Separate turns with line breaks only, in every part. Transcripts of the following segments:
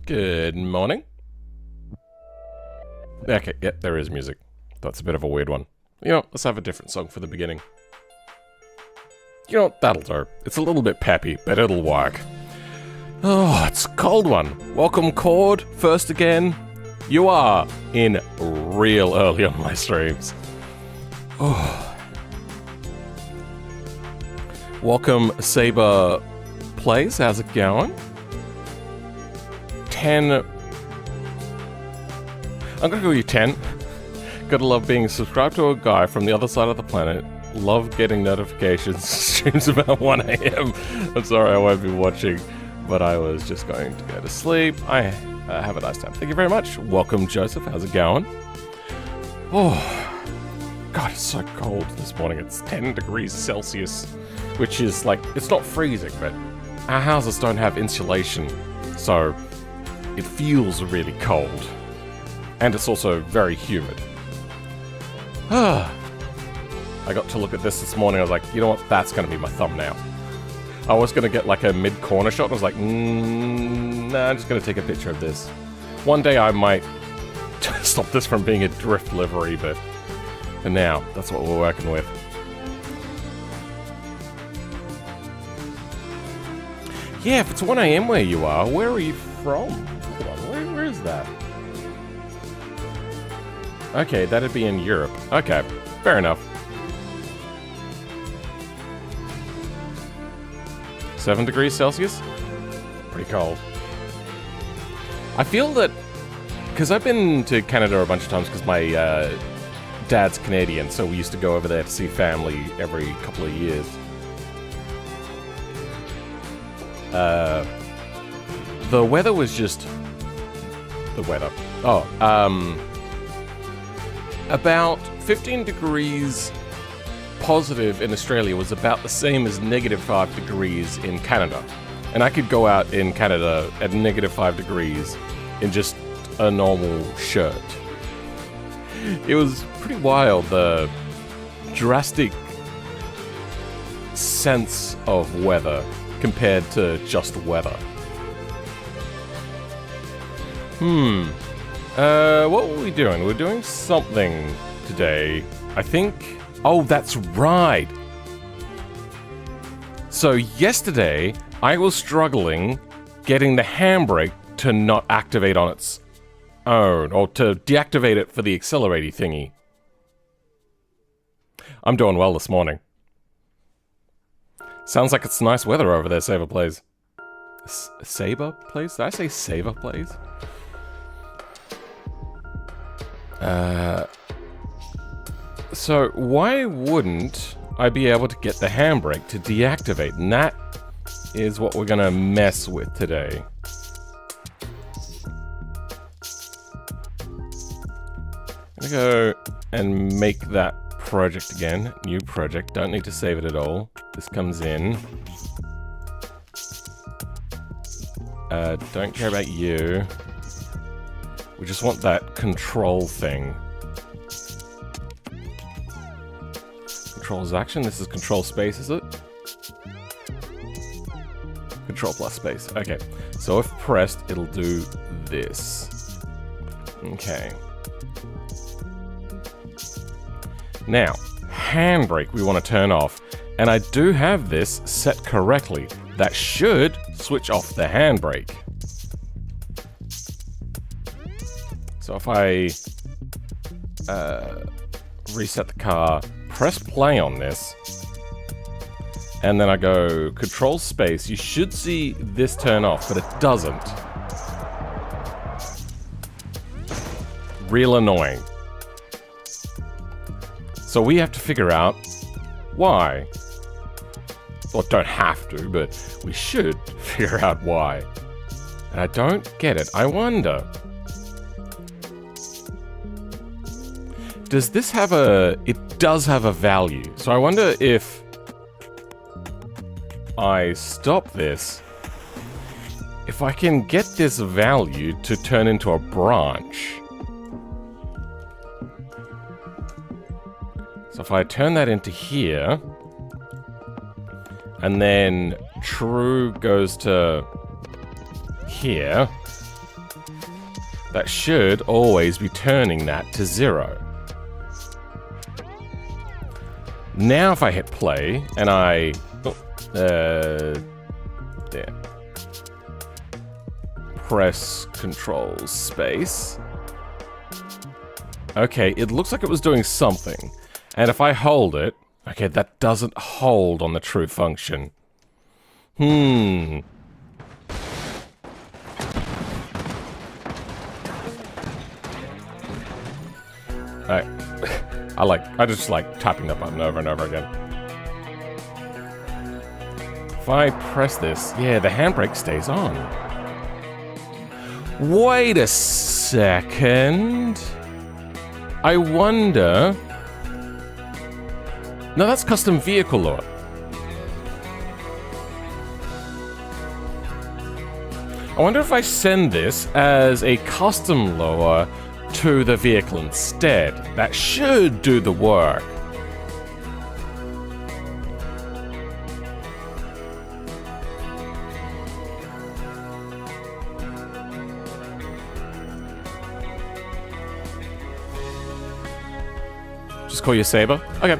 Good morning. Okay, yeah, there is music. That's a bit of a weird one. You know, let's have a different song for the beginning. You know, that'll do. It's a little bit peppy, but it'll work. Oh, it's a cold one. Welcome, Cord. First again. You are in real early on my streams. Oh. Welcome, Saber Plays. How's it going? 10. I'm gonna go with you 10. Gotta love being subscribed to a guy from the other side of the planet. Love getting notifications. Streams about 1 AM. I'm sorry I won't be watching, but I was just going to go to sleep. I have a nice time. Thank you very much. Welcome, Joseph. How's it going? Oh, God, it's so cold this morning. It's 10 degrees Celsius, which is like, it's not freezing, but our houses don't have insulation, so it feels really cold. And it's also very humid. I got to look at this morning. I was like, you know what? That's going to be my thumbnail. I was going to get like a mid-corner shot. I was like, nah, I'm just going to take a picture of this. One day I might stop this from being a drift livery, but for now, that's what we're working with. Yeah, if it's 1 AM where you are, where are you from? Hold on, where is that? Okay, that'd be in Europe. Okay, fair enough. 7 degrees Celsius? Pretty cold. I feel that, because I've been to Canada a bunch of times because my dad's Canadian, so we used to go over there to see family every couple of years. The weather was just... The weather. Oh, about 15 degrees positive in Australia was about the same as -5 degrees in Canada. And I could go out in Canada at -5 degrees in just a normal shirt. It was pretty wild, the drastic sense of weather compared to just weather. What were we doing? We're doing something today. I think... Oh, that's right! So yesterday, I was struggling getting the handbrake to not activate on its own, or to deactivate it for the accelerator thingy. I'm doing well this morning. Sounds like it's nice weather over there, Saber Plays. Saber Plays? Did I say Saber Plays? So why wouldn't I be able to get the handbrake to deactivate? And that is what we're gonna mess with today. I'm gonna go and make that project again. New project. Don't need to save it at all. This comes in. Don't care about you. We just want that control thing. Controls action. This is control space, is it? Control plus space. Okay. So if pressed, it'll do this. Okay. Now, handbrake we want to turn off. And I do have this set correctly. That should switch off the handbrake. So if I reset the car, press play on this, and then I go control space, you should see this turn off, but it doesn't. Real annoying. So we have to figure out why. Well, don't have to, but we should figure out why. And I don't get it. I wonder... Does this have a... It does have a value. So I wonder if I stop this, if I can get this value to turn into a branch. So if I turn that into here, and then true goes to here, that should always be turning that to 0. Now if I hit play, and I... there. Press control space. Okay, it looks like it was doing something. And if I hold it... Okay, that doesn't hold on the true function. I just like tapping that button over and over again. If I press this, yeah, the handbrake stays on. Wait a second. I wonder... No, that's custom vehicle lure. I wonder if I send this as a custom lure to the vehicle instead. That should do the work. Just call you Saber? Okay.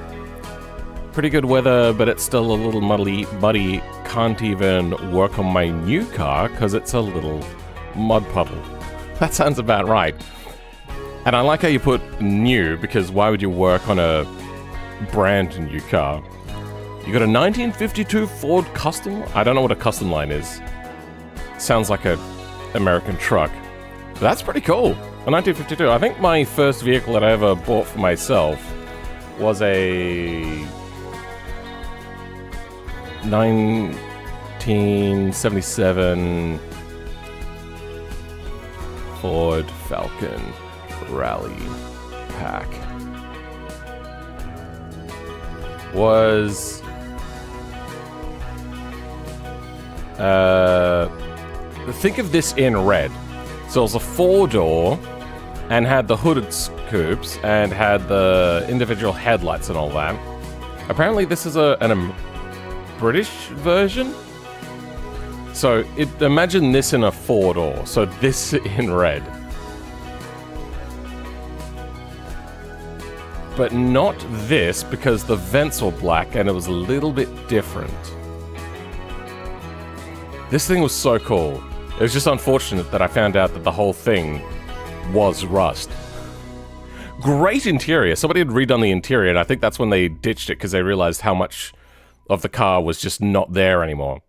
Pretty good weather, but it's still a little muddy. Can't even work on my new car because it's a little mud puddle. That sounds about right. And I like how you put new, because why would you work on a brand new car? You got a 1952 Ford Custom? I don't know what a custom line is. Sounds like a American truck. But that's pretty cool. A 1952. I think my first vehicle that I ever bought for myself was a 1977 Ford Falcon Rally Pack. Was think of this in red. So it was a 4-door and had the hooded scoops and had the individual headlights and all that. Apparently this is a British version. So imagine this in a 4-door. So this in red. but not this, because the vents were black and it was a little bit different. This thing was so cool. It was just unfortunate that I found out that the whole thing was rust. Great interior. Somebody had redone the interior, and I think that's when they ditched it because they realized how much of the car was just not there anymore.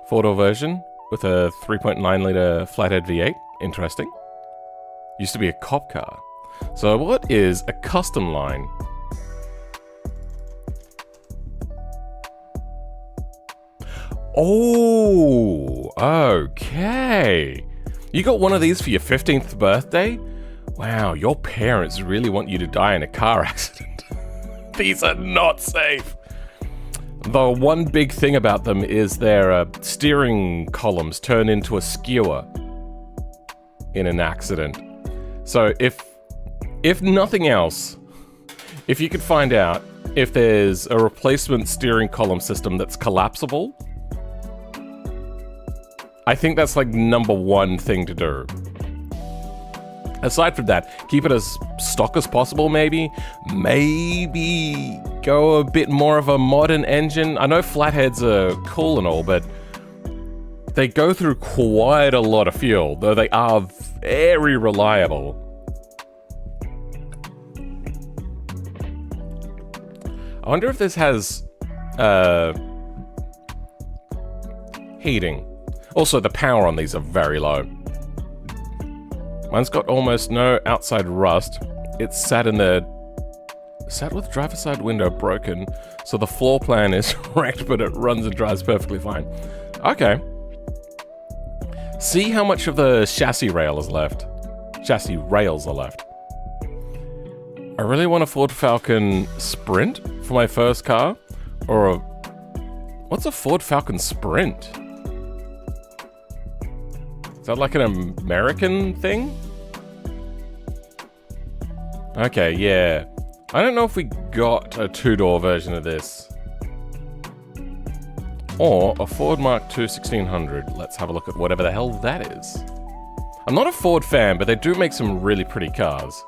Four-door version with a 3.9-litre flathead V8. Interesting. Used to be a cop car. So what is a custom line? Oh, okay. You got one of these for your 15th birthday? Wow, your parents really want you to die in a car accident. These are not safe. The one big thing about them is their steering columns turn into a skewer in an accident. So if nothing else, if you could find out if there's a replacement steering column system that's collapsible, I think that's like #1 thing to do. Aside from that, keep it as stock as possible, maybe. Maybe go a bit more of a modern engine. I know flatheads are cool and all, but they go through quite a lot of fuel, though they are very reliable. I wonder if this has heating. Also, the power on these are very low. Mine's got almost no outside rust. It's sat with driver's side window broken, so the floor plan is wrecked, but it runs and drives perfectly fine. Okay. See how much of the chassis rail is left. Chassis rails are left. I really want a Ford Falcon Sprint for my first car, or what's a Ford Falcon Sprint? Is that like an American thing? Okay, yeah. I don't know if we got a 2-door version of this. Or a Ford Mark II 1600. Let's have a look at whatever the hell that is. I'm not a Ford fan, but they do make some really pretty cars.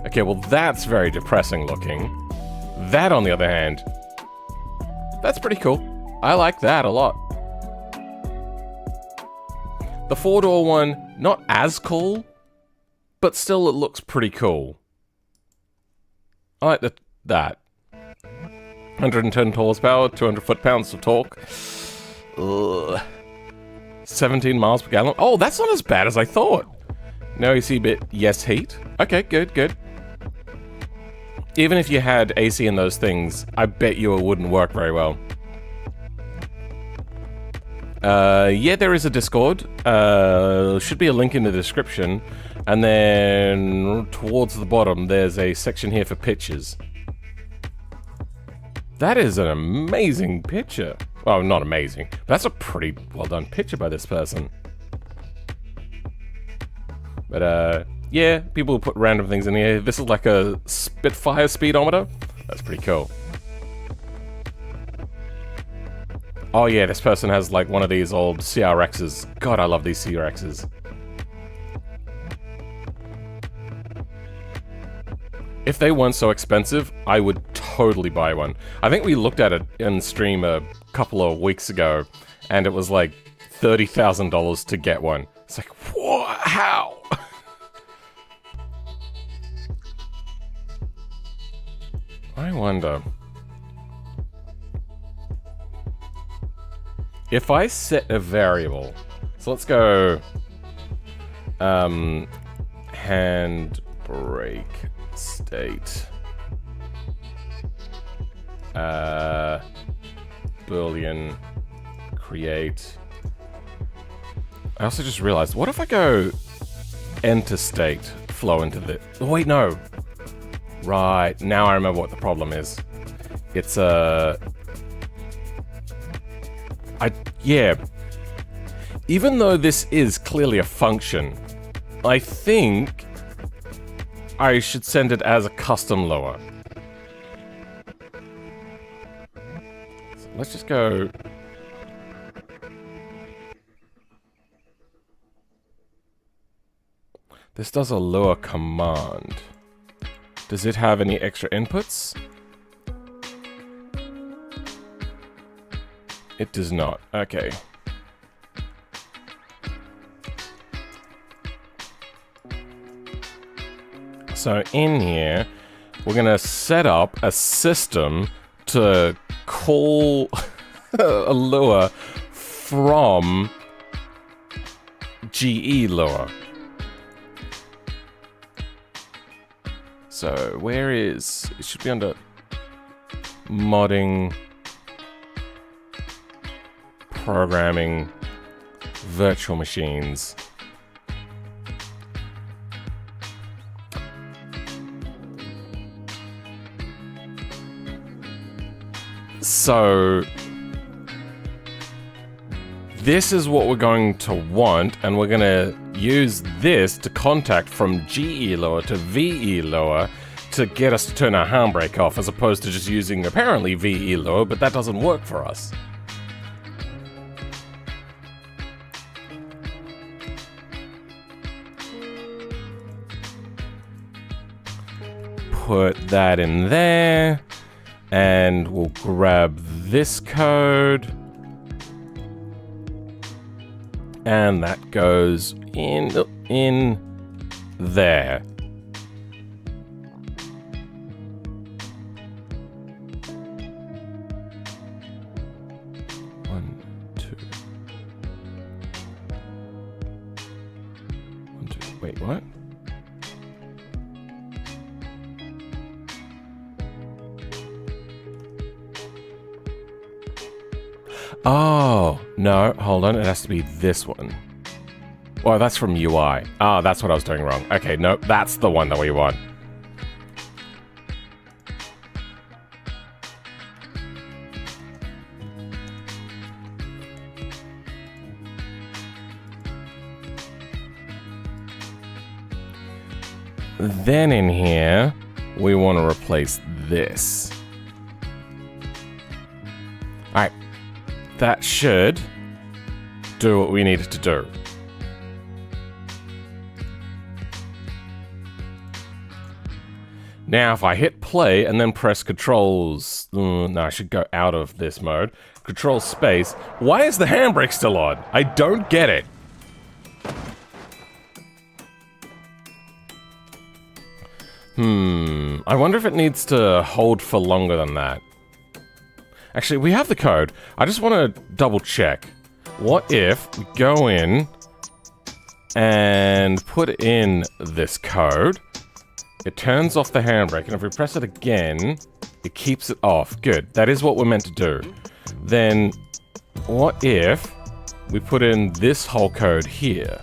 Okay, well that's very depressing looking. That, on the other hand, that's pretty cool. I like that a lot. The 4-door one, not as cool, but still it looks pretty cool. I like that. 110 horsepower, 200 foot-pounds of torque. Ugh. 17 miles per gallon. Oh, that's not as bad as I thought. Now you see a bit yes heat. Okay, good, good. Even if you had AC in those things, I bet you it wouldn't work very well. Yeah, there is a Discord. Should be a link in the description. And then towards the bottom, there's a section here for pictures. That is an amazing picture. Well, not amazing, but that's a pretty well done picture by this person. But, yeah, people put random things in here. This is like a Spitfire speedometer. That's pretty cool. Oh yeah, this person has like one of these old CRXs. God, I love these CRXs. If they weren't so expensive, I would totally buy one. I think we looked at it in stream a couple of weeks ago, and it was like $30,000 to get one. It's like, what? How? I wonder. If I set a variable, so let's go handbrake state Boolean create. I also just realized, what if I go enter state flow into the, oh wait, no. Right, now I remember what the problem is. It's yeah. Even though this is clearly a function, I think I should send it as a custom lower. So let's just go. This does a lower command. Does it have any extra inputs? It does not. Okay. So in here, we're going to set up a system to call a lure from GE lure. So where is... It should be under modding, programming, virtual machines. So this is what we're going to want, and we're going to use this to contact from GE lower to VE lower to get us to turn our handbrake off, as opposed to just using apparently VE lower, but that doesn't work for us. Put that in there, and we'll grab this code, and that goes in there. One, two. Wait, what? Oh, no, hold on, it has to be this one. Well, that's from UI. Ah, that's what I was doing wrong. Okay, no, that's the one that we want. Then in here, we want to replace this. Alright. That should do what we need it to do. Now, if I hit play and then press controls... no, I should go out of this mode. Control space. Why is the handbrake still on? I don't get it. I wonder if it needs to hold for longer than that. Actually, we have the code. I just want to double check. What if we go in and put in this code? It turns off the handbrake, and if we press it again, it keeps it off. Good. That is what we're meant to do. Then, what if we put in this whole code here?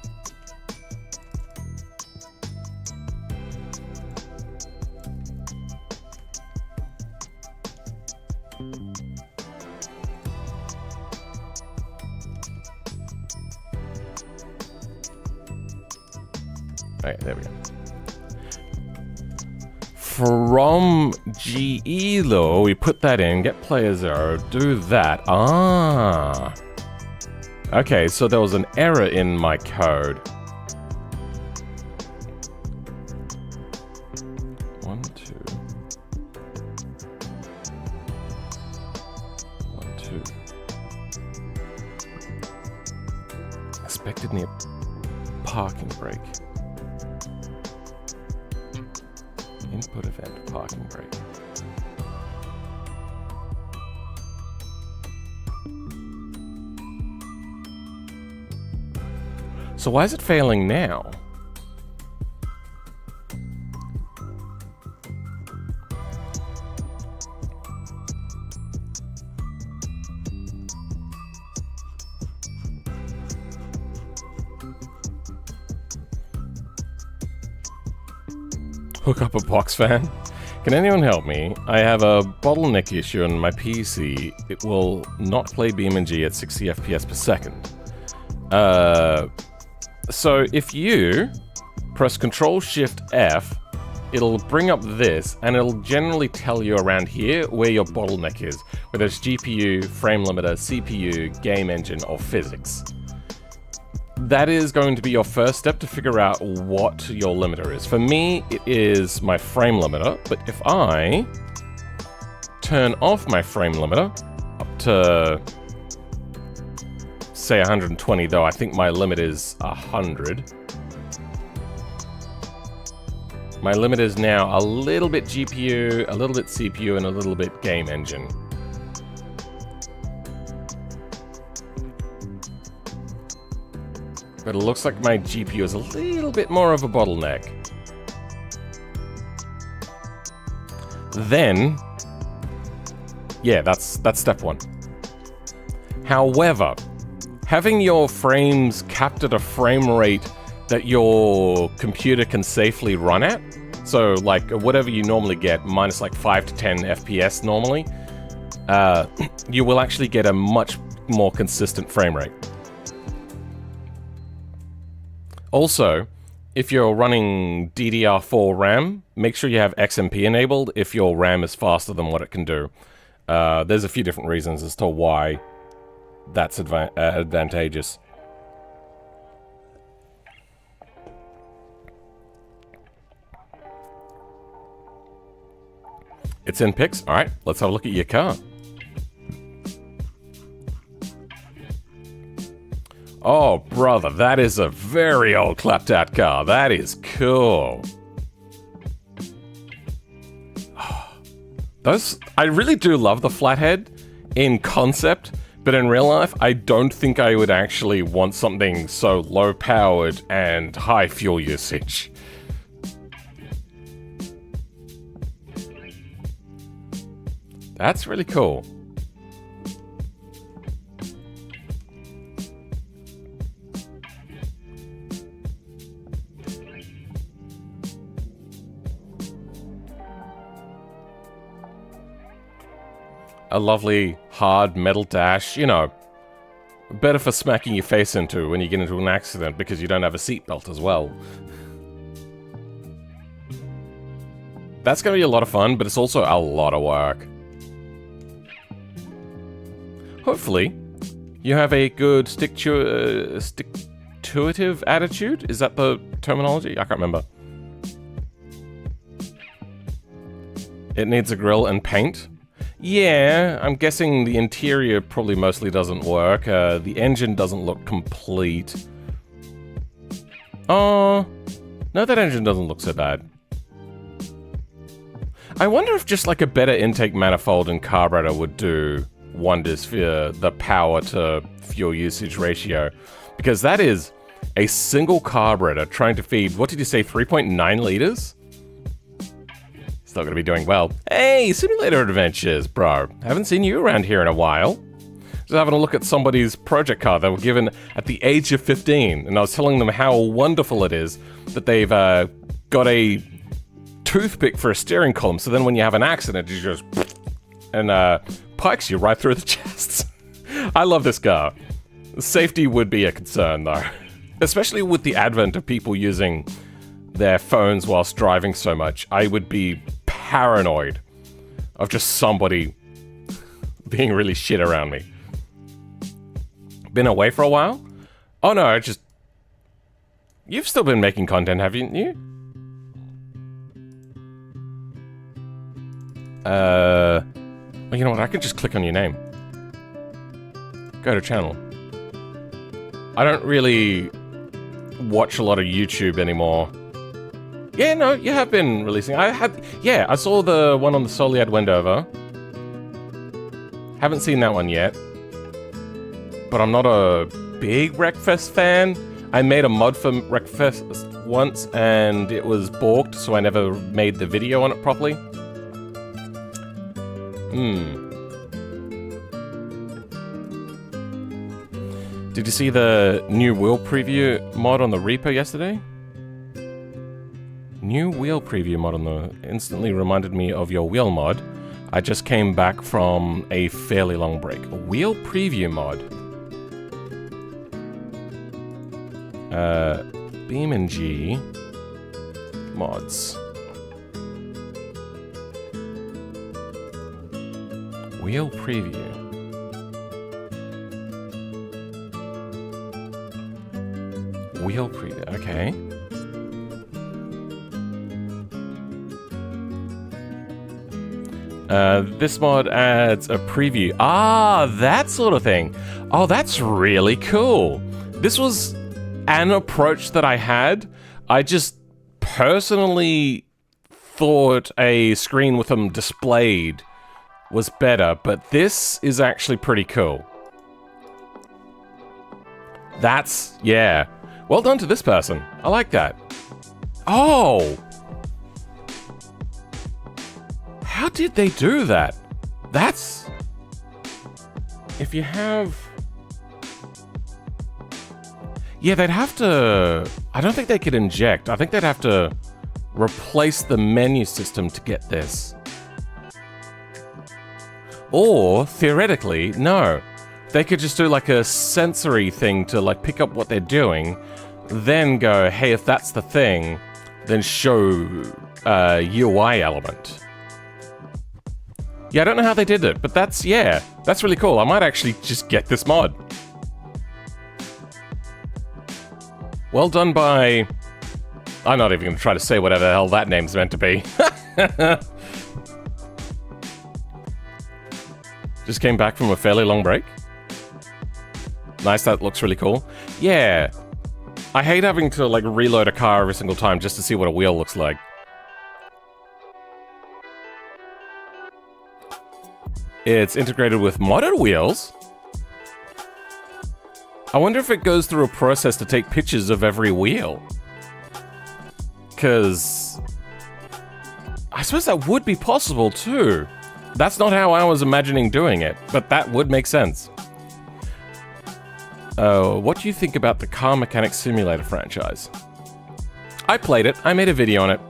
Alright, there we go. From GE though, we put that in, get player 0, do that. Ah. Okay, so there was an error in my code. 1, 2. 1, 2. Expected near parking brake. Input event, parking brake. So why is it failing now? Hook up a box fan? Can anyone help me? I have a bottleneck issue on my PC. It will not play BeamNG at 60 FPS per second. So if you press Control-Shift-F, it'll bring up this, and it'll generally tell you around here where your bottleneck is, whether it's GPU, frame limiter, CPU, game engine, or physics. that is going to be your first step to figure out what your limiter is. For me, it is my frame limiter, but if I turn off my frame limiter up to, say, 120, though I think my limit is 100. My limit is now a little bit GPU, a little bit CPU, and a little bit game engine. But it looks like my GPU is a little bit more of a bottleneck. Then, yeah, that's step one. However, having your frames capped at a frame rate that your computer can safely run at, so like whatever you normally get, minus like 5 to 10 FPS normally, you will actually get a much more consistent frame rate. Also, if you're running DDR4 RAM, make sure you have XMP enabled if your RAM is faster than what it can do. There's a few different reasons as to why that's advantageous. It's in pics. All right, let's have a look at your car. Oh, brother, that is a very old clapped out car. That is cool. I really do love the flathead in concept, but in real life, I don't think I would actually want something so low powered and high fuel usage. That's really cool. A lovely hard metal dash, you know, better for smacking your face into when you get into an accident because you don't have a seatbelt as well. That's going to be a lot of fun, but it's also a lot of work. Hopefully, you have a good stick-to-itive attitude? Is that the terminology? I can't remember. It needs a grille and paint. Yeah, I'm guessing the interior probably mostly doesn't work. The engine doesn't look complete. Oh, no, that engine doesn't look so bad. I wonder if just like a better intake manifold and carburetor would do wonders for the power to fuel usage ratio. Because that is a single carburetor trying to feed, what did you say, 3.9 liters? It's not going to be doing well. Hey, Simulator Adventures, bro. Haven't seen you around here in a while. Just having a look at somebody's project car they were given at the age of 15, and I was telling them how wonderful it is that they've got a toothpick for a steering column, so then when you have an accident, you just and pikes you right through the chest. I love this car. Safety would be a concern, though. Especially with the advent of people using their phones whilst driving so much. I would be paranoid of just somebody being really shit around me. Been away for a while? Oh no, you've still been making content, haven't you? Well, you know what, I could just click on your name. Go to channel. I don't really watch a lot of YouTube anymore. Yeah, no, you have been releasing. Yeah, I saw the one on the Soliad Wendover. Haven't seen that one yet. But I'm not a big Wreckfest fan. I made a mod for Wreckfest once, and it was borked, so I never made the video on it properly. Did you see the new wheel preview mod on the Reaper yesterday? New wheel preview mod on the... Instantly reminded me of your wheel mod. I just came back from a fairly long break. A wheel preview mod. DIMM mods. Wheel preview. Wheel preview. Okay. This mod adds a preview. Ah, that sort of thing. Oh, that's really cool. This was an approach that I had. I just personally thought a screen with them displayed was better, but this is actually pretty cool. That's, yeah. Well done to this person. I like that. Oh! How did they do that? That's... If you have... Yeah, they'd have to... I don't think they could inject. I think they'd have to replace the menu system to get this. Or, theoretically, no. They could just do like a sensory thing to like pick up what they're doing, then go, hey, if that's the thing, then show a UI element. Yeah, I don't know how they did it, but that's, yeah, that's really cool. I might actually just get this mod. Well done by... I'm not even going to try to say whatever the hell that name's meant to be. Just came back from a fairly long break. Nice, that looks really cool. Yeah. I hate having to, like, reload a car every single time just to see what a wheel looks like. It's integrated with modded wheels. I wonder if it goes through a process to take pictures of every wheel. Because... I suppose that would be possible, too. That's not how I was imagining doing it, but that would make sense. What do you think about the Car Mechanic Simulator franchise? I played it. I made a video on it.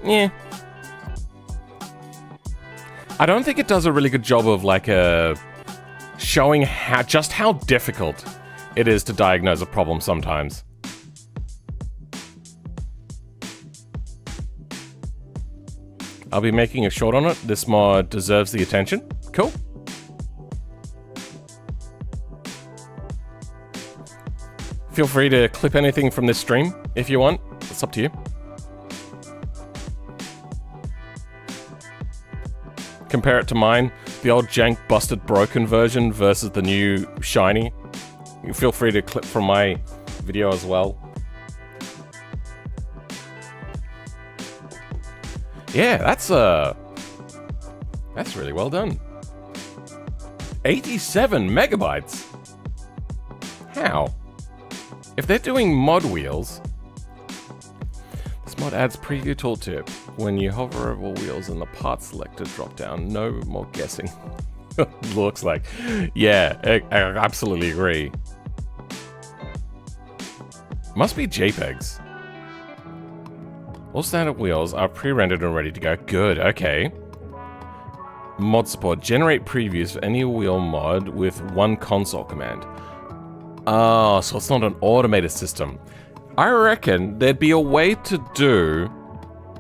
Yeah. I don't think it does a really good job of, like, showing just how difficult it is to diagnose a problem sometimes. I'll be making a short on it. This mod deserves the attention. Cool. Feel free to clip anything from this stream if you want. It's up to you. Compare it to mine, the old jank, busted, broken version versus the new shiny. You feel free to clip from my video as well. Yeah, that's really well done. 87 megabytes. How? If they're doing mod wheels, this mod adds preview tooltip. When you hover over wheels and the part selector drop down, no more guessing. Looks like. Yeah, I absolutely agree. Must be JPEGs. All standard wheels are pre-rendered and ready to go. Good, okay. Mod support. Generate previews for any wheel mod with one console command. Oh, so it's not an automated system. I reckon there'd be a way to do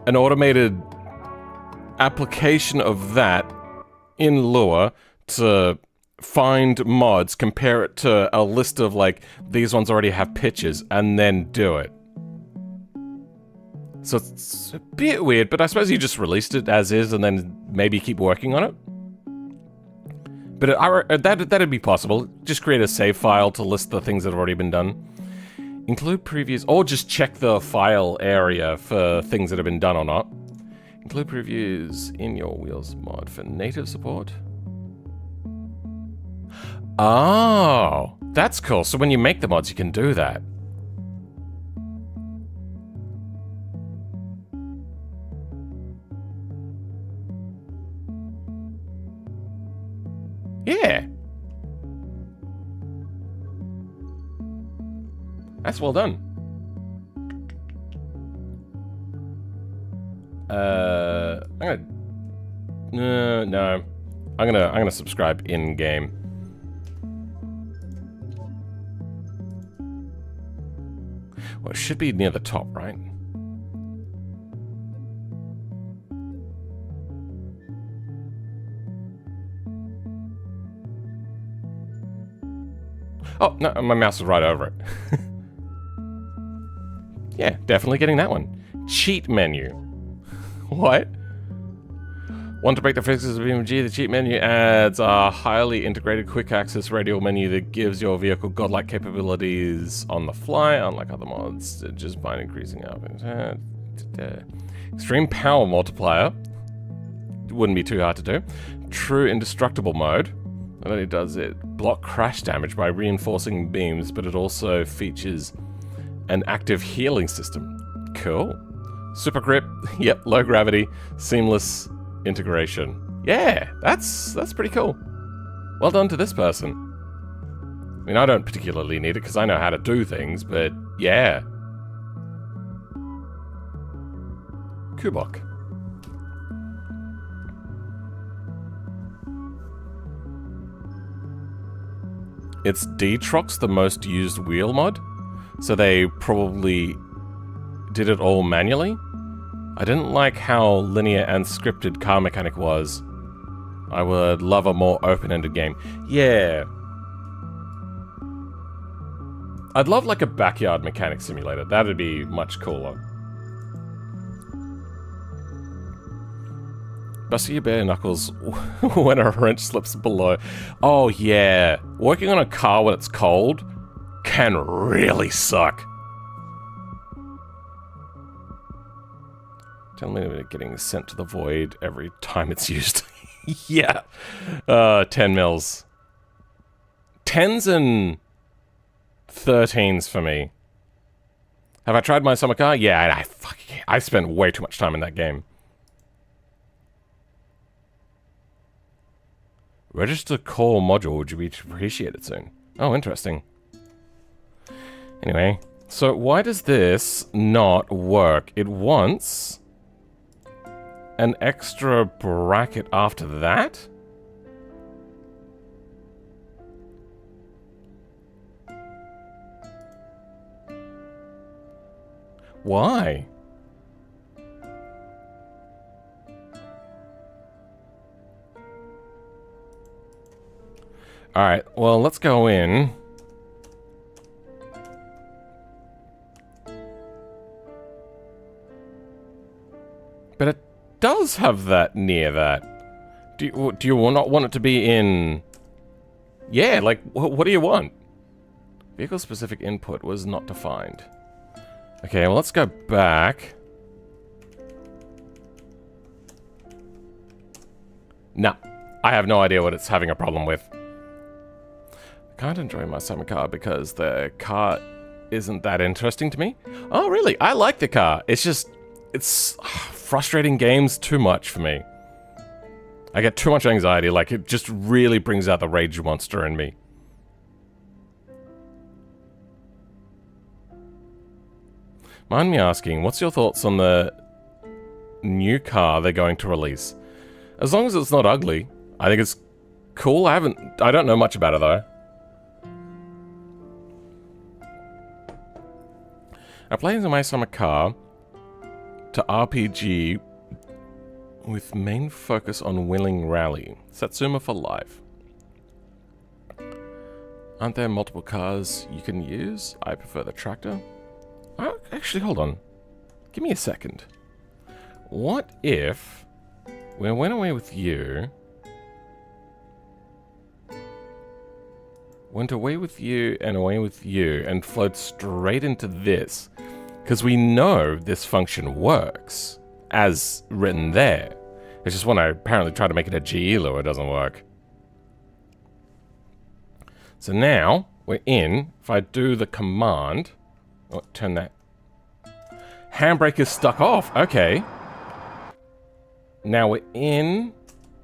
an automated application of that in Lua to find mods, compare it to a list of, like, these ones already have pictures, and then do it. So it's a bit weird, but I suppose you just released it as is and then maybe keep working on it. But that'd be possible. Just create a save file to list the things that have already been done. Include previews, or just check the file area for things that have been done or not. Include previews in your wheels mod for native support. Oh, that's cool. So when you make the mods, you can do that. Yeah. That's well done. No. I'm gonna subscribe in game. Well, it should be near the top, right? Oh, no, my mouse is right over it. Yeah, definitely getting that one. Cheat menu. What? Want to break the physics of BMG? The cheat menu adds a highly integrated quick access radial menu that gives your vehicle godlike capabilities on the fly, unlike other mods, just by increasing up. Extreme power multiplier. Wouldn't be too hard to do. True indestructible mode. Not only does it block crash damage by reinforcing beams, but it also features an active healing system. Cool. Super grip. Yep, low gravity. Seamless integration. Yeah, that's pretty cool. Well done to this person. I mean, I don't particularly need it because I know how to do things, but yeah. Kubok. It's Detrox, the most used wheel mod, so they probably did it all manually. I didn't like how linear and scripted car mechanic was. I would love a more open-ended game. Yeah. I'd love like a backyard mechanic simulator. That'd be much cooler. Busting your bare knuckles when a wrench slips below. Oh yeah. Working on a car when it's cold can really suck. Tell me we're getting sent to the void every time it's used. Yeah. 10 mils. 10s and 13s for me. Have I tried my summer car? Yeah, I spent way too much time in that game. Register core module, would you be appreciated soon? Oh, interesting. Anyway, so why does this not work? It wants an extra bracket after that? Why? Alright, well, let's go in. But it does have that near that. Do you not want it to be in... Yeah, like, what do you want? Vehicle-specific input was not defined. Okay, well, let's go back. Nah, I have no idea what it's having a problem with. I can't enjoy my summer car because the car isn't that interesting to me. Oh, really? I like the car. It's just... It's frustrating games too much for me. I get too much anxiety, like it just really brings out the rage monster in me. Mind me asking, what's your thoughts on the new car they're going to release? As long as it's not ugly, I think it's cool. I don't know much about it though. I played my summer car to RPG with main focus on winning rally. Satsuma for life. Aren't there multiple cars you can use? I prefer the tractor. Oh, actually, hold on. Give me a second. What if we went away with you, went away with you, and flowed straight into this? Because we know this function works, as written there. It's just when I apparently try to make it a GELO, it doesn't work. So now, we're in. If I do the command... Oh, turn that... Handbrake is stuck off. Okay. Now we're in.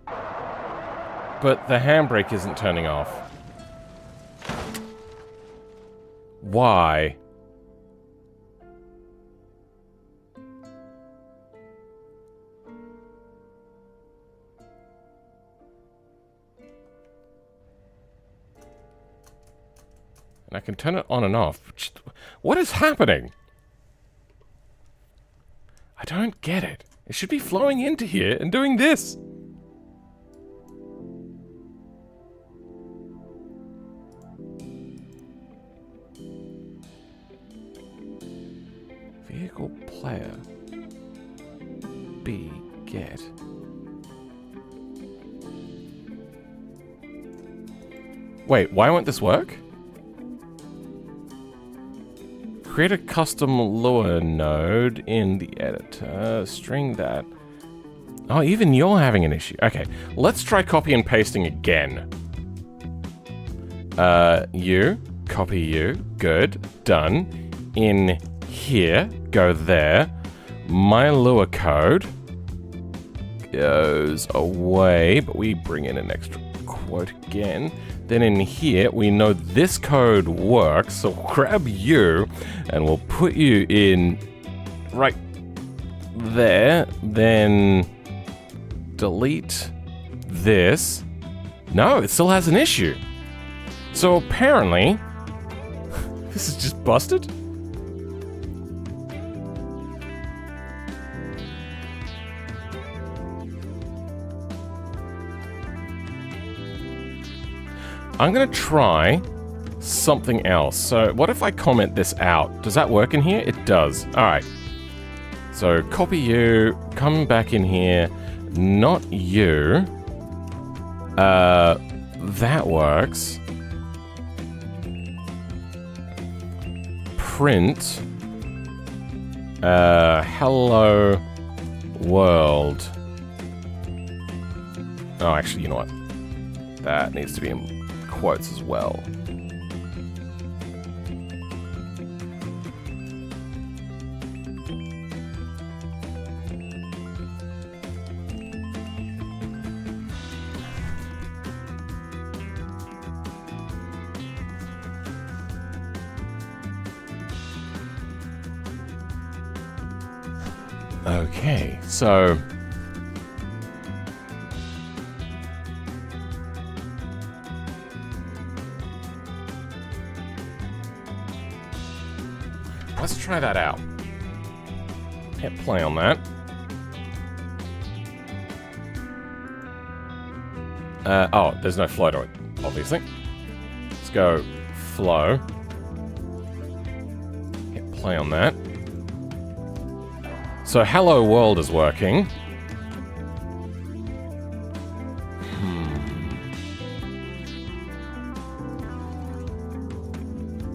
But the handbrake isn't turning off. Why? And I can turn it on and off. What is happening? I don't get it. It should be flowing into here and doing this. B get. Wait, why won't this work? Create a custom Lua node in the editor. String that. Oh, even you're having an issue. Okay, let's try copy and pasting again. You, copy you, good, done. In here, go there. My Lua code goes away, but we bring in an extra quote again. Then in here, we know this code works, so we'll grab you, and we'll put you in right there, then delete this. No, it still has an issue. So apparently, this is just busted? I'm gonna try something else. So what if I comment this out? Does that work in here? It does. All right. So copy you, come back in here, not you. That works. Print. Hello world. Oh, actually, you know what? That needs to be in quotes as well. Okay, so let's try that out. Hit play on that. Oh, there's no flow to it, obviously. Let's go flow. Hit play on that. So hello world is working.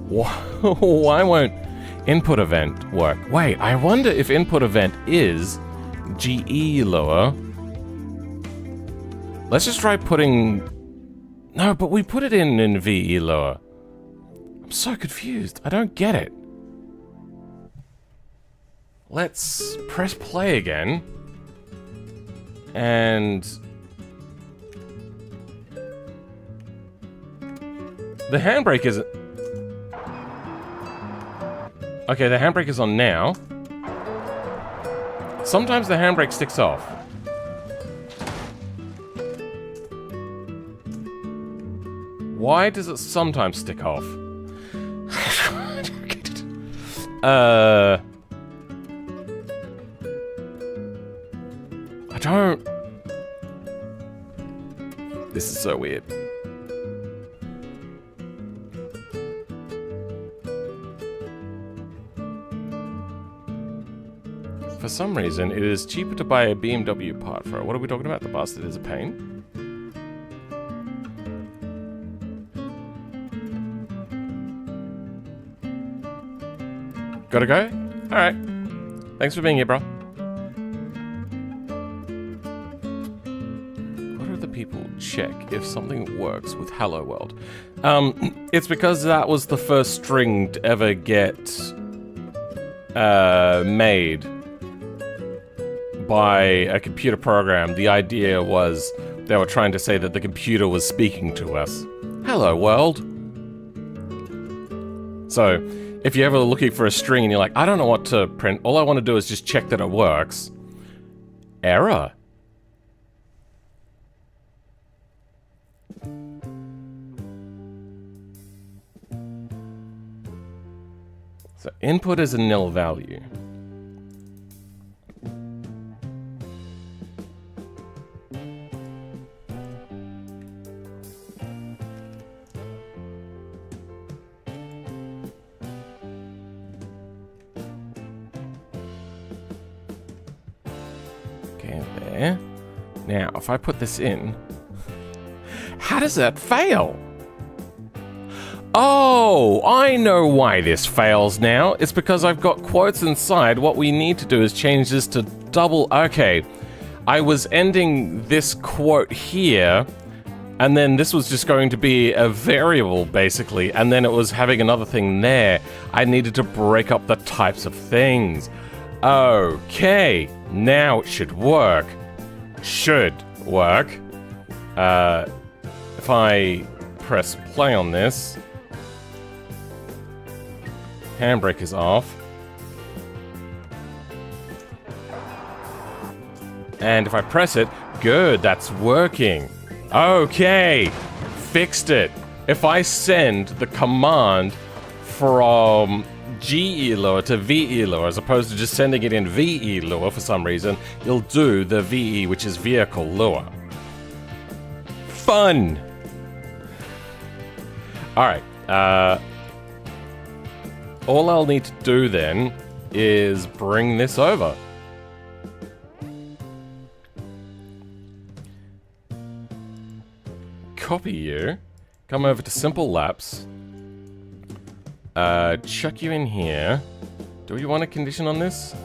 Why won't input event work? Wait, I wonder if input event is GE Lua. Let's just try putting... No, but we put it in VE Lua. I'm so confused. I don't get it. Let's press play again. And... the handbrake isn't... Okay, the handbrake is on now. Sometimes the handbrake sticks off. Why does it sometimes stick off? I don't... This is so weird. For some reason, it is cheaper to buy a BMW part for it. What are we talking about? The bastard is a pain. Gotta go? Alright. Thanks for being here, bro. What are the people check if something works with Hello World? It's because that was the first string to ever get made by a computer program. The idea was they were trying to say that the computer was speaking to us. Hello, world. So, if you're ever looking for a string and you're like, I don't know what to print, all I want to do is just check that it works. Error. So, input is a nil value. Okay, there. Now, if I put this in, how does that fail? Oh, I know why this fails now. It's because I've got quotes inside. What we need to do is change this to double. Okay, I was ending this quote here, and then this was just going to be a variable, basically, and then it was having another thing there. I needed to break up the types of things. Okay, now it should work. Should work. If I press play on this, handbrake is off. And if I press it, good, that's working. Okay, fixed it. If I send the command from GE lower to VE lower, as opposed to just sending it in VE lower for some reason, you'll do the VE, which is vehicle lower. Fun! Alright, all I'll need to do then is bring this over. Copy you, come over to Simple Lapse, chuck you in here. Do we want a condition on this?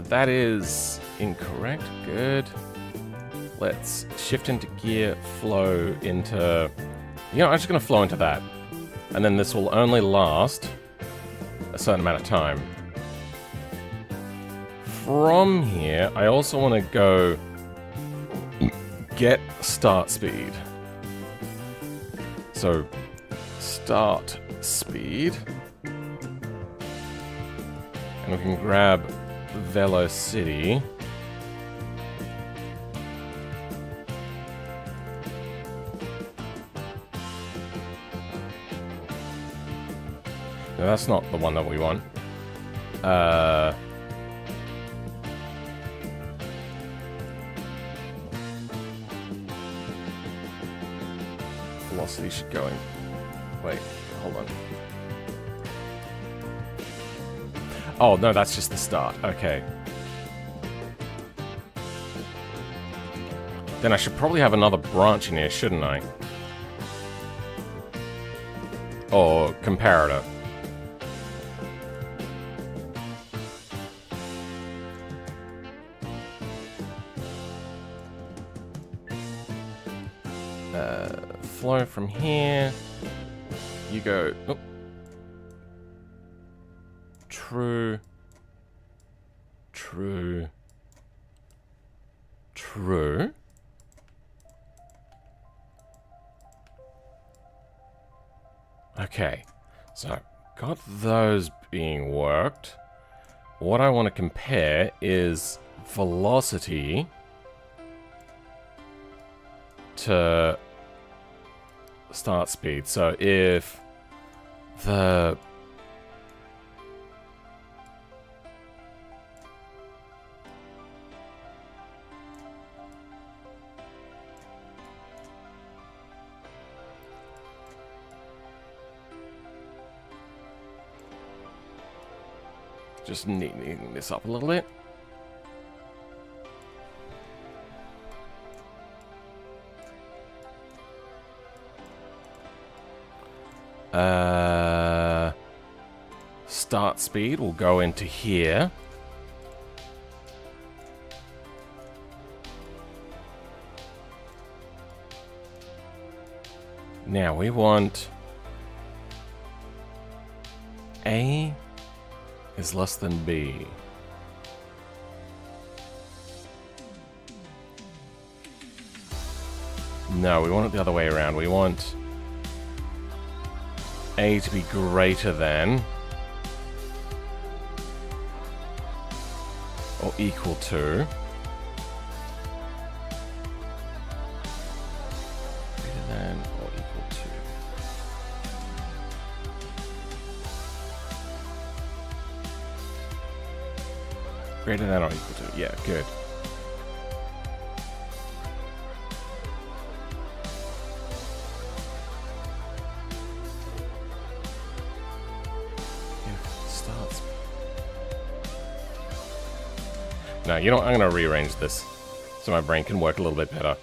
That is incorrect. Good. Let's shift into gear, flow into... You know, I'm just going to flow into that. And then this will only last a certain amount of time. From here, I also want to go get start speed. So, start speed. And we can grab Velocity. No, that's not the one that we want. Velocity should go in. Wait, hold on. Oh, no, that's just the start. Okay. Then I should probably have another branch in here, shouldn't I? Or comparator. Flow from here. You go... Oh. True. True. True. Okay. So, got those being worked. What I want to compare is velocity to start speed. So if the just neatening this up a little bit. Start speed will go into here. Now we want A is less than B. No, we want it the other way around. We want A to be greater than or equal to greater than or equal to. Greater than or equal to. Yeah, good. No, you know what? I'm going to rearrange this so my brain can work a little bit better.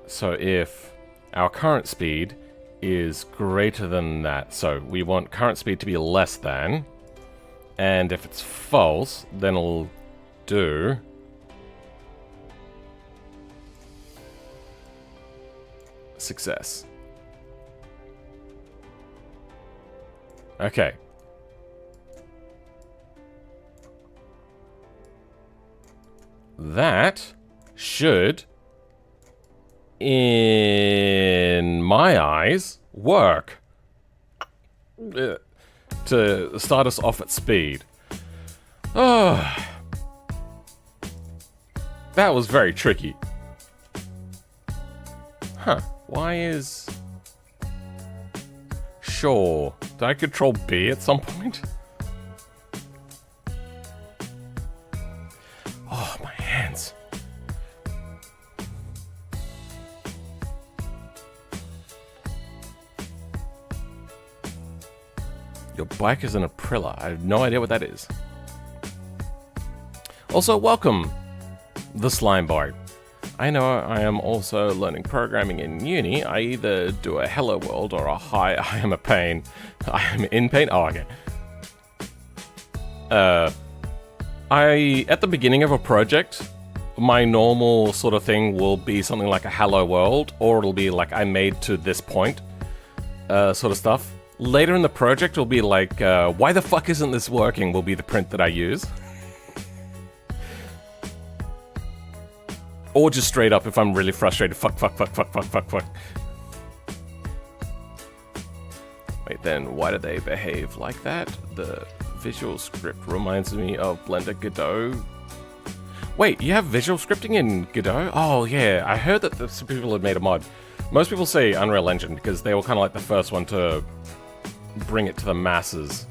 So if our current speed is greater than that, so we want current speed to be less than, and if it's false, then it'll do success. Okay. That should, in my eyes, work to start us off at speed. Oh, that was very tricky. Huh, why is... Sure, did I control B at some point? Oh, my hands. Your bike is an Aprilia. I have no idea what that is. Also, welcome, the Slime Boy. I know I am also learning programming in uni. I either do a hello world or a hi, I am a pain. I am in pain. Oh, okay. At the beginning of a project, my normal sort of thing will be something like a hello world, or it'll be like I made to this point, sort of stuff. Later in the project, it'll be like, why the fuck isn't this working, will be the print that I use. Or just straight up, if I'm really frustrated, fuck. Wait, then why do they behave like that? The visual script reminds me of Blender Godot. Wait, you have visual scripting in Godot? Oh yeah, I heard that some people had made a mod. Most people say Unreal Engine because they were kind of like the first one to bring it to the masses.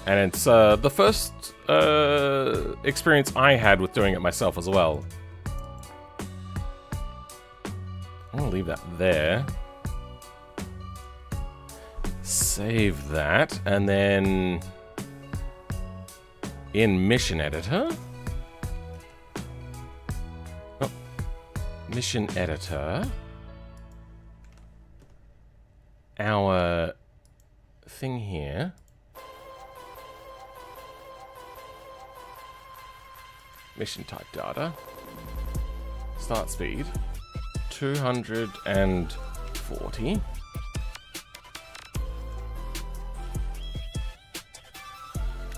And it's the first experience I had with doing it myself as well. I'm gonna leave that there. Save that, and then in Mission Editor. Oh, Mission Editor. Our thing here. Mission type data. Start speed 240.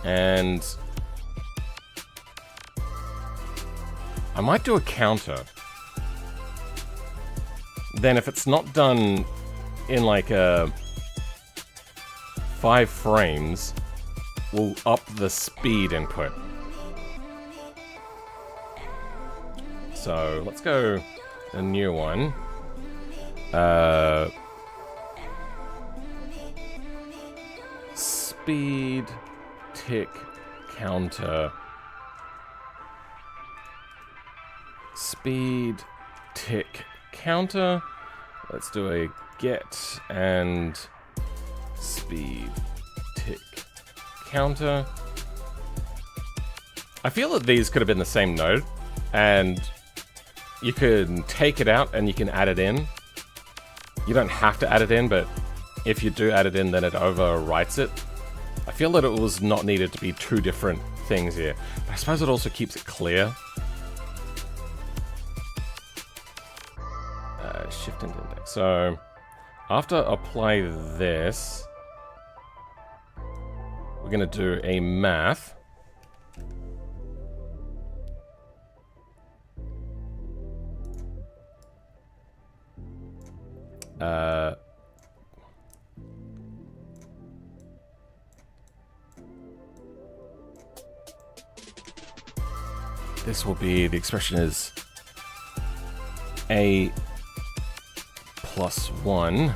And I might do a counter. Then if it's not done in like 5 frames, we'll up the speed input. So let's go a new one. Speed tick counter. Speed tick counter. Let's do a get and speed tick counter. I feel that these could have been the same node, and you can take it out and you can add it in. You don't have to add it in, but if you do add it in, then it overwrites it. I feel that it was not needed to be 2 different things here. But I suppose it also keeps it clear. Shift into index. So after apply this, we're going to do a math. This will be, the expression is A plus 1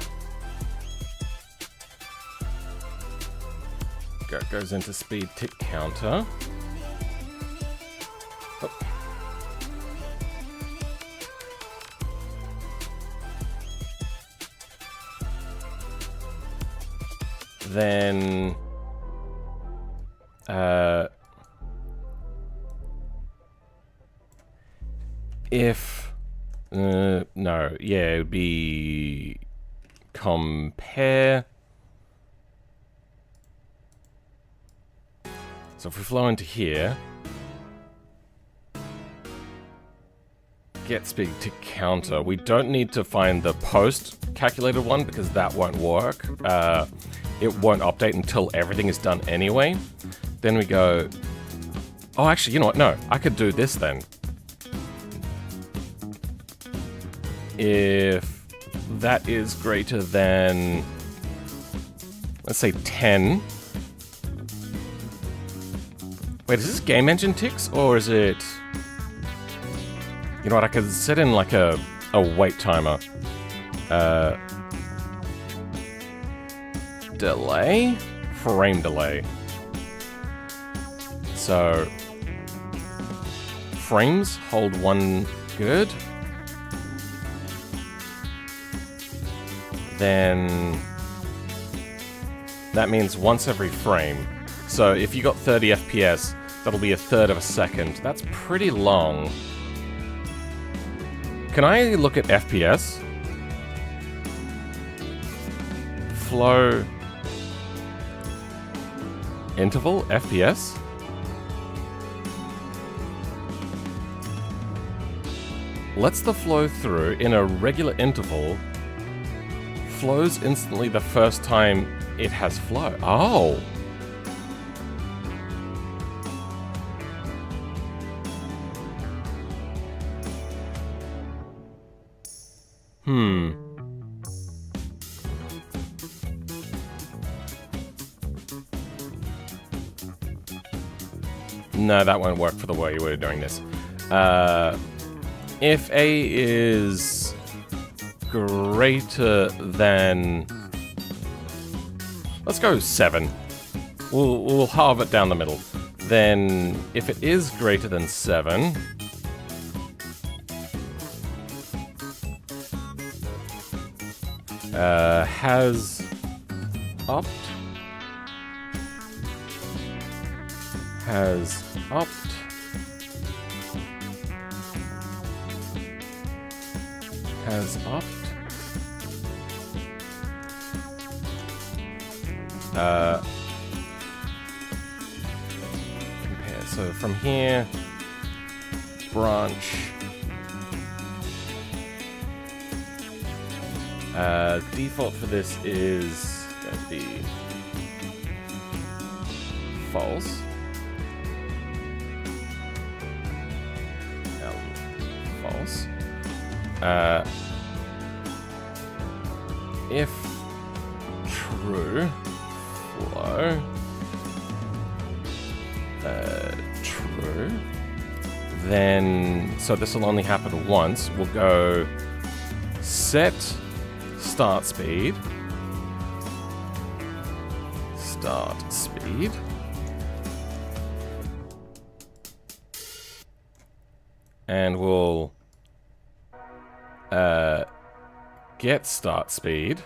goes into speed tick counter. Oh. then if no, yeah, it would be compare. So if we flow into here, get speed to counter. We don't need to find the post calculated one because that won't work. It won't update until everything is done anyway. Then we go, oh, actually, you know what? No, I could do this then. If that is greater than, let's say 10. Wait, is this game engine ticks or is it? You know what? I could set in like a wait timer. Delay? Frame delay. So frames hold 1 good. Then that means once every frame. So if you got 30 FPS, that'll be 1/3 of a second. That's pretty long. Can I look at FPS? Flow interval FPS? Lets the flow through in a regular interval. Flows instantly the first time it has flow. Oh! No, that won't work for the way we're doing this. If A is greater than... Let's go 7. We'll halve it down the middle. Then, if it is greater than 7... has opt. Has opt. Has opt. Compare. So from here, branch. Default for this is going to be false. False. If true, flow. True. Then, so this will only happen once. We'll go set start speed. Start speed. And we'll get start speed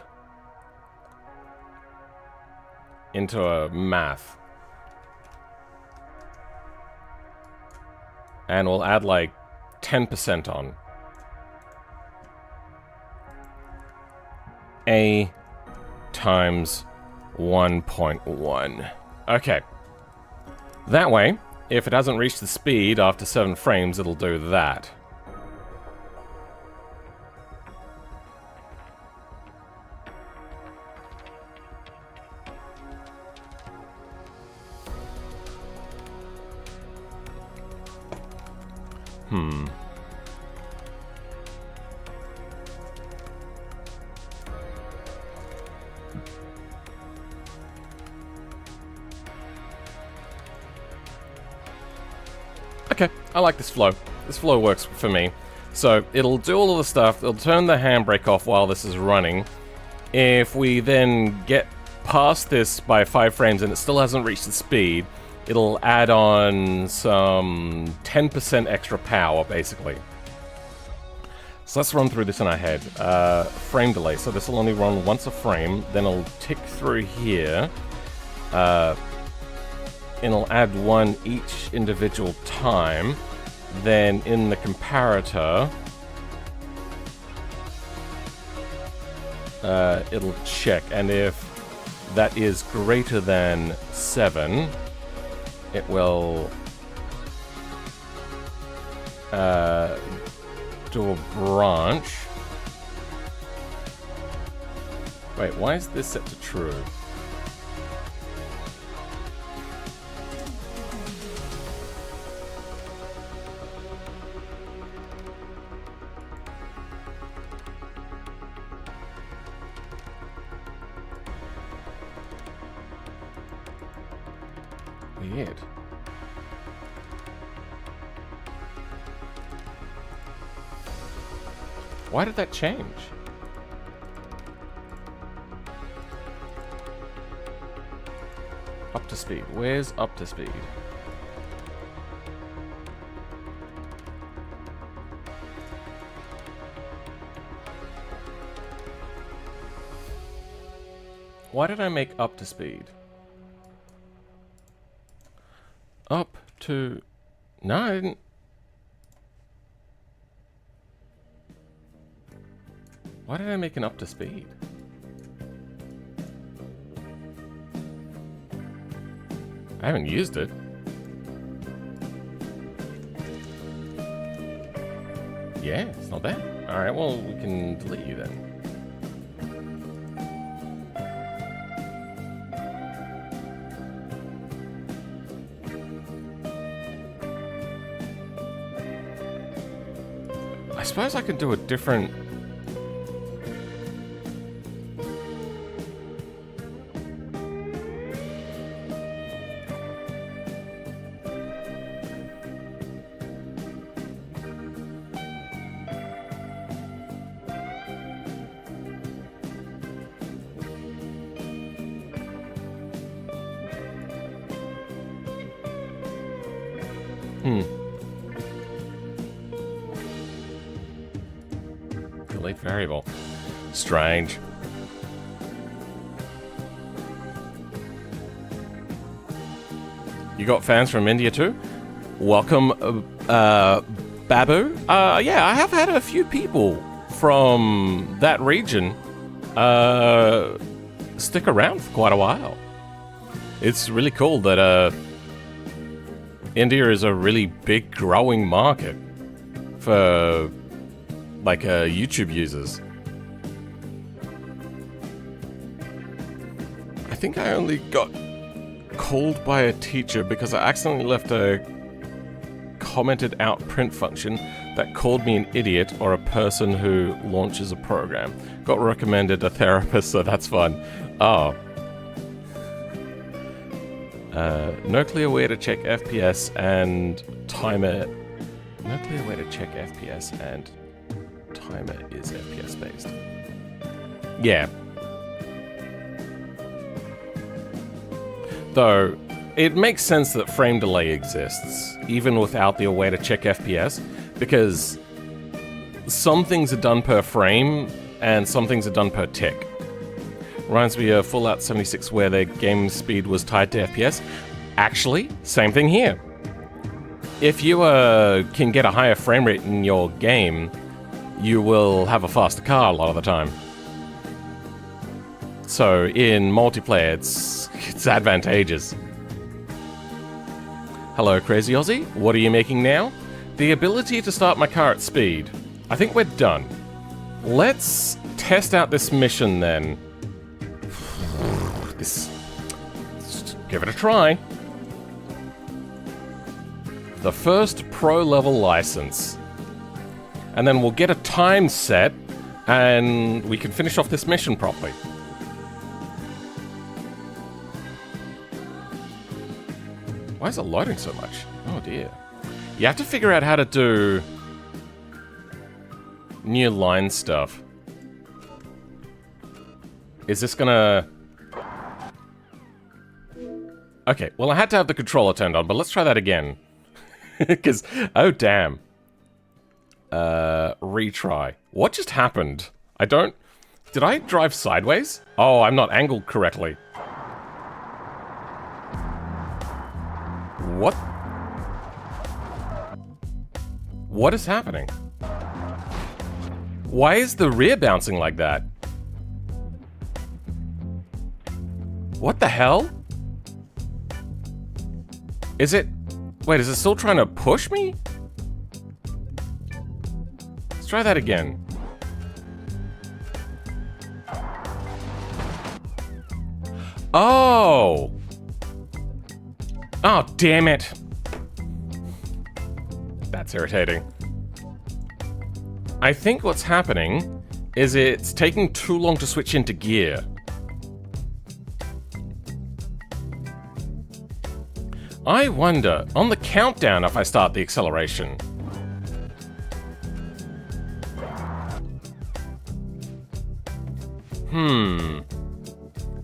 into a math. And we'll add like 10% on. A times 1.1. Okay. That way, if it hasn't reached the speed after 7 frames, it'll do that. Okay, I like this flow. This flow works for me. So it'll do all of the stuff. It'll turn the handbrake off while this is running. If we then get past this by 5 frames and it still hasn't reached the speed, it'll add on some 10% extra power, basically. So let's run through this in our head. Frame delay. So this will only run once a frame. Then it'll tick through here. It'll add one each individual time. Then in the comparator, it'll check. And if that is greater than 7, it will do a branch. Wait, why is this set to true? Weird. Why did that change? Up to speed. Where's up to speed? Why did I make up to speed? Up to... No, I didn't... Why did I make an up to speed? I haven't used it. Yeah, it's not there. Alright, well, we can delete you then. I suppose I could do a different... Delete variable. Strange. You got fans from India too? Welcome, Babu. Yeah, I have had a few people from that region stick around for quite a while. It's really cool that India is a really big growing market for like YouTube users. I think I only got called by a teacher because I accidentally left a commented out print function that called me an idiot or a person who launches a program. Got recommended a therapist, so that's fun. Oh. No clear way to check FPS and timer. No clear way to check FPS and timer is FPS based. Yeah. Though, it makes sense that frame delay exists, even without the way to check FPS, because some things are done per frame, and some things are done per tick. Reminds me of Fallout 76, where the game speed was tied to FPS. Actually, same thing here. If you can get a higher frame rate in your game, you will have a faster car a lot of the time. So in multiplayer, it's advantageous. Hello, Crazy Aussie. What are you making now? The ability to start my car at speed. I think we're done. Let's test out this mission then. Let's give it a try. The first pro-level license. And then we'll get a time set, and we can finish off this mission properly. Why is it loading so much? Oh dear. You have to figure out how to do new line stuff. Is this gonna... Okay, well I had to have the controller turned on, but let's try that again. Because, oh damn. Retry. What just happened? I don't... Did I drive sideways? Oh, I'm not angled correctly. What? What is happening? Why is the rear bouncing like that? What the hell? Is it... Wait, is it still trying to push me? Let's try that again. Oh! Oh, damn it. That's irritating. I think what's happening is it's taking too long to switch into gear. I wonder, on the countdown, if I start the acceleration.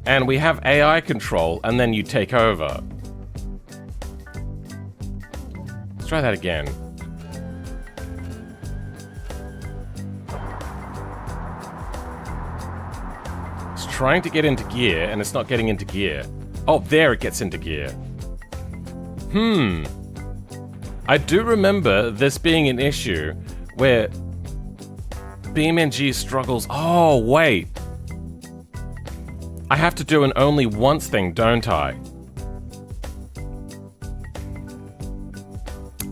And we have AI control, and then you take over. Let's try that again. It's trying to get into gear, and it's not getting into gear. Oh, there it gets into gear. I do remember this being an issue where BeamNG struggles. Oh, wait. I have to do an only once thing, don't I?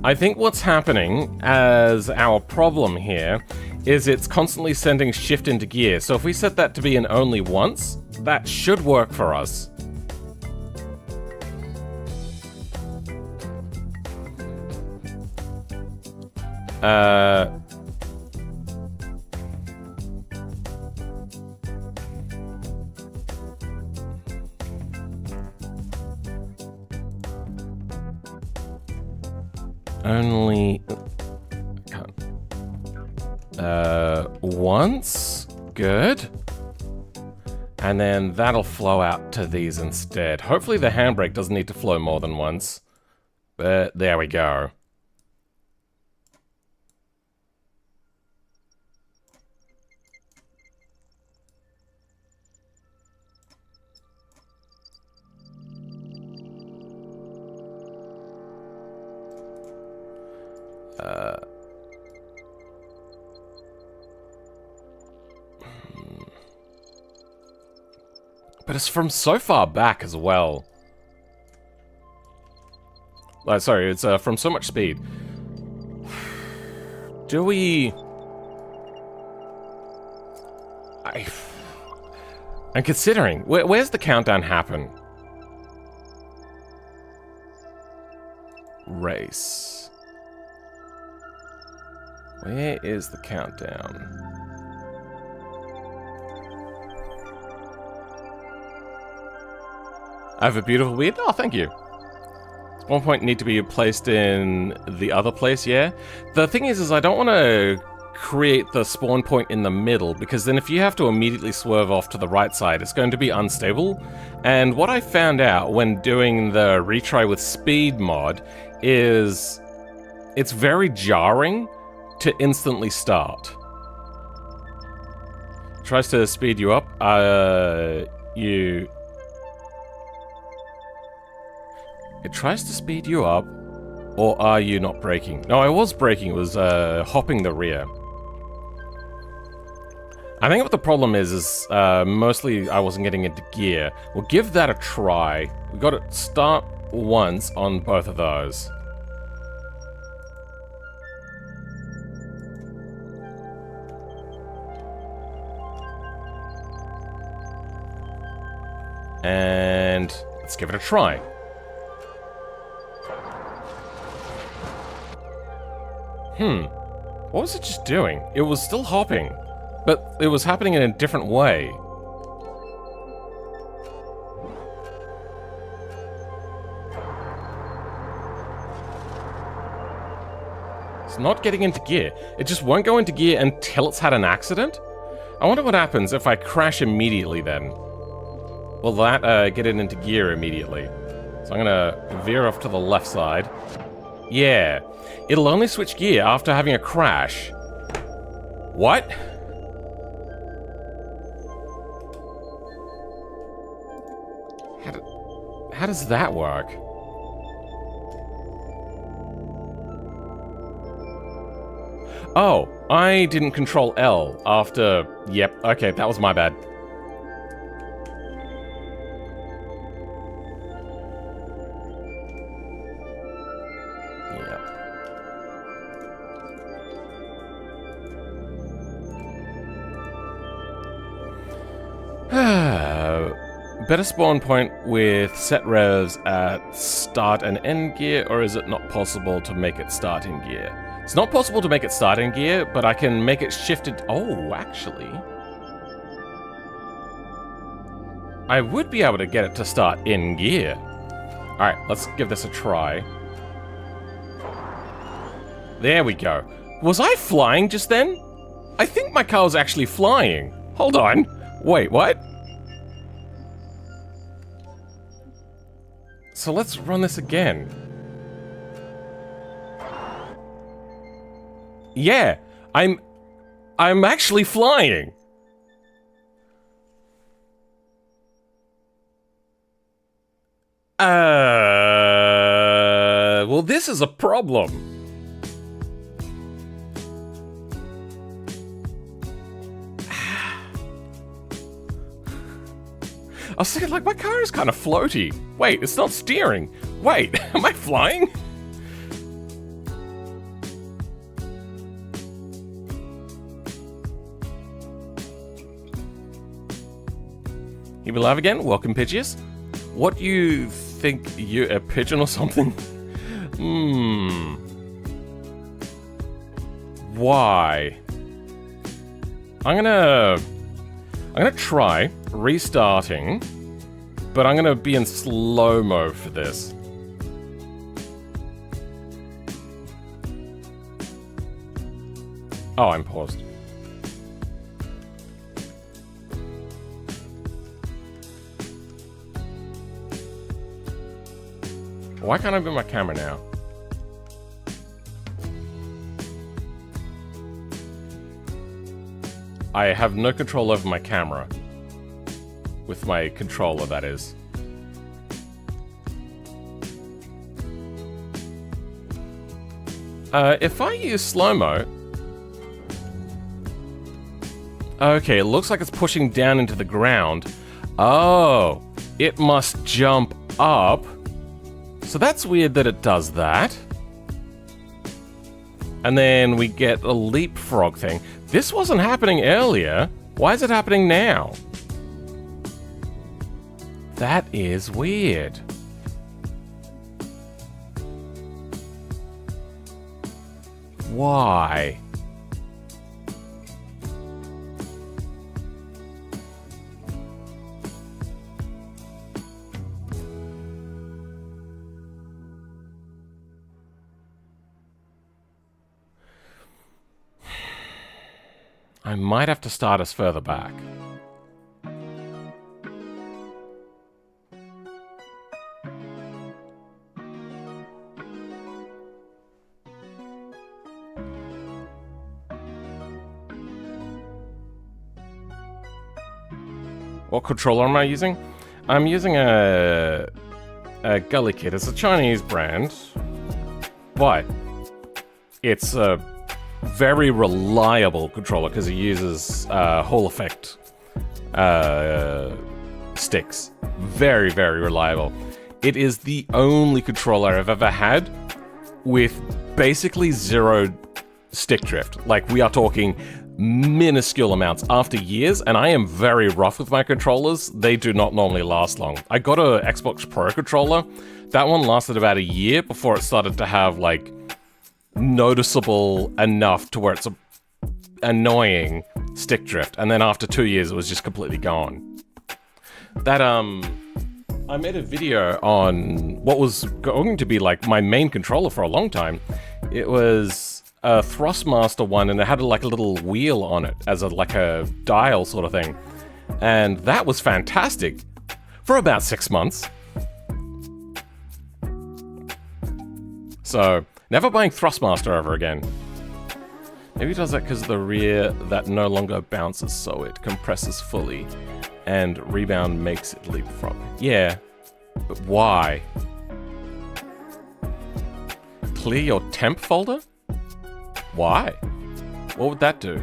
I think what's happening as our problem here is it's constantly sending shift into gear. So if we set that to be an only once, that should work for us. Only... once? Good. And then that'll flow out to these instead. Hopefully the handbrake doesn't need to flow more than once. But there we go. But it's from so far back as well. Sorry, it's from so much speed. Do we... I'm considering. Where's the countdown happen? Race. Where is the countdown? I have a beautiful beard. Oh, thank you. Spawn point need to be placed in the other place, yeah? The thing is I don't want to create the spawn point in the middle, because then if you have to immediately swerve off to the right side, it's going to be unstable. And what I found out when doing the retry with speed mod is it's very jarring to instantly start. Tries to speed you up. It tries to speed you up, or are you not braking? No, I was braking. It was hopping the rear. I think what the problem is mostly I wasn't getting into gear. We'll give that a try. We got to start once on both of those. And let's give it a try. What was it just doing? It was still hopping, but it was happening in a different way. It's not getting into gear. It just won't go into gear until it's had an accident? I wonder what happens if I crash immediately then. Will that get it into gear immediately? So I'm gonna veer off to the left side. Yeah. It'll only switch gear after having a crash. What? How does that work? Oh, I didn't control L after... Yep, okay, that was my bad. Better spawn point with set revs at start and end gear, or is it not possible to make it start in gear? It's not possible to make it start in gear, but I can make it shifted... Oh, actually... I would be able to get it to start in gear. Alright, let's give this a try. There we go. Was I flying just then? I think my car was actually flying. Hold on. Wait, what? So let's run this again. Yeah, I'm actually flying. Well, this is a problem. I was thinking, like, my car is kind of floaty. Wait, it's not steering. Wait, am I flying? You be live again? Welcome, Pidgeous. What do you think? You a pigeon or something? Why? I'm gonna try restarting, but I'm gonna be in slow-mo for this. Oh, I'm paused. Why can't I move my camera now? I have no control over my camera. With my controller, that is. If I use slow-mo... Okay, it looks like it's pushing down into the ground. Oh, it must jump up. So that's weird that it does that. And then we get a leapfrog thing. This wasn't happening earlier. Why is it happening now? That is weird. Why? I might have to start us further back. What controller am I using? I'm using a Gully Kit. It's a Chinese brand, but it's a very reliable controller because it uses Hall effect sticks. Very, very reliable. It is the only controller I've ever had with basically zero stick drift. Like, we are talking minuscule amounts after years, and I am very rough with my controllers. They do not normally last long. I got a Xbox Pro controller. That one lasted about a year before it started to have, like, noticeable enough to where it's annoying stick drift, and then after 2 years it was just completely gone. That I made a video on what was going to be like my main controller for a long time. It was a Thrustmaster one, and it had like a little wheel on it as like a dial sort of thing, and that was fantastic for about 6 months. So never buying Thrustmaster ever again. Maybe it does that because the rear that no longer bounces, so it compresses fully, and rebound makes it leapfrog. Yeah, but why? Clear your temp folder? Why? What would that do?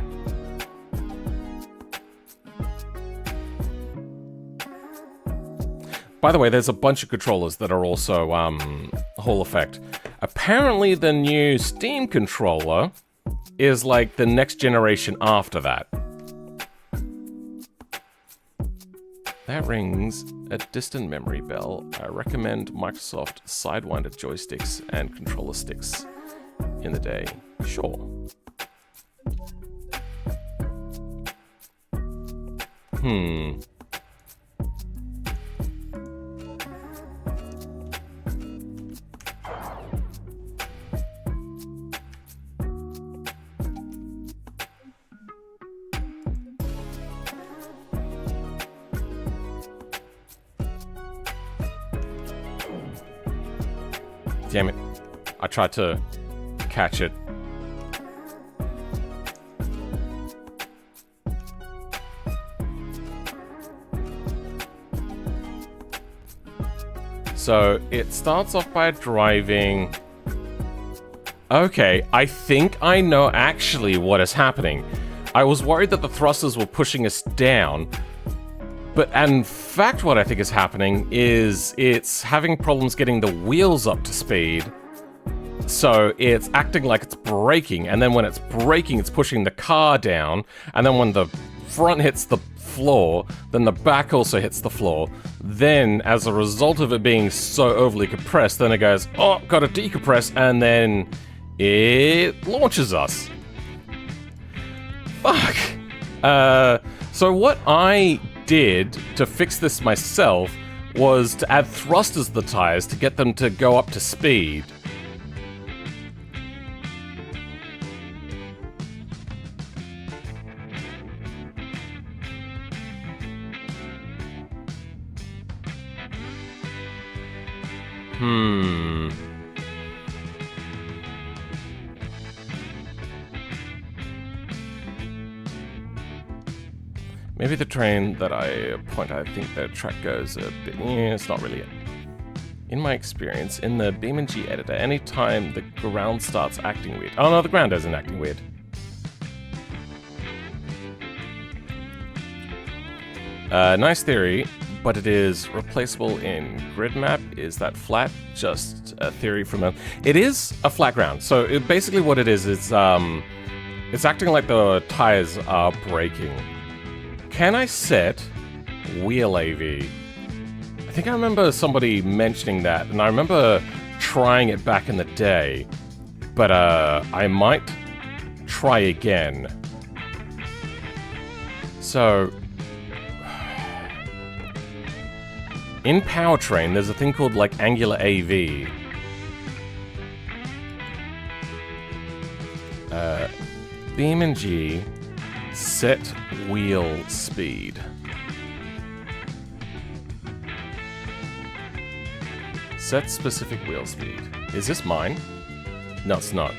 By the way, there's a bunch of controllers that are also Hall effect. Apparently the new Steam controller is like the next generation after that. That rings a distant memory bell. I recommend Microsoft Sidewinder joysticks and controller sticks in the day. Sure. Damn it. I tried to catch it. So it starts off by driving. Okay, I think I know actually what is happening. I was worried that the thrusters were pushing us down. But in fact, what I think is happening is it's having problems getting the wheels up to speed. So it's acting like it's braking, and then when it's braking, it's pushing the car down, and then when the front hits the floor, then the back also hits the floor. Then, as a result of it being so overly compressed, then it goes, oh, gotta decompress, and then it launches us. Fuck. So what I did to fix this myself was to add thrusters to the tires to get them to go up to speed. Maybe the train that I point, I think the track goes a bit... it's not really it. In my experience, in the BeamNG editor, anytime the ground starts acting weird... Oh no, the ground isn't acting weird. Nice theory, but it is replaceable in grid map. Is that flat? Just a theory from a... It is a flat ground. So basically what it is, it's acting like the tires are braking. Can I set wheel AV? I think I remember somebody mentioning that, and I remember trying it back in the day, but I might try again. So, in Powertrain, there's a thing called like angular AV. BeamNG set wheel speed. Set specific wheel speed. Is this mine? No, it's not.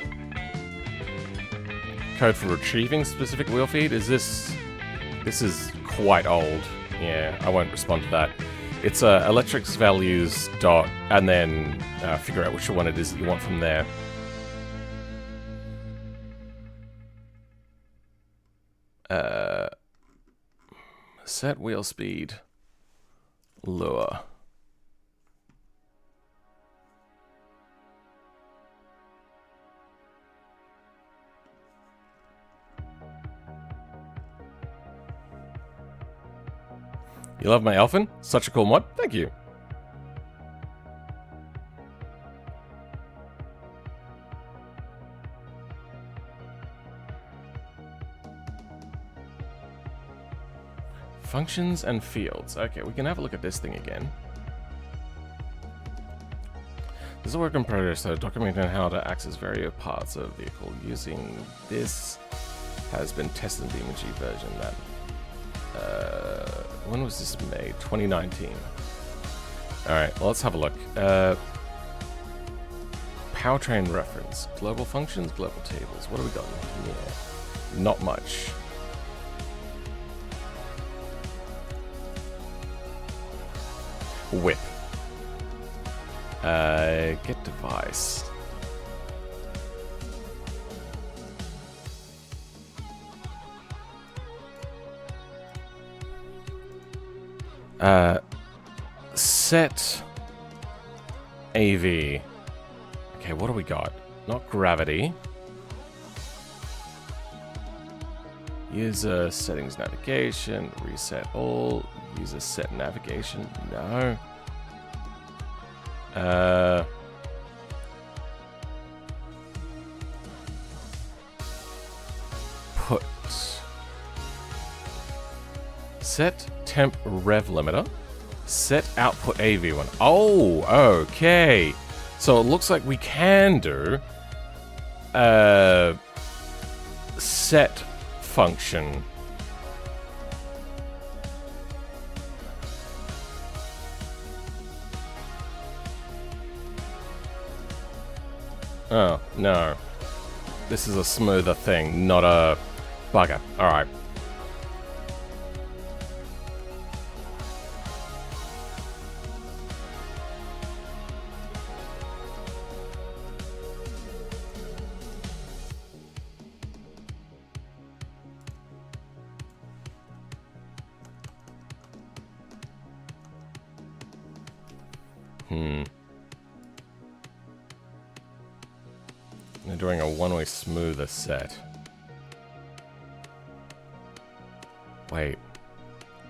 Code for retrieving specific wheel speed? Is this... This is quite old. Yeah, I won't respond to that. It's electrics values dot, and then figure out which one it is that you want from there. Set wheel speed. Lure. You love my Elfin? Such a cool mod. Thank you. Functions and fields. Okay, we can have a look at this thing again. This is a work in progress, so documenting how to access various parts of the vehicle using this has been tested in the BeamNG version that... when was this made? 2019. Alright, well, let's have a look. Powertrain reference. Global functions, global tables. What have we got in here? Not much. Whip. Get device. Set AV. Okay, what do we got? Not gravity. User settings navigation. Reset all. User set navigation. No. Put. Set temp rev limiter. Set output AV1. Oh, okay. So it looks like we can do set function. Oh, no. This is a smoother thing, not a bugger. Alright. They're doing a one-way smoother set. Wait.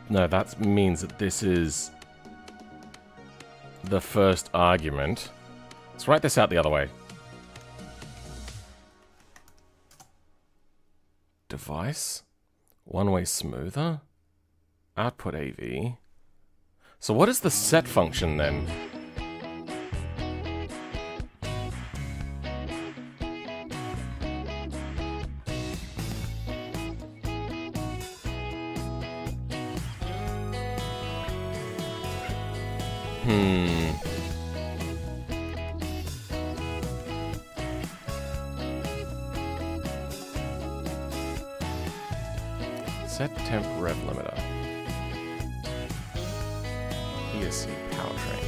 No, that means that this is the first argument. Let's write this out the other way. Device. One-way smoother. Output AV. So what is the set function then? Set temp rev limiter. ESC Powertrain.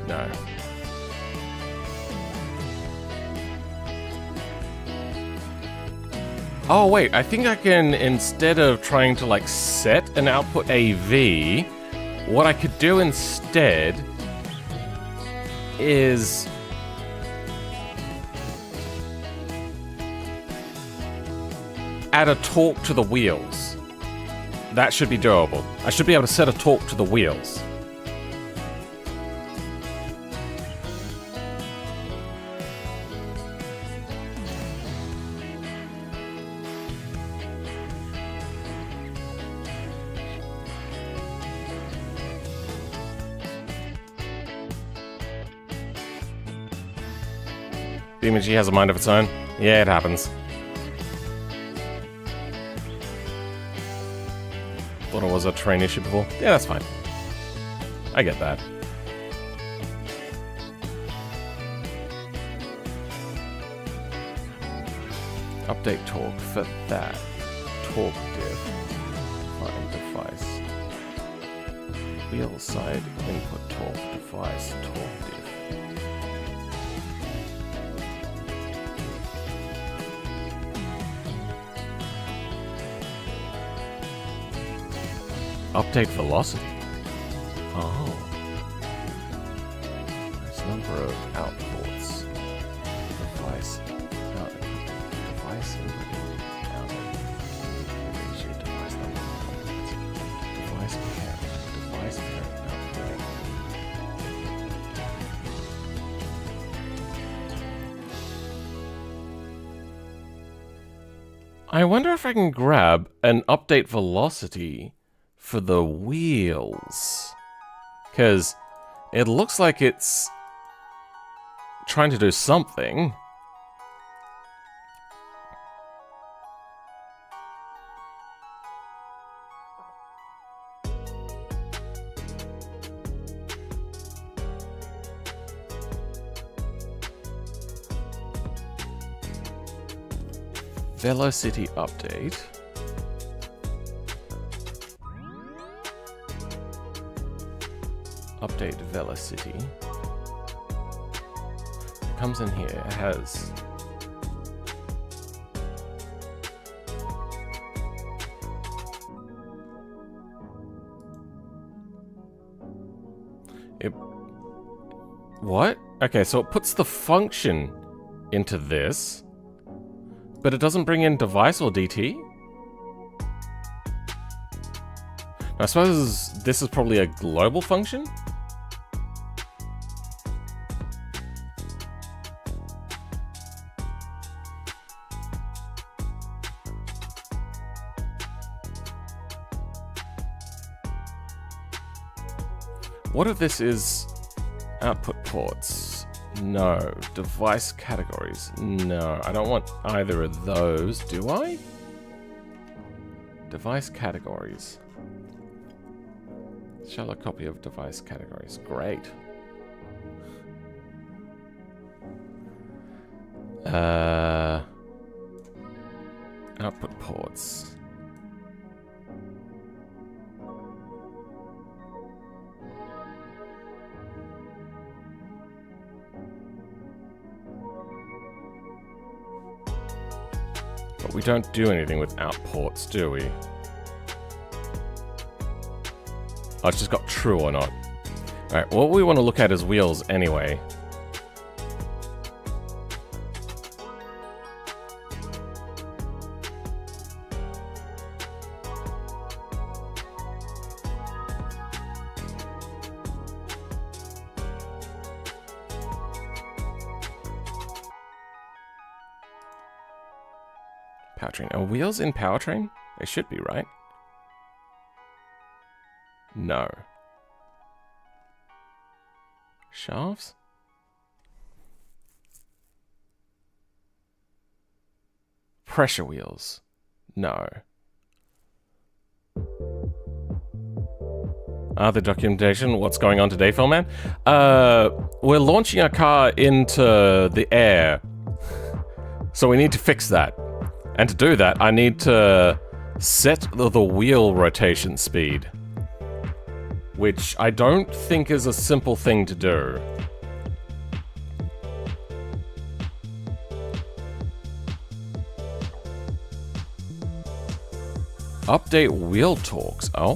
No. Oh wait, I think I can, instead of trying to like set an output AV, what I could do instead is add a torque to the wheels. That should be doable. I should be able to set a torque to the wheels. DimmG has a mind of its own. Yeah, it happens. Thought it was a train issue before. Yeah, that's fine. I get that. Update torque for that. Torque diff. Find device. Wheel side input torque device. Torque diff. Update velocity. Oh. There's number of outputs. Device. Device input. Output. Device number of outputs. Device parent. Device parent output. I wonder if I can grab an update velocity for the wheels. Because it looks like it's trying to do something. Velocity update. Update velocity. It comes in here. It has it. What? Okay, so it puts the function into this. But it doesn't bring in device or DT? I suppose this is probably a global function? What if this is output ports? No. Device categories? No. I don't want either of those, do I? Device categories. Show a copy of device categories. Great. Output ports. But we don't do anything with out ports, do we? Oh, it's just got true or not. Alright, what we want to look at is wheels anyway. Powertrain. Are wheels in Powertrain? They should be, right? No. Shafts? Pressure wheels? No. The documentation, what's going on today, Philman? We're launching our car into the air. So we need to fix that. And to do that, I need to set the wheel rotation speed. Which I don't think is a simple thing to do. Update wheel torques. Oh,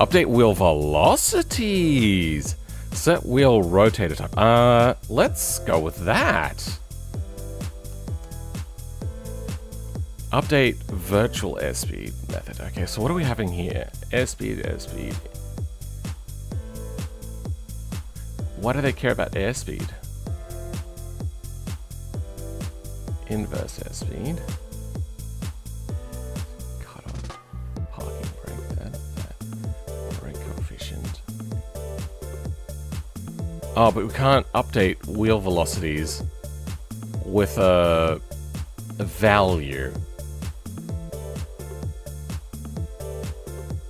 update wheel velocities. Set wheel rotator time. Let's go with that. Update virtual airspeed method. Okay, so what are we having here? Airspeed, airspeed. Why do they care about airspeed? Inverse airspeed. Cut off. Parking brake, that. Brake coefficient. Oh, but we can't update wheel velocities with a value.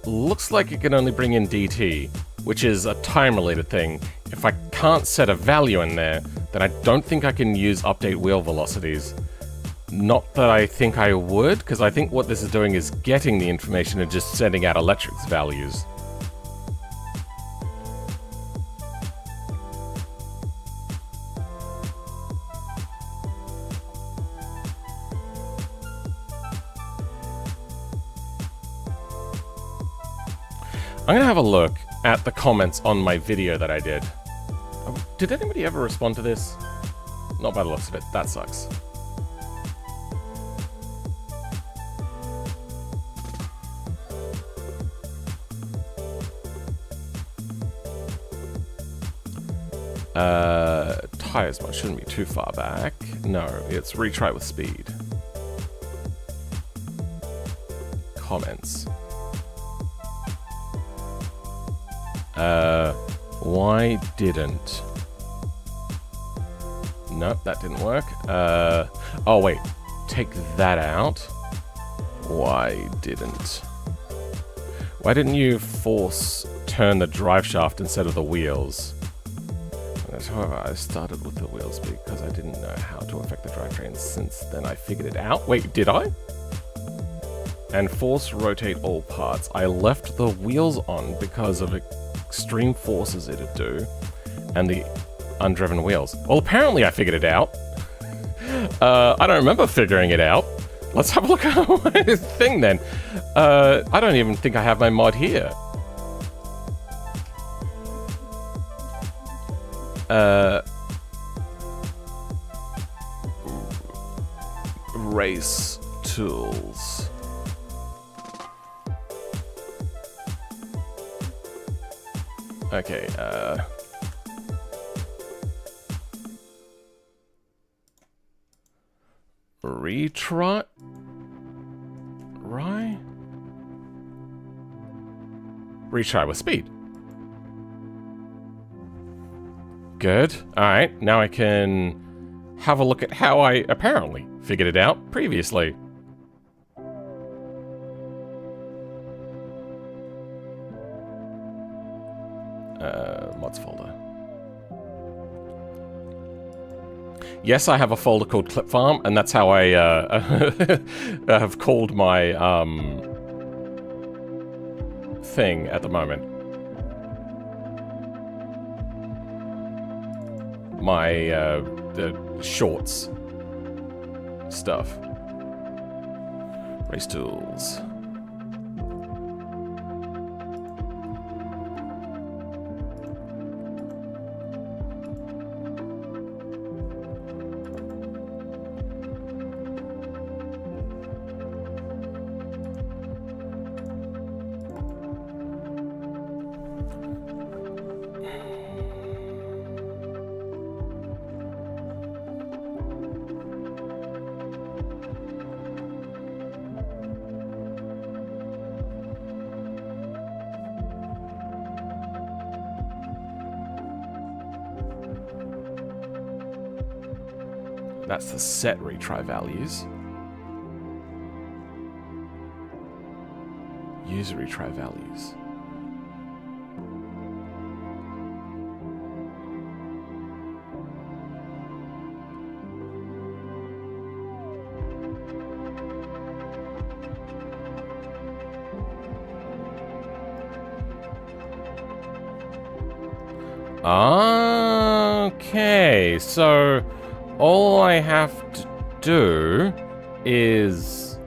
Looks like it can only bring in DT, which is a time-related thing. If I can't set a value in there, then I don't think I can use update wheel velocities. Not that I think I would, because I think what this is doing is getting the information and just sending out electrics values. I'm gonna have a look at the comments on my video that I did. Did anybody ever respond to this? Not by the looks of it. That sucks. Tires shouldn't be too far back. No, it's retry with speed. comments. Why didn't... Nope, that didn't work. Oh wait, take that out. Why didn't you force turn the drive shaft instead of the wheels? However, I started with the wheels because I didn't know how to affect the drivetrain. Since then I figured it out. Wait, did I? And force rotate all parts. I left the wheels on because of extreme forces it'd do, and the undriven wheels. Well, apparently I figured it out. I don't remember figuring it out. Let's have a look at my thing then. I don't even think I have my mod here. Race tools. Okay, retry? Right? Retry with speed. Good. Alright, now I can have a look at how I apparently figured it out previously. Mods folder. Yes, I have a folder called Clip Farm, and that's how I have called my thing at the moment. My the shorts stuff. Race tools. That's the set retry values. Use retry values. Okay, so all I have to do is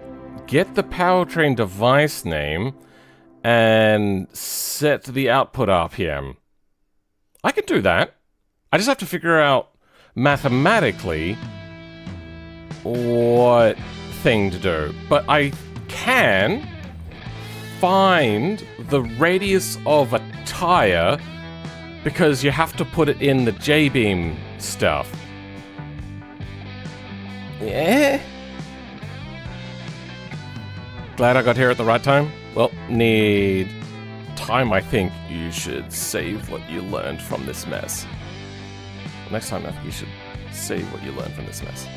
get the Powertrain device name and set the output RPM. I can do that. I just have to figure out mathematically what thing to do. But I can find the radius of a tire because you have to put it in the J-beam stuff. Yeah. Glad I got here at the right time. Well, need time. I think you should save what you learned from this mess. Next time, I think you should save what you learned from this mess.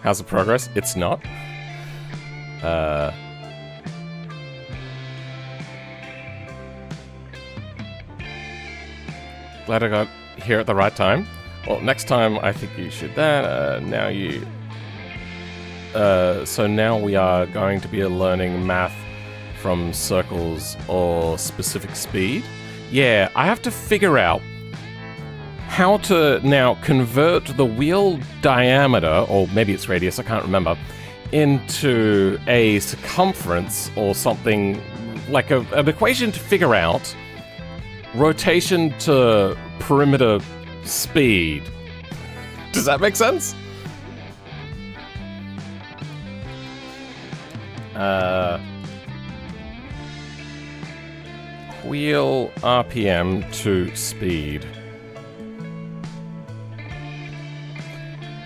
How's the progress? It's not. Glad I got here at the right time. Well, next time I think you should that. Now you... so now we are going to be learning math from circles or specific speed. Yeah, I have to figure out how to now convert the wheel diameter, or maybe it's radius, I can't remember, into a circumference or something, like an equation to figure out rotation to perimeter speed. Does that make sense? Wheel RPM to speed.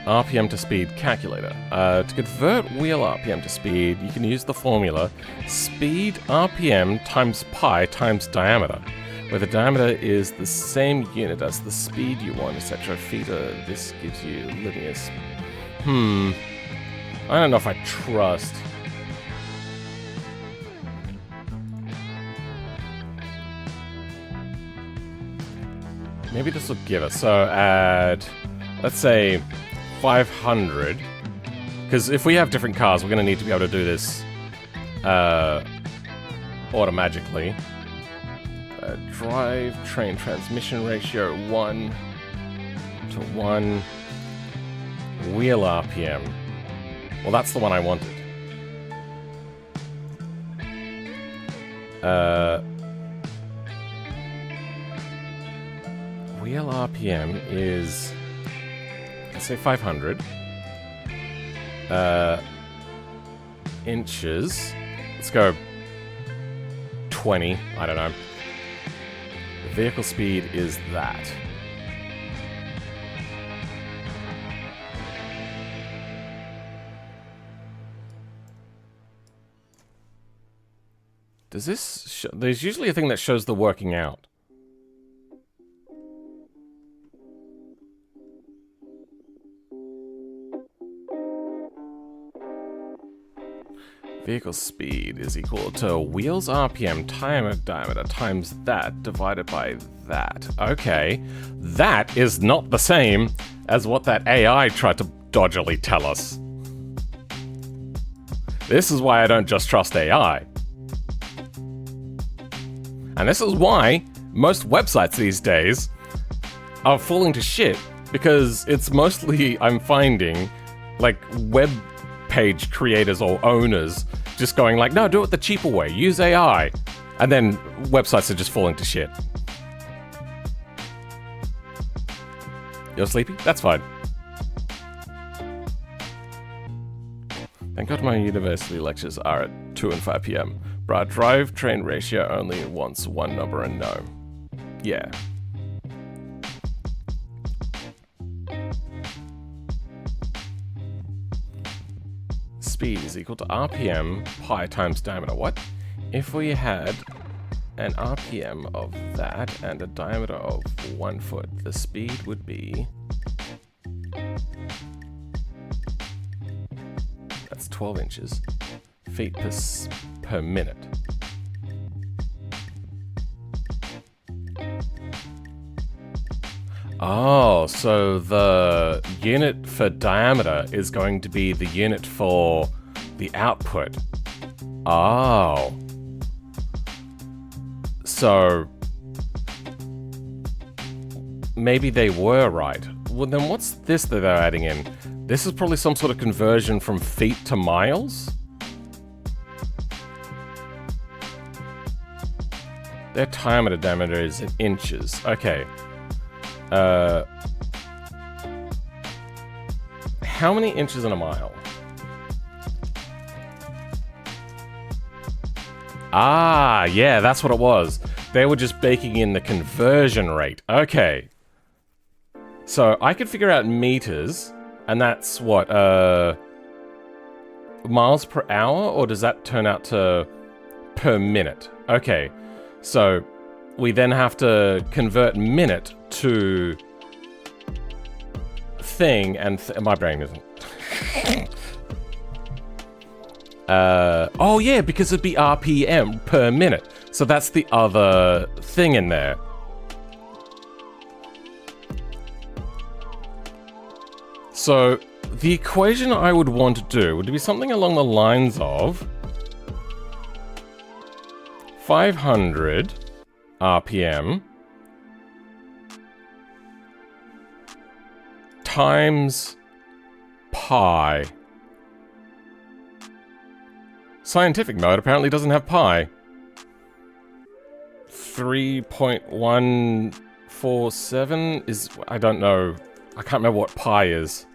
RPM to speed calculator. To convert wheel RPM to speed, you can use the formula speed RPM times pi times diameter, where the diameter is the same unit as the speed you want, etc. Theta, this gives you linear I don't know if I trust. Maybe this will give us, so add, let's say, 500. Because if we have different cars, we're going to need to be able to do this automatically. Drive, train, transmission ratio, 1 to 1. Wheel RPM. Well, that's the one I wanted. Wheel RPM is, let's say 500. Inches. Let's go 20. I don't know. The vehicle speed is that. Does this there's usually a thing that shows the working out. Vehicle speed is equal to wheels RPM diameter times that divided by that. Okay, that is not the same as what that AI tried to dodgily tell us. This is why I don't just trust AI. And this is why most websites these days are falling to shit, because it's mostly, I'm finding, like, web page creators or owners just going like, no, do it the cheaper way, use AI. And then websites are just falling to shit. You're sleepy? That's fine. Thank God my university lectures are at 2 and 5 p.m. Bruh, drive train ratio only wants one number and no. Yeah. Speed is equal to RPM pi times diameter. What? If we had an RPM of that and a diameter of 1 foot, the speed would be... That's 12 inches. Feet per minute. Oh, so the unit for diameter is going to be the unit for the output. Oh. So maybe they were right. Well, then what's this that they're adding in? This is probably some sort of conversion from feet to miles? Their diameter is in inches. Okay. How many inches in a mile? Ah, yeah, that's what it was. They were just baking in the conversion rate. Okay. So I could figure out meters, and that's what, miles per hour, or does that turn out to per minute? Okay. So we then have to convert minute to thing, and my brain isn't. Oh yeah, because it'd be RPM per minute. So that's the other thing in there. So the equation I would want to do would be something along the lines of 500 RPM times pi. Scientific mode apparently doesn't have pi. 3.147 is, I don't know. I can't remember what pi is.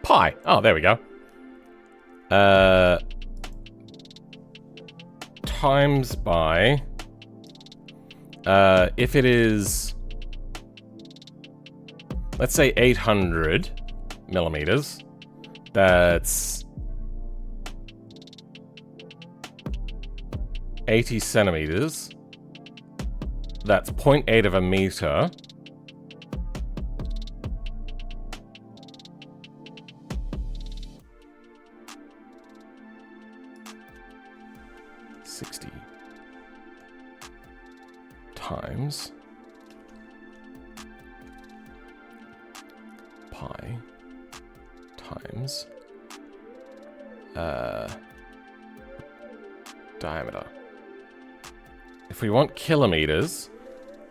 Pi. Oh, there we go. Times by, if it is let's say 800 millimeters. That's 80 centimeters. That's 0.8 of a meter. Times pi times diameter. If we want kilometers,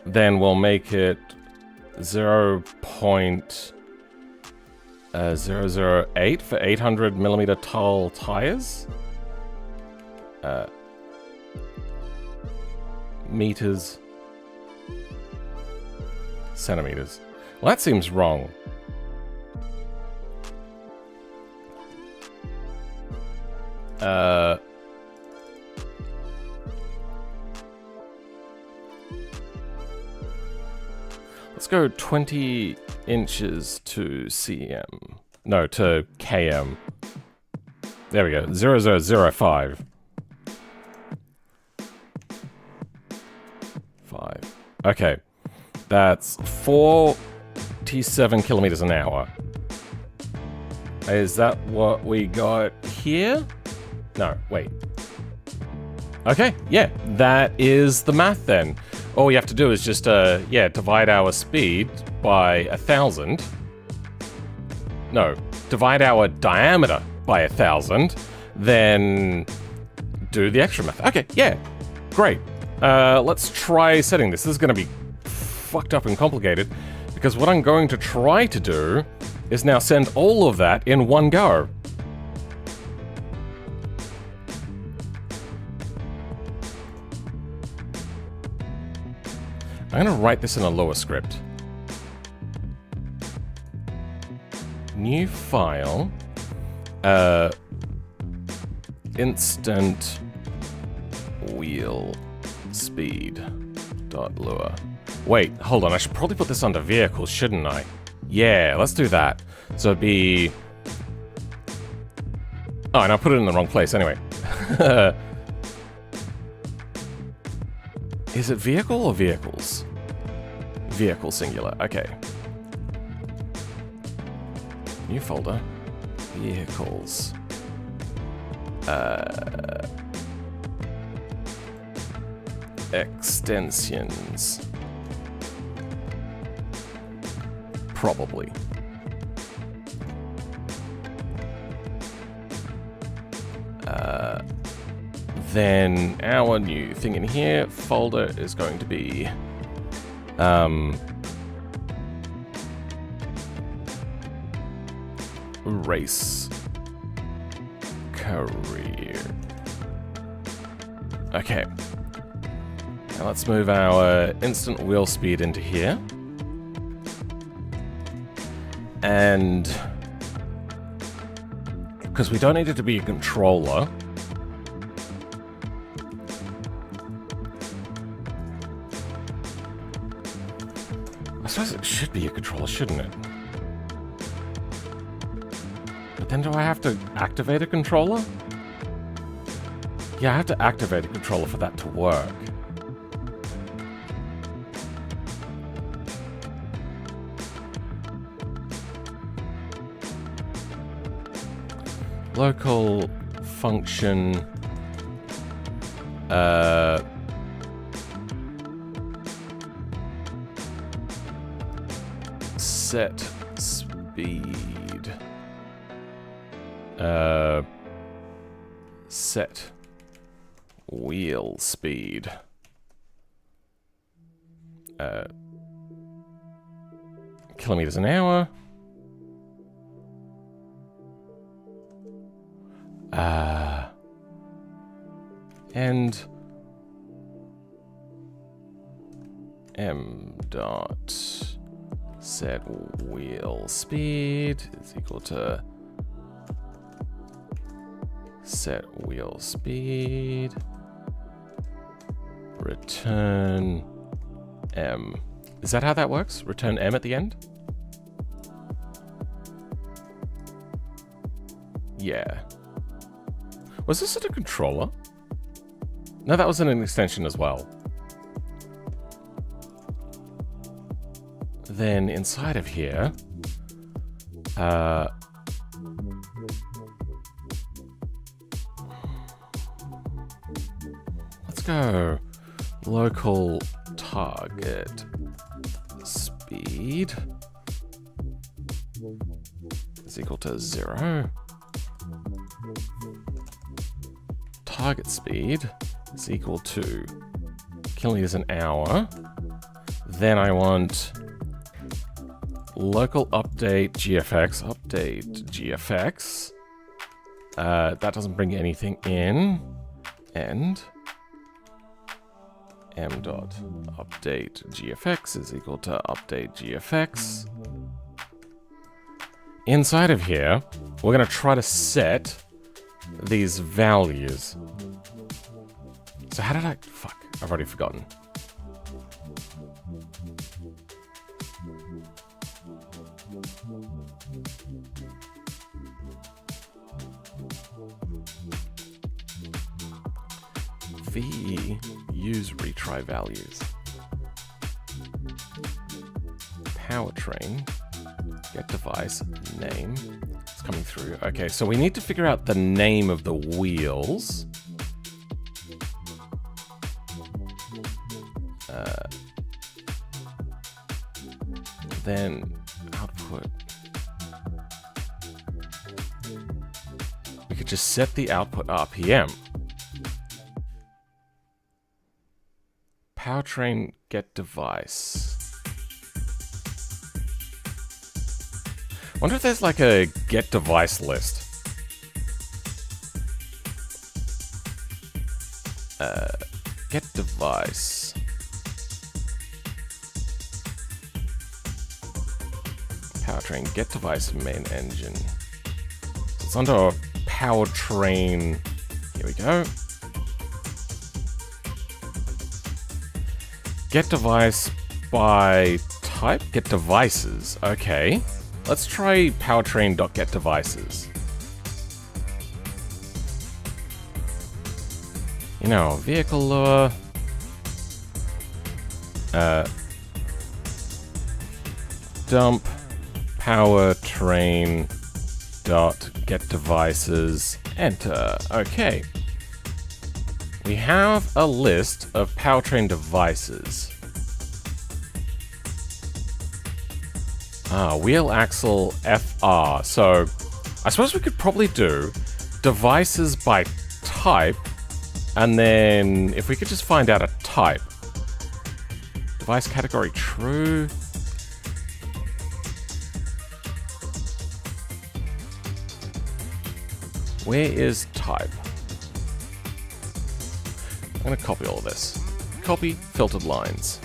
then we'll make it 0.008 for 800 millimeter tall tires. Meters. Centimeters. Well, that seems wrong. Let's go 20 inches to cm. No, to km. There we go. 0005. 5. Okay. That's 47 kilometers an hour. Is that what we got here? No, wait. Okay, yeah, that is the math then. All we have to do is just, divide our speed by 1,000. No, divide our diameter by 1,000, then do the extra math. Okay, yeah, great. Let's try setting this. This is going to be fucked up and complicated, because what I'm going to try to do is now send all of that in one go. I'm going to write this in a Lua script. New file. Instant wheel speed.lua. Wait, hold on. I should probably put this under vehicles, shouldn't I? Yeah, let's do that. So it'd be... Oh, and I put it in the wrong place anyway. Is it vehicle or vehicles? Vehicle singular, okay. New folder. Vehicles. Extensions. Probably. Then our new thing in here, folder, is going to be race career. Okay. Now let's move our instant wheel speed into here. And because we don't need it to be a controller, I suppose it should be a controller, shouldn't it? But then do I have to activate a controller? Yeah, I have to activate a controller for that to work. Local function set speed set wheel speed kilometers an hour. And m dot set wheel speed is equal to set wheel speed return m. Is that how that works? Return m at the end? Yeah. Was this at a controller? No, that was in an extension as well. Then inside of here, let's go local target speed is equal to 0. Target speed is equal to kilometers an hour. Then I want local update GFX. That doesn't bring anything in. And m dot update GFX is equal to update GFX. Inside of here, we're going to try to set these values. So how did I... Fuck, I've already forgotten. VE, use retry values. Powertrain, get device, name. It's coming through. Okay, so we need to figure out the name of the wheels. Then output. We could just set the output RPM. Powertrain get device. Wonder if there's like a get device list. Get device. Powertrain get device main engine. So it's under powertrain. Here we go. Get device by type? Get devices. Okay. Let's try powertrain.getDevices. You know, vehicle lure. Dump powertrain.getDevices. Enter. Okay. We have a list of powertrain devices. Wheel axle FR. So I suppose we could probably do devices by type, and then if we could just find out a type. Device category true. Where is type? I'm going to copy all of this. Copy filtered lines.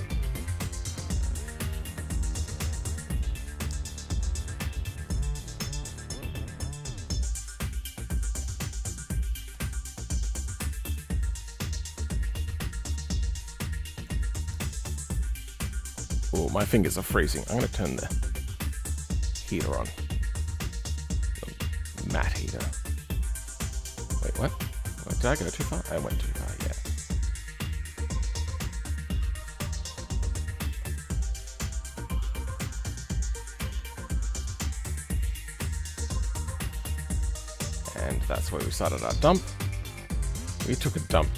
Oh, my fingers are freezing. I'm going to turn the heater on. The mat heater. Wait, what? Did I go too far? I went too far, yeah. And that's where we started our dump. We took a dump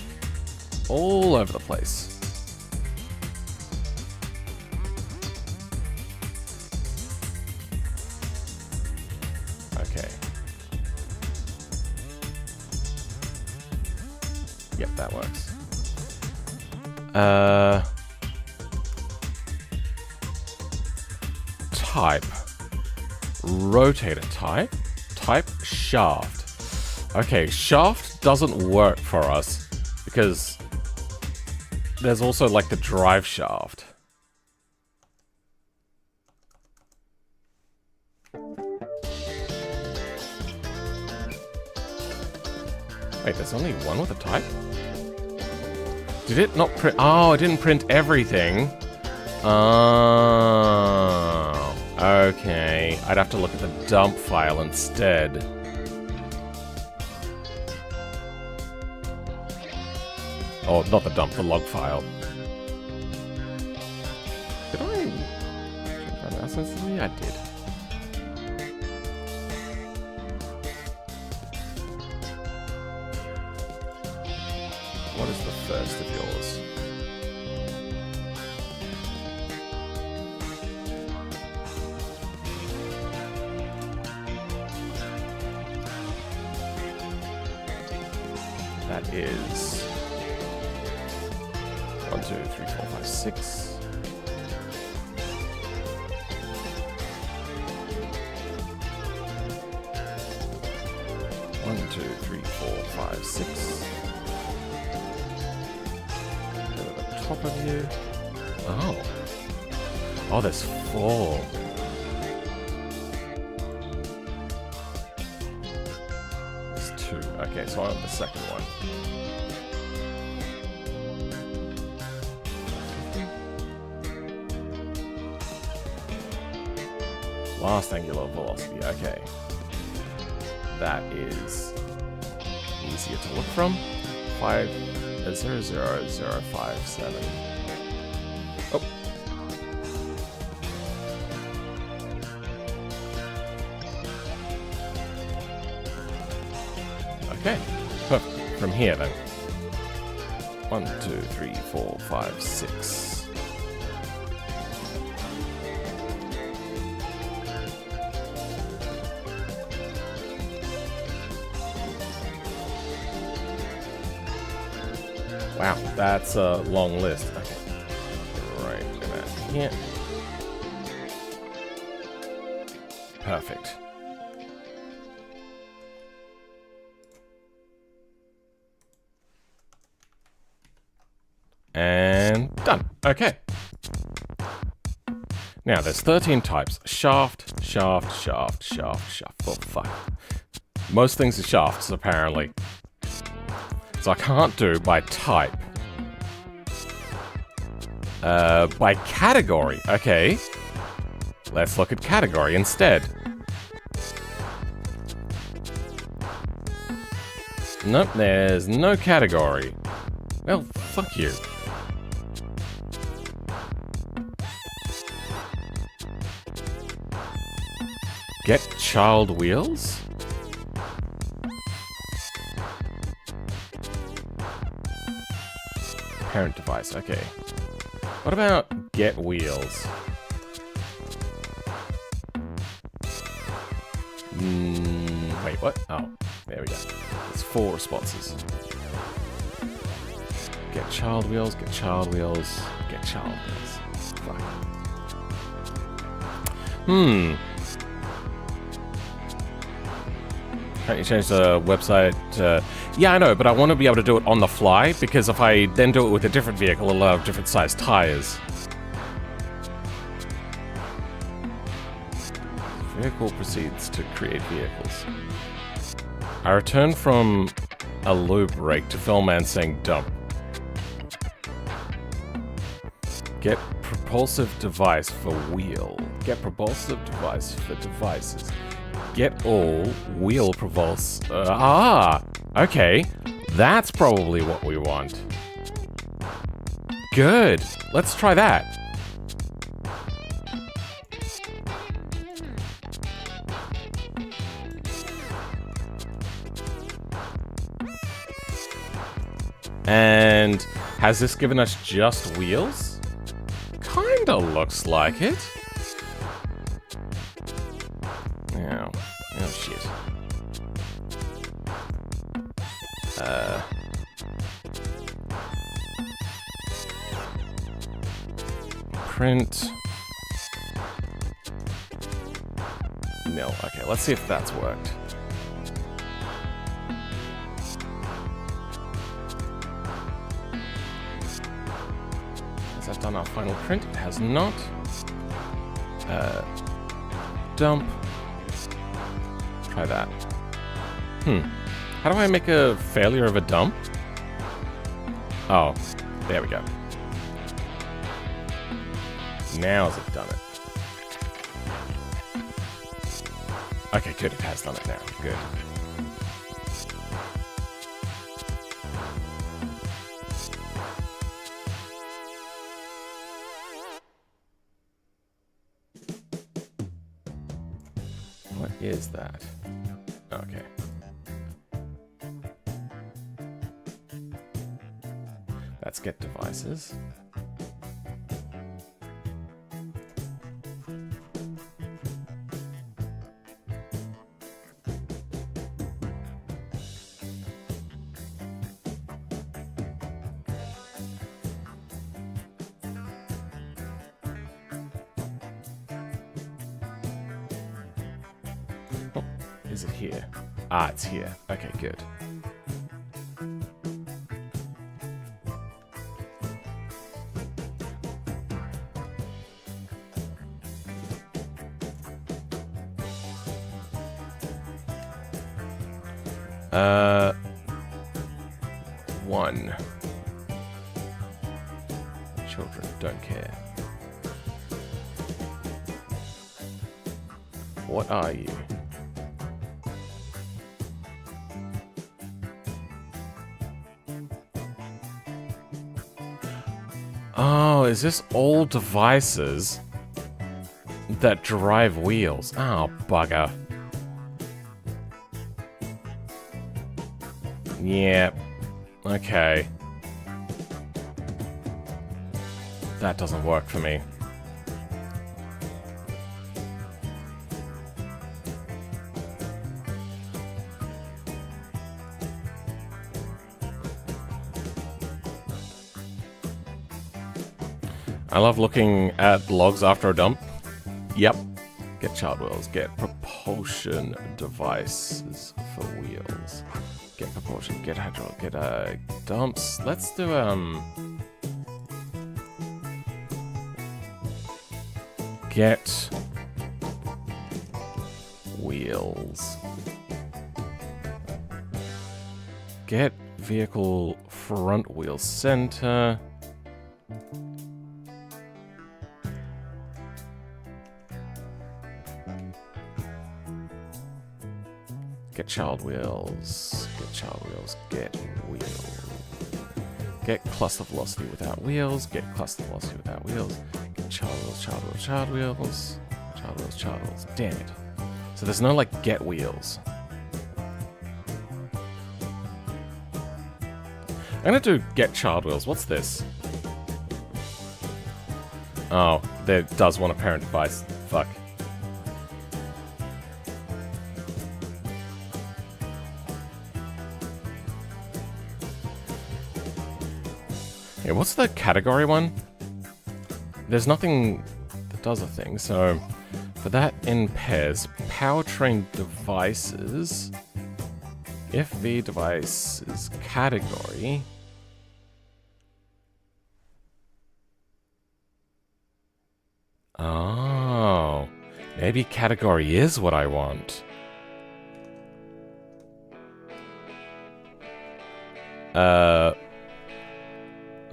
all over the place. Okay. Yep, that works. Type. Rotator type. Type shaft. Okay, shaft doesn't work for us because there's also like the drive shaft. Wait, there's only one with a type? Did it not print? Oh, it didn't print everything. Oh, okay. I'd have to look at the dump file instead. Oh, not the dump, the log file. Did I change my mouse instantly? I did. What is the first of yours? That is 1, 2, 3, 4, 5, 6. One, two, three, four, five, six. Go to the top of you. Oh. Oh, there's 4. There's 2. Okay, so I want the second one. Last angular velocity, okay. That is easier to look from. 00057. Oh. Okay, perfect. From here then. 1, 2, 3, 4, 5, 6. Wow, that's a long list. Okay. Right, look at that. Yeah. Perfect. And done. Okay. Now, there's 13 types. Shaft, shaft, shaft, shaft, shaft. Oh, fuck. Most things are shafts, apparently. So I can't do by type. By category. Okay. Let's look at category instead. Nope, there's no category. Well, fuck you. Get child wheels? Parent device, okay. What about get wheels? Wait, what? Oh, there we go. There's 4 responses. Get child wheels, get child wheels, get child wheels. Fuck. Can't you change the website? Yeah, I know, but I want to be able to do it on the fly, because if I then do it with a different vehicle, it'll have different sized tires. Vehicle proceeds to create vehicles. I return from a loop break to Philman saying dump. Get propulsive device for wheel. Get propulsive device for devices. Get all wheel propulse. Okay. That's probably what we want. Good. Let's try that. And has this given us just wheels? Kinda looks like it. Oh shit. Print. Nil. Okay, let's see if that's worked. Has that done our final print? It has not. Dump. Try that. How do I make a failure of a dump? Oh, there we go. Now has it done it? Okay, good. It has done it now. Good. is that? Okay. Let's get devices. Is it here? Ah, it's here. Okay, good. One. Children don't care. What are you? Oh, is this all devices that drive wheels? Oh, bugger. Yep. Okay. That doesn't work for me. I love looking at logs after a dump. Yep. Get child wheels. Get propulsion devices for wheels. Get propulsion. Get hydraulic. Get dumps. Let's do get wheels. Get vehicle front wheel center. Get child wheels. Get child wheels. Get wheels. Get cluster velocity without wheels. Get cluster velocity without wheels. Get child wheels, child wheels, child wheels. Child wheels, child wheels. Damn it. So there's no, like, get wheels. I'm gonna do get child wheels. What's this? Oh, there does want a parent device. Fuck. Yeah, what's the category one? There's nothing that does a thing, so for that in pairs, Powertrain devices, if the device is category, oh, maybe category is what I want.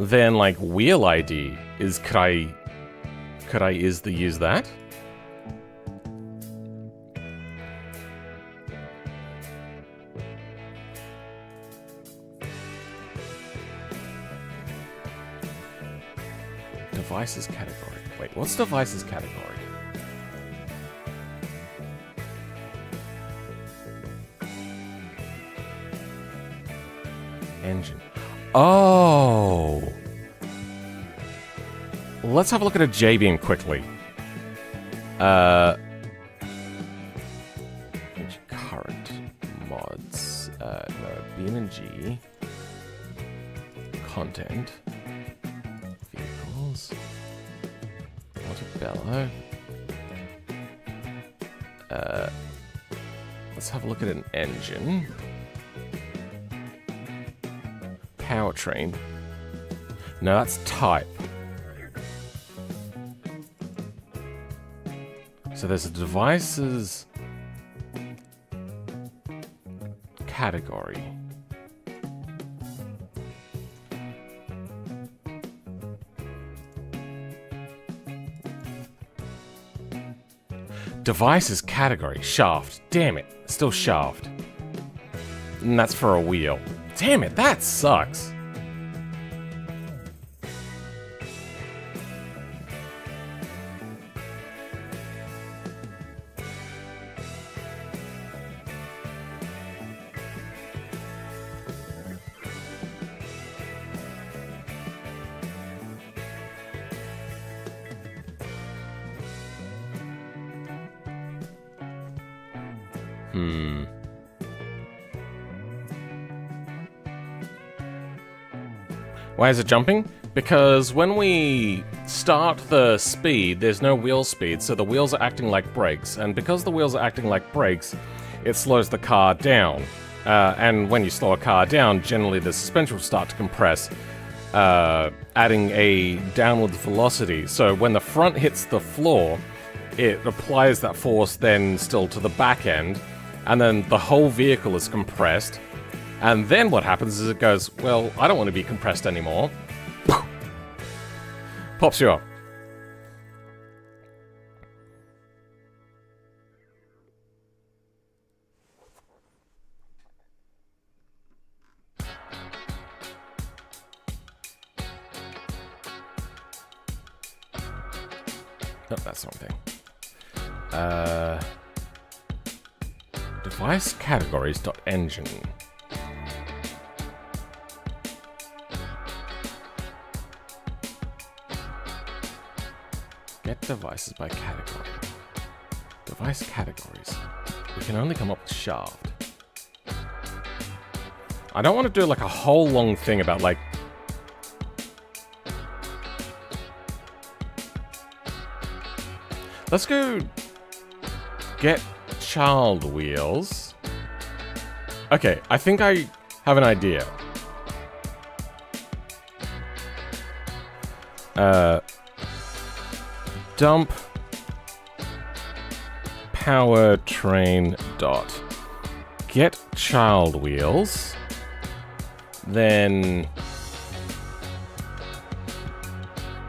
Then like wheel ID is could I use that? Devices category. Wait, what's devices category? Engine. Oh! Let's have a look at a J-beam quickly. Current mods. No, beam and G. Content. Vehicles. Montebello. Let's have a look at an engine. Powertrain. No, that's type. So there's a devices category. Devices category. Shaft. Damn it. Still shaft. And that's for a wheel. Damn it, that sucks. Why is it jumping? Because when we start the speed, there's no wheel speed, so the wheels are acting like brakes. And because the wheels are acting like brakes, it slows the car down. And when you slow a car down, generally the suspension will start to compress, adding a downward velocity. So when the front hits the floor, it applies that force then still to the back end, and then the whole vehicle is compressed. And then what happens is it goes, well, I don't want to be compressed anymore. Pops you up. No, that's the wrong thing. Device categories.engine. Get devices by category. Device categories. We can only come up with shaft. I don't want to do like a whole long thing about like... Let's go get child wheels. Okay, I think I have an idea. Dump Powertrain dot get child wheels. Then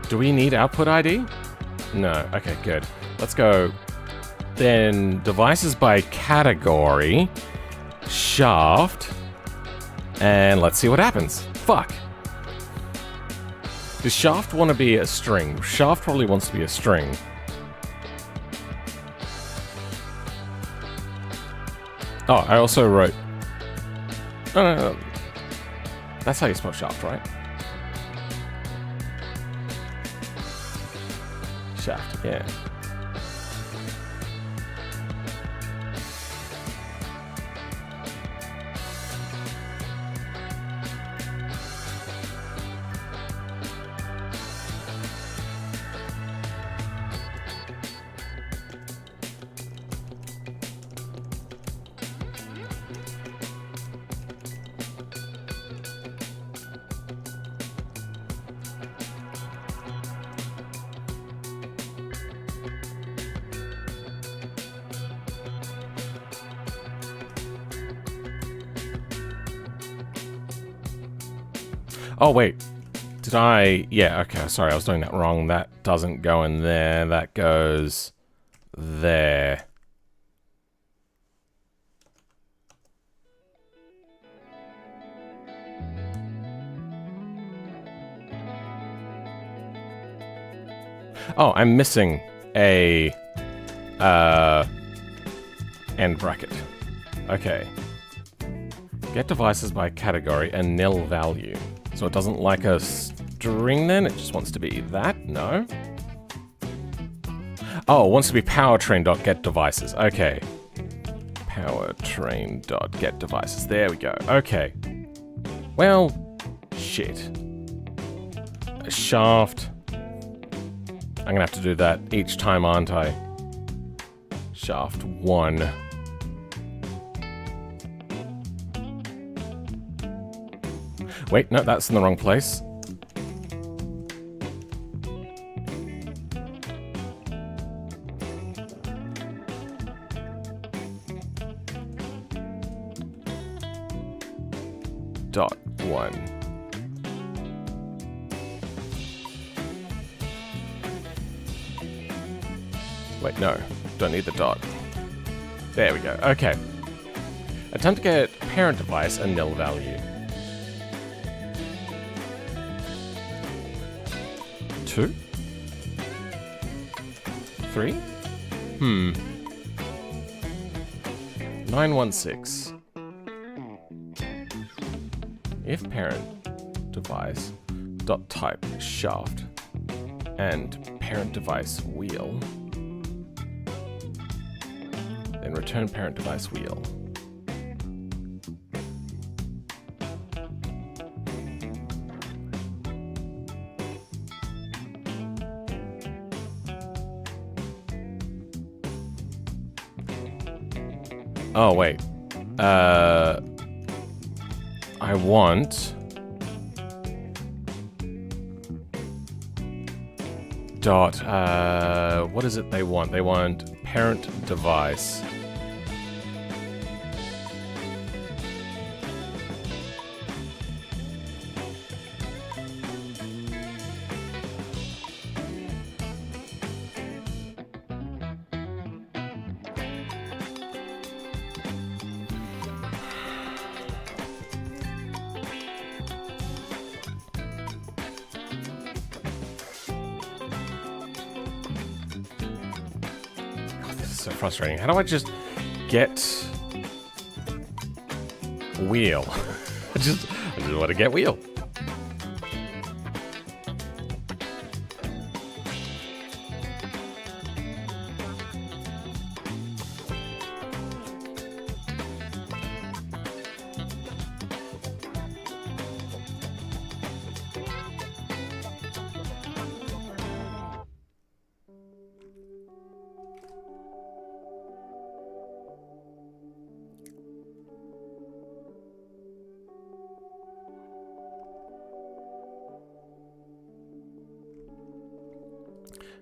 do we need output ID? No. Okay, good. Let's go. Then devices by category, shaft, and let's see what happens. Fuck. Does shaft want to be a string? Shaft probably wants to be a string. Oh, I also wrote... No. That's how you spell shaft, right? Shaft, yeah. Oh, wait. Did I... Yeah, okay, sorry, I was doing that wrong. That doesn't go in there. That goes... there. Oh, I'm missing a... end bracket. Okay. Get devices by category and nil value. So it doesn't like a string then? It just wants to be that? No? Oh, it wants to be powertrain.getDevices. Okay. Powertrain.getDevices. There we go. Okay. Well, shit. A shaft. I'm gonna have to do that each time, aren't I? Shaft 1. Wait, no, that's in the wrong place. Dot 1. Wait, no, don't need the dot. There we go, okay. Attempt to get parent device a nil value. 2? 3? 916. If parent device dot type shaft and parent device wheel, then and return parent device wheel. Oh, wait. I want... what is it they want? They want parent device. So frustrating. How do I just get wheel? I just want to get wheel.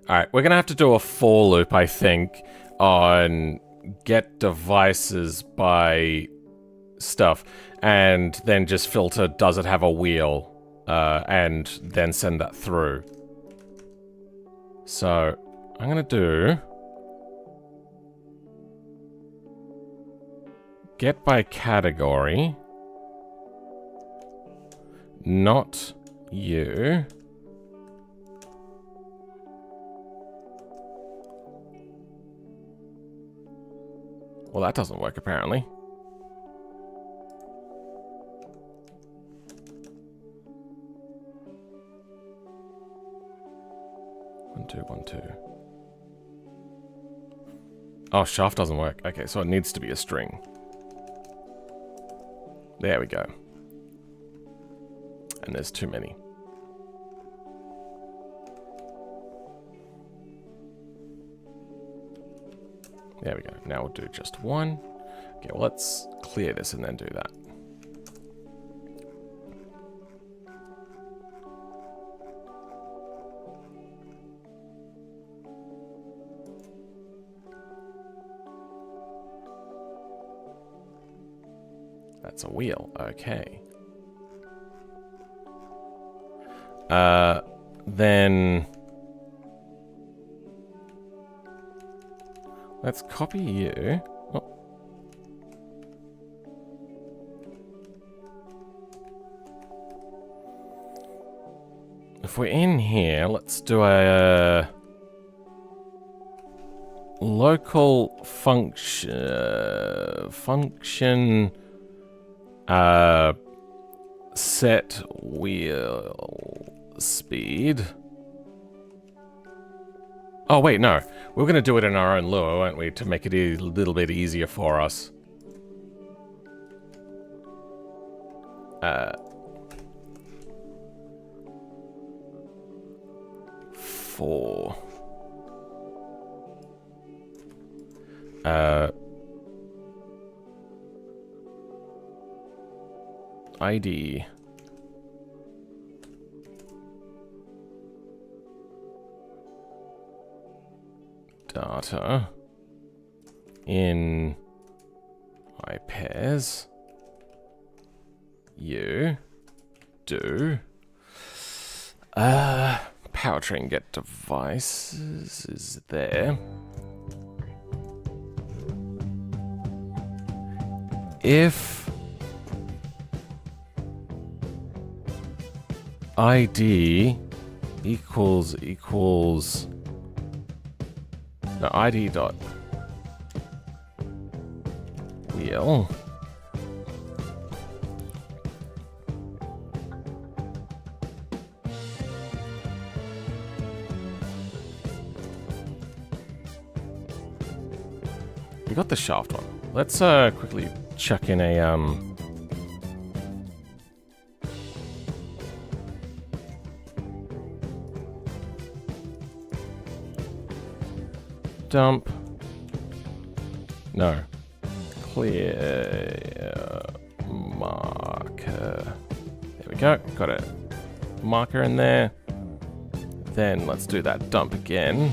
Alright, we're going to have to do a for loop, I think, on get devices by stuff, and then just filter does it have a wheel, and then send that through. So, I'm going to do get by category, not you. Well, that doesn't work, apparently. One, two, 1, 2. Oh, shaft doesn't work. Okay, so it needs to be a string. There we go. And there's too many. There we go. Now we'll do just one. Okay, well, let's clear this and then do that. That's a wheel. Okay. Then... let's copy you. Oh. If we're in here, let's do a local function set wheel speed. Oh, wait, no. We're going to do it in our own Lua, won't we, to make it a little bit easier for us. For... ID... data in my pairs. You do Powertrain get devices is there. If ID equals no, ID dot wheel got the shaft one. Let's quickly chuck in a dump. No. Clear marker. There we go. Got a marker in there. Then let's do that dump again.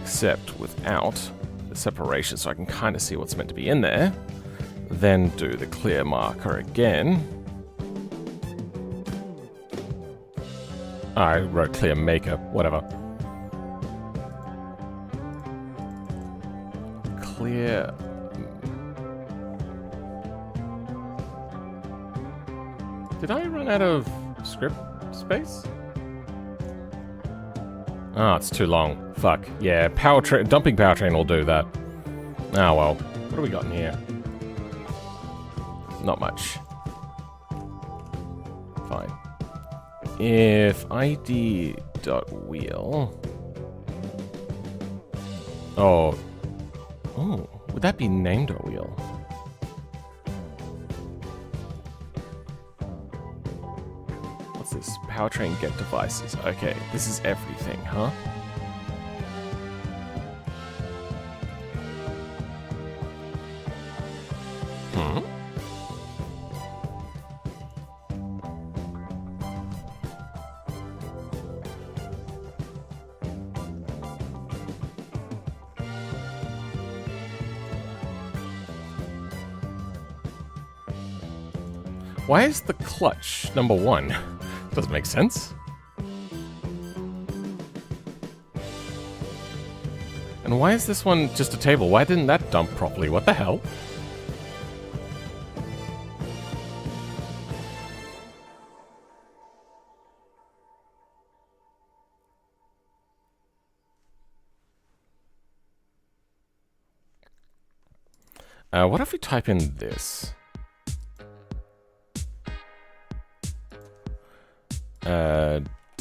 Except without the separation, so I can kind of see what's meant to be in there. Then do the clear marker again. I wrote clear maker, whatever. Clear. Did I run out of script space? Oh, it's too long. Fuck. Yeah, Powertrain, dumping Powertrain will do that. Ah, well. What do we got in here? Not much. Fine. If id.wheel... Oh. Oh, would that be name.wheel? What's this? Powertrain get devices. Okay, this is everything, huh? Why is the clutch number 1? Doesn't make sense. And why is this one just a table? Why didn't that dump properly? What the hell? What if we type in this?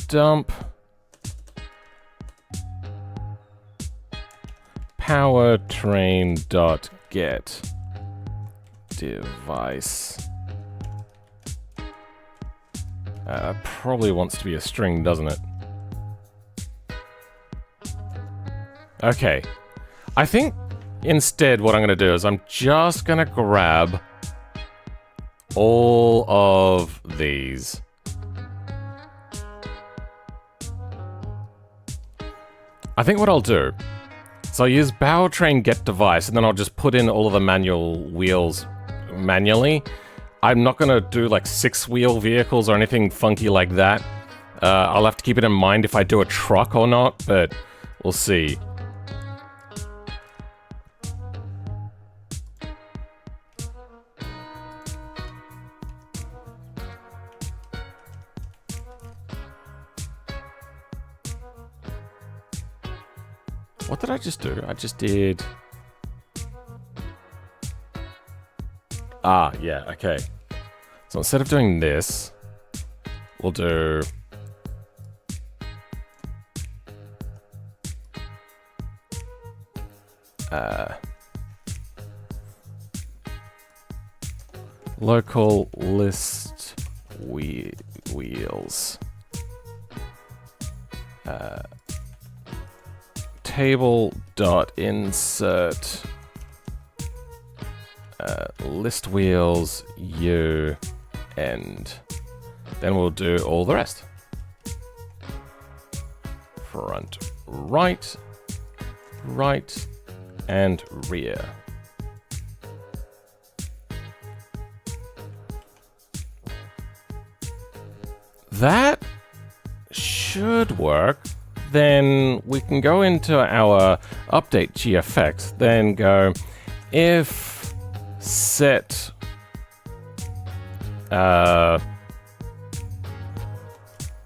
Dump powertrain.get device. Probably wants to be a string, doesn't it? Okay. I think instead what I'm going to do is I'm just going to grab all of these. I think what I'll do is I'll use Powertrain get device and then I'll just put in all of the manual wheels manually. I'm not going to do like 6-wheel vehicles or anything funky like that. I'll have to keep it in mind if I do a truck or not, but we'll see. What did I just do? I just did... Ah, yeah, okay. So instead of doing this, we'll do... local list wheels. Table.insert list wheels u end. Then we'll do all the rest. Front, right, and rear. That should work. Then we can go into our update GFX, then go if set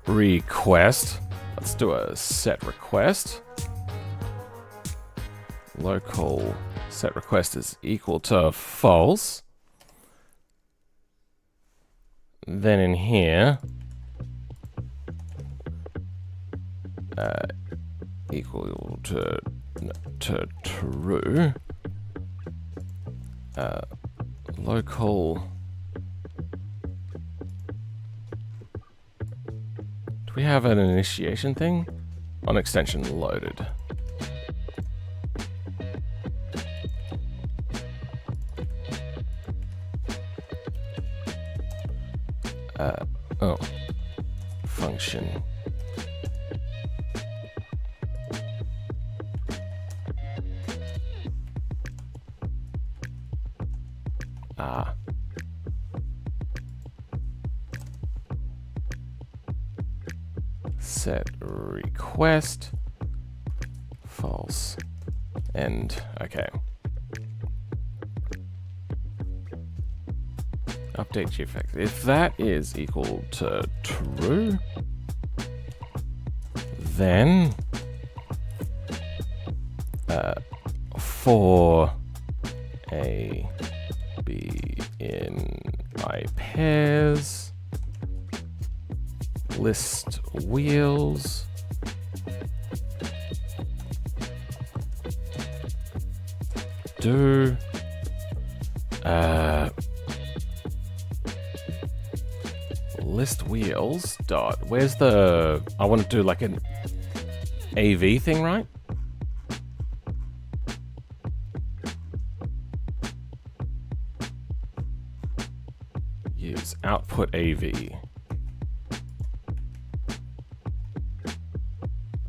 request. Let's do a set request. Local set request is equal to false. Then in here, equal to to true. Local. Do we have an initiation thing? On extension loaded. Oh. Function. Set request false end. Okay. Update GFX. If that is equal to true, then for A, B in I pairs, list wheels, do list wheels dot, where's the, I want to do like an AV thing, right? Use output AV.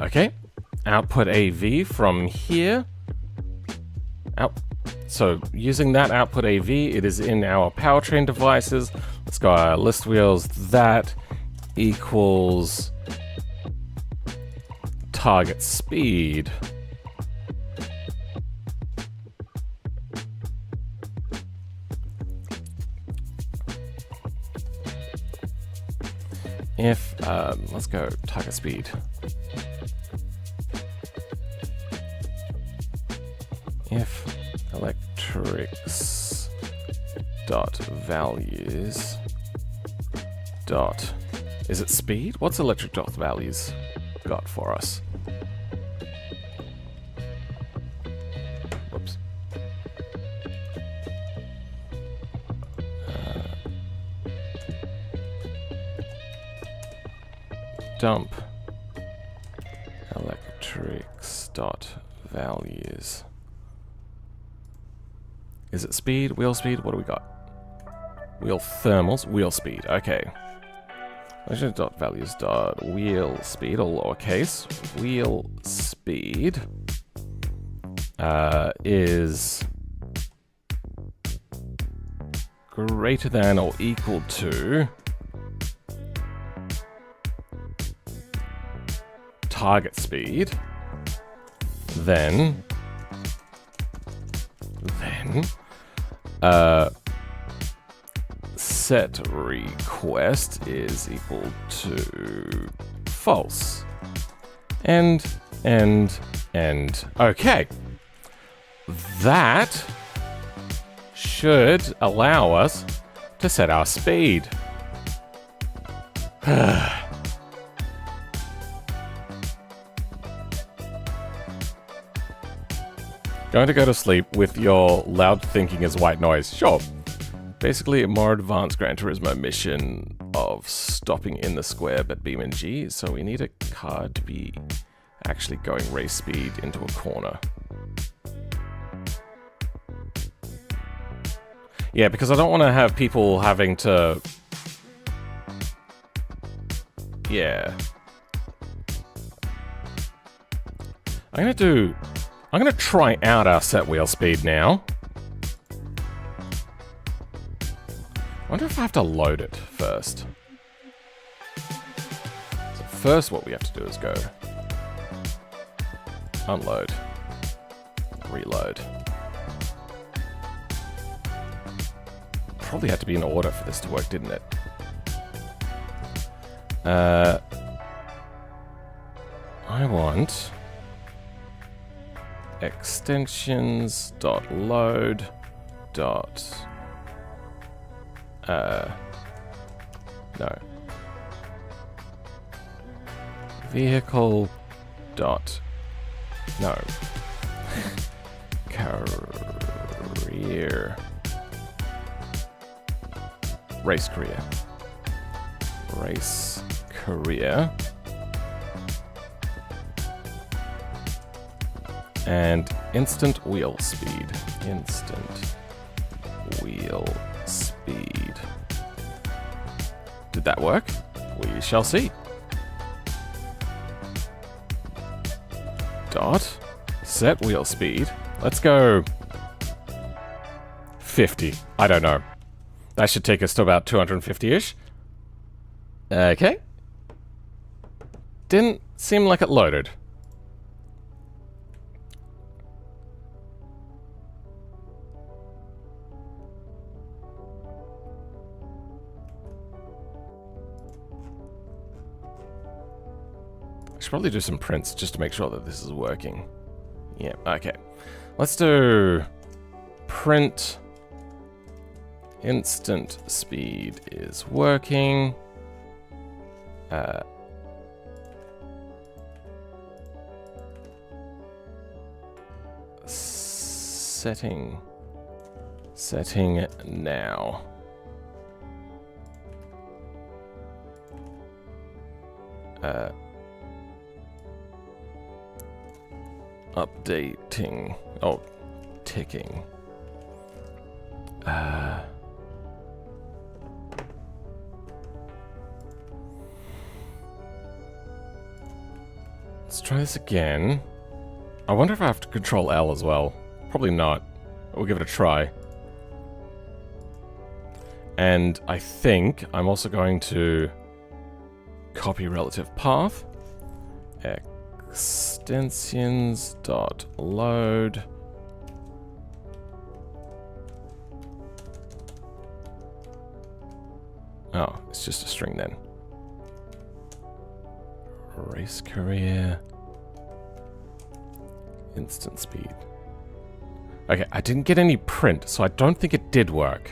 Okay, output AV from here. So using that output AV, it is in our Powertrain devices. Let's go list wheels, that equals target speed. If, let's go target speed. If electrics dot values dot, is it speed? What's electric dot values got for us? Whoops. Dump electrics dot values. Is it speed? Wheel speed? What do we got? Wheel thermals, wheel speed. Okay. Dot values dot wheel speed, all lowercase. Wheel speed is greater than or equal to target speed. Then set request is equal to false. And okay. That should allow us to set our speed. Going to go to sleep with your loud thinking as white noise. Sure. Basically, a more advanced Gran Turismo mission of stopping in the square but BeamNG, so we need a car to be actually going race speed into a corner. Yeah, because I don't want to have people having to... Yeah. I'm gonna try out our set wheel speed now. I wonder if I have to load it first. So first what we have to do is go unload, reload. Probably had to be in order for this to work, didn't it? I want extensions dot load dot no vehicle dot no career. Race career. Race career. And instant wheel speed. Instant wheel speed. Did that work? We shall see. Dot. Set wheel speed. Let's go. 50. I don't know. That should take us to about 250-ish. Okay. Didn't seem like it loaded. I should probably do some prints just to make sure that this is working. Yeah, okay. Let's do print. Instant speed is working. Setting now. Updating. Oh, ticking. Let's try this again. I wonder if I have to control L as well. Probably not. We'll give it a try. And I think I'm also going to copy relative path. Extensions.load. Oh, it's just a string then. Race career. Instant speed. Okay, I didn't get any print, so I don't think it did work.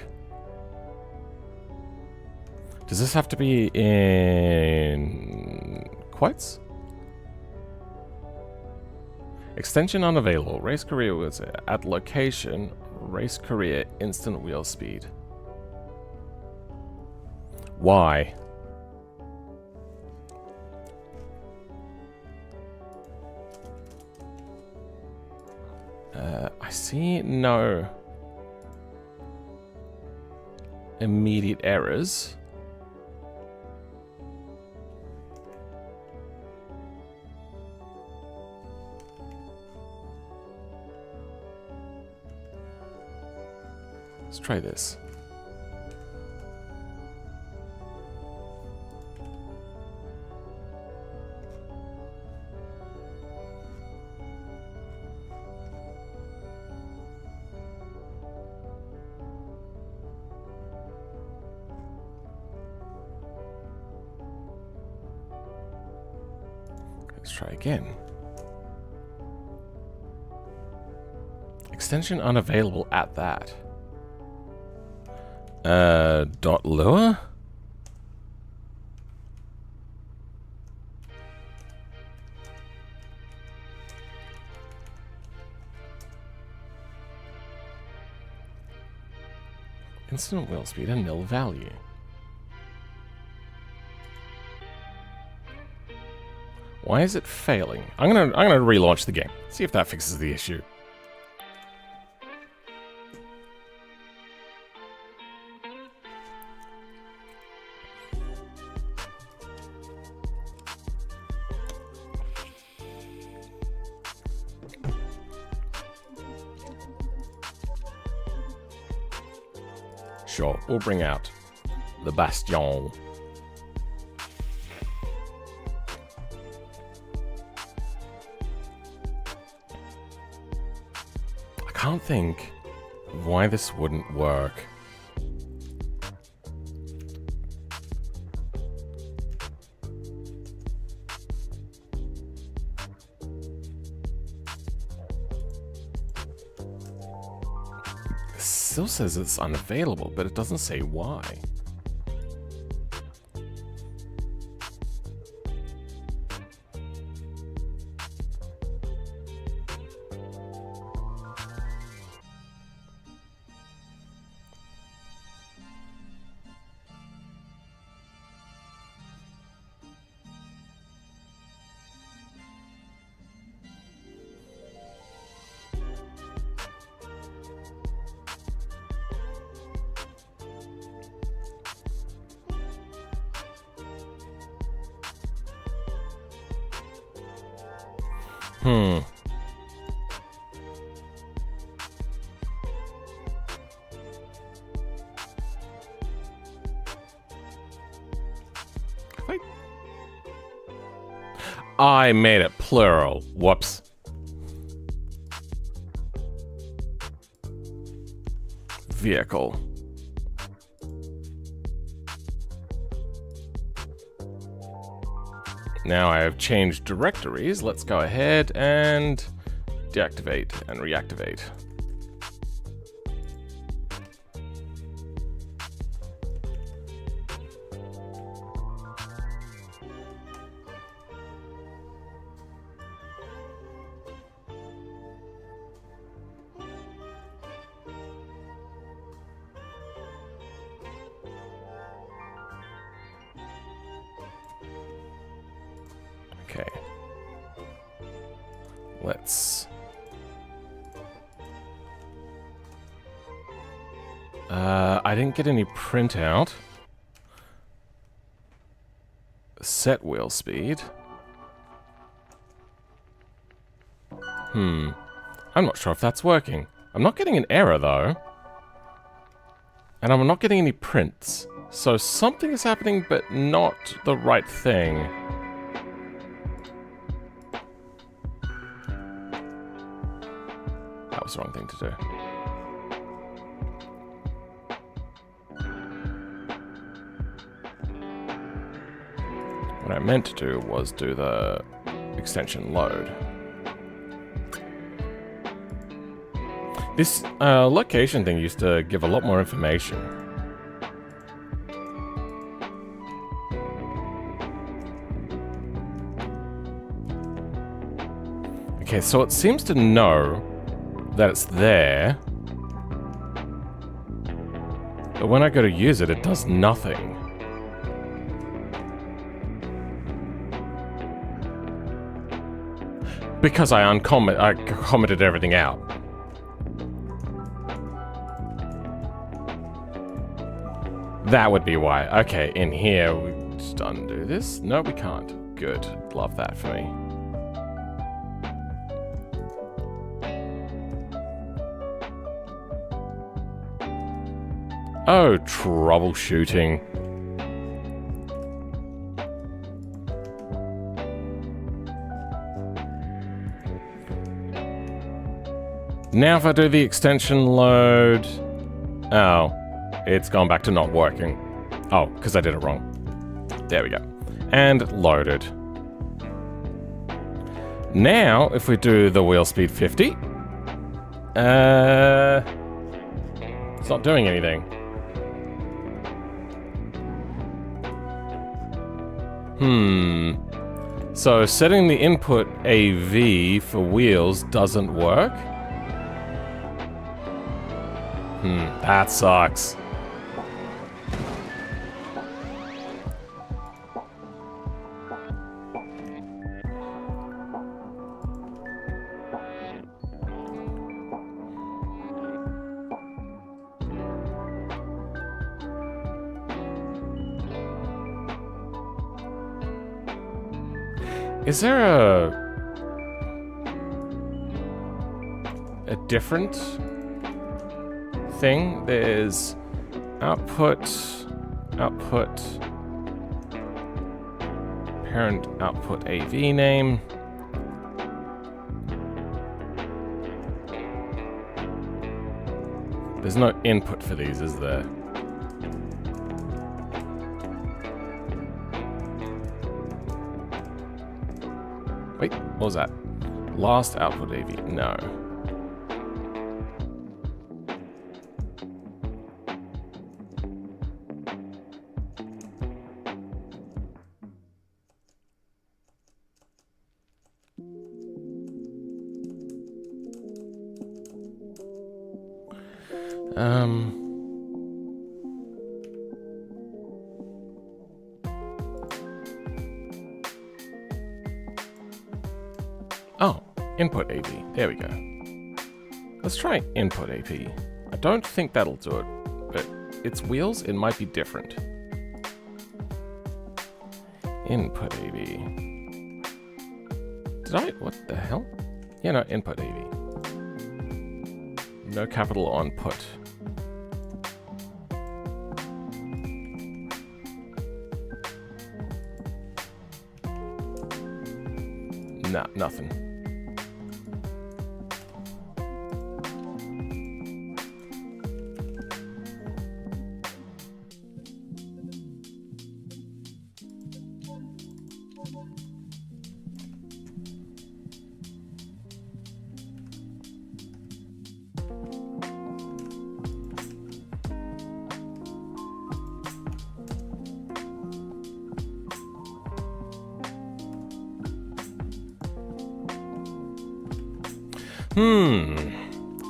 Does this have to be in quotes? Extension unavailable. Race career was at location. Race career instant wheel speed. Why? I see no immediate errors. Let's try this. Let's try again. Extension unavailable at that. Dot lure? Instant wheel speed and nil value. Why is it failing? I'm gonna relaunch the game. See if that fixes the issue. Sure, we'll bring out the Bastion. I can't think why this wouldn't work. Still says it's unavailable, but it doesn't say why. Wait. I made it plural. Whoops. Vehicle. Now I have changed directories. Let's go ahead and deactivate and reactivate. Okay. Let's... I didn't get any printout. Set wheel speed. I'm not sure if that's working. I'm not getting an error, though. And I'm not getting any prints. So something is happening, but not the right thing. That was the wrong thing to do. What I meant to do was do the extension load. This location thing used to give a lot more information. Okay, so it seems to know that it's there. But when I go to use it, it does nothing. Because I commented everything out. That would be why. Okay, in here, we just undo this. No, we can't. Good. Love that for me. Oh, troubleshooting. Now if I do the extension load... Oh, it's gone back to not working. Oh, because I did it wrong. There we go. And loaded. Now, if we do the wheel speed 50... It's not doing anything. So setting the input AV for wheels doesn't work? That sucks. Is there a different thing? There's output, parent output AV name. There's no input for these, is there? Wait, what was that? Last output AV, no. Oh, input AV. There we go. Let's try input AV. I don't think that'll do it, but it's wheels, it might be different. Input AV. Did I? What the hell? Yeah, no, input EV. No capital on put. Nah, nothing.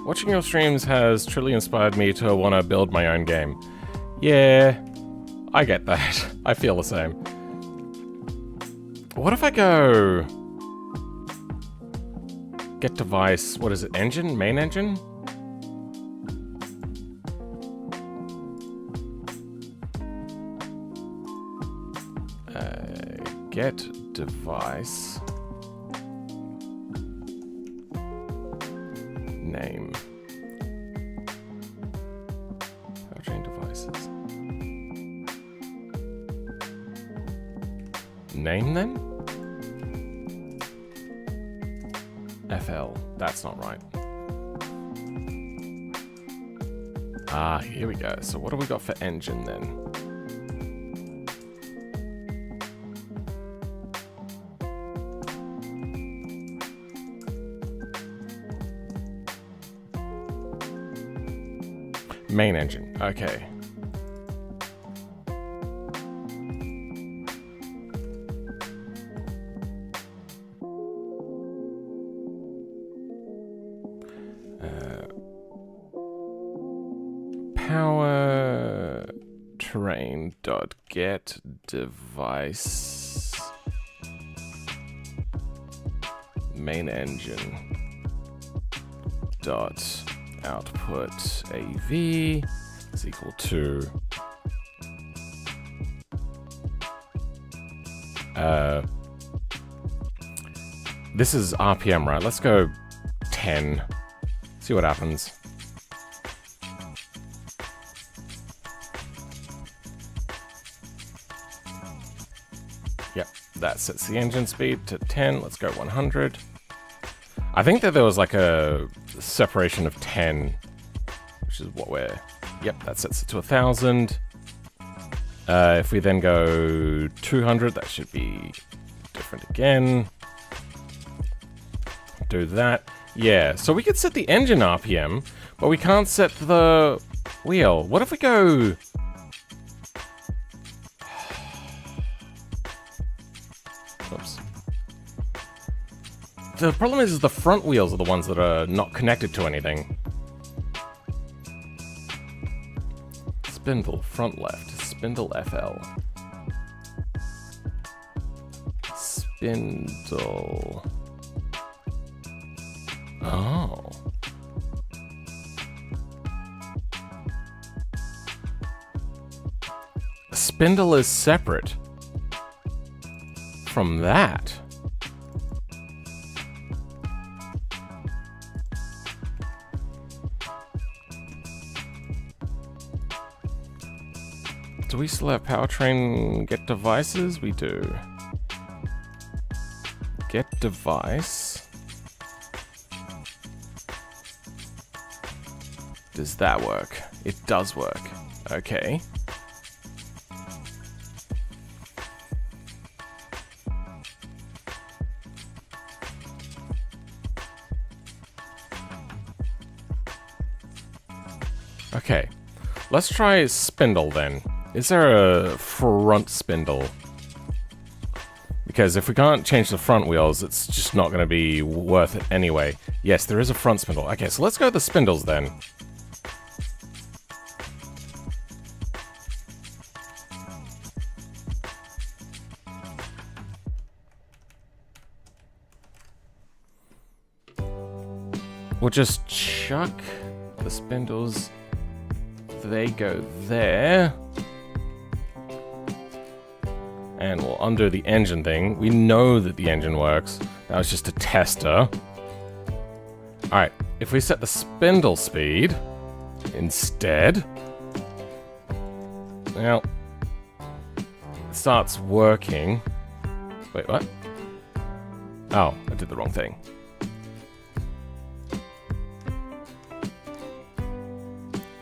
Watching your streams has truly inspired me to want to build my own game. Yeah, I get that. I feel the same. What if I go... Get device, what is it, engine? Main engine? Get device... Name. Powertrain devices. Name then? FL. That's not right. Ah, here we go. So what do we got for engine then? Main engine, okay. Powertrain.get device main engine dot output AV is equal to this is RPM, right? Let's go 10. See what happens. Yep, that sets the engine speed to 10. Let's go 100. I think that there was like a separation of 10, which is what we're... Yep, that sets it to 1,000. If we then go 200, that should be different again. Do that. Yeah, so we could set the engine RPM, but we can't set the wheel. What if we go... Oops. The problem is the front wheels are the ones that are not connected to anything. Spindle, front left, spindle FL. Spindle. Oh. Spindle is separate from that. Do we still have Powertrain get devices? We do. Get device. Does that work? It does work. Okay. Okay. Let's try spindle then. Is there a front spindle? Because if we can't change the front wheels, it's just not going to be worth it anyway. Yes, there is a front spindle. Okay, so let's go with the spindles then. We'll just chuck the spindles. They go there. And we'll undo the engine thing. We know that the engine works. That was just a tester. Alright, if we set the spindle speed instead, well, it starts working. Wait, what? Oh, I did the wrong thing.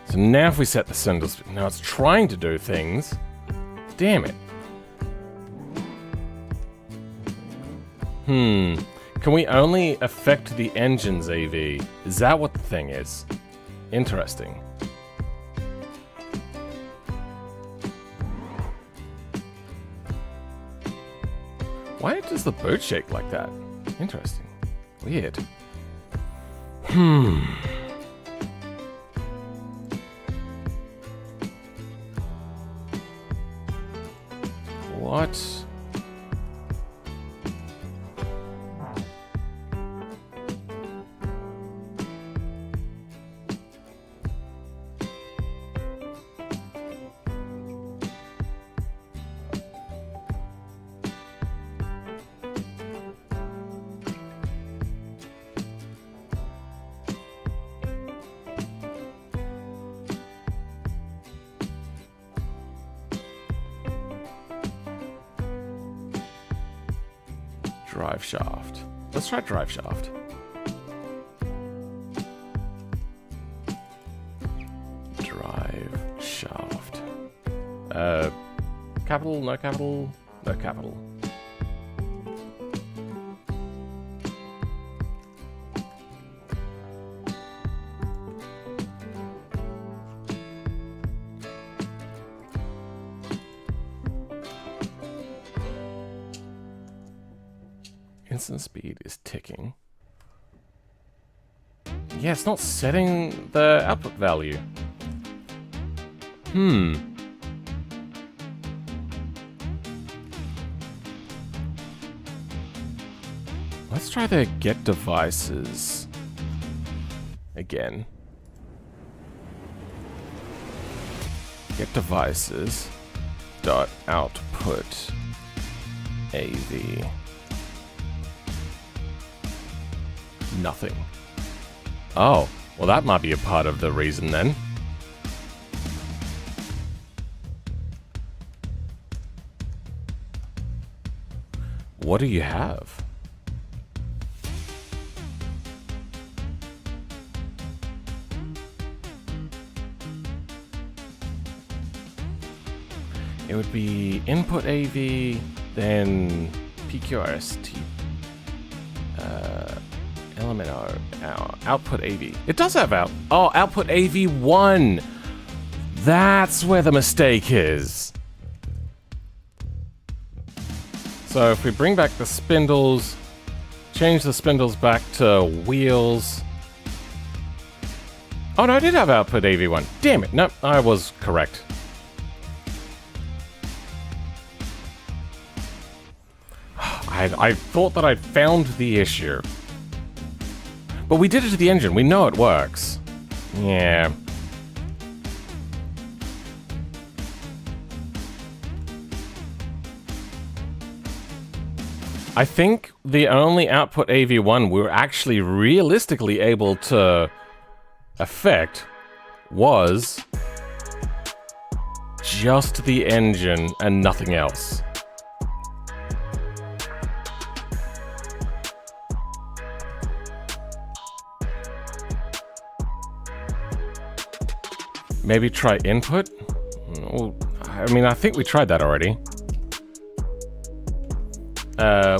So now if we set the spindle speed, now it's trying to do things. Damn it. Can we only affect the engine's EV? Is that what the thing is? Interesting. Why does the boot shake like that? Interesting. Weird. What? Drive shaft. Let's try drive shaft. Drive shaft. Capital, no capital, no capital. Instant speed is ticking. Yeah, it's not setting the output value. Let's try the get devices again. Get devices dot output AV. Nothing. Oh, well that might be a part of the reason then. What do you have? It would be input AV, then PQRST. Element output AV. It does have output AV1. That's where the mistake is. So if we bring back the spindles, change the spindles back to wheels. Oh no, I did have output AV1. Damn it. No, I was correct. I thought that I'd found the issue. But we did it to the engine. We know it works. Yeah. I think the only output AV1 we were actually realistically able to affect was just the engine and nothing else. Maybe try input? Well, I mean, I think we tried that already.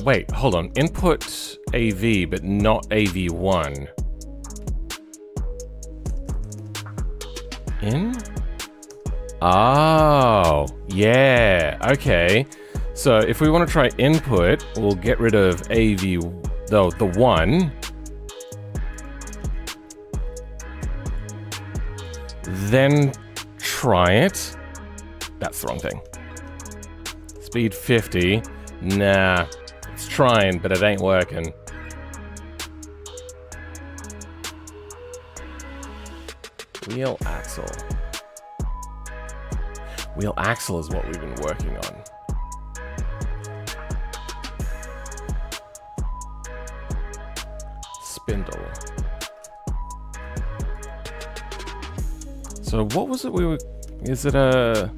Wait, hold on. Input AV, but not AV1. In? Oh, yeah, okay. So if we want to try input, we'll get rid of AV, the 1. Then try it. That's the wrong thing. Speed 50. Nah, it's trying, but it ain't working. Wheel axle. Wheel axle is what we've been working on. spindle. So what was it we were... Is it a...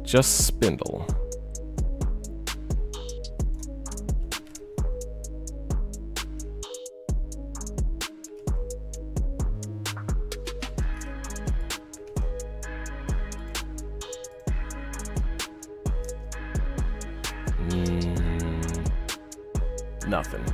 just spindle? Nothing.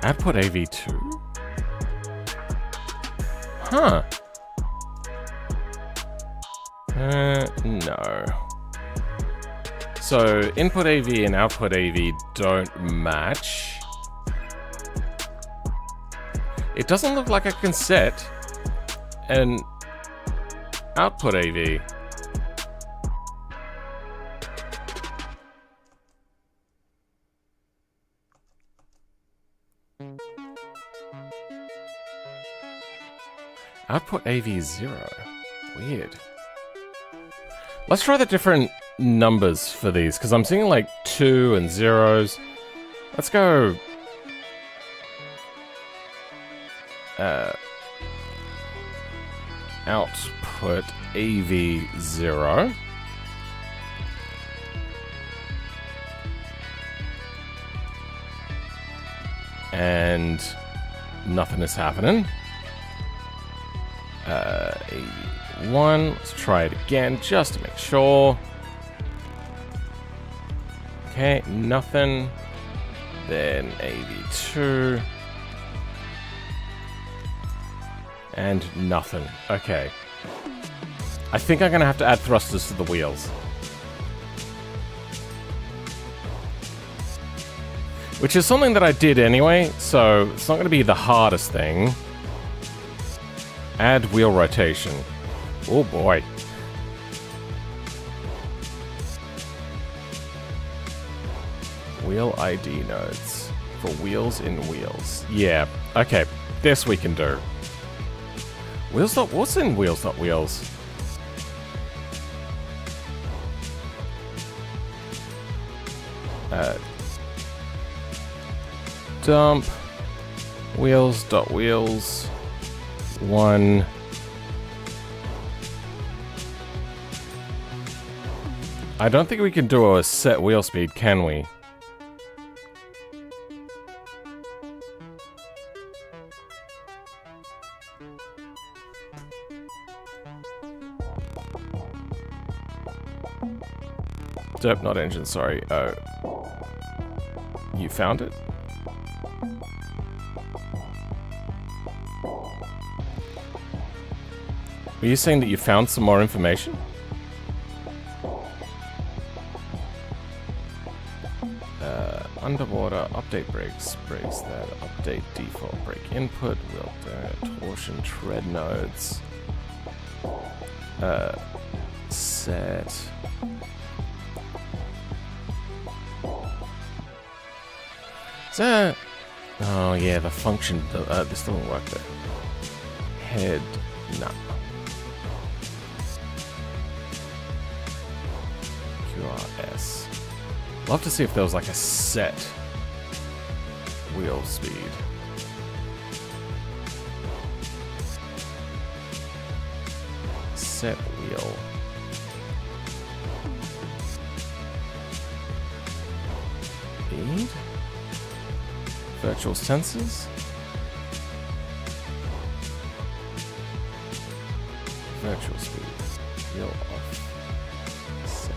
Output AV2? Huh. No. So, input AV and output AV don't match. It doesn't look like I can set an output AV. Output AV 0. Weird. Let's try the different numbers for these, because I'm seeing like 2 and 0s. Let's go... output AV 0. And nothing is happening. AV1, let's try it again just to make sure. Okay, nothing. Then AV2. And nothing. Okay. I think I'm gonna have to add thrusters to the wheels. Which is something that I did anyway, so it's not gonna be the hardest thing. Add wheel rotation. Oh boy. Wheel ID nodes for wheels in wheels. Yeah, okay. This we can do. Wheels dot... What's in wheels dot wheels? Dump wheels dot wheels 1. I don't think we can do a set wheel speed, can we? Nope, not engine, sorry. Oh. You found it? Were you saying that you found some more information? Underwater, update brakes, brakes that update default brake input, wheel torsion, tread nodes. Set. Is that... Oh yeah, the function, this doesn't work there. Head, no. QRS. Love to see if there was like a set wheel speed. Set wheel. Speed. Virtual sensors. Virtual speed. Wheel off. Set.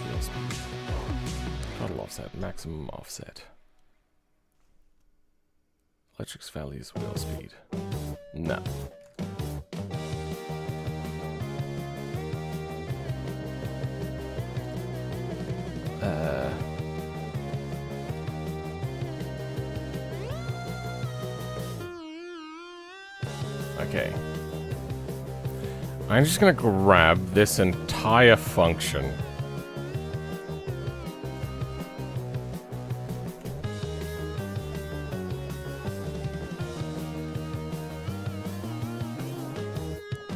Wheel speed. Total offset. Maximum offset. Electrics values. Wheel speed. No. Okay. I'm just gonna grab this entire function.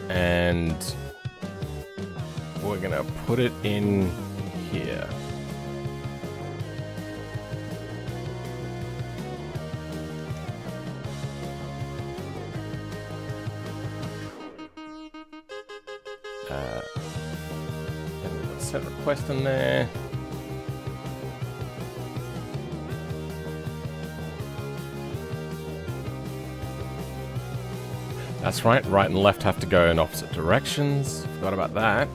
And we're gonna put it in here. And we'll set request in there. That's right, right and left have to go in opposite directions. Forgot about that.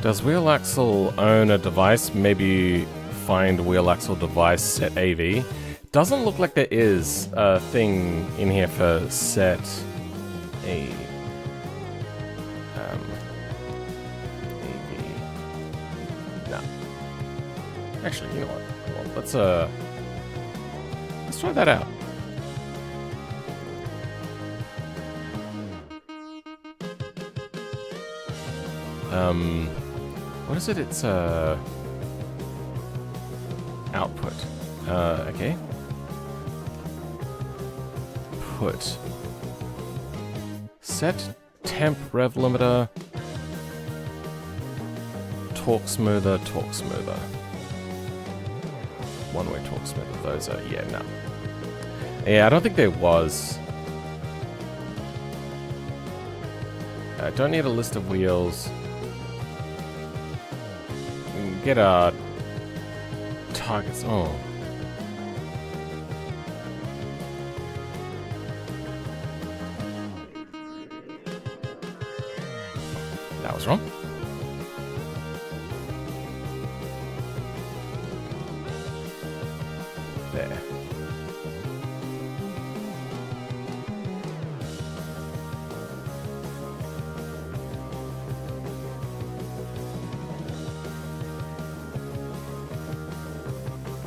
Does wheel axle own a device? Maybe find wheel axle device set AV. Doesn't look like there is a thing in here for set AV. No. Actually, you know what? Hold on, let's try that out. What is it? It's output. Okay. Put. Set temp rev limiter. Torque smoother, torque smoother. One-way torque smoother. Those are, yeah, no. Yeah, I don't think there was. Don't need a list of wheels. Get our targets. Oh. That was wrong. There.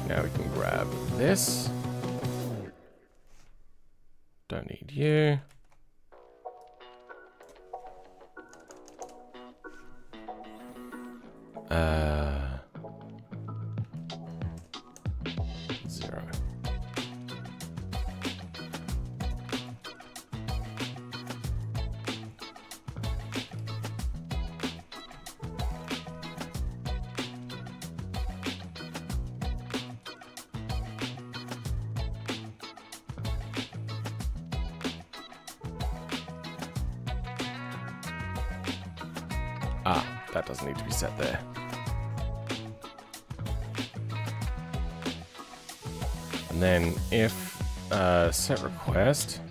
Now we can grab this. Don't need you. Zero. Ah, that doesn't need to be set there. And then if set request,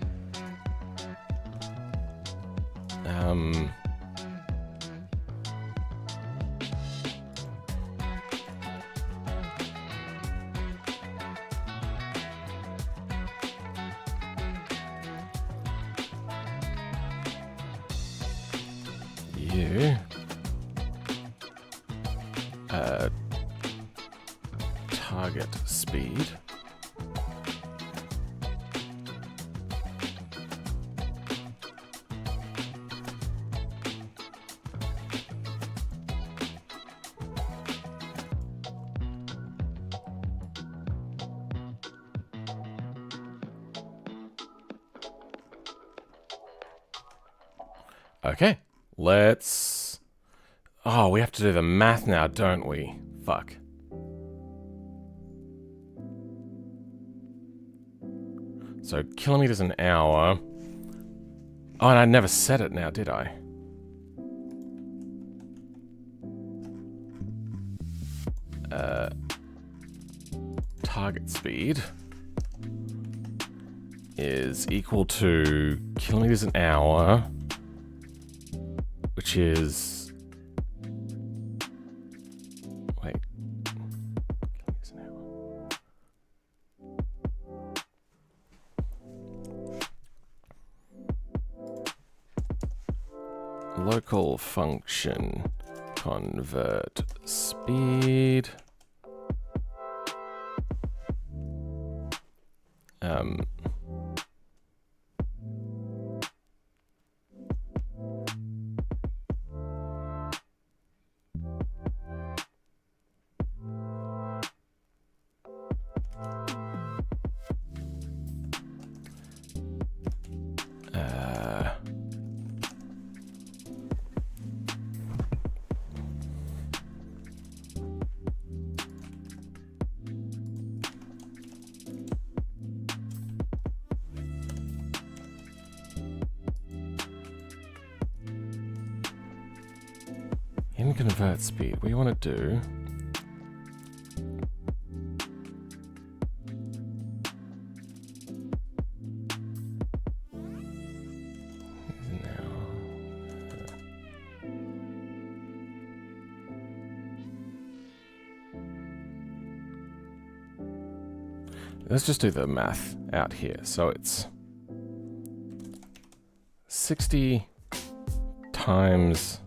you target speed. Okay, let's... Oh, we have to do the math now, don't we? Fuck. So, kilometers an hour. Oh, and I never set it now, did I? Target speed is equal to kilometers an hour, which is... Wait. Kilometers an hour. Local function convert speed. In convert speed, we want to do let's just do the math out here. So it's 60 times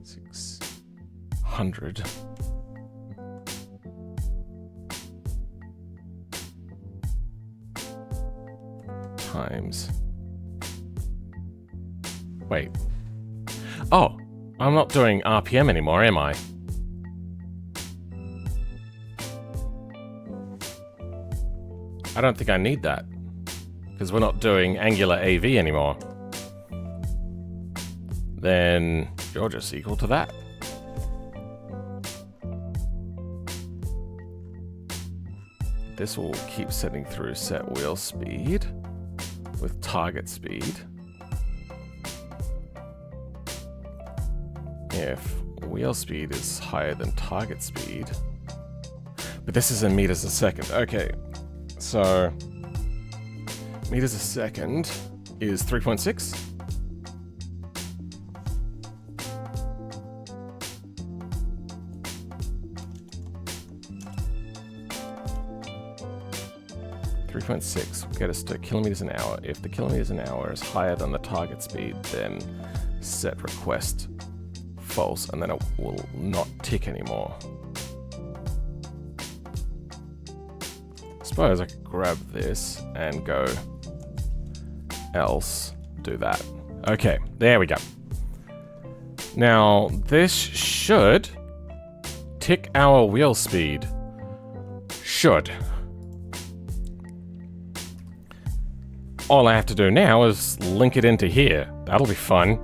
600 times. Wait. Oh, I'm not doing RPM anymore, am I? I don't think I need that, because we're not doing angular AV anymore. Then you're just equal to that. This will keep setting through set wheel speed with target speed. If wheel speed is higher than target speed, but this is in meters a second. Okay, so meters a second is 3.6. Will get us to kilometers an hour. If the kilometers an hour is higher than the target speed, then set request false, and then it will not tick anymore. I suppose I could grab this and go else, do that. Okay, there we go. Now, this should tick our wheel speed. Should. All I have to do now is link it into here. That'll be fun.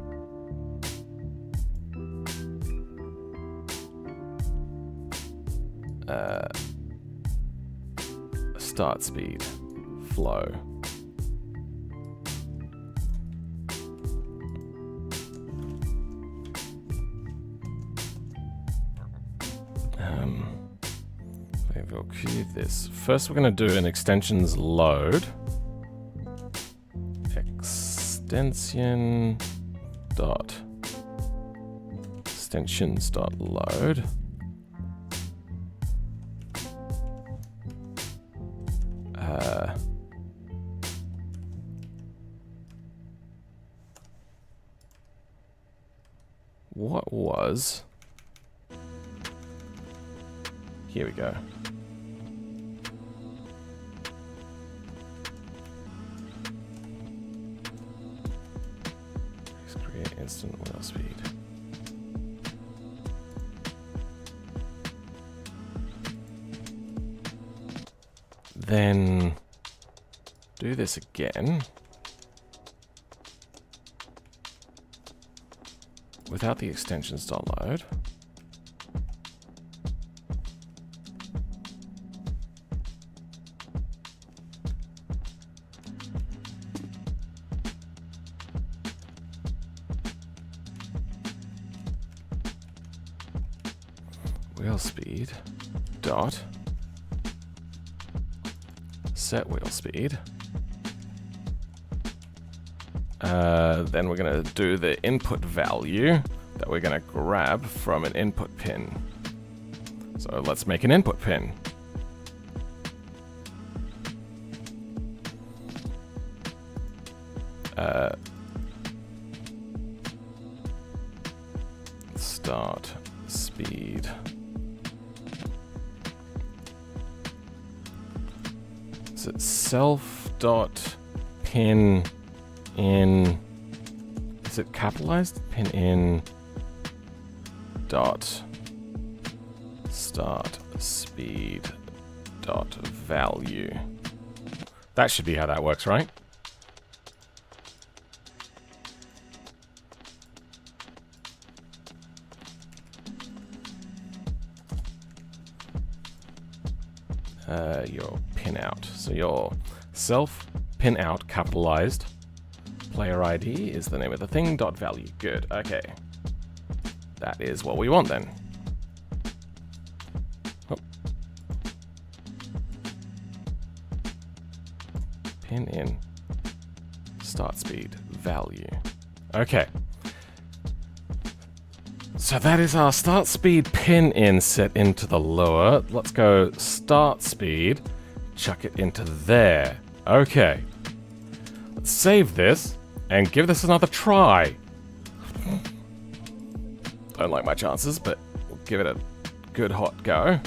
Start speed. Flow. We'll queue this. First we're going to do an extensions load. Extensions dot load. What was? Here we go. Instant wheel speed. Then do this again without the extensions .load. Wheel speed dot set wheel speed. Then we're going to do the input value that we're going to grab from an input pin. So let's make an input pin. start speed. Is it self.pin in, is it capitalized? Pin in dot start speed dot value. That should be how that works, right? Your pin out. So your self pin out capitalized. Player ID is the name of the thing. Dot value. Good. Okay. That is what we want then. Oh. Pin in start speed value. Okay. So that is our start speed pin in set into the lower. Let's go start speed, chuck it into there. Okay. Let's save this and give this another try. Don't like my chances, but we'll give it a good hot go.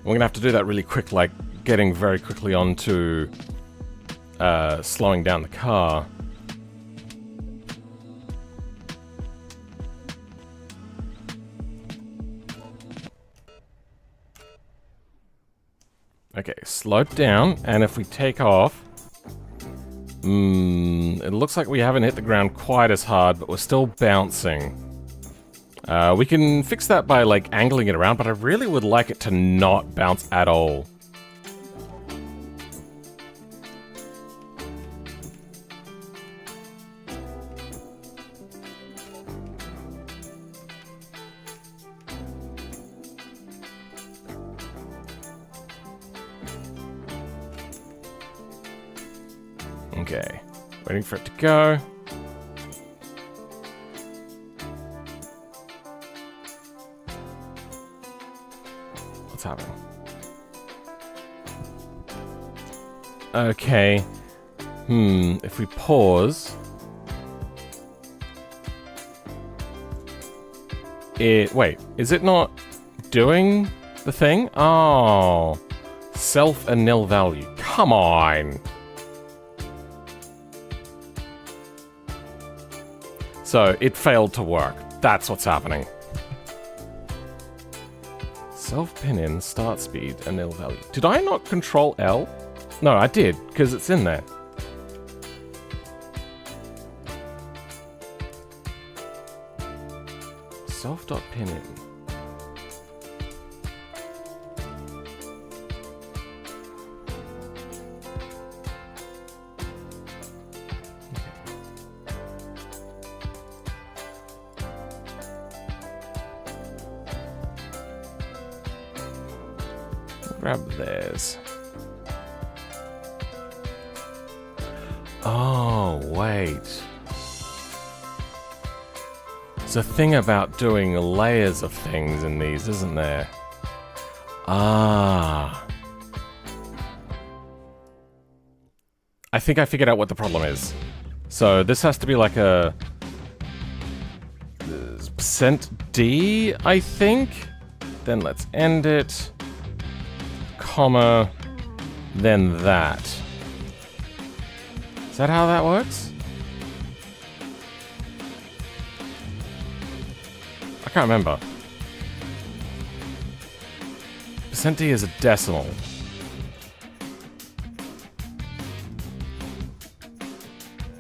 We're gonna have to do that really quick, like getting very quickly onto slowing down the car. Okay, slowed down, and if we take off, it looks like we haven't hit the ground quite as hard, but we're still bouncing. We can fix that by like angling it around, but I really would like it to not bounce at all. Okay, waiting for it to go. What's happening? Okay. If we pause... Wait, is it not doing the thing? Oh. Self and nil value. Come on! So, it failed to work. That's what's happening. Self-pin in, start speed, and nil value. Did I not control L? No, I did, because it's in there. Self.pin in. Grab theirs. Oh, wait. There's a thing about doing layers of things in these, isn't there? Ah. I think I figured out what the problem is. So this has to be like a... %D, I think? Then let's end it. Comma, then that. Is that how that works? I can't remember. %D is a decimal.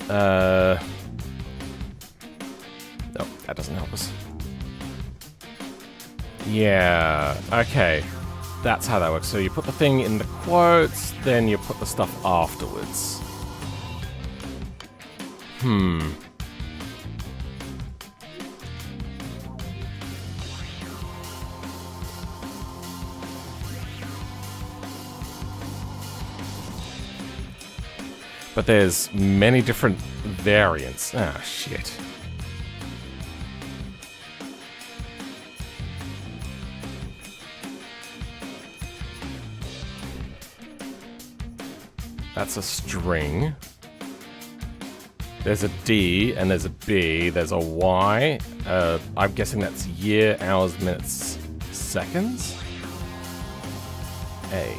No, that doesn't help us. Yeah, okay. That's how that works. So you put the thing in the quotes, then you put the stuff afterwards. But there's many different variants. Ah, shit. That's a string. There's a D and there's a B. There's a Y. I'm guessing that's year, hours, minutes, seconds? A.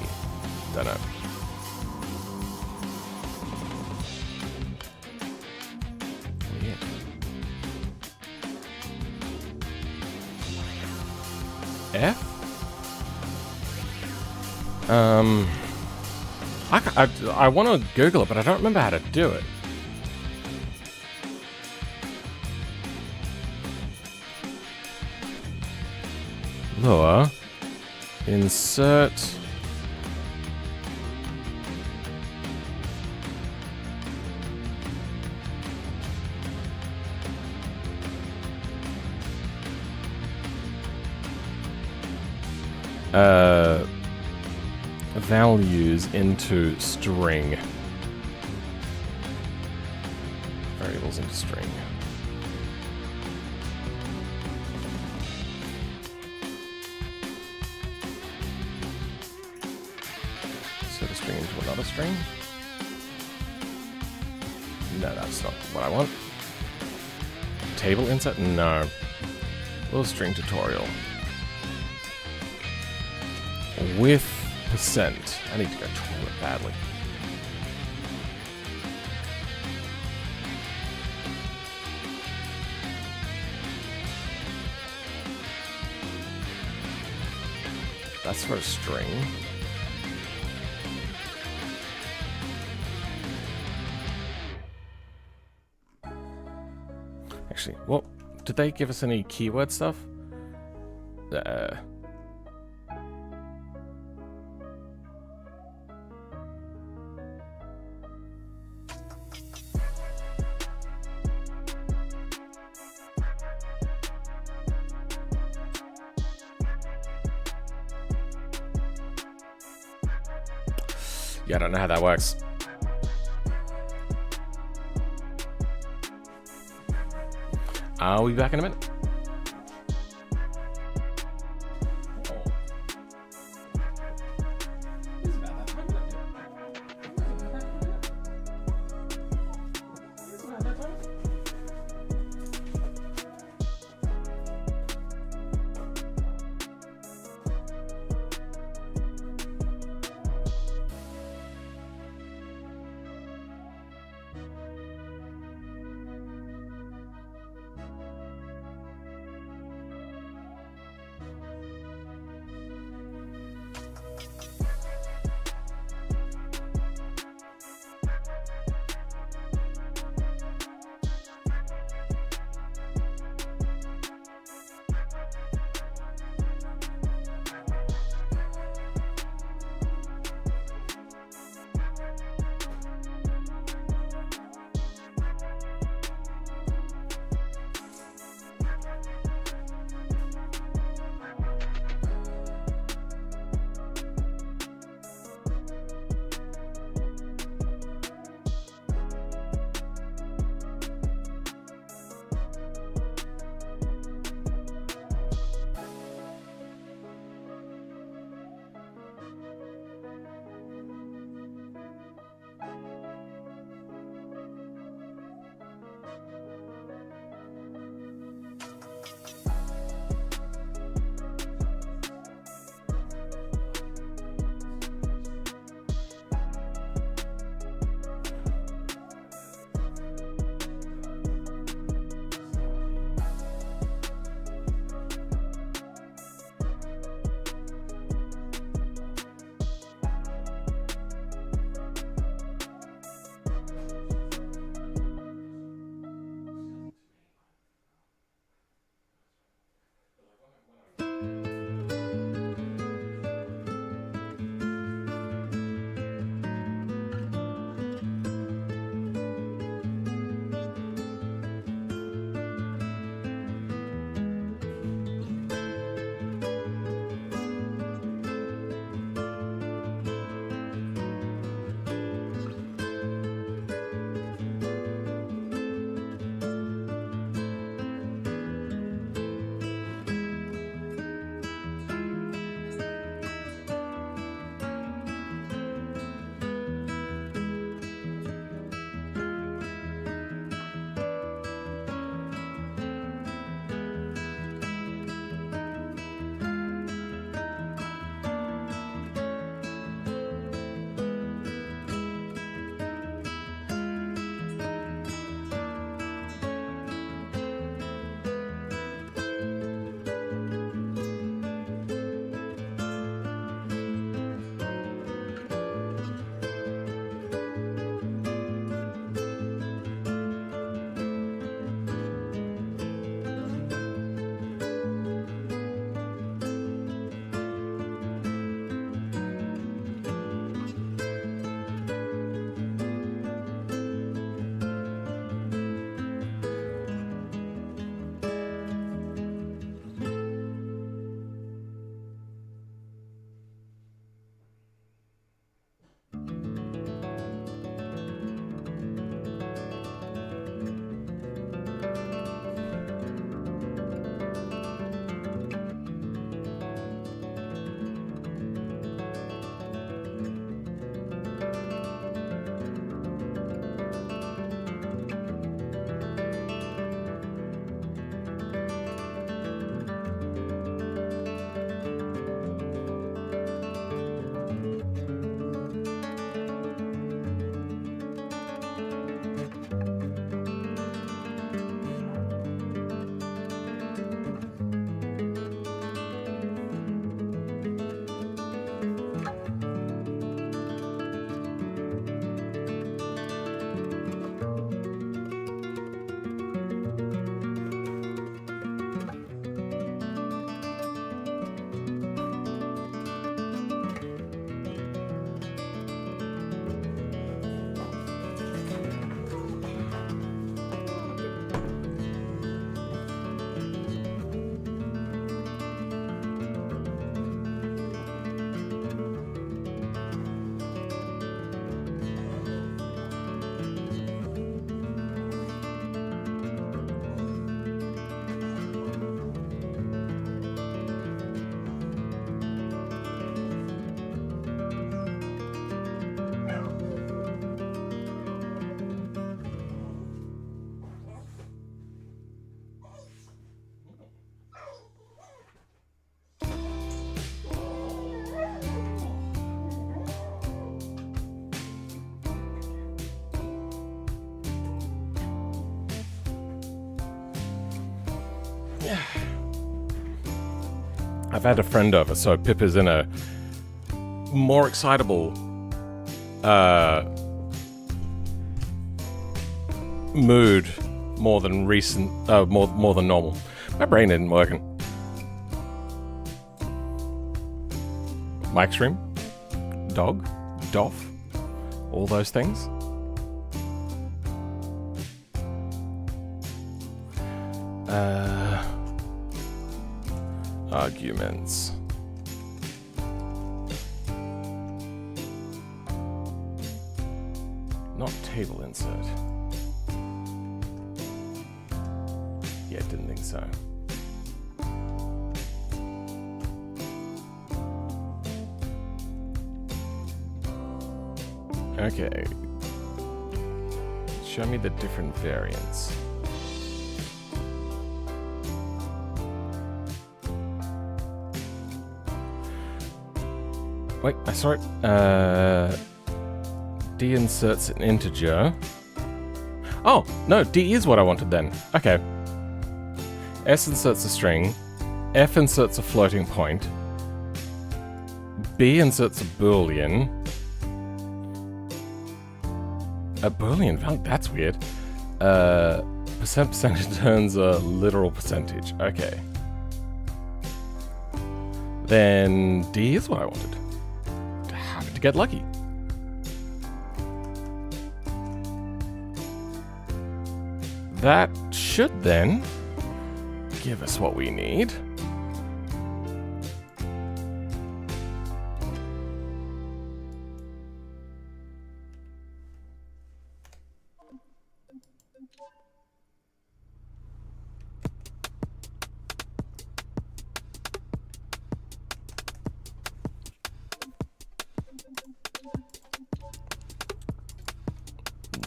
Don't know. F? I want to Google it, but I don't remember how to do it. Lure. Insert. Values into string. Variables into string. Insert a string into another string. No, that's not what I want. Table insert? No. Little string tutorial. With percent. I need to go toilet badly. That's for a string. Actually, well, did they give us any keyword stuff? Yeah, I don't know how that works. I'll be back in a minute. I've had a friend over, so Pip is in a more excitable mood more than recent, more than normal. My brain isn't working. Mic stream, dog, doff, all those things. Arguments. Not table insert. Yeah, didn't think so. Okay. Show me the different variants. Wait, I saw it. D inserts an integer. Oh, no, D is what I wanted then. Okay. S inserts a string. F inserts a floating point. B inserts a boolean. A boolean value? That's weird. Percentage turns a literal percentage. Okay. Then D is what I wanted. Happened to get lucky. That should then give us what we need.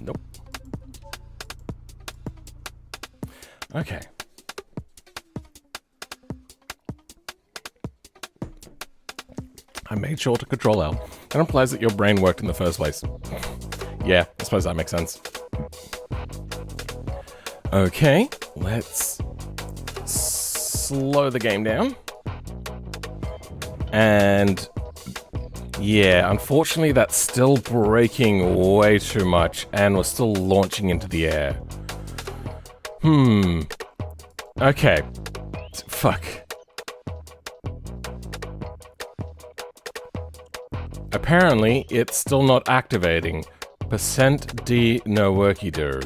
Nope. Okay. I made sure to control L. That implies that your brain worked in the first place. Yeah, I suppose that makes sense. Okay, let's slow the game down. And yeah, unfortunately that's still braking way too much and we're still launching into the air. Okay. Fuck. Apparently, it's still not activating. %D no worky do.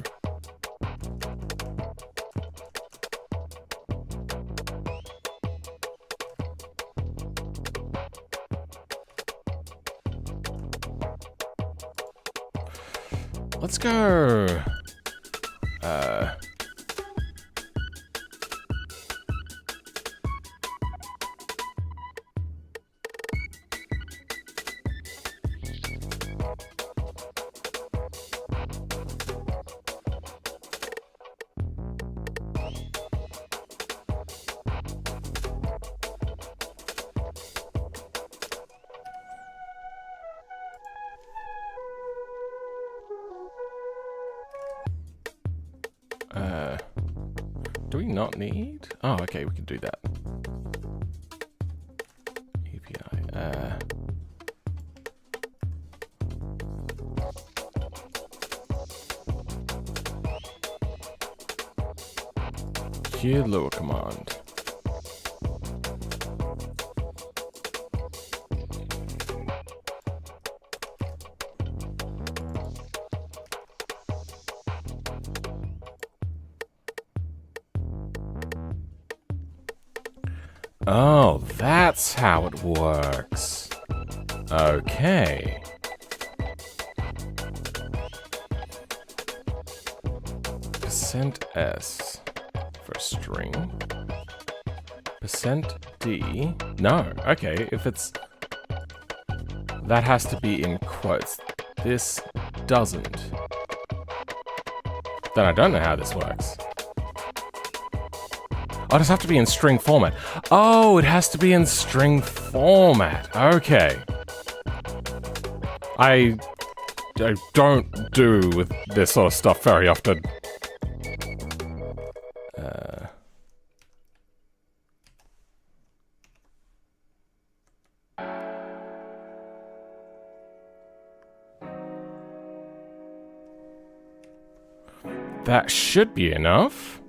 Let's go. Do we not need? Oh, okay, we can do that. API. Here, lower command. Oh, that's how it works. Okay. %S for string. %D. No, okay, if it's... That has to be in quotes. This doesn't. Then I don't know how this works. Oh, it does have to be in string format. Oh, it has to be in string format. Okay. I don't do with this sort of stuff very often. That should be enough.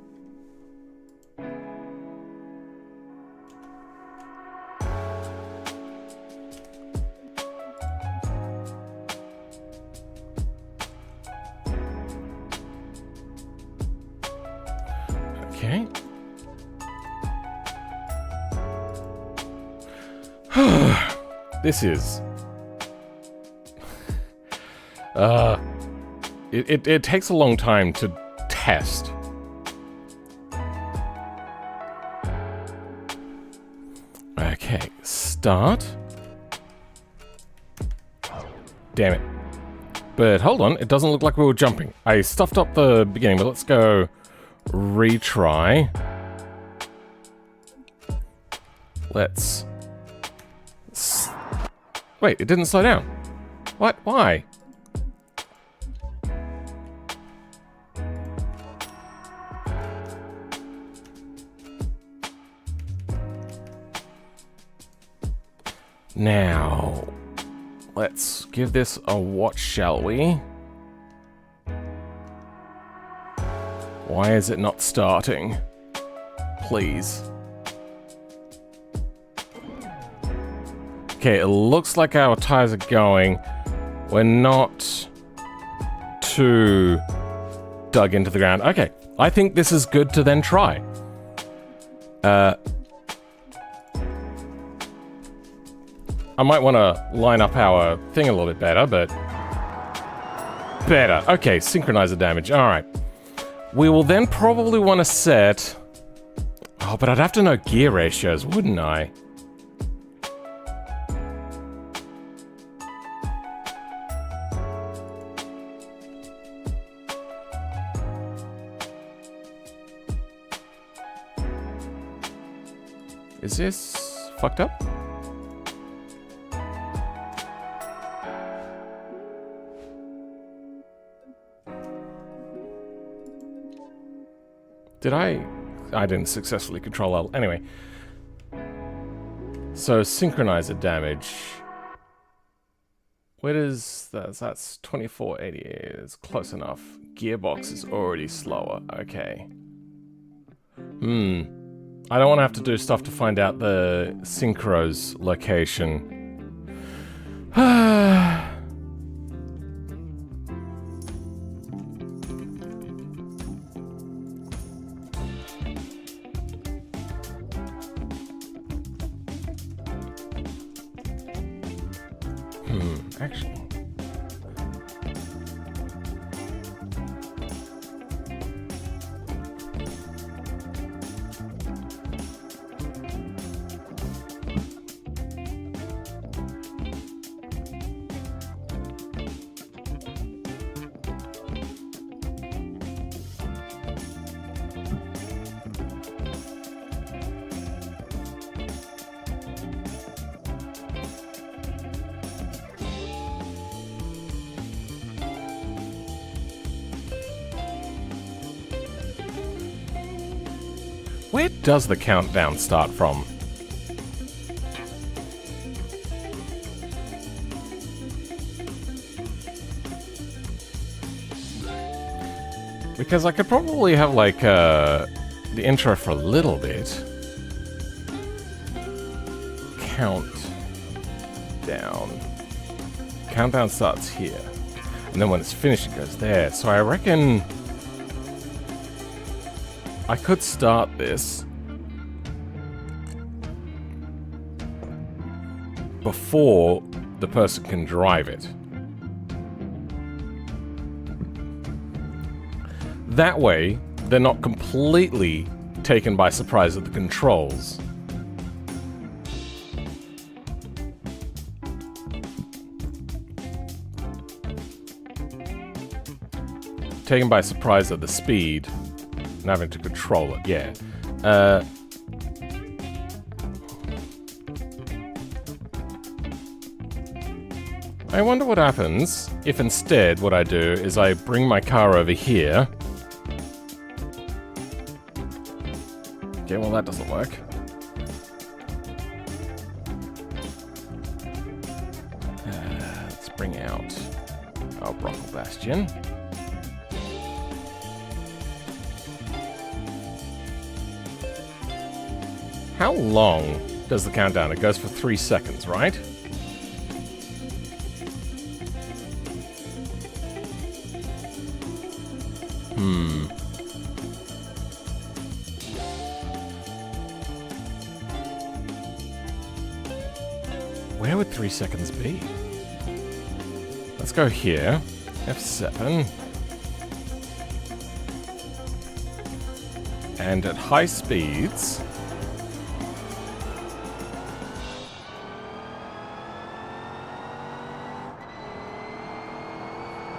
Okay. This is... It takes a long time to test. Okay, start. Damn it. But hold on, it doesn't look like we were jumping. I stuffed up the beginning, but let's go retry. Let's... Wait, it didn't slow down. What? Why? Now, let's give this a watch, shall we? Why is it not starting? Please. Okay, it looks like our tires are going. We're not too dug into the ground. Okay, I think this is good to then try. I might want to line up our thing a little bit better, but... Better. Okay, synchronizer damage. Alright. We will then probably want to set... Oh, but I'd have to know gear ratios, wouldn't I? Is this fucked up? Did I didn't successfully control L. Anyway. So, synchronizer damage. Where does... That's 2480. It's close enough. Gearbox is already slower. Okay. I don't want to have to do stuff to find out the synchro's location. Actually. Where does the countdown start from? Because I could probably have, like, the intro for a little bit. Countdown. Countdown starts here. And then when it's finished, it goes there. So I reckon... I could start this before the person can drive it. That way, they're not completely taken by surprise at the controls. Taken by surprise at the speed. And having to control it, yeah. I wonder what happens if instead what I do is I bring my car over here. Okay, well that doesn't work. Let's bring out our Brockle Bastion. How long does the countdown? It goes for 3 seconds, right? Where would 3 seconds be? Let's go here. F7. And at high speeds...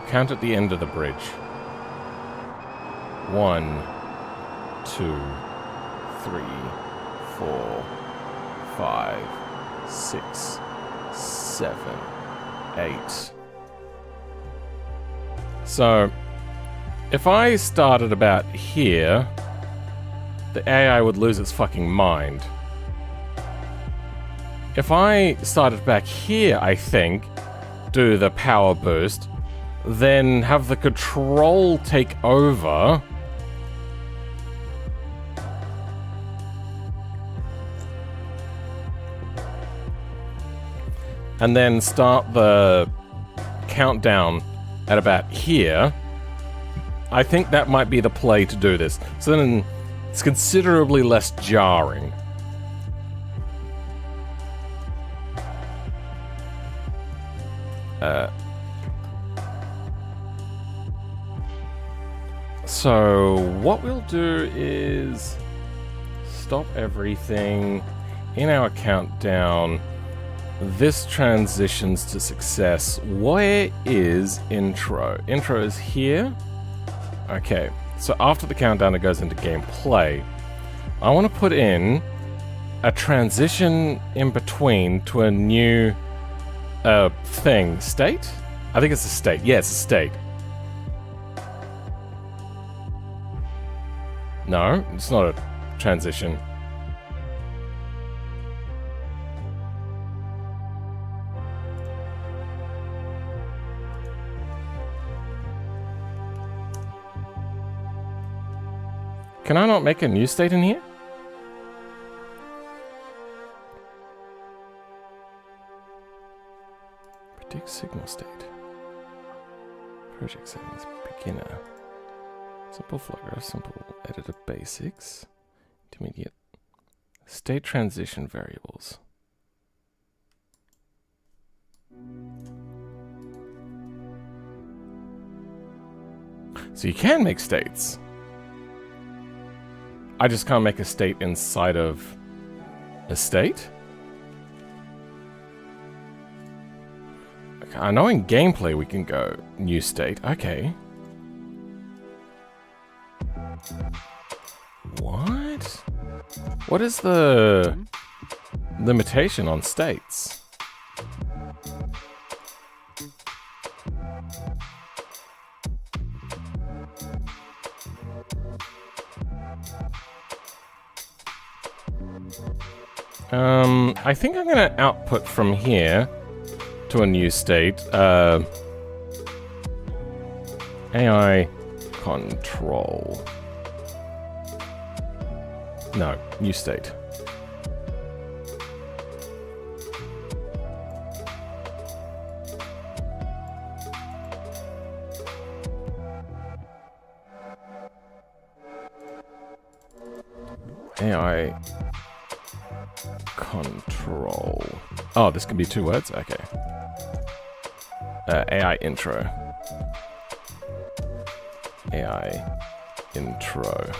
count at the end of the bridge. 1, 2, 3, 4, 5, 6, 7, 8. So, if I started about here, the AI would lose its fucking mind. If I started back here, I think, do the power boost, then have the control take over. And then start the countdown at about here. I think that might be the play to do this. So then it's considerably less jarring. So what we'll do is stop everything in our countdown. This transitions to success. Where is intro? Intro is here. Okay, so after the countdown it goes into gameplay. I want to put in a transition in between to a new thing. State? I think it's a state. Yeah, it's a state. No, it's not a transition. Can I not make a new state in here? Predict signal state. Project settings, beginner. Simple flow graph, simple editor basics. Intermediate. State transition variables. So you can make states. I just can't make a state inside of a state? Okay, I know in gameplay we can go new state. Okay. What? What is the limitation on states? I think I'm going to output from here to a new state. AI control. No, new state. AI control. Oh, this can be 2 words? Okay. AI intro. AI intro.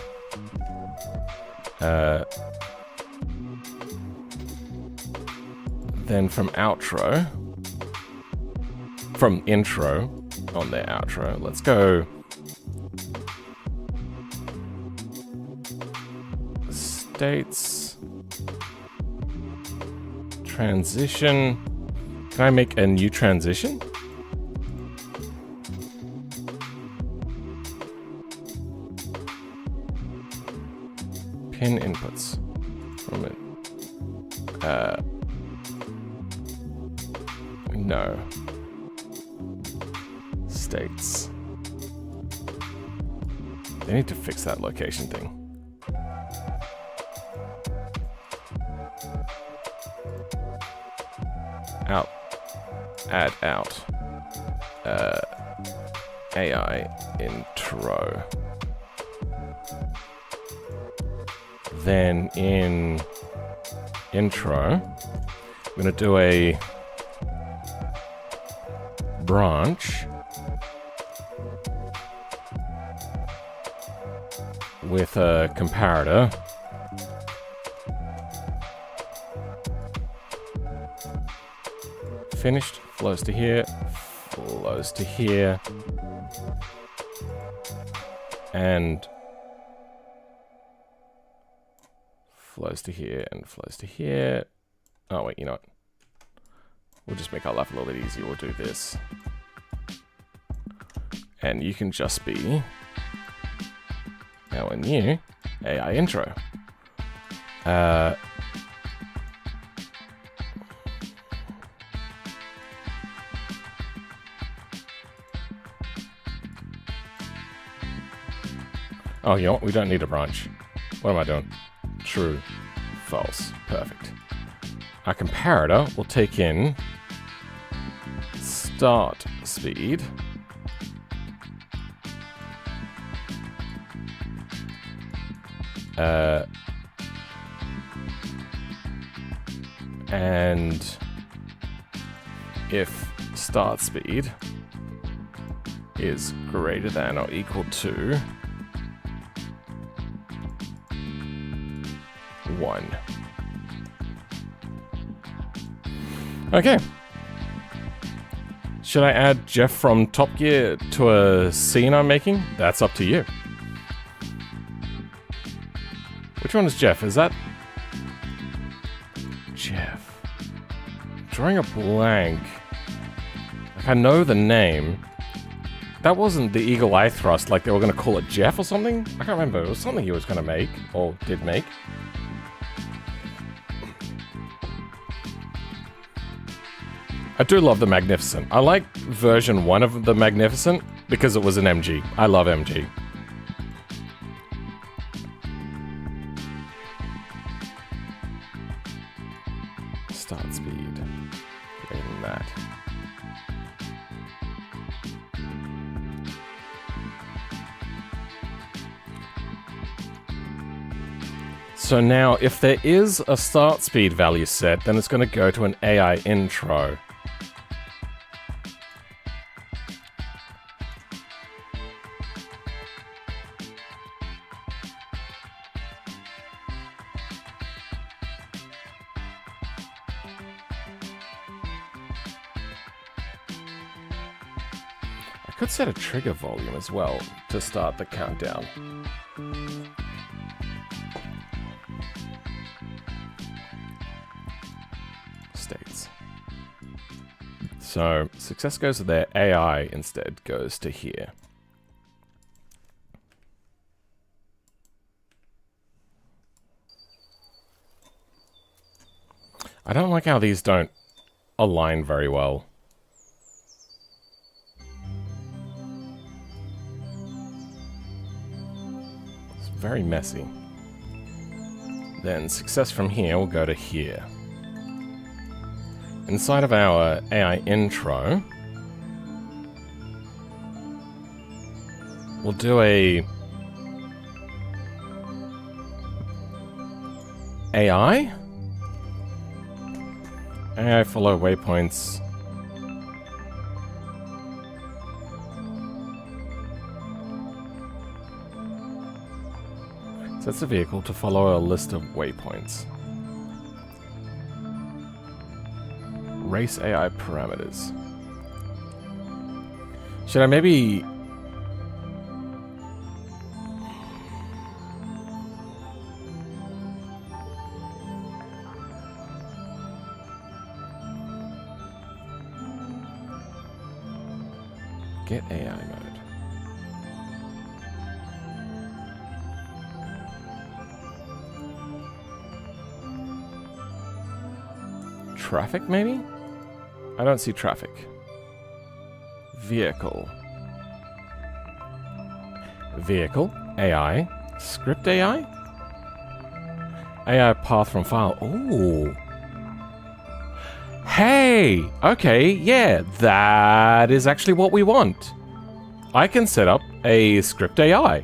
Then from outro. From intro on their outro. Let's go. States. Transition. Can I make a new transition? Pin inputs from it. No. States. They need to fix that location thing. out, add out, AI intro. Then in intro, I'm going to do a branch with a comparator. Finished, flows to here, flows to here, and flows to here and flows to here. Oh wait, you know what? We'll just make our life a little bit easier. We'll do this. And you can just be our new AI intro. Oh, you know what? We don't need a branch. What am I doing? True, false, perfect. Our comparator will take in start speed, and if start speed is greater than or equal to 1. Okay. Should I add Jeff from Top Gear to a scene I'm making? That's up to you. Which one is Jeff? Is that Jeff? Drawing a blank. Like, I know the name. That wasn't the Eagle Eye Thrust, like they were going to call it Jeff or something? I can't remember. It was something he was going to make, or did make. I do love the Magnificent. I like version 1 of the Magnificent because it was an MG. I love MG. Start speed. In that. So now, if there is a start speed value set, then it's going to go to an AI intro. I could set a trigger volume as well to start the countdown. States. So success goes to there, AI instead goes to here. I don't like how these don't align very well. Very messy. Then success from here will go to here. Inside of our AI intro, we'll do a AI follow waypoints. Sets the vehicle to follow a list of waypoints. Race AI parameters. Should I maybe... Get AI mode. Traffic, maybe? I don't see traffic. Vehicle. Vehicle. AI. Script AI? AI path from file. Ooh. Hey! Okay, yeah, that is actually what we want. I can set up a script AI.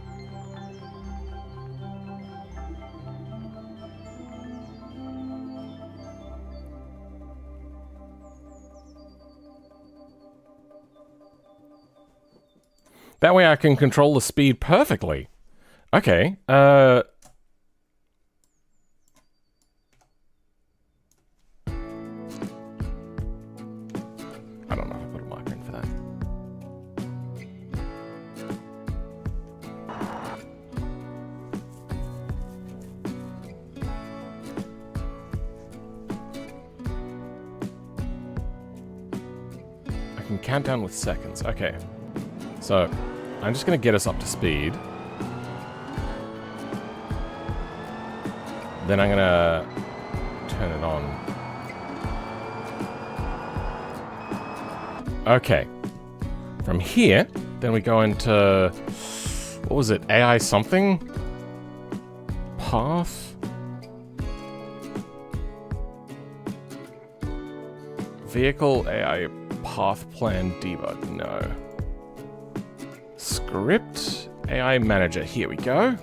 That way I can control the speed perfectly. Okay, I don't know if I put a marker in for that. I can count down with seconds. Okay. So, I'm just going to get us up to speed. Then I'm going to turn it on. Okay. From here, then we go into... What was it? AI something? Path? Vehicle AI path plan debug. No. Script AI manager. Here we go.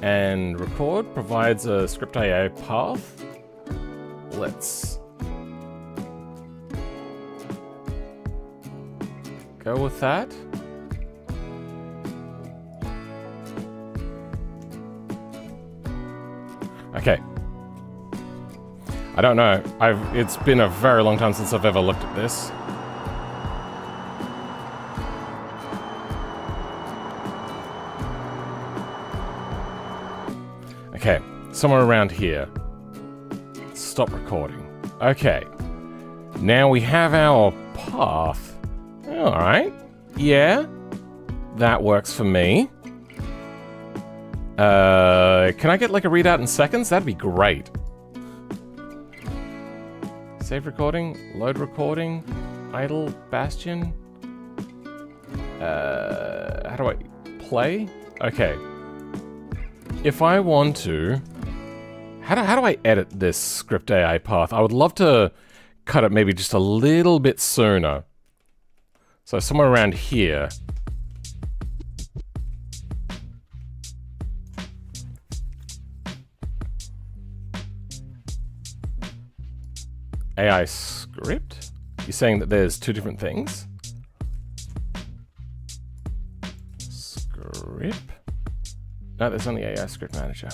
And record provides a script AI path. Let's go with that. Okay. I don't know. It's been a very long time since I've ever looked at this. Okay, somewhere around here. Stop recording. Okay. Now we have our path. Alright. Yeah. That works for me. Can I get like a readout in seconds? That'd be great. Save recording, load recording, idle, bastion. How do I play? Okay. If I want to, how do I edit this script AI path? I would love to cut it maybe just a little bit sooner. So somewhere around here. AI script? You're saying that there's two different things? Script? No, there's only AI script manager.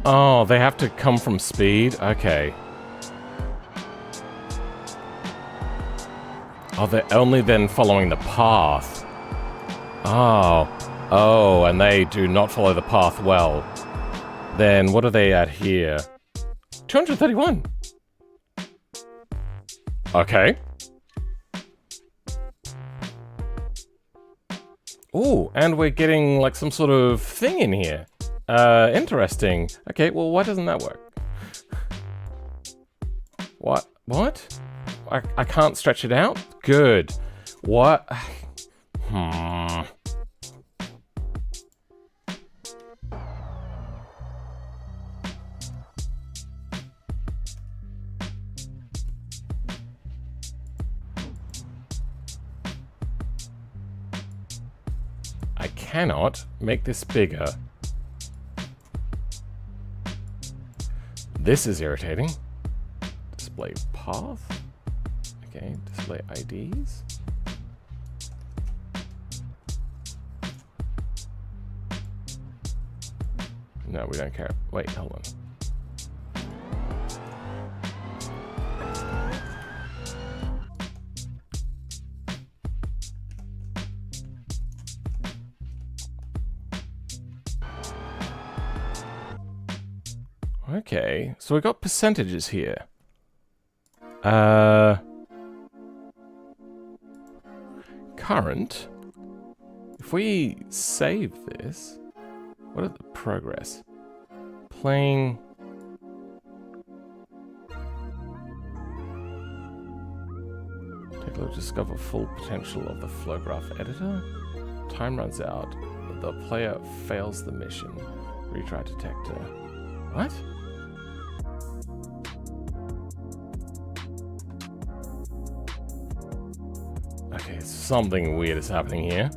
Oh, they have to come from speed? Okay. Oh, they're only then following the path. Oh. Oh, and they do not follow the path well. Then what are they at here? 231. Okay. Ooh, and we're getting like some sort of thing in here. Interesting. Okay, well, why doesn't that work? What? What? I can't stretch it out? Good. What? I cannot make this bigger. This is irritating. Display path. Okay, display IDs. No, we don't care. Wait, hold on. Okay, so we got percentages here. Current. If we save this, what are the progress? Playing. Take a look, discover full potential of the flow graph editor. Time runs out. The player fails the mission. Retry detector. What? Okay, something weird is happening here.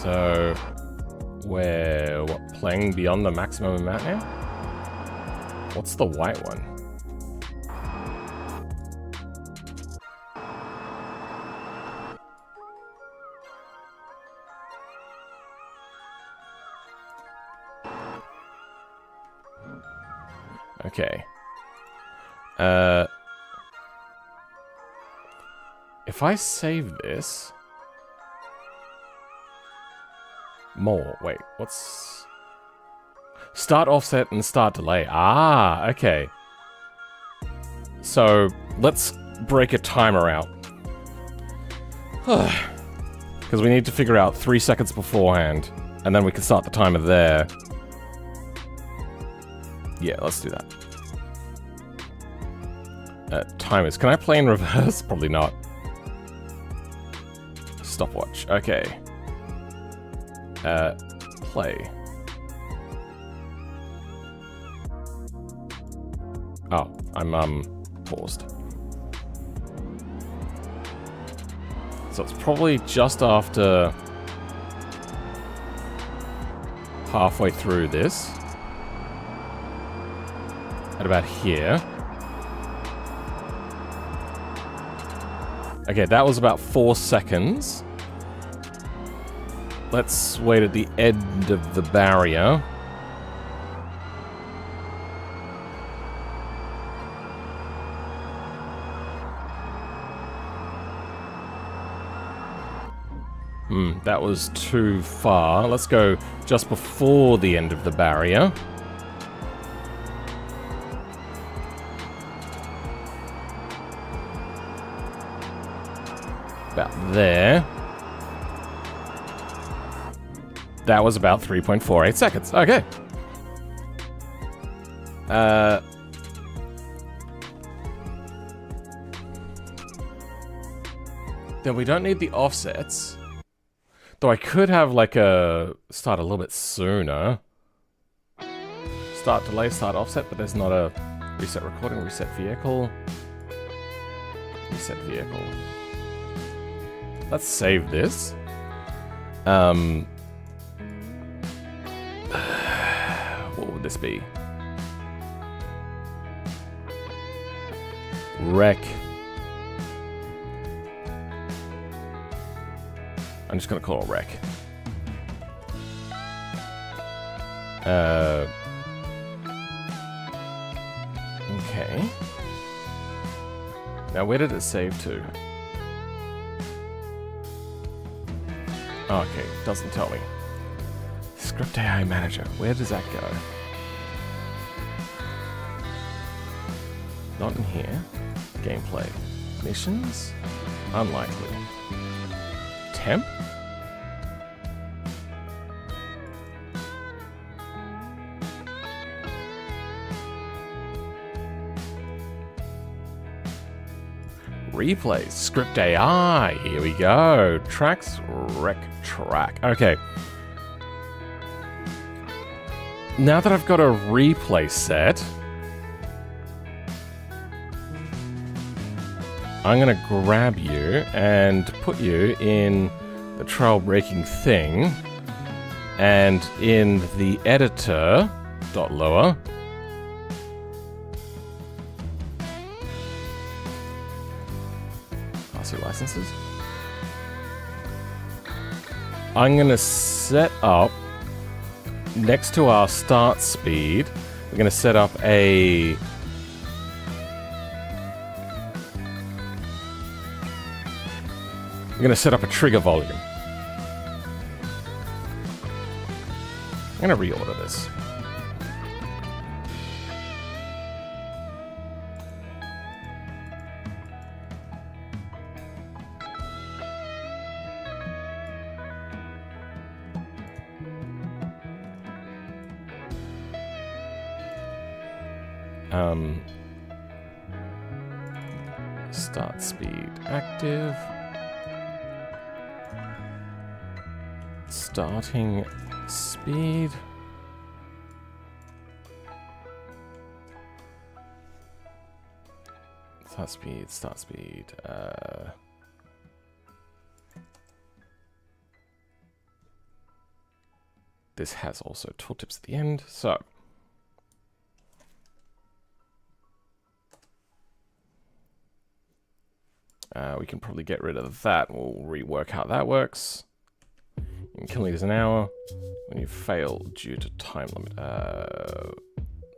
So, we're what, playing beyond the maximum amount now? What's the white one? Okay. If I save this... More. Wait, what's... Start offset and start delay. Ah, okay. So, let's break a timer out. Because we need to figure out 3 seconds beforehand. And then we can start the timer there. Yeah, let's do that. Timers. Can I play in reverse? Probably not. Stopwatch. Okay. Play. Oh, I'm paused. So it's probably just after halfway through this. At about here. Okay, that was about 4 seconds. Let's wait at the end of the barrier. That was too far. Let's go just before the end of the barrier. About there. That was about 3.48 seconds. Okay. Then we don't need the offsets. Though I could have like a start a little bit sooner. Start delay, start offset, but there's not a reset recording, reset vehicle. Reset vehicle. Let's save this. What would this be? Rec. I'm just gonna call it rec. Okay. Now where did it save to? Okay, doesn't tell me. Script AI Manager, where does that go? Not in here. Gameplay. Missions? Unlikely. Temp? Replays. Script AI. Here we go. Tracks. Rec track. Okay. Now that I've got a replay set, I'm going to grab you and put you in the trail-breaking thing, and in the editor, .lower, RC licenses. I'm going to set up, next to our start speed, we're going to set up a I'm going to set up a trigger volume. I'm going to reorder this. Start speed active. Starting speed. Start speed. This has also tooltips at the end, so. We can probably get rid of that. We'll rework how that works. In kilometers an hour. When you fail due to time limit.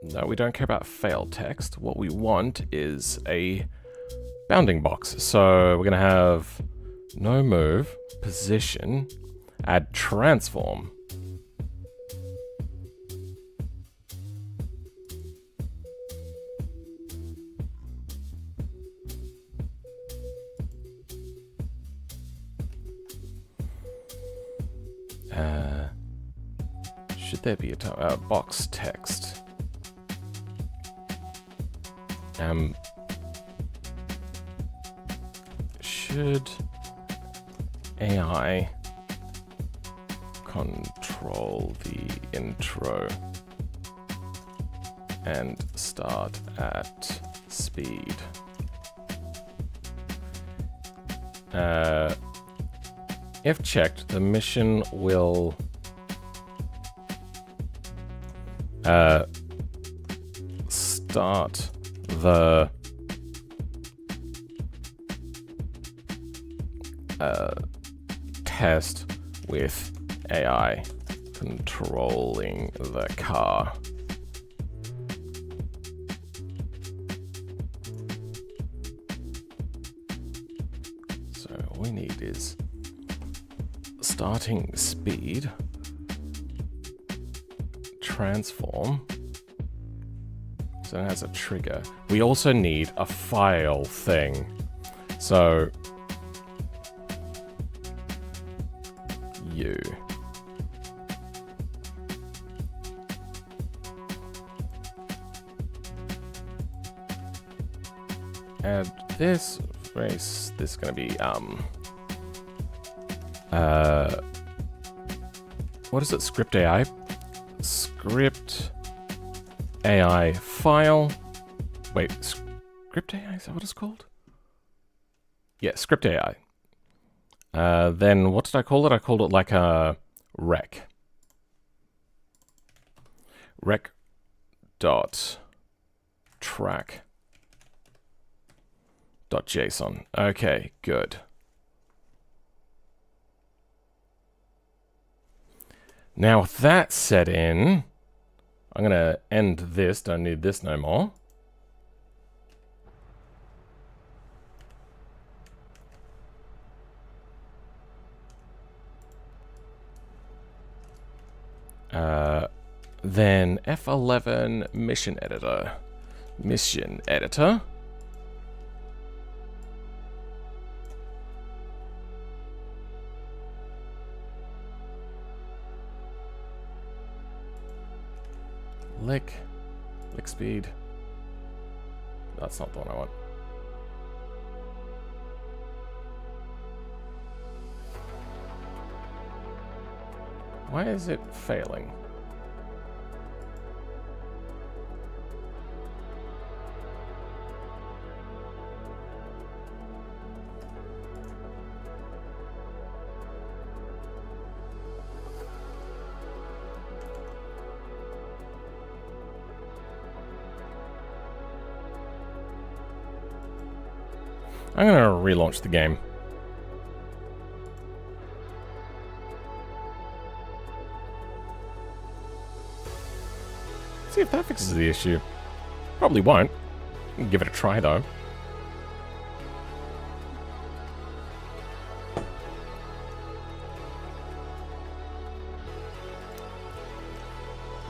No, we don't care about fail text. What we want is a bounding box. So we're going to have no move, position, add transform. Should there be a box text? Should AI control the intro and start at speed? If checked, the mission will start the test with AI controlling the car. So all we need is starting speed, transform, so it has a trigger. We also need a file thing. So you add this race. This is going to be what is it? Script AI. Script AI file. Wait, script AI, is that what it's called? Yeah, script AI. Then what did I call it? I called it like a rec. Rec dot track dot JSON. Okay, good. Now with that set in, I'm gonna end this, don't need this no more. Then F11 mission editor. Mission editor. Lick speed. That's not the one I want. Why is it failing? I'm gonna relaunch the game. See if that fixes the issue. Probably won't. Give it a try though.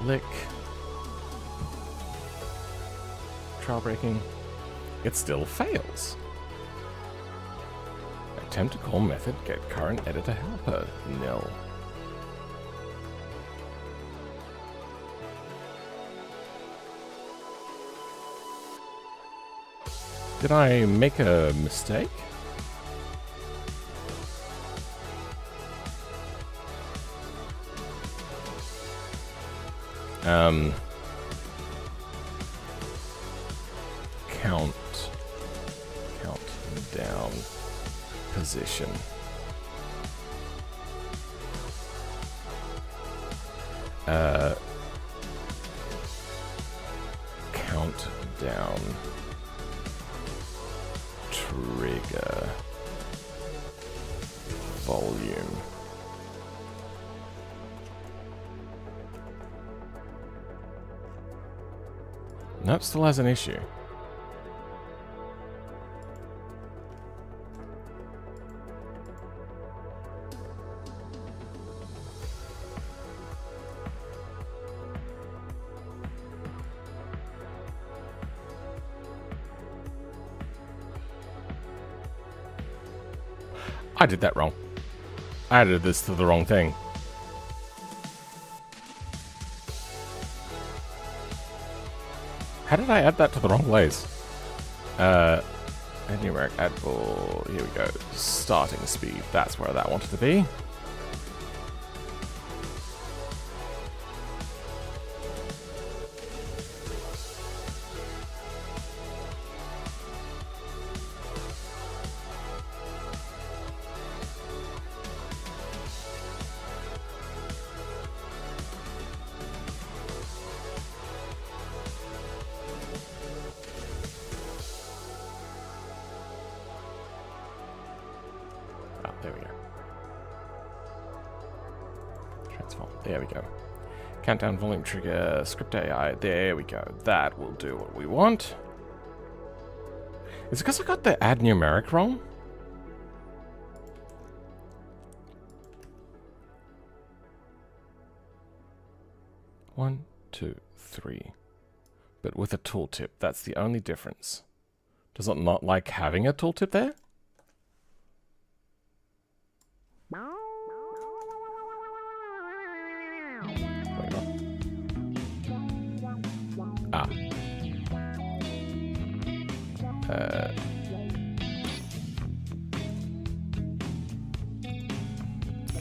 Lick. Trail braking. It still fails. Attempt to call method, get current editor helper. Nil. Did I make a mistake? Count down position. Count down trigger volume. Nope, still has an issue. I did that wrong. I added this to the wrong thing. How did I add that to the wrong place? Numeric add for, here we go. Starting speed, that's where that wanted to be. There we go. Transform. There we go. Countdown volume trigger, script AI. There we go. That will do what we want. Is it because I got the add numeric wrong? One, two, three. But with a tooltip. That's the only difference. Does it not like having a tooltip there? Ah.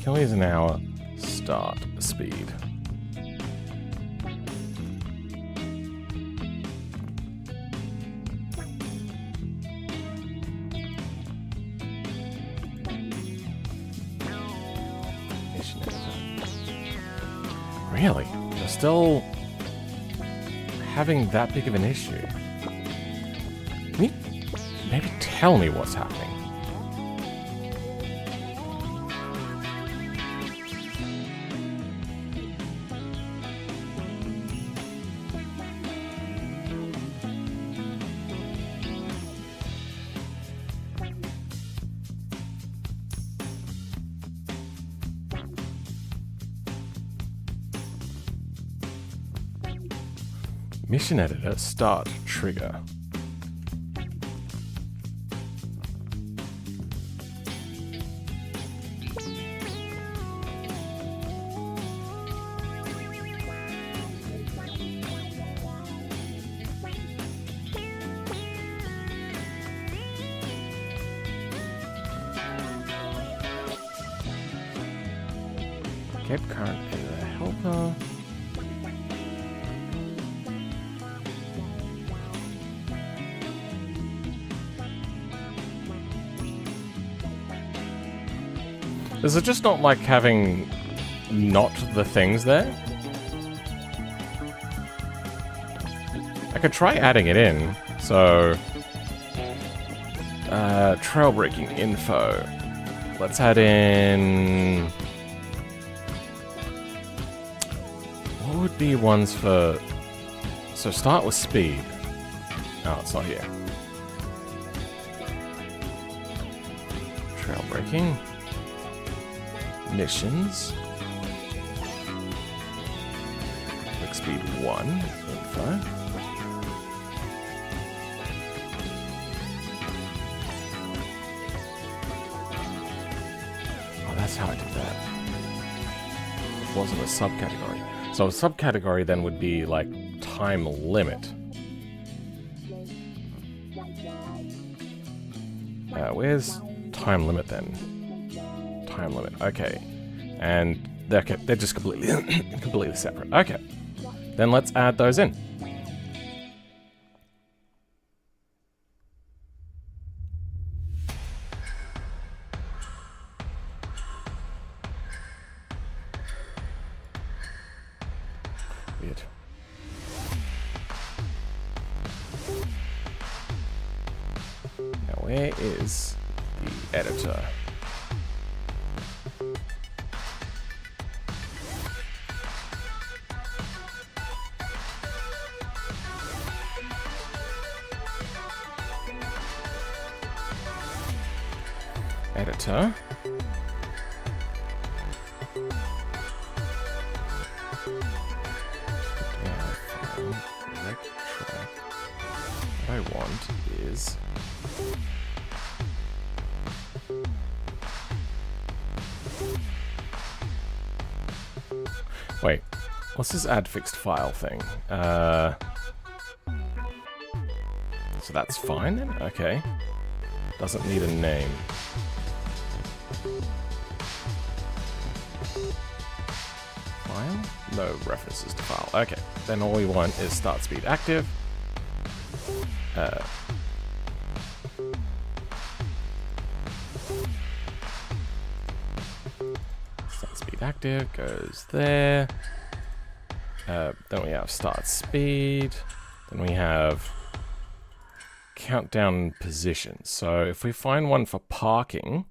Kilometers an hour, start speed. Really? They're still having that big of an issue? Can you maybe tell me what's happening? Mission editor, start trigger. Get current editor helper. Is it just not like having not the things there? I could try adding it in. So, trail braking info. Let's add in. What would be ones for? So start with speed. Oh, it's not here. Trail braking. Missions. handbrake speed 1 info. Oh, that's how I did that. It wasn't a subcategory. So a subcategory then would be like time limit. Where's time limit then? Time limit, okay. And they're just completely, completely separate. Okay, then let's add those in. Weird. Now where is the editor? Editor. What I want is wait, what's this add fixed file thing? So that's fine then? Okay. Doesn't need a name. File? No references to file. Okay, then all we want is start speed active. Start speed active goes there. Then we have start speed. Then we have countdown position. So if we find one for parking,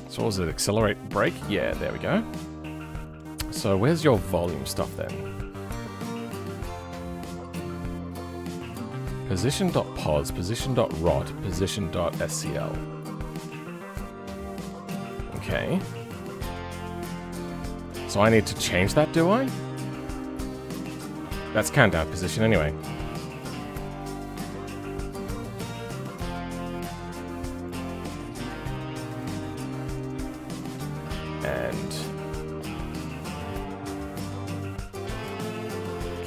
so was it accelerate brake? Yeah, there we go. So where's your volume stuff then? Position.pos, position.rot, position.scl. Okay. So I need to change that, do I? That's countdown position anyway. And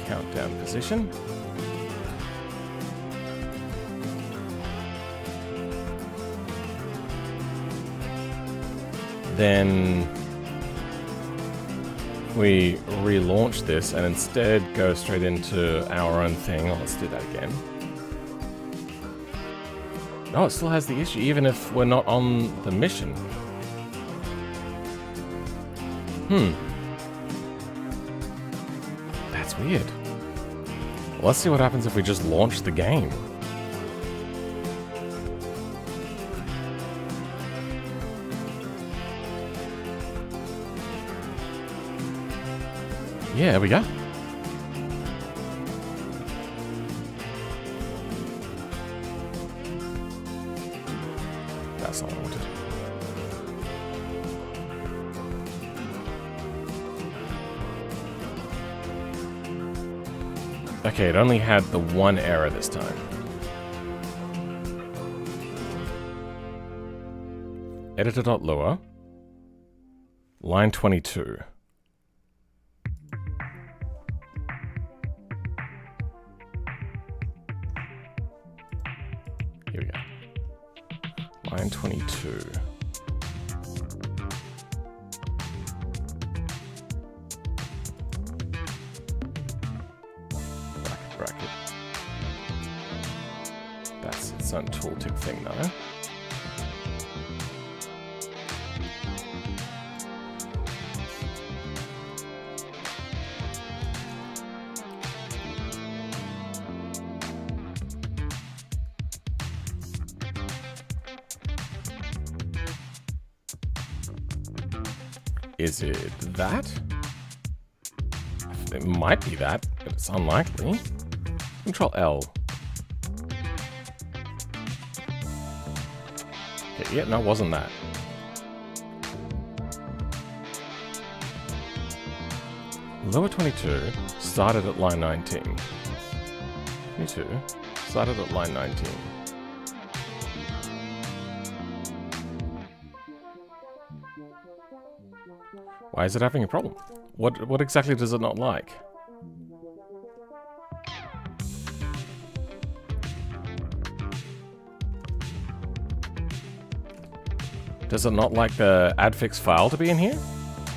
countdown position. Then we relaunch this and instead go straight into our own thing. Oh, let's do that again. No, it still has the issue even if we're not on the mission. That's weird. Well, let's see what happens if we just launch the game. Yeah, there we go. That's not what I wanted. Okay, it only had the one error this time. Editor.lua. Line 22. Here we go. Line 22. Bracket. That's its own tooltip thing though. Is it that? It might be that, but it's unlikely. Control L. Okay, yeah, no, it wasn't that. Lower 22 started at line 19. 22 started at line 19. Why is it having a problem? What exactly does it not like? Does it not like the adfix file to be in here?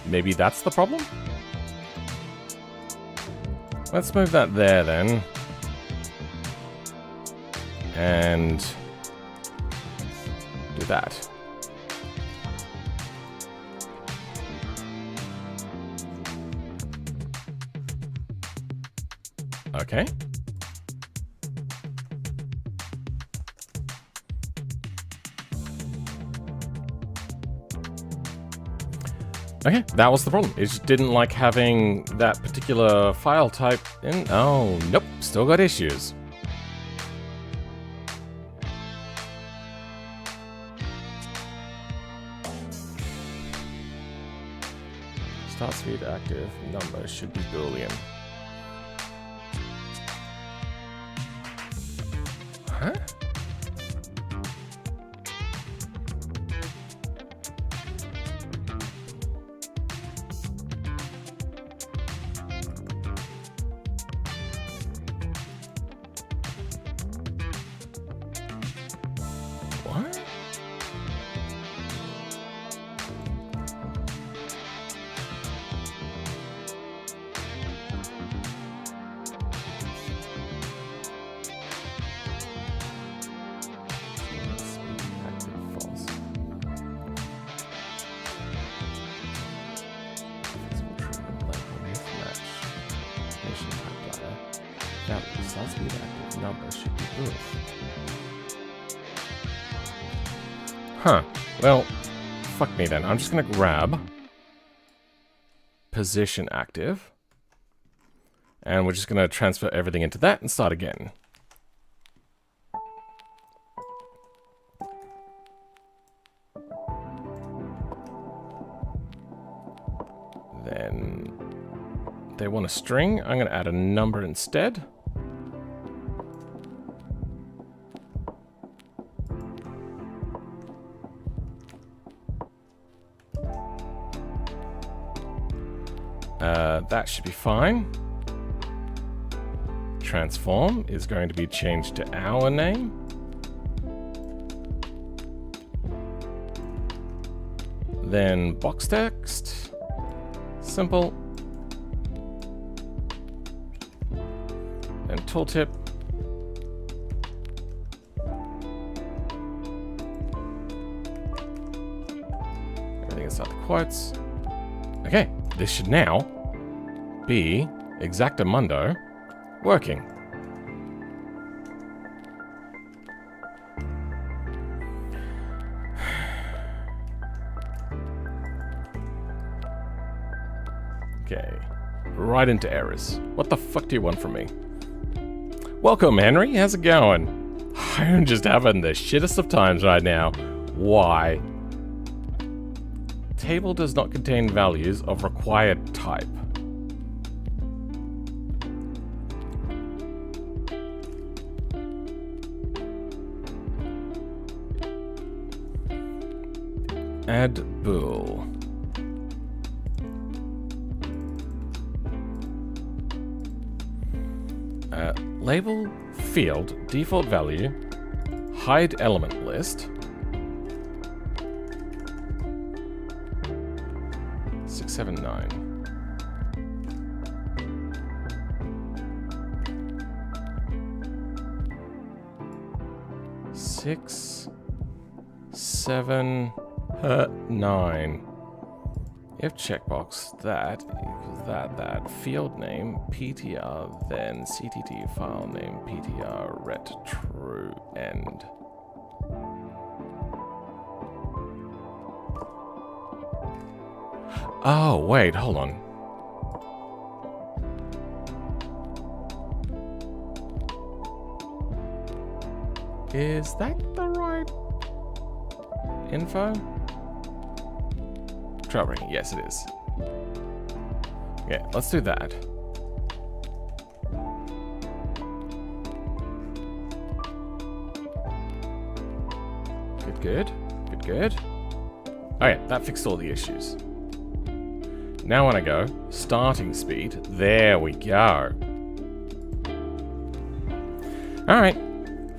Maybe that's the problem? Let's move that there then. And do that. Okay. Okay, that was the problem. It just didn't like having that particular file type in. Oh, nope, still got issues. Start speed active number should be Boolean. Huh? What? Huh. Well, fuck me then. I'm just gonna grab position active, and we're just gonna transfer everything into that and start again. Then they want a string. I'm gonna add a number instead. That should be fine. Transform is going to be changed to our name. Then box text. Simple. Then tooltip. Everything inside the quotes. Okay, this should now be exactamundo working. Okay, right into errors. What the fuck do you want from me? Welcome, Henry. How's it going? I'm just having the shittest of times right now. Why? Table does not contain values of required type. Add bool. Label field default value hide element list 679. Six, 7, 9. If checkbox that equals that field name ptr, then ctt file name ptr ret true end. Oh wait, hold on. Is that the right info? Troubleshooting, yes it is. Yeah, let's do that. Good. Okay, that fixed all the issues. Now when I go, starting speed, there we go. Alright,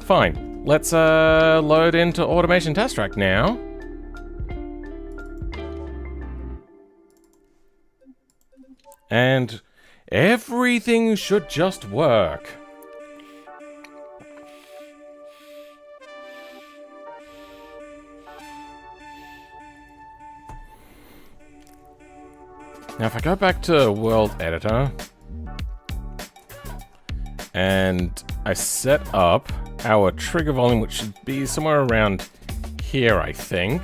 fine. Let's load into Automation Test Track now. And everything should just work. Now if I go back to World Editor and I set up our trigger volume, which should be somewhere around here, I think.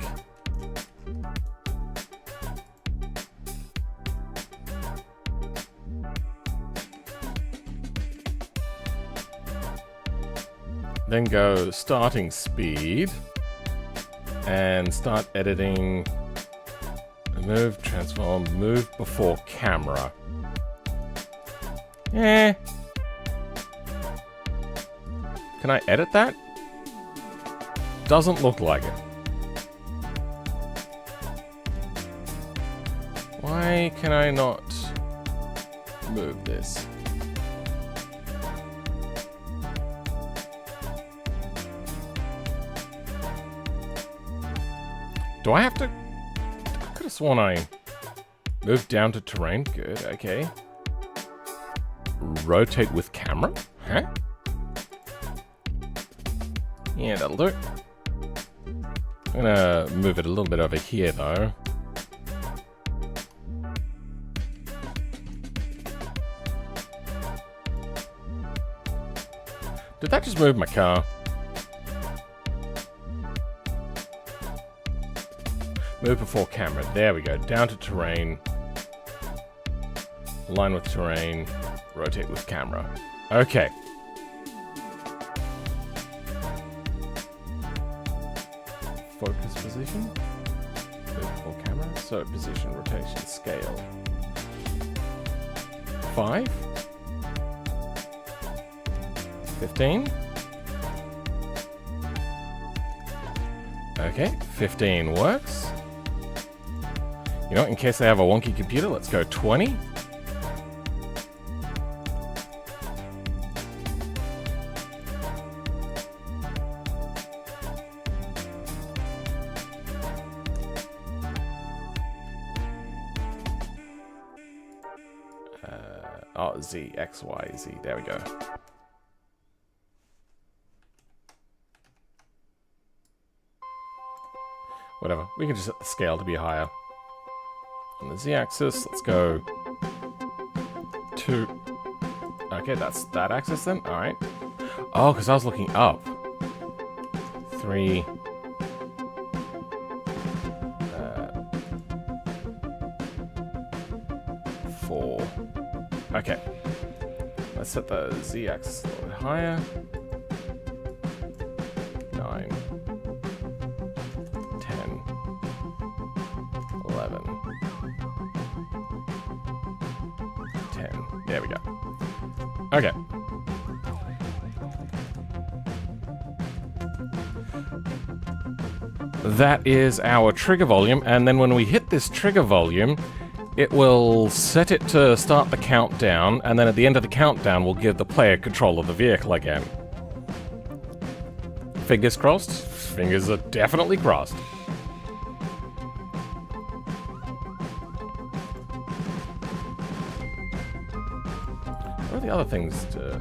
Then go starting speed and start editing. Move, transform, move before camera. Can I edit that? Doesn't look like it. Why can I not move this? Do I have to? I could have sworn I moved down to terrain. Good, okay. Rotate with camera? Huh? Yeah, that'll do. I'm gonna move it a little bit over here, though. Did that just move my car? Move before camera. There we go. Down to terrain. Align with terrain. Rotate with camera. Okay. Focus position. Move before camera. So position, rotation, scale. 5. 15. Okay, 15 works. You know, in case I have a wonky computer, let's go 20. Z, X, Y, Z. There we go. Whatever. We can just set the scale to be higher. On the Z-axis, let's go 2. Okay, that's that axis then. All right. Oh, because I was looking up. 3. 4. Okay. Let's set the Z-axis a little bit higher. 9. 10. 11. 10. There we go. Okay. That is our trigger volume, and then when we hit this trigger volume, it will set it to start the countdown, and then at the end of the countdown, we'll give the player control of the vehicle again. Fingers crossed? Fingers are definitely crossed. What are the other things to...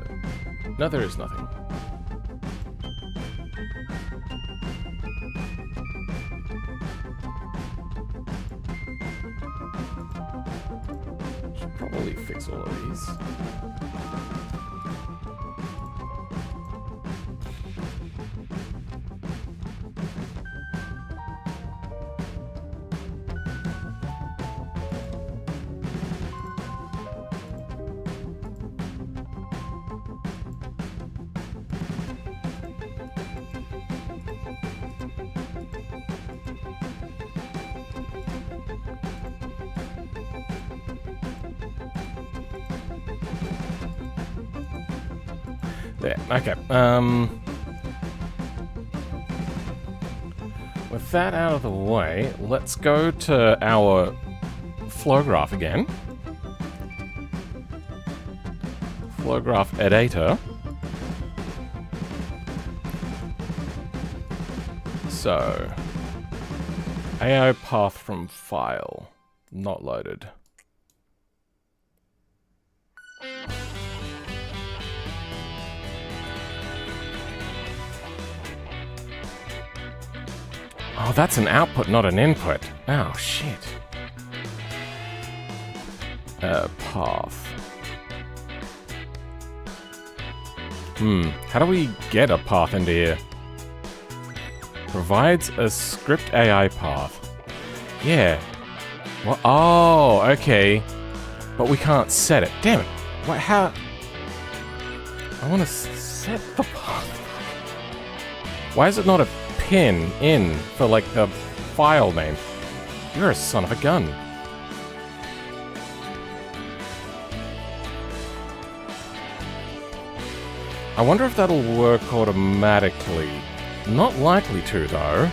No, there is nothing. Should probably fix all of these. There. Okay. With that out of the way, let's go to our flow graph again. Flow graph editor. So, AI path from file, not loaded. Oh, that's an output, not an input. Oh, shit. Path. How do we get a path into here? Provides a script AI path. Yeah. Well, oh, okay. But we can't set it. Damn it. What, how? I want to set the path. Why is it not a pin in for, like, the file name? You're a son of a gun. I wonder if that'll work automatically. Not likely to, though.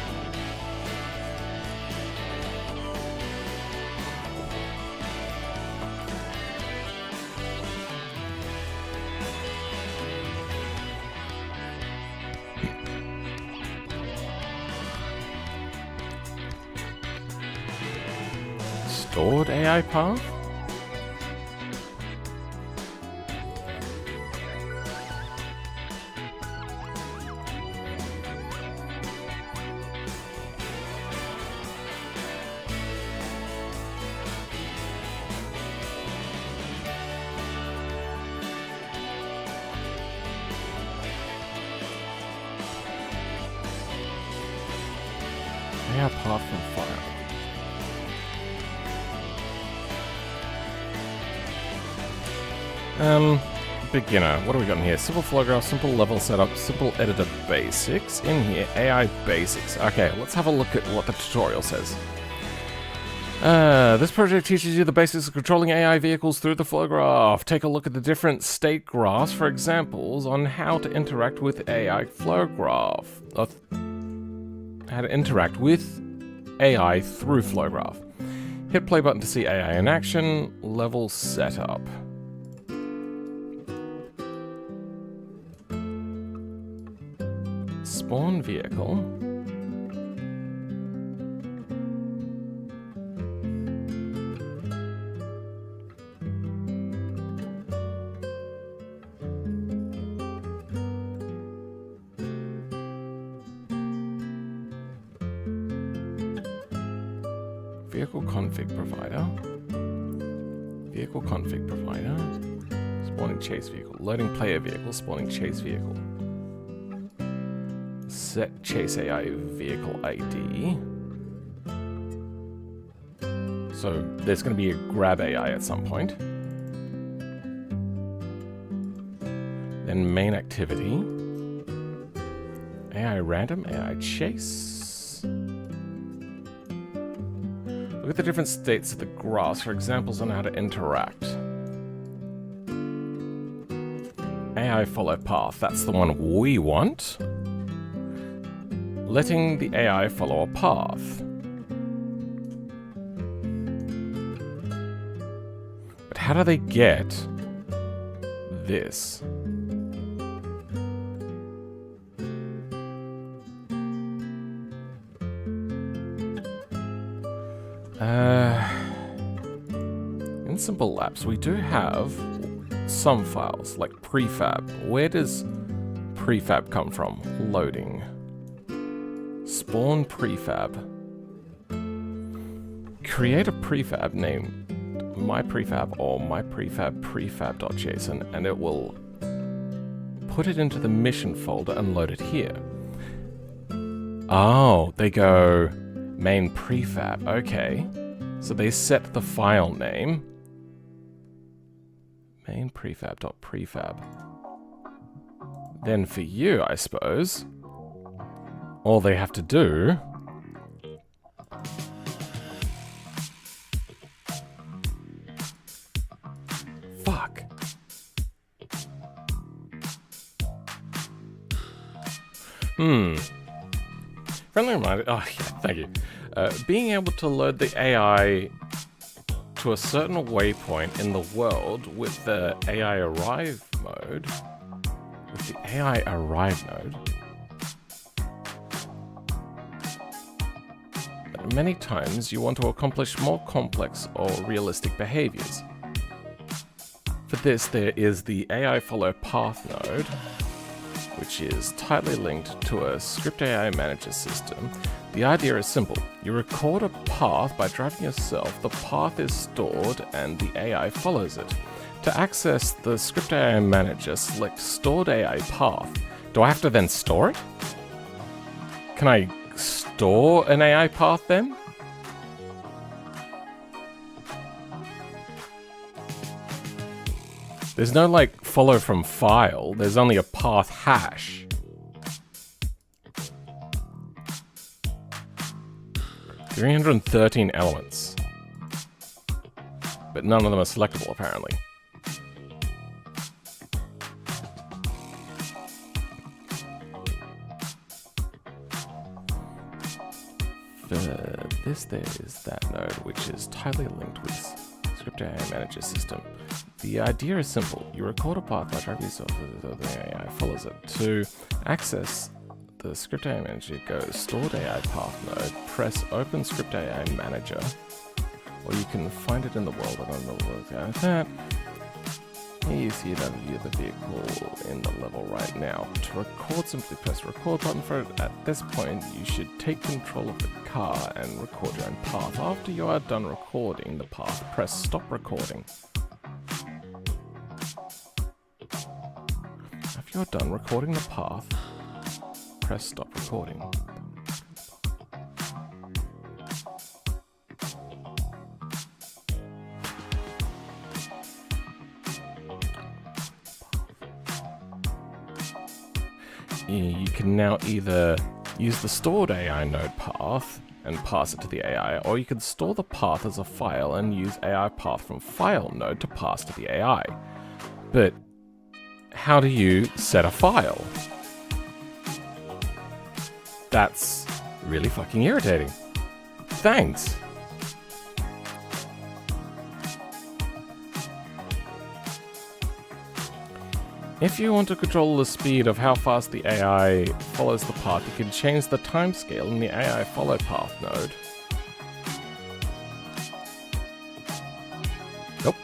Stored AI path? AI path from file. Beginner. What do we got in here? Simple flow graph, simple level setup, simple editor basics. In here, AI basics. Okay, let's have a look at what the tutorial says. This project teaches you the basics of controlling AI vehicles through the flow graph. Take a look at the different state graphs for examples on how to interact with AI flow graph. How to interact with AI through flow graph. Hit play button to see AI in action. Level setup. Spawn vehicle. Vehicle config provider. Vehicle config provider. Spawning chase vehicle. Loading player vehicle. Spawning chase vehicle. Set chase AI vehicle ID. So there's going to be a grab AI at some point. Then main activity. AI random, AI chase. Look at the different states of the graphs for examples on how to interact. AI follow path, that's the one we want. Letting the AI follow a path. But how do they get this? In Simple Labs, we do have some files, like prefab. Where does prefab come from? Loading. Spawn prefab. Create a prefab named myprefab or myprefab.json, and it will put it into the mission folder and load it here. Oh, they go main prefab. Okay. So they set the file name. Main prefab.prefab. Then for you, I suppose, all they have to do Friendly reminder. Oh, yeah, thank you. Being able to load the AI to a certain waypoint in the world with the AI arrive mode. With the AI arrive node. Many times you want to accomplish more complex or realistic behaviors. For this, there is the AI follow path node, which is tightly linked to a script AI manager system. The idea is simple. You record a path by driving yourself, the path is stored and the AI follows it. To access the script AI manager, select stored AI path. Do I have to then store it? Can I store an AI path then? There's no like follow from file, there's only a path hash. $313 elements. But none of them are selectable apparently. For this there is that node which is tightly linked with Script AI Manager System. The idea is simple. You record a path by driving yourself, the AI follows it. To access the Script AI Manager, go Stored AI Path node, press Open Script AI Manager, or you can find it in the world. I don't know what like that. Here you see that view of the vehicle in the level right now. To record, simply press Record button for it. At this point, you should take control of the car and record your own path. After you are done recording the path, press Stop Recording. After you're done recording the path, press Stop Recording. You can now either use the stored AI node path and pass it to the AI, or you can store the path as a file and use AI path from file node to pass to the AI. But how do you set a file? That's really fucking irritating. Thanks. If you want to control the speed of how fast the AI follows the path, you can change the timescale in the AI follow path node. Nope.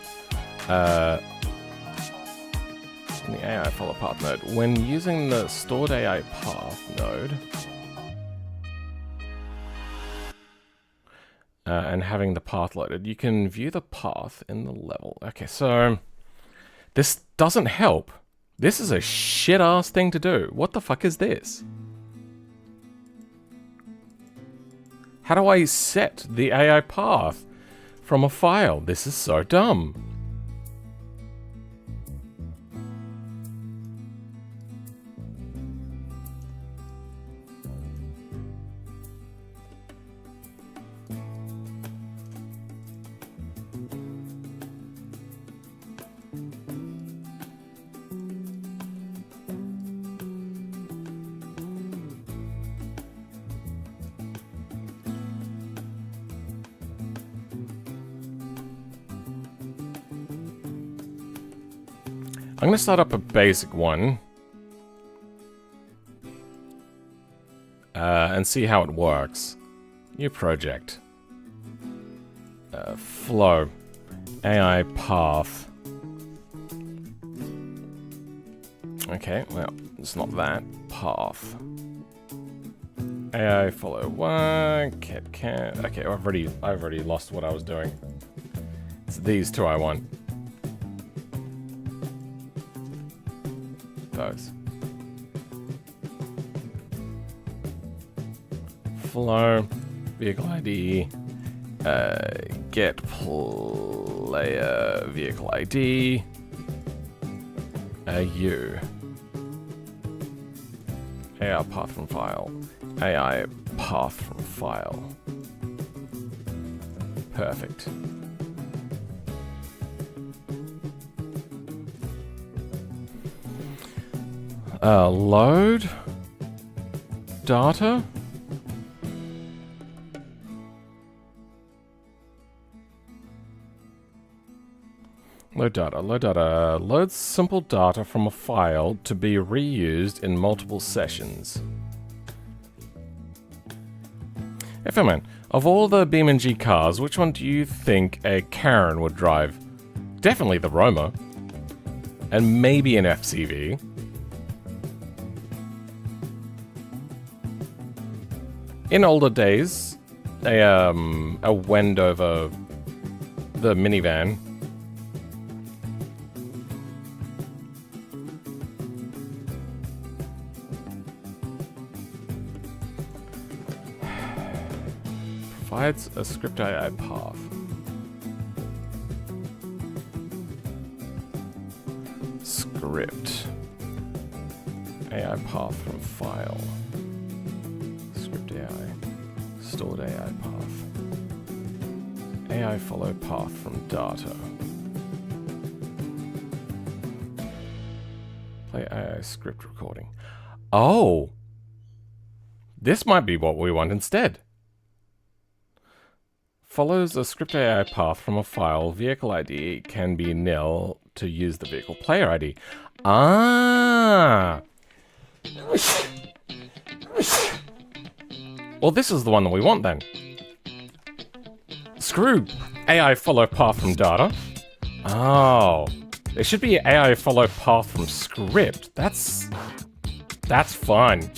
In the AI follow path node, when using the stored AI path node and having the path loaded, you can view the path in the level. Okay, so this doesn't help. This is a shit-ass thing to do. What the fuck is this? How do I set the AI path from a file? This is so dumb. I'm going to start up a basic one and see how it works. New project. Flow. AI path. Okay, well, it's not that. Path. AI follow one. Can't. Okay, I've already lost what I was doing. It's these two I want. Those. Flow, vehicle ID, get player vehicle ID, U, AI path from file, AI path from file. Perfect. Load. load data? Load data, load data. Loads simple data from a file to be reused in multiple sessions. FMN, of all the BeamNG cars, which one do you think a Karen would drive? Definitely the Roma. And maybe an FCV. In older days, a Wendover, the minivan. Provides a script AI path. Script AI path from file. Script AI. Stored AI path. AI follow path from data. Play AI script recording. Oh! This might be what we want instead. Follows a script AI path from a file. Vehicle ID can be nil to use the vehicle player ID. Ah! Well, this is the one that we want then. Screw AI follow path from data. Oh. There should be AI follow path from script. That's fun.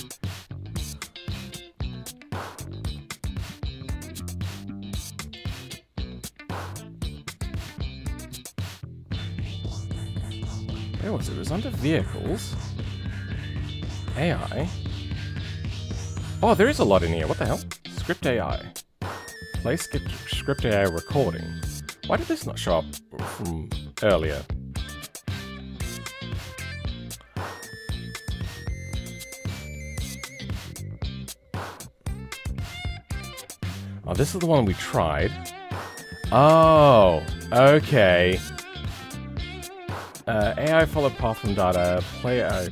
Where was it? It was under vehicles. AI. Oh, there is a lot in here. What the hell? Script AI. Play script AI recording. Why did this not show up from earlier? Oh, this is the one we tried. Oh, okay. AI follow path from data. Play AI.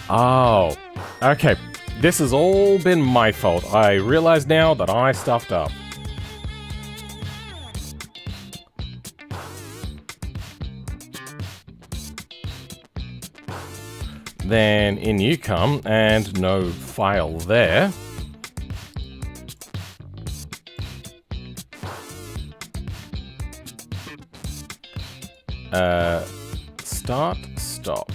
Oh, okay. This has all been my fault. I realize now that I stuffed up. Then in you come, and no file there. Start, stop.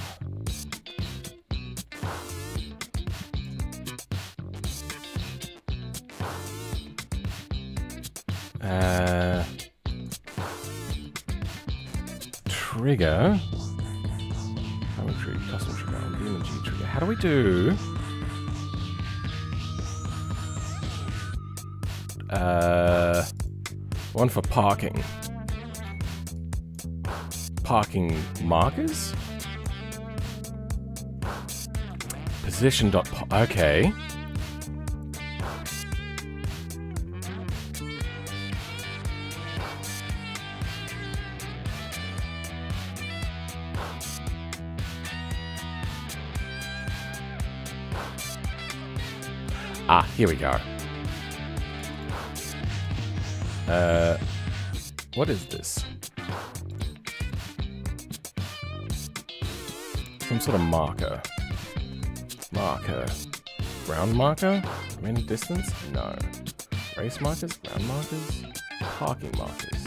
Trigger. Custom trigger, BeamNG trigger. How do we do? One for parking. Parking markers? Position dot. Okay. Ah, here we go. What is this? Some sort of marker. Marker. Ground marker? Min distance? No. Race markers? Ground markers? Parking markers.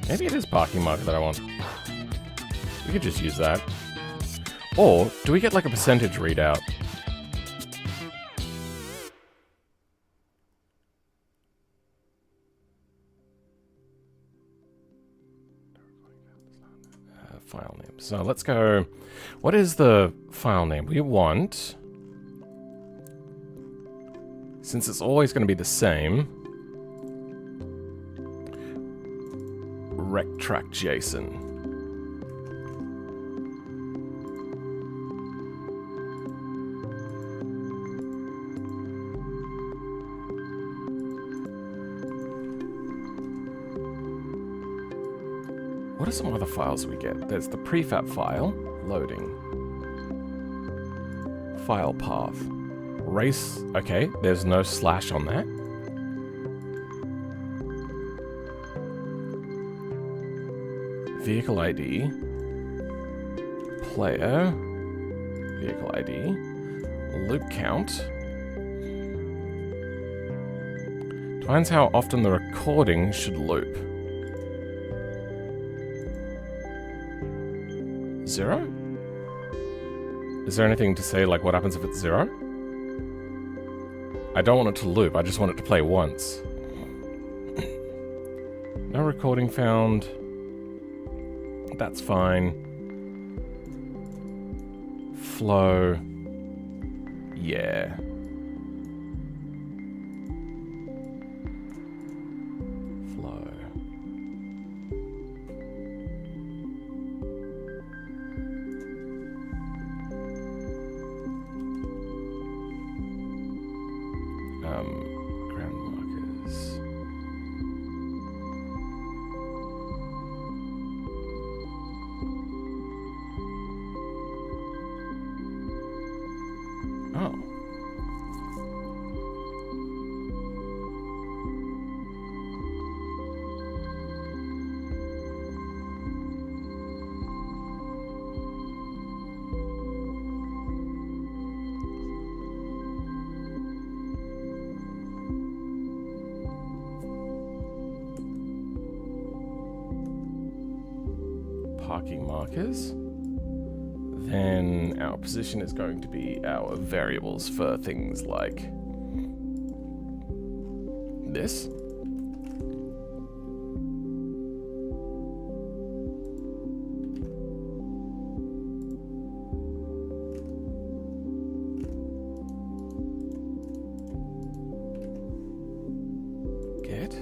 Maybe it is parking marker that I want. We could just use that. Or, do we get like a percentage readout? File name. So let's go. What is the file name we want? Since it's always going to be the same. RecTrack.json. What are some other files we get? There's the prefab file. Loading. File path. Race. Okay, there's no slash on that. Vehicle ID. Player. Vehicle ID. Loop count. Defines how often the recording should loop. 0? Is there anything to say, like, what happens if it's 0? I don't want it to loop, I just want it to play once. No recording found. That's fine. Flow. Yeah. Flow. Ground markers. Oh. Parking markers. Then our position is going to be our variables for things like this. Get.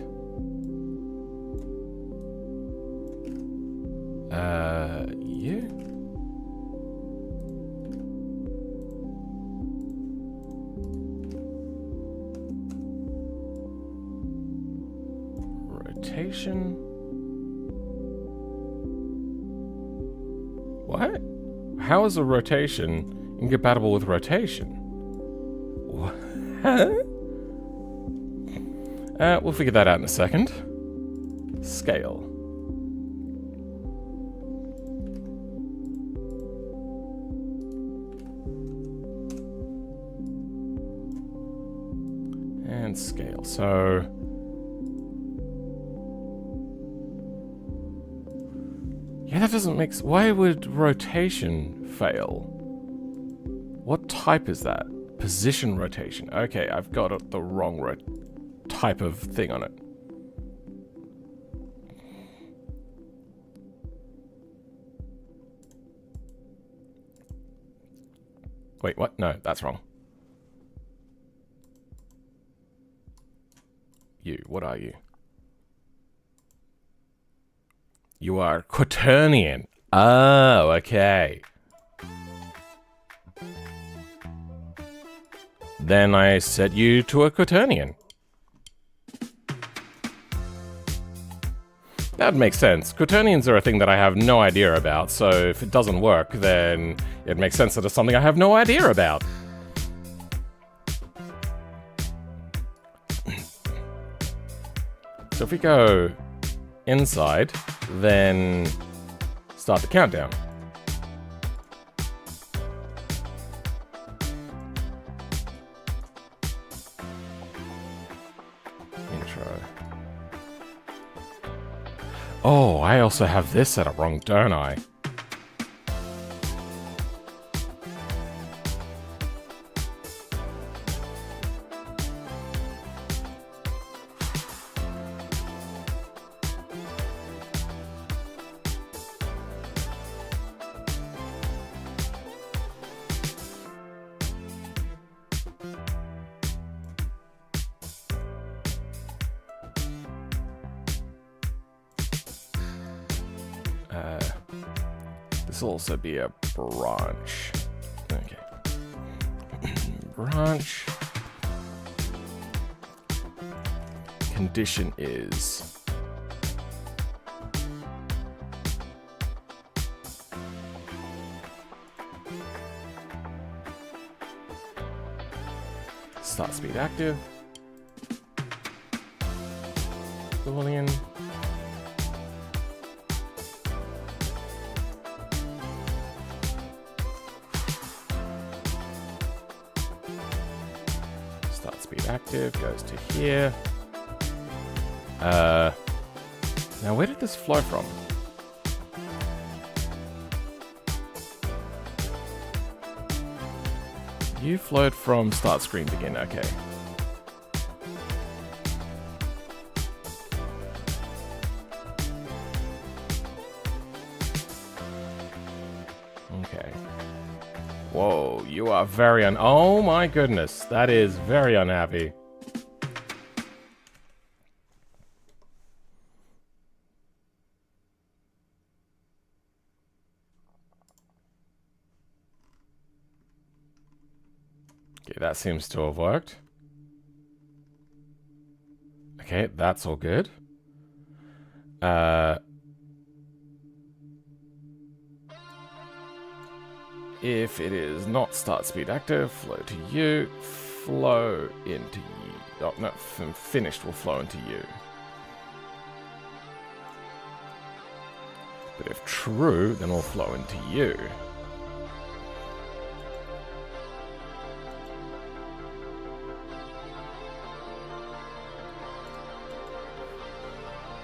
Yeah. Rotation. What? How is a rotation incompatible with rotation? What? We'll figure that out in a second. Scale. And scale. So yeah, that doesn't make why would rotation fail? What type is that? Position rotation. Okay, I've got the wrong type of thing on it. Wait, what? No, that's wrong. You, what are you? You are quaternion. Oh, okay. Then I set you to a quaternion. That would make sense. Quaternions are a thing that I have no idea about, so if it doesn't work, then it makes sense that it's something I have no idea about. So if we go inside, then start the countdown. Intro. Oh, I also have this set up wrong, don't I? This will also be a branch. Okay. Branch. Condition is start speed active. Boolean. Start speed active goes to here. Now where did this flow from? You flowed from start screen begin, okay. Okay. Whoa, you are very oh my goodness, that is very unhappy. Okay, that seems to have worked. Okay, that's all good. If it is not start speed active, flow to you, flow into you. Oh, no, finished will flow into you. But if true, then will flow into you.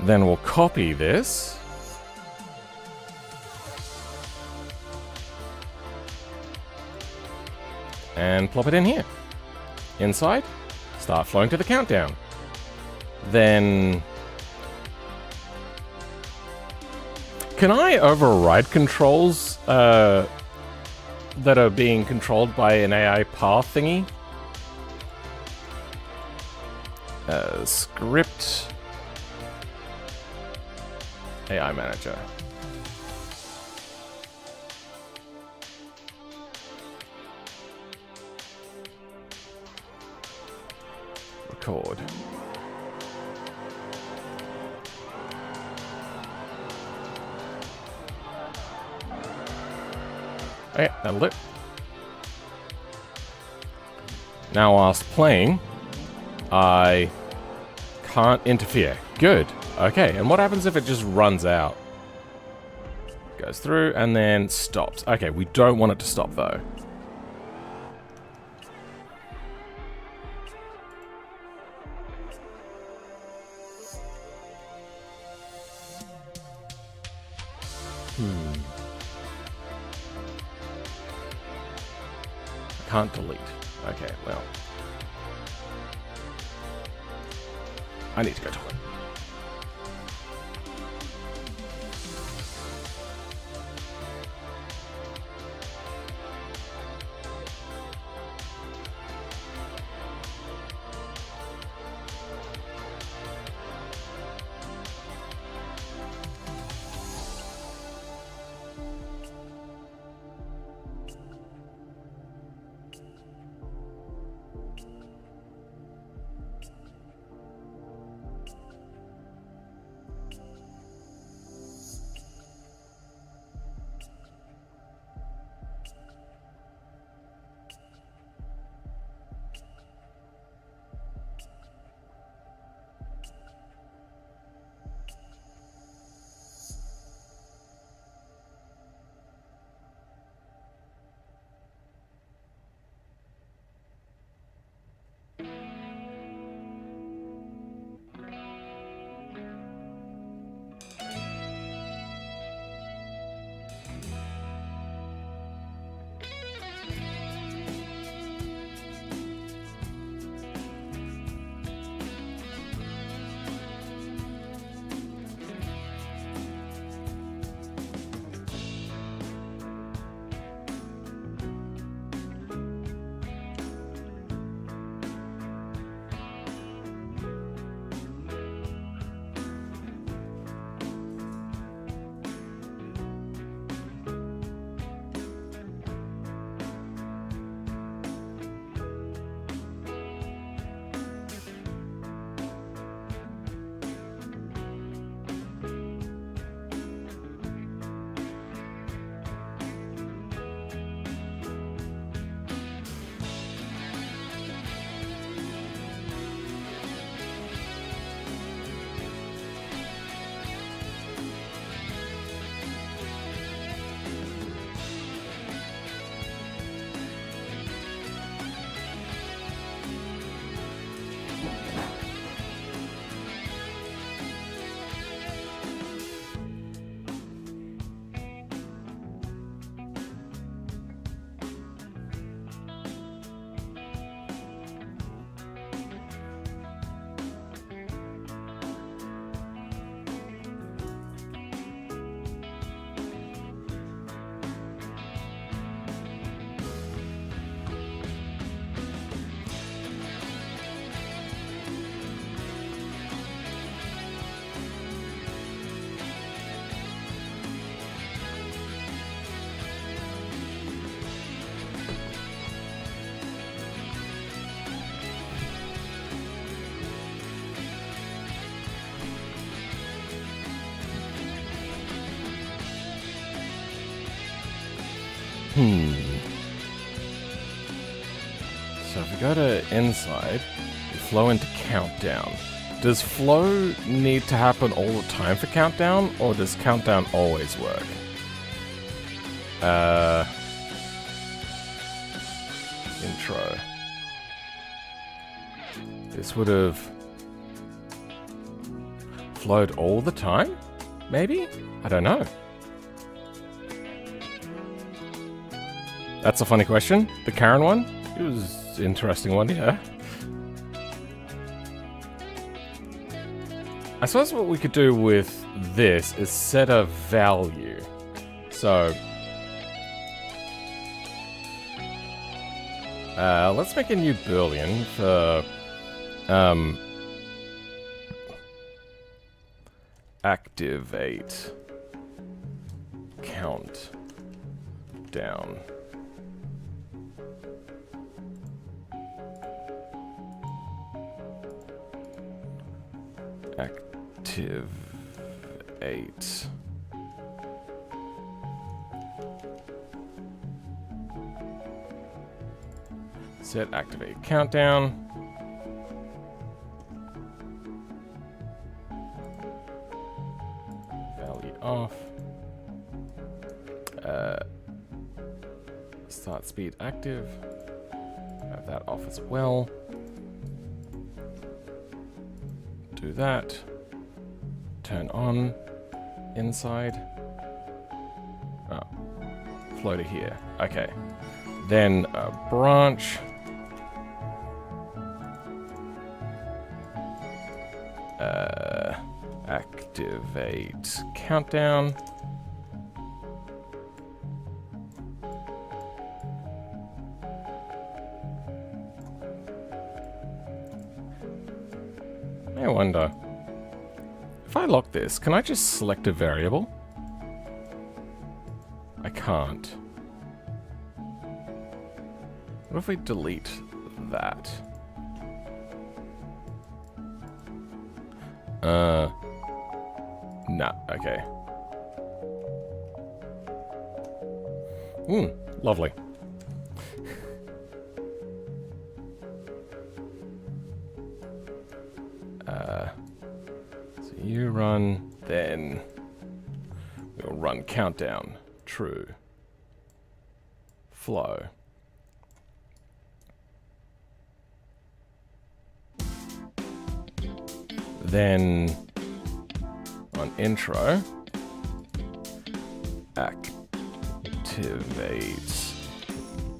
Then we'll copy this. And plop it in here. Inside, start flowing to the countdown. Then... Can I override controls that are being controlled by an AI path thingy? Script... AI manager. Record. Okay, that'll do. Now whilst playing, I can't interfere. Good. Okay, and what happens if it just runs out? Goes through and then stops. Okay, we don't want it to stop though. I can't delete. Okay, well. I need to go toilet. So if we go to inside, we flow into countdown. Does flow need to happen all the time for countdown, or does countdown always work? Intro. This would have flowed all the time? Maybe? I don't know. That's a funny question. The Karen one? It was an interesting one, yeah. I suppose what we could do with this is set a value. So, let's make a new Boolean for, activate count down. Activate. Set activate countdown. Value off. Start speed active. Have that off as well. Do that. Turn on inside. Oh, flow to here. Okay. Then a branch. Activate countdown. I wonder, if I lock this, can I just select a variable? I can't. What if we delete that? Nah, okay. Lovely. So you run, then we'll run countdown, true, flow. Then on intro, activate,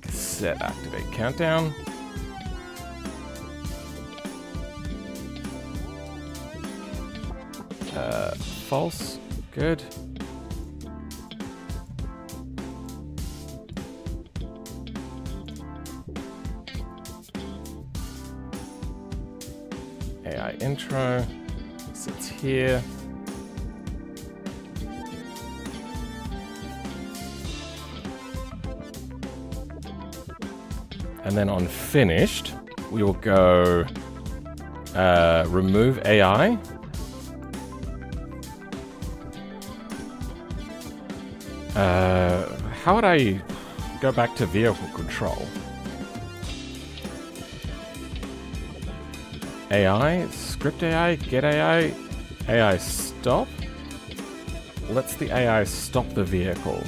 set activate countdown. False, good. AI intro, sits here. And then on finished, we will go remove AI. How would I go back to vehicle control? AI, script AI, get AI, AI stop. Let's the AI stop the vehicle.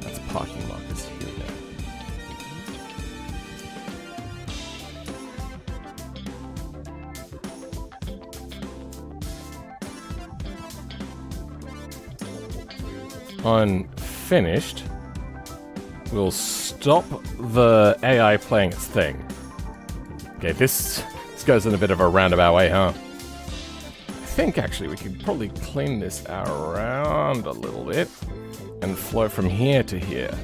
That's parking markers here. On finished, we'll stop the AI playing its thing. Okay, this goes in a bit of a roundabout way, huh? I think actually we could probably clean this around a little bit and flow from here to here.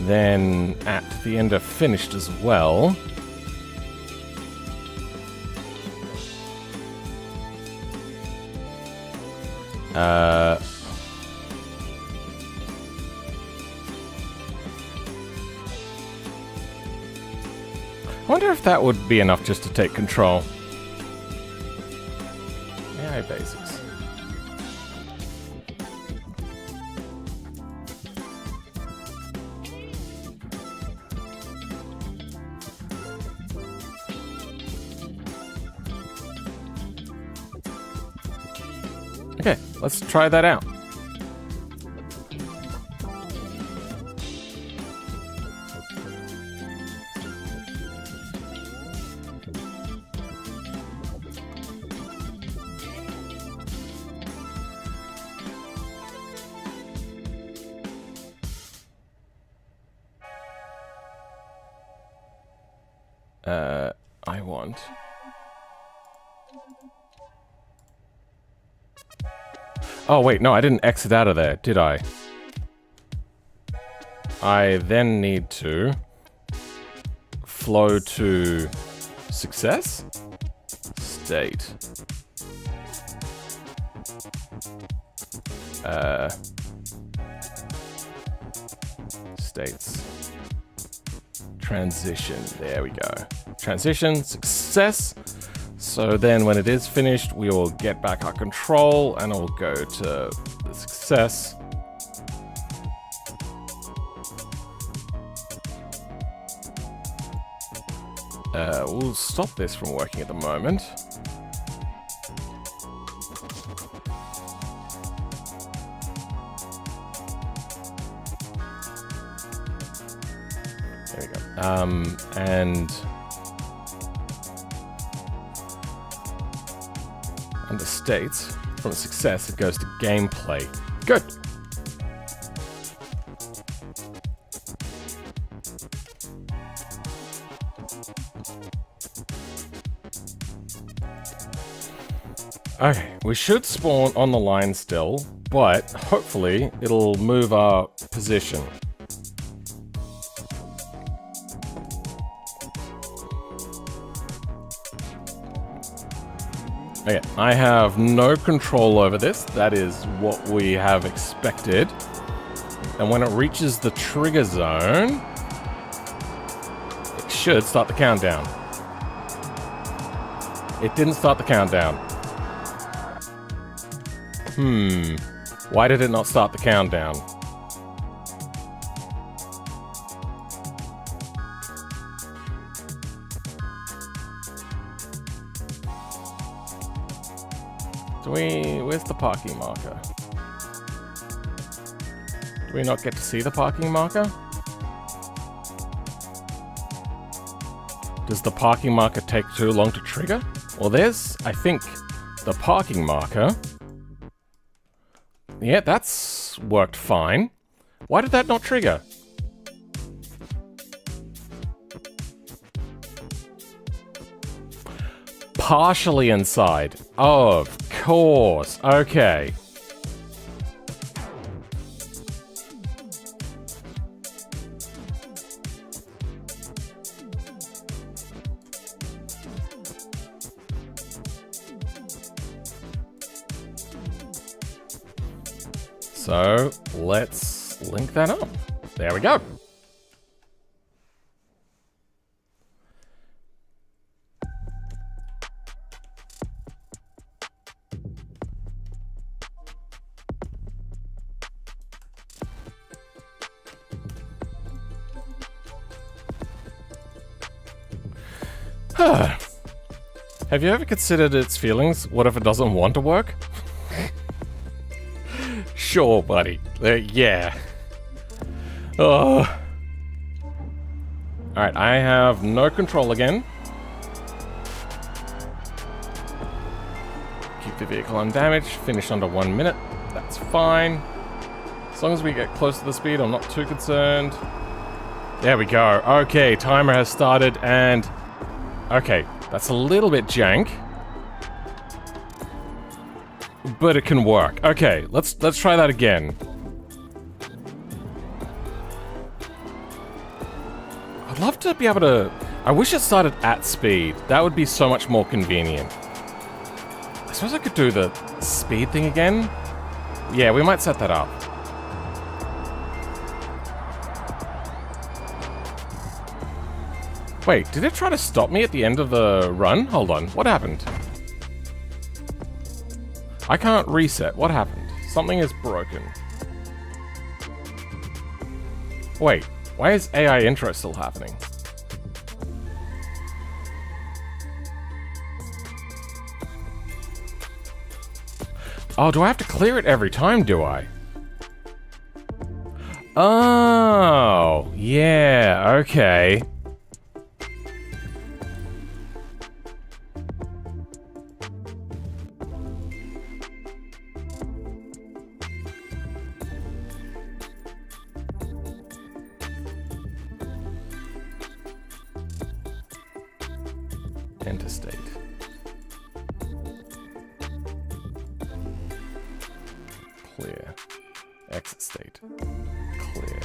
then at the end of finished as well. I wonder if that would be enough just to take control. AI basics. Okay, let's try that out. I want... Oh wait, no, I didn't exit out of there, did I? I then need to flow to success? State. States. Transition, there we go. Transition, success. So then when it is finished, we will get back our control and it will go to the success. We'll stop this from working at the moment. There we go. And under states, from success, it goes to gameplay. Good! Okay, we should spawn on the line still, but hopefully it'll move our position. Okay, I have no control over this. That is what we have expected. And when it reaches the trigger zone, it should start the countdown. It didn't start the countdown. Why did it not start the countdown? Where's the parking marker? Do we not get to see the parking marker? Does the parking marker take too long to trigger? Well, there's, I think, the parking marker. Yeah, that's worked fine. Why did that not trigger? Partially inside. Oh, of course. Okay. So, let's link that up. There we go. Have you ever considered its feelings? What if it doesn't want to work? Sure, buddy. Yeah. Oh. Alright, I have no control again. Keep the vehicle undamaged. Finish under 1 minute. That's fine. As long as we get close to the speed, I'm not too concerned. There we go. Okay, timer has started and... Okay, that's a little bit jank. But it can work. Okay, let's try that again. I'd love to be able to... I wish it started at speed. That would be so much more convenient. I suppose I could do the speed thing again. Yeah, we might set that up. Wait, did it try to stop me at the end of the run? Hold on, what happened? I can't reset. What happened? Something is broken. Wait, why is AI intro still happening? Oh, do I have to clear it every time, do I? Oh, yeah, okay. Enter state. Clear. Exit state. Clear.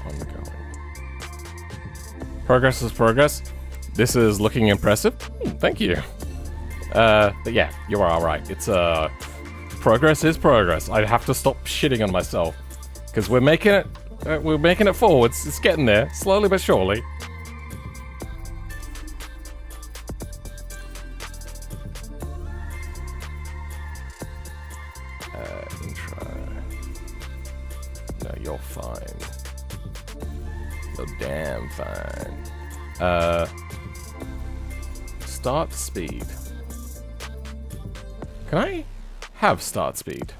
Ongoing. Progress is progress. This is looking impressive. Thank you. But yeah, you are alright. It's progress is progress. I have to stop shitting on myself because we're making it forwards. It's getting there, slowly but surely. Intro. No, you're fine. You're damn fine. Start speed. Can I have start speed?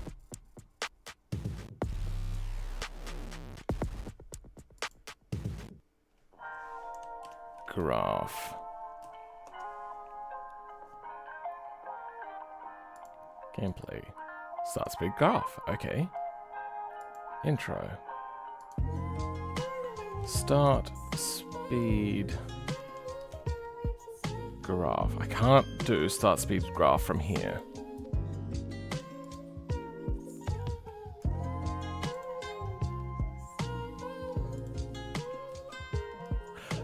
Graph. Gameplay. Start speed graph. Okay. Intro. Start speed graph. I can't do start speed graph from here.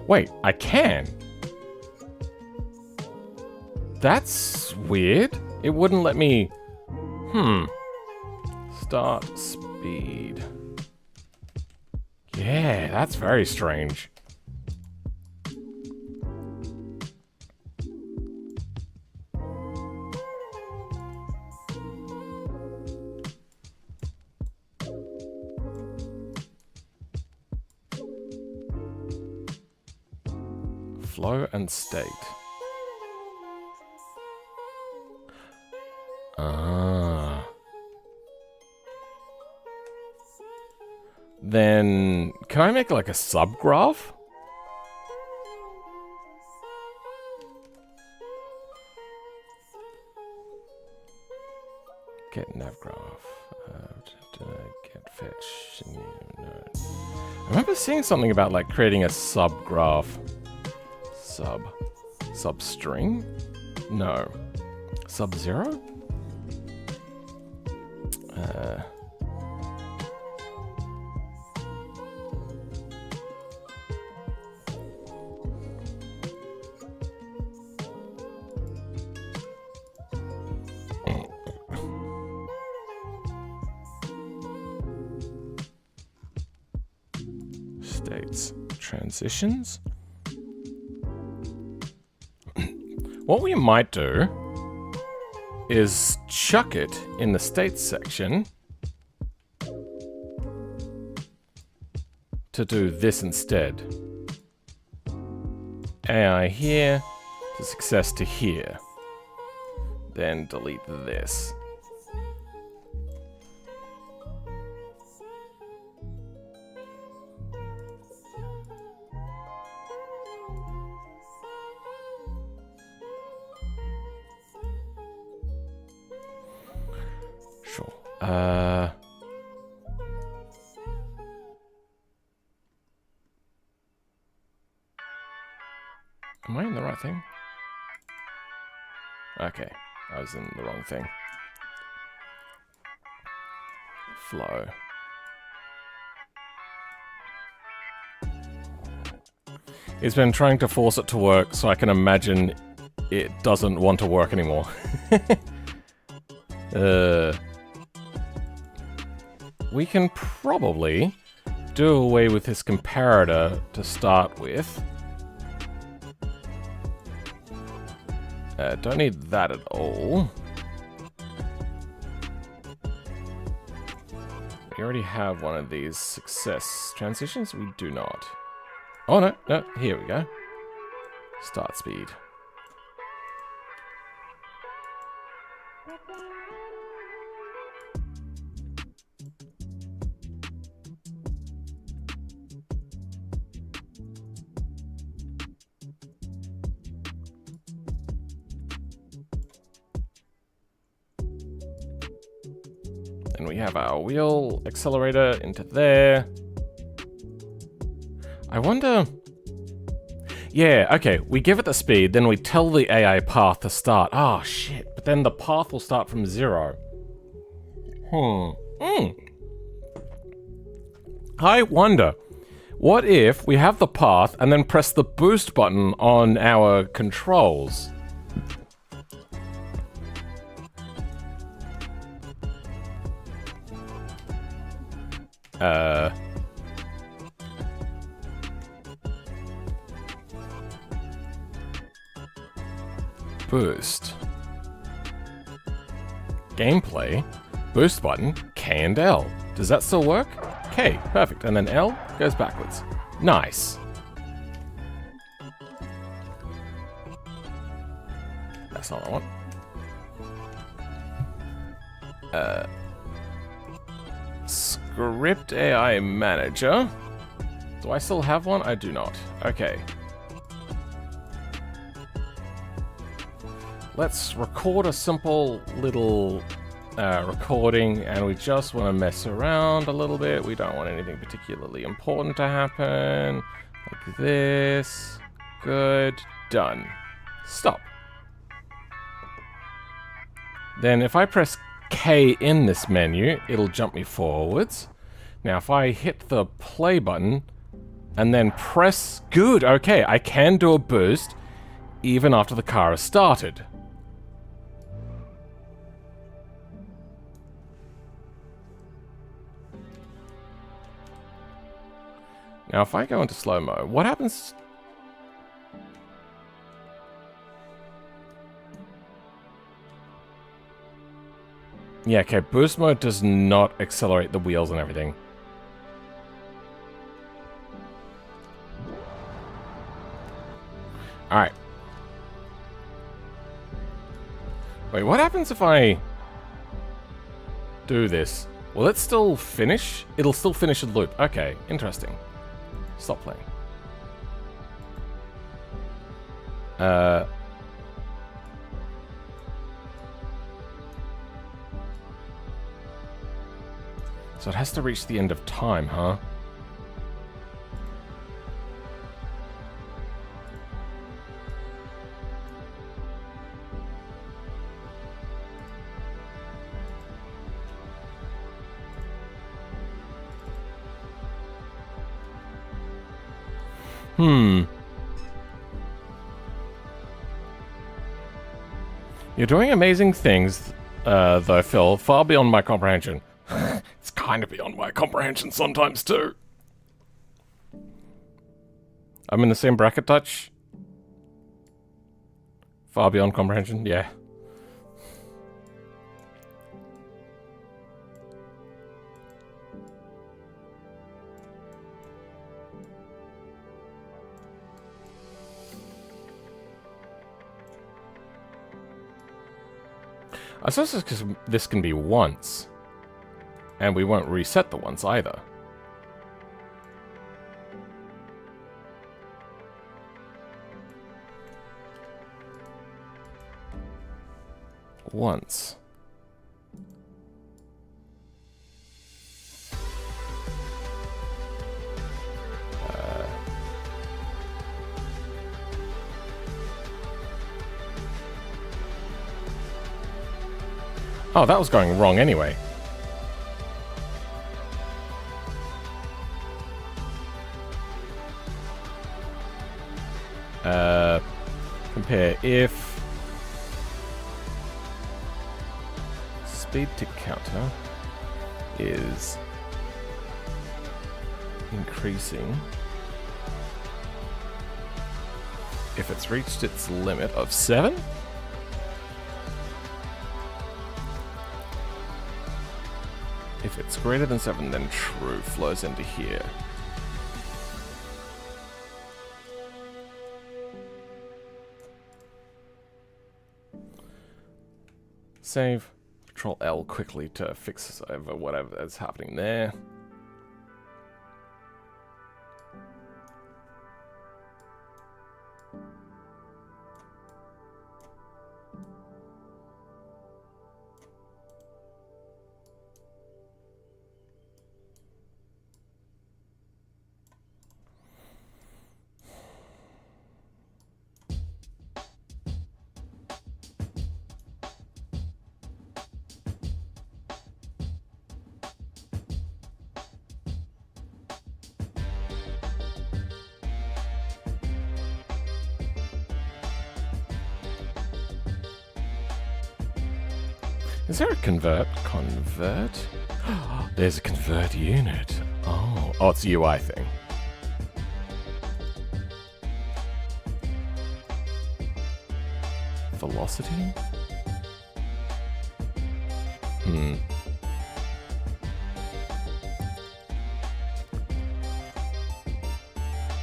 Wait, I can. That's weird. It wouldn't let me... Start speed. Yeah, that's very strange. Flow and state. Then, can I make like a subgraph? Get nav graph. Get fetch. No. I remember seeing something about like creating a subgraph. Substring? No. Sub-zero? States. Transitions? What we might do is chuck it in the states section to do this instead. AI here to success to here. Then delete this. Sure. Am I in the right thing? Okay, I was in the wrong thing. flow. He's been trying to force it to work, so I can imagine it doesn't want to work anymore. We can probably do away with this comparator to start with. Don't need that at all. We already have one of these success transitions. We do not. Oh, no, no, here we go. Start speed. And we have our wheel accelerator into there. I wonder... Yeah, okay, we give it the speed, then we tell the AI path to start. Oh, shit, but then the path will start from 0. I wonder, what if we have the path and then press the boost button on our controls? Boost. Gameplay. Boost button. K and L. Does that still work? K. Perfect. And then L goes backwards. Nice. That's not what I want. Script AI Manager. Do I still have one? I do not. Okay. Let's record a simple little recording, and we just want to mess around a little bit. We don't want anything particularly important to happen. Like this. Good. Done. Stop. Then if I press K in this menu, it'll jump me forwards. Now if I hit the play button and then press... Good, okay, I can do a boost even after the car is started. Now if I go into slow-mo, what happens... Yeah, okay, boost mode does not accelerate the wheels and everything. Alright. Wait, what happens if I do this? Will it still finish? It'll still finish the loop. Okay, interesting. Stop playing. So it has to reach the end of time, huh? You're doing amazing things, though, Phil, far beyond my comprehension. It's kind of beyond my comprehension sometimes, too. I'm in the same bracket touch. Far beyond comprehension, yeah. I suppose it's because this can be once. And we won't reset the once either. Once. Oh, that was going wrong anyway. Compare if speed to counter is increasing if it's reached its limit of 7. If it's greater than 7, then true flows into here. Save. Control L quickly to fix over whatever is happening there. Is there a convert? Convert? There's a convert unit. Oh, it's a UI thing. Velocity?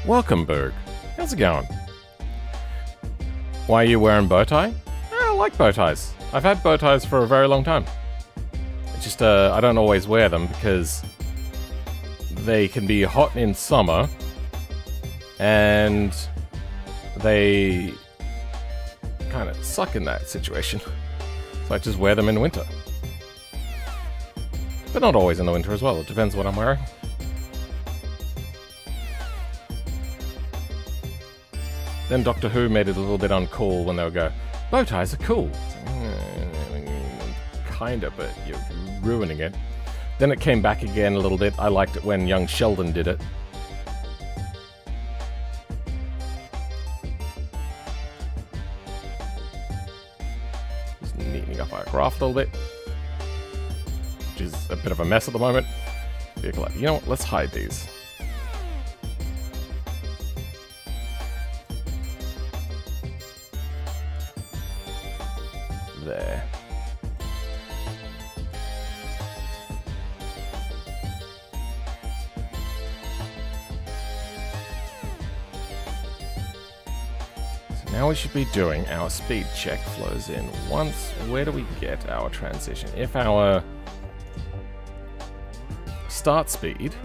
Welcome, Berg. How's it going? Why are you wearing bow tie? I like bow ties. I've had bow ties for a very long time. It's just, I don't always wear them because they can be hot in summer and they kind of suck in that situation. So I just wear them in winter. But not always in the winter as well. It depends what I'm wearing. Then Doctor Who made it a little bit uncool when they would go, bow ties are cool. Kinda, but you're ruining it. Then it came back again a little bit. I liked it when young Sheldon did it. Just neatening up our craft a little bit. Which is a bit of a mess at the moment. Vehicle, you know what? Let's hide these. There. So now we should be doing our speed check flows in. Once, where do we get our transition? If our start speed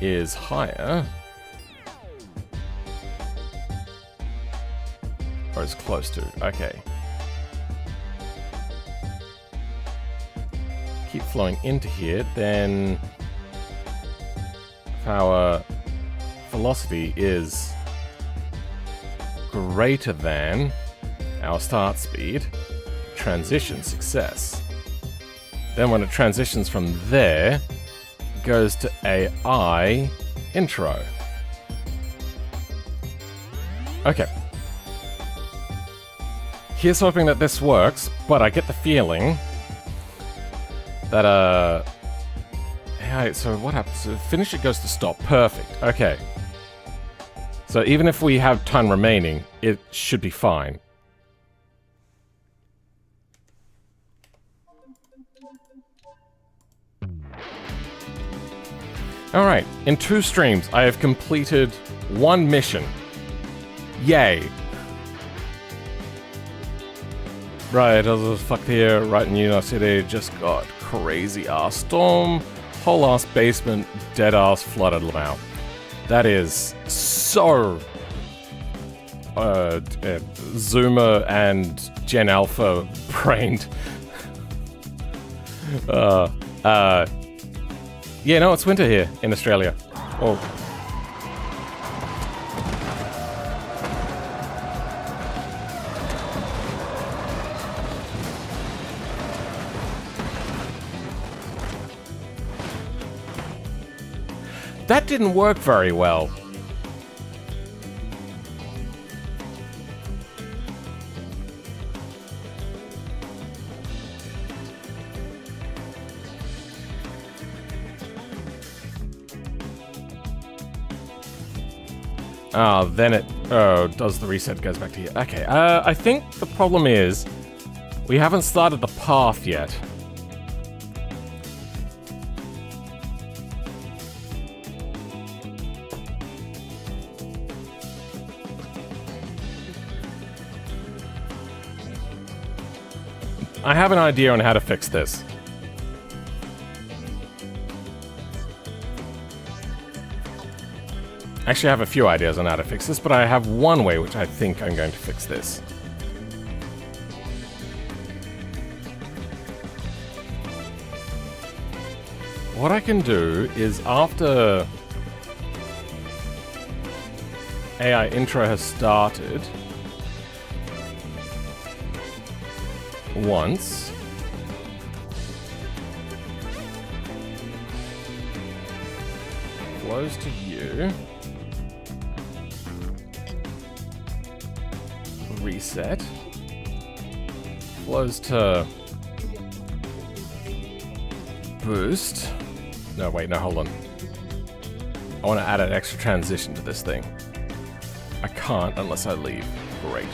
is higher, or is close to, okay. Keep flowing into here, then if our velocity is greater than our start speed, transition success. Then when it transitions from there, it goes to AI intro. Okay. Here's hoping that this works, but I get the feeling that, hey, so what happens? So finish it goes to stop. Perfect. Okay. So even if we have time remaining, it should be fine. Alright, in 2 streams, I have completed 1 mission. Yay. Right, I was fucked here, right in New York City, just got crazy ass storm, whole ass basement, dead ass flooded now. That is so Zoomer and Gen Alpha brained. Yeah, no, it's winter here in Australia. Oh. That didn't work very well. Then it does the reset, goes back to here. Okay, I think the problem is we haven't started the path yet. I have an idea on how to fix this. Actually, I have a few ideas on how to fix this, but I have one way which I think I'm going to fix this. What I can do is after AI intro has started once, flows to you, reset, flows to boost. No, wait, no, hold on. I want to add an extra transition to this thing. I can't unless I leave. Great.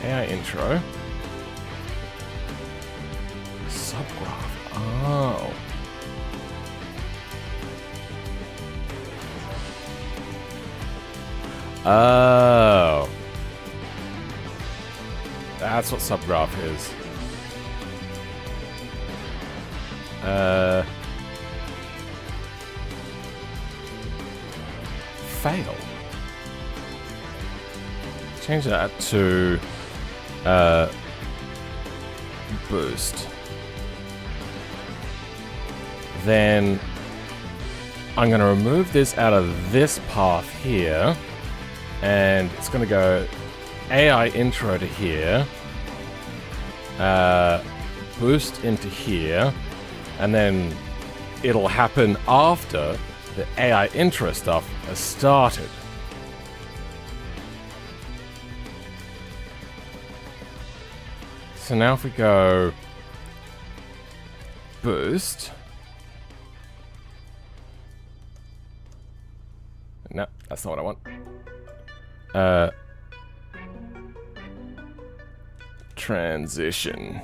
AI intro. Subgraph. Oh. Oh. That's what subgraph is. Fail. Change that to boost. Then I'm going to remove this out of this path here, and it's going to go AI intro to here, boost into here, and then it'll happen after the AI intro stuff has started. So now if we go boost. No, that's not what I want. Transition.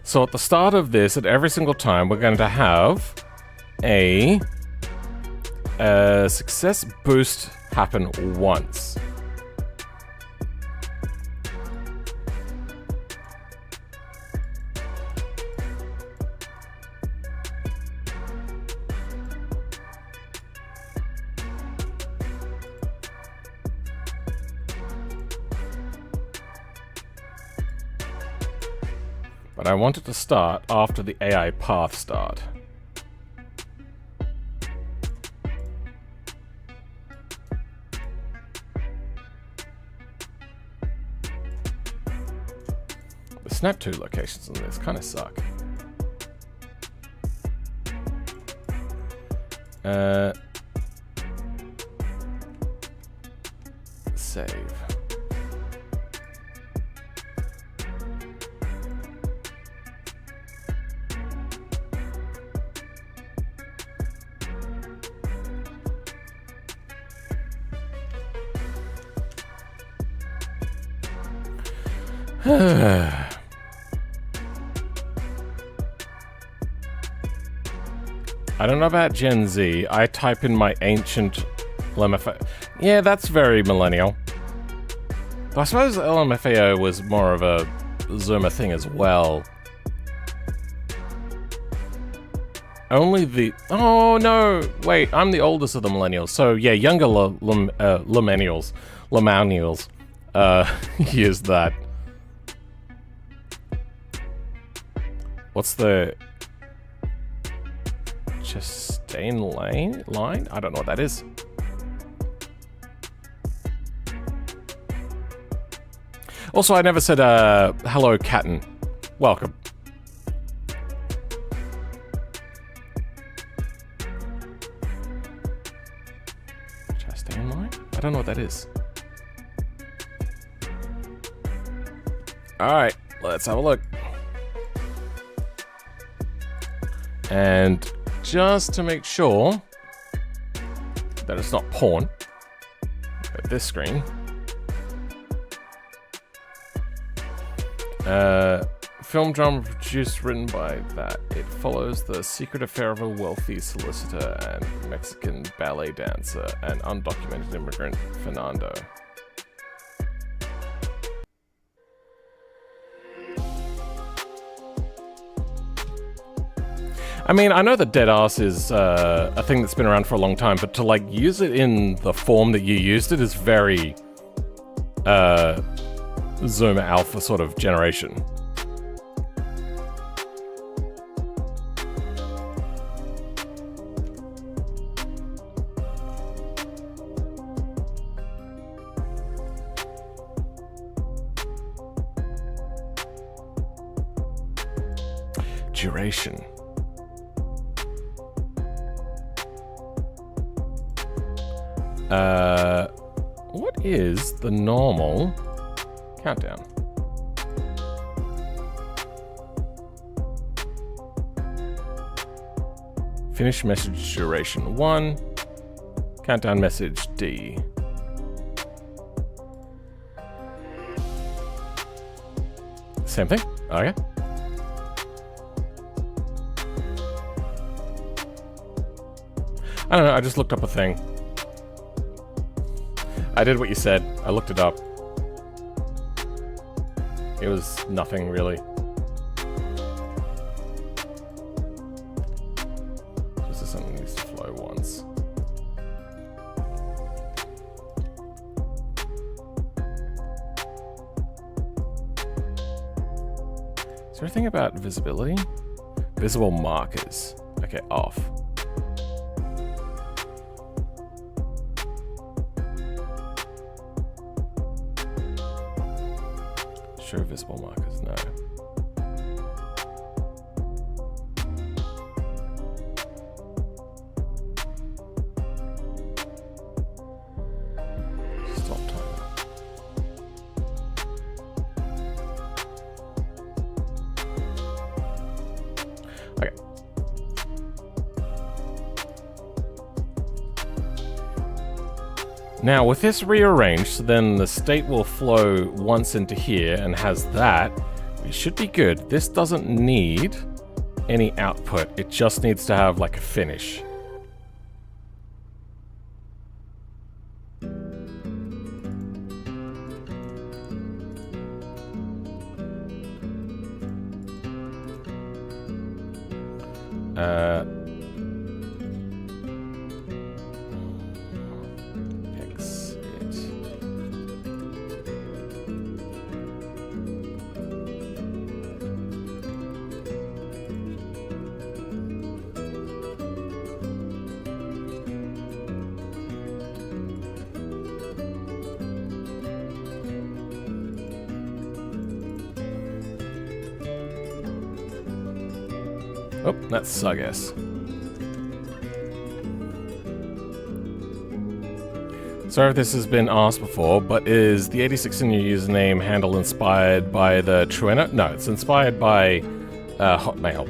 So at the start of this, at every single time, we're going to have a success boost happen once. But I want it to start after the AI path start. The snap to locations on this kind of suck. Save. I don't know about Gen Z. I type in my ancient LMFAO. Yeah, that's very millennial. But I suppose LMFAO was more of a Zoomer thing as well. Only the... Oh, no! Wait, I'm the oldest of the millennials. So, yeah, younger millennials use that. What's the... Chastain line? I don't know what that is. Also, I never said, hello, Catton. Welcome. Chastain line? I don't know what that is. Alright, let's have a look. And just to make sure that it's not porn. At this screen. Film drama produced, written by that. It follows the secret affair of a wealthy solicitor and Mexican ballet dancer and undocumented immigrant Fernando. I mean, I know that deadass is a thing that's been around for a long time, but to like use it in the form that you used it is very Zoomer Alpha sort of generation. Duration. What is the normal countdown? Finish message duration 1. Countdown message D. Same thing? Okay. I don't know, I just looked up a thing. I did what you said. I looked it up. It was nothing, really. Just as something needs to flow once. Is there anything about visibility? Visible markers. Okay, off. Show visible markers, no. Stop timer. Okay. Now, with this rearranged, then the state will flow once into here and has that. We should be good. This doesn't need any output. It just needs to have like a finish. Oh, that's I guess. Sorry if this has been asked before, but is the 86 in your username handle inspired by the Trueno? No, it's inspired by Hotmail.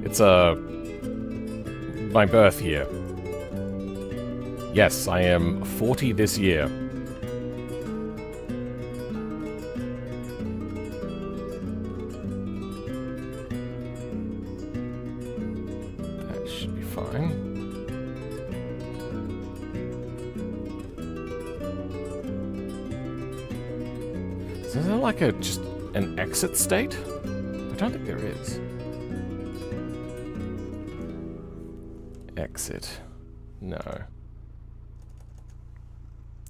It's my birth year. Yes, I am 40 this year. Is there like just an exit state? I don't think there is. Exit. No.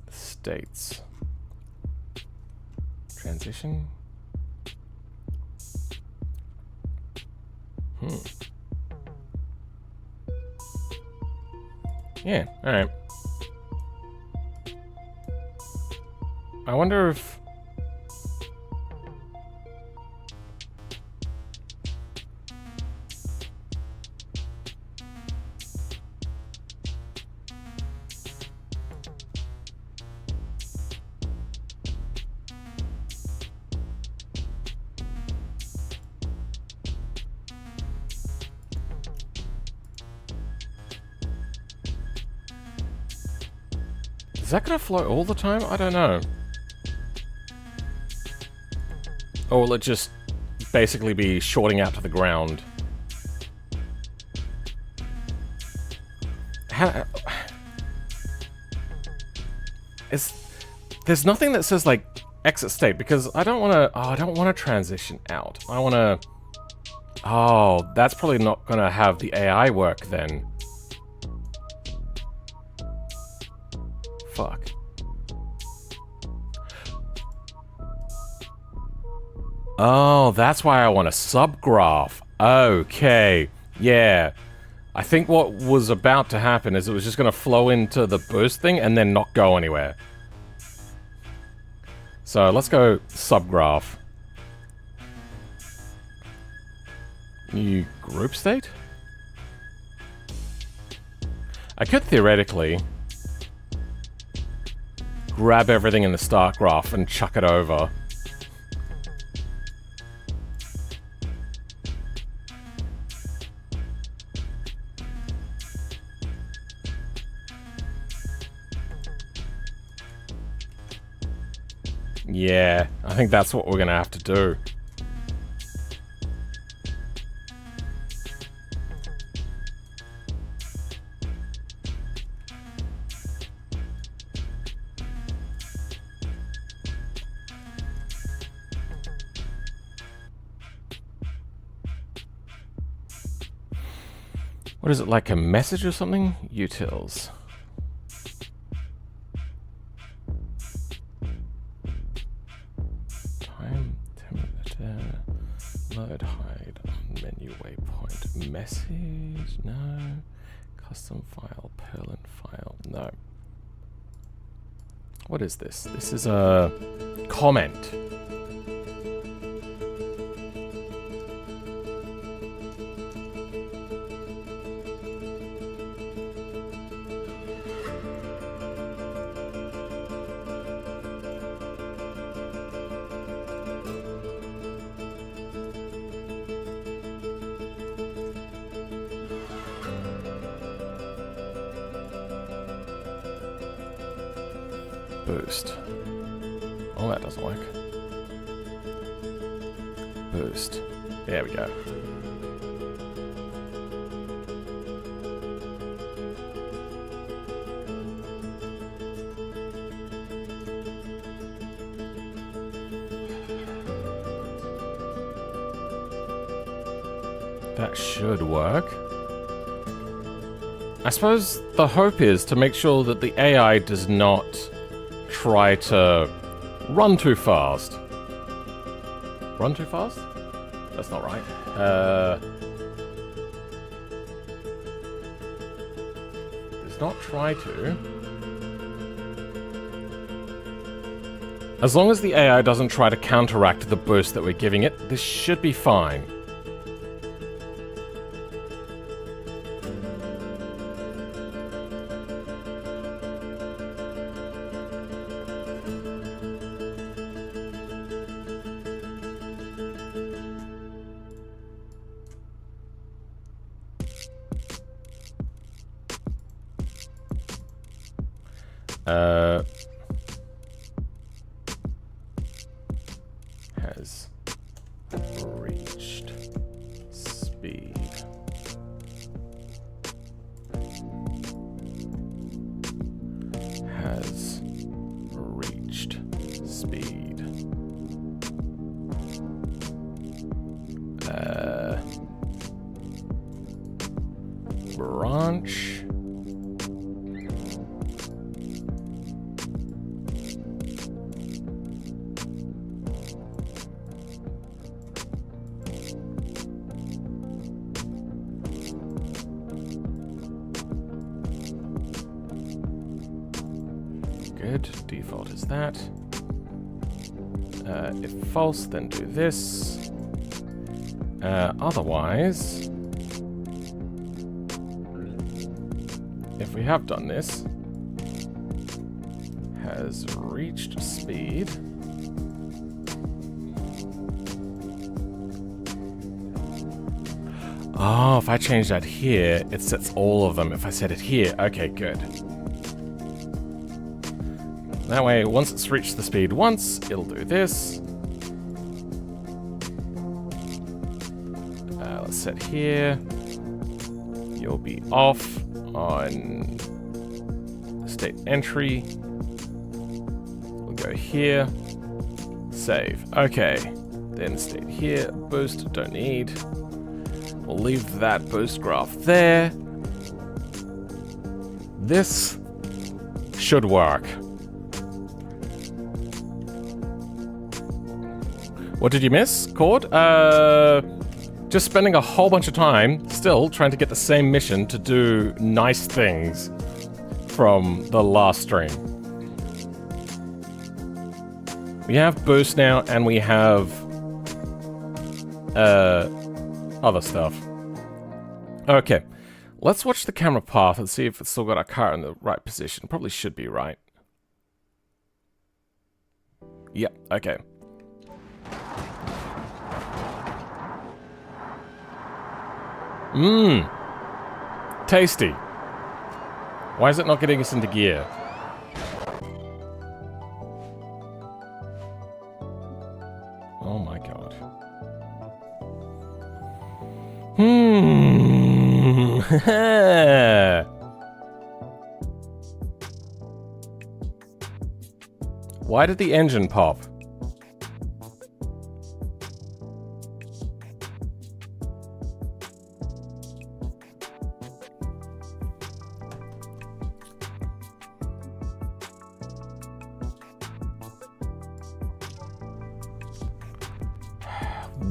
States. Transition. Yeah, alright. I wonder if... Is that gonna float all the time? I don't know. Or will it just basically be shorting out to the ground? There's nothing that says like exit state because I don't want to. Oh, I don't want to transition out. I want to. Oh, that's probably not gonna have the AI work then. Fuck. Oh, that's why I want a subgraph. Okay, yeah. I think what was about to happen is it was just going to flow into the burst thing and then not go anywhere. So let's go subgraph. New group state? I could theoretically grab everything in the start graph and chuck it over. Yeah, I think that's what we're gonna have to do. What is it, like a message or something? Utils. Load hide on menu waypoint. Message? No. Custom file. Perlin file. No. What is this? This is a comment. Boost. Oh, that doesn't work. Boost. There we go. That should work. I suppose the hope is to make sure that the AI does not try to run too fast. Run too fast? That's not right. Does not try to. As long as the AI doesn't try to counteract the boost that we're giving it, this should be fine. Has reached speed. Has reached speed. Branch. Good, default is that. If false, then do this. Otherwise, if we have done this, has reached speed. Oh, if I change that here, it sets all of them. If I set it here, okay, good. That way, once it's reached the speed once, it'll do this. Let's set here. You'll be off on state entry. We'll go here. Save. Okay. Then state here. Boost, don't need. We'll leave that boost graph there. This should work. What did you miss, Cord? Just spending a whole bunch of time still trying to get the same mission to do nice things from the last stream. We have boost now, and we have other stuff. Okay, let's watch the camera path and see if it's still got our car in the right position. Probably should be, right? Yep, okay. Mmm. Tasty. Why is it not getting us into gear? Oh my god. Why did the engine pop?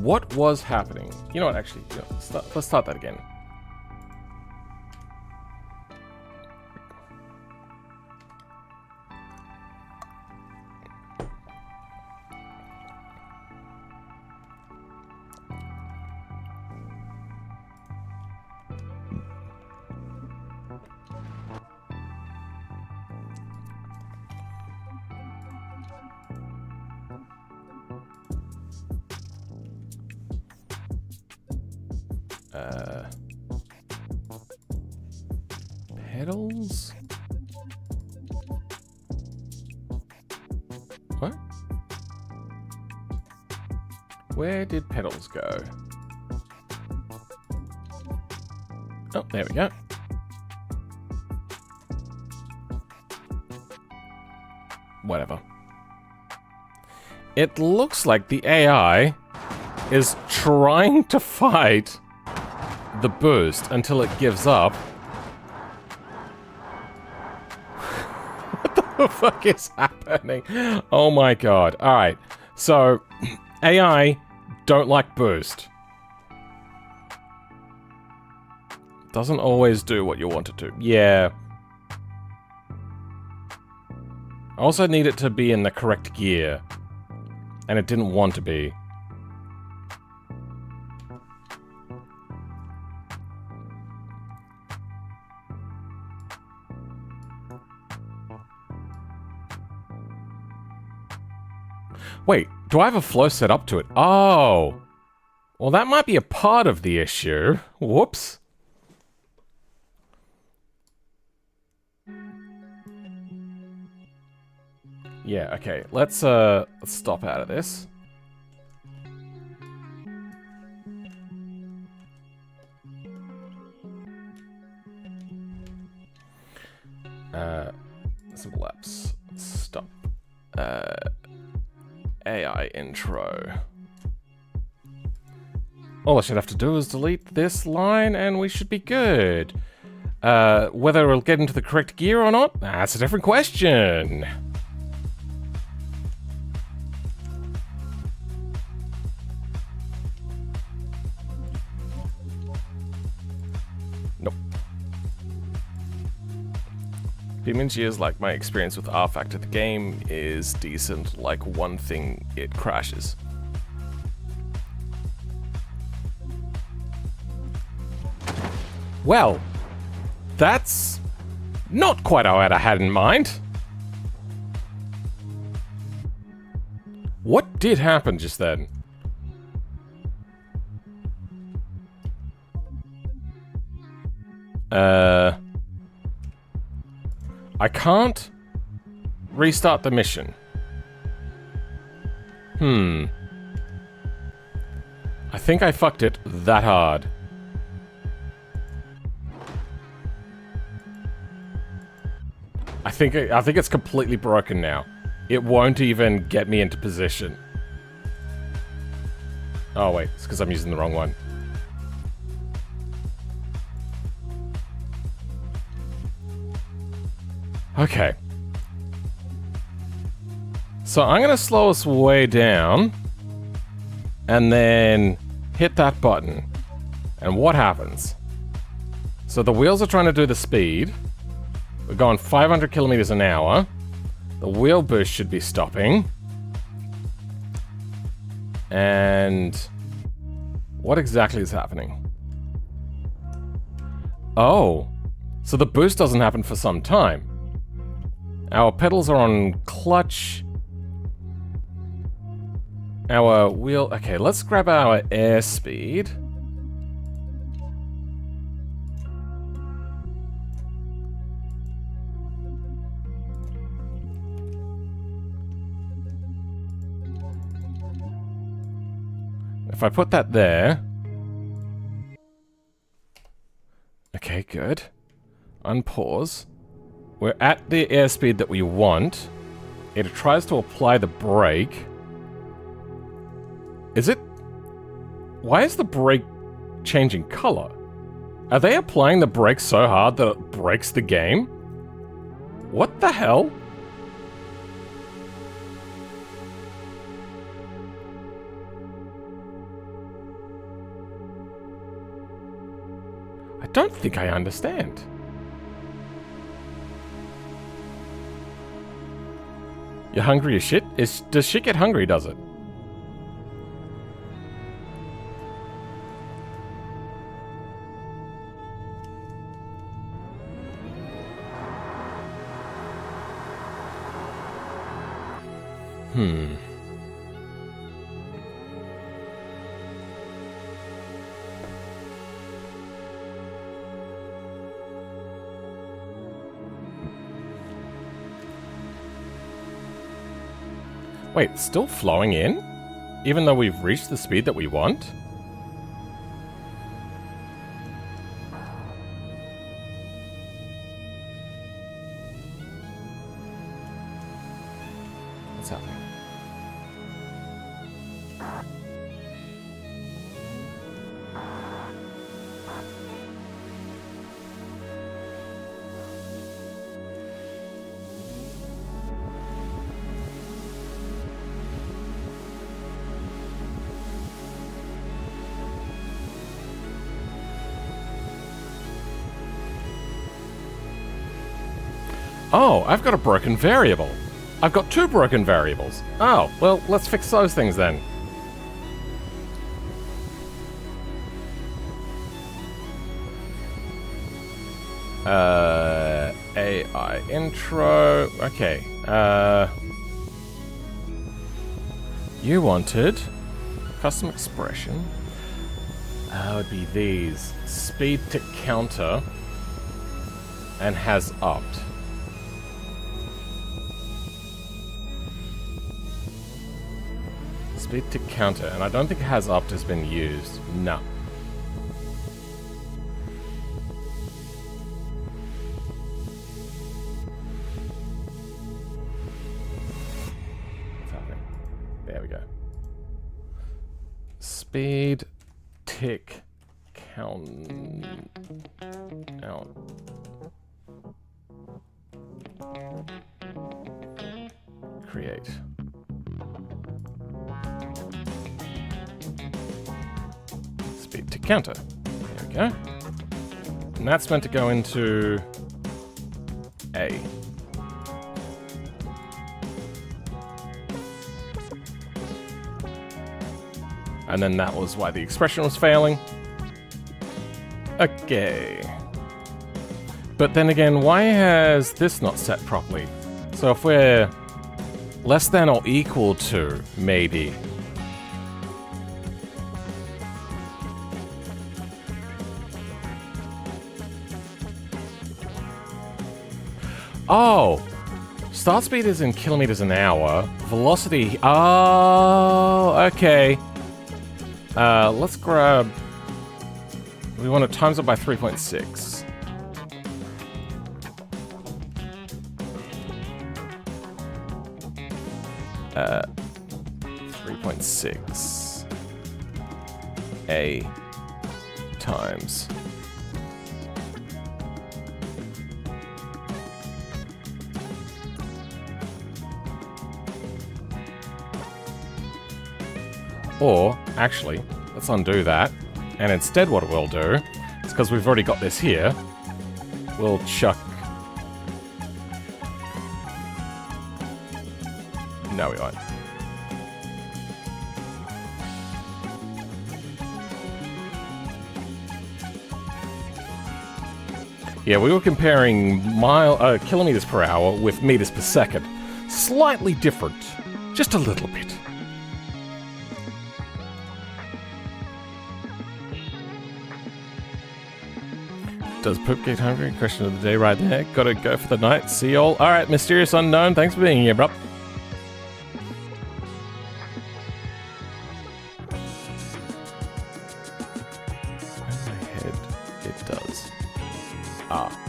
What was happening? You know what, actually, you know, let's start that again. Pedals? What? Where did pedals go? Oh, there we go. Whatever. It looks like the AI is trying to fight the boost until it gives up. What the fuck is happening? Oh my god. Alright, so AI don't like boost. Doesn't always do what you want it to. Yeah. I also need it to be in the correct gear. And it didn't want to be. Wait, do I have a flow set up to it? Oh! Well, that might be a part of the issue. Whoops. Yeah, okay. Let's stop out of this. Simple apps. Stop. AI intro. All I should have to do is delete this line and we should be good. Whether it'll get into the correct gear or not, that's a different question. Nope. DimmDDR is like my experience with R Factor. The game is decent, like one thing, it crashes. Well, that's not quite what I had in mind. What did happen just then? I can't restart the mission. I think I fucked it that hard. I think it's completely broken now. It won't even get me into position. Oh wait, it's because I'm using the wrong one. Okay. So I'm gonna slow us way down and then hit that button. And what happens? So the wheels are trying to do the speed. We're going 500 kilometers an hour. The wheel boost should be stopping. And what exactly is happening? Oh, so the boost doesn't happen for some time. Our pedals are on clutch. Our wheel... Okay, let's grab our airspeed. If I put that there... Okay, good. Unpause. We're at the airspeed that we want. It tries to apply the brake. Is it... Why is the brake changing color? Are they applying the brake so hard that it breaks the game? What the hell? I don't think I understand. You're hungry as shit? Does shit get hungry, does it? Wait, it's still flowing in? Even though we've reached the speed that we want? What's happening? Oh, I've got a broken variable. I've got two broken variables. Oh, well, let's fix those things then. AI intro. Okay. You wanted custom expression. Would be these. Speed to counter and has opt. Speed to counter, and I don't think has opt has been used. No. What's happening? There we go. Speed tick count out. Create. Speed to counter. There we go. And that's meant to go into A. And then that was why the expression was failing. Okay. But then again, why has this not set properly? So if we're less than or equal to, maybe. Oh! start speed is in kilometers an hour. Velocity. Oh, okay. Let's grab. We want to times it by 3.6. Uh, 3.6 A times. Or, actually, let's undo that. And instead what we'll do, is because we've already got this here, we'll chuck... No, we won't. Yeah, we were comparing kilometers per hour with meters per second. Slightly different. Just a little bit. Does poop get hungry? Question of the day right there. Gotta go for the night. See y'all. Alright, Mysterious Unknown, thanks for being here, bro. In my head, it does. Ah.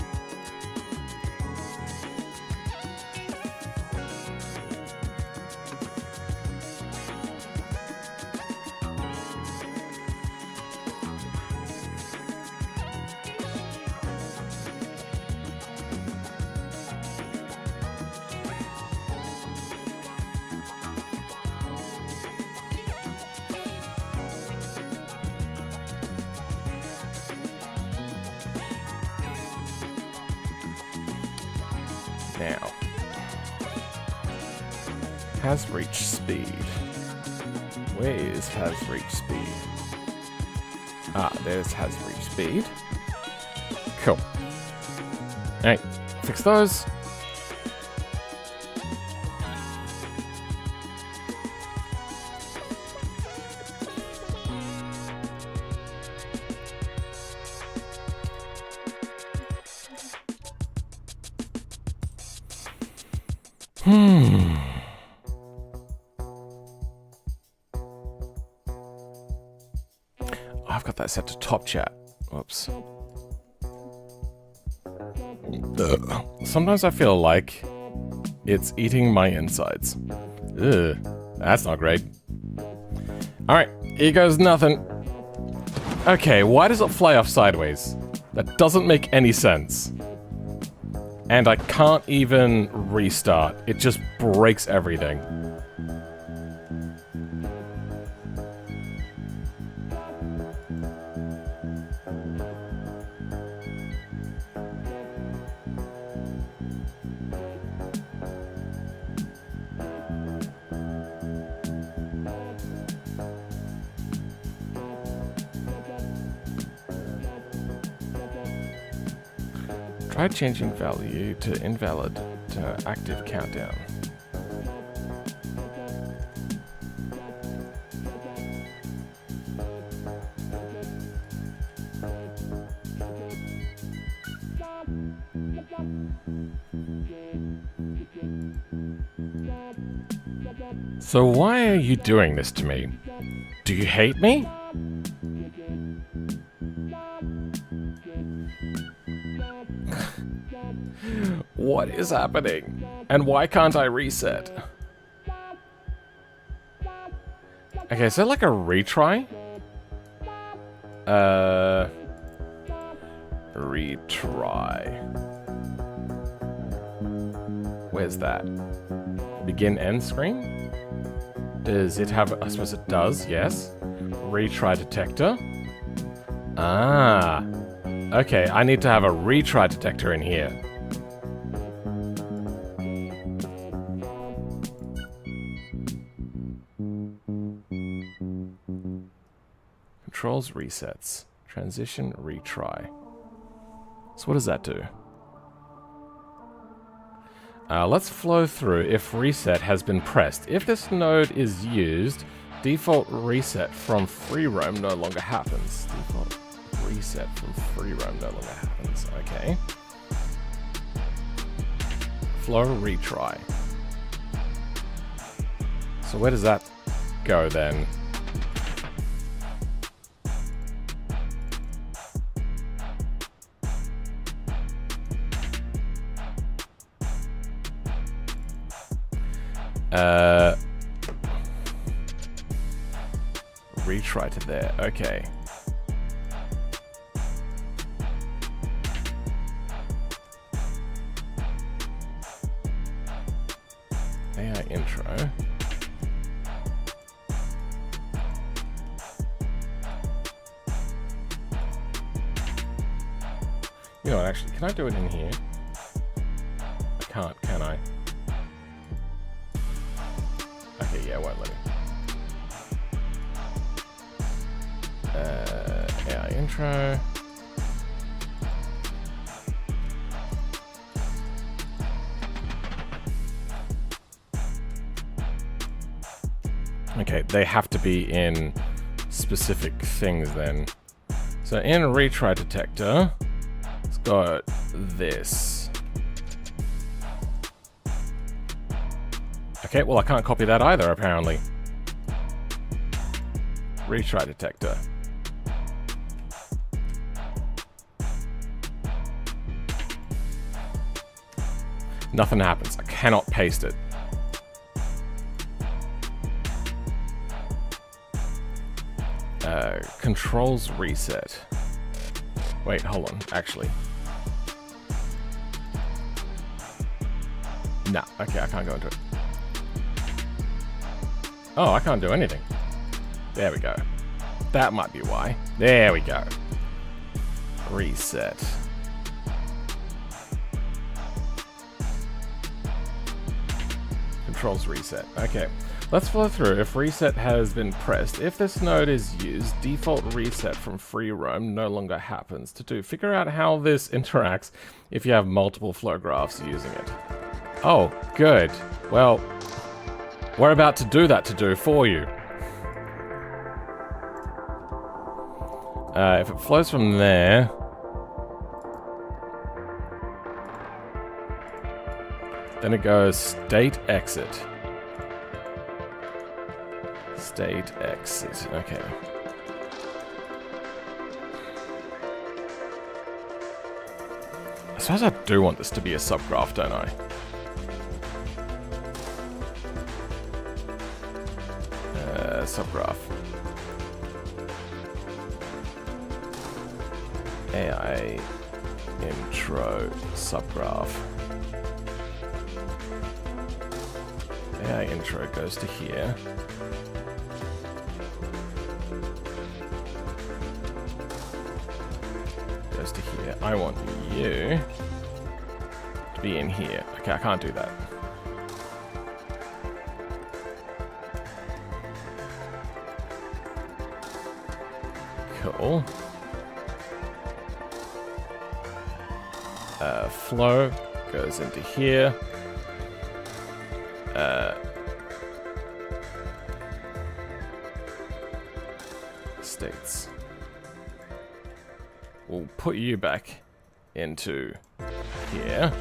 Now, has reached speed. Where is has reached speed? Ah, there's has reached speed. Cool. Alright, fix those. I've got that set to top chat. Whoops. Sometimes I feel like it's eating my insides. Ugh, that's not great. Alright, here goes nothing. Okay, why does it fly off sideways? That doesn't make any sense. And I can't even restart. It just breaks everything. Try changing value to invalid to active countdown. So why are you doing this to me? Do you hate me? What is happening? And why can't I reset? Okay, is that like a retry? Retry. Where's that? Begin end screen? Does it have... I suppose it does, yes. Retry detector. Ah. Okay, I need to have a retry detector in here. Controls resets. Transition retry. So what does that do? Let's flow through if reset has been pressed. If this node is used, default reset from free roam no longer happens. Default reset from free roam no longer happens. Okay. flow retry. So where does that go then? Retry to there. Okay. AI intro. You know what, actually, can I do it in here? I can't, can I? Okay, yeah, it won't let me. AI intro. Okay, they have to be in specific things then. So in retry detector, it's got this. Okay, well I can't copy that either apparently. Retry detector. Nothing happens. I cannot paste it. Controls reset. Wait, hold on. Actually. Nah, okay, I can't go into it. Oh, I can't do anything. There we go. That might be why. There we go. Reset. Controls reset. Okay. Let's follow through. If reset has been pressed, if this node is used, default reset from free roam no longer happens. Figure out how this interacts if you have multiple flow graphs using it. Oh, good. Well, we're about to do that for you. If it flows from there, then it goes state exit. State exit. Okay. I suppose I do want this to be a subgraph, don't I? Subgraph. AI intro subgraph. AI intro goes to here. Goes to here. I want you to be in here. Okay, I can't do that. Cool. Flow goes into here. States. We'll put you back into here.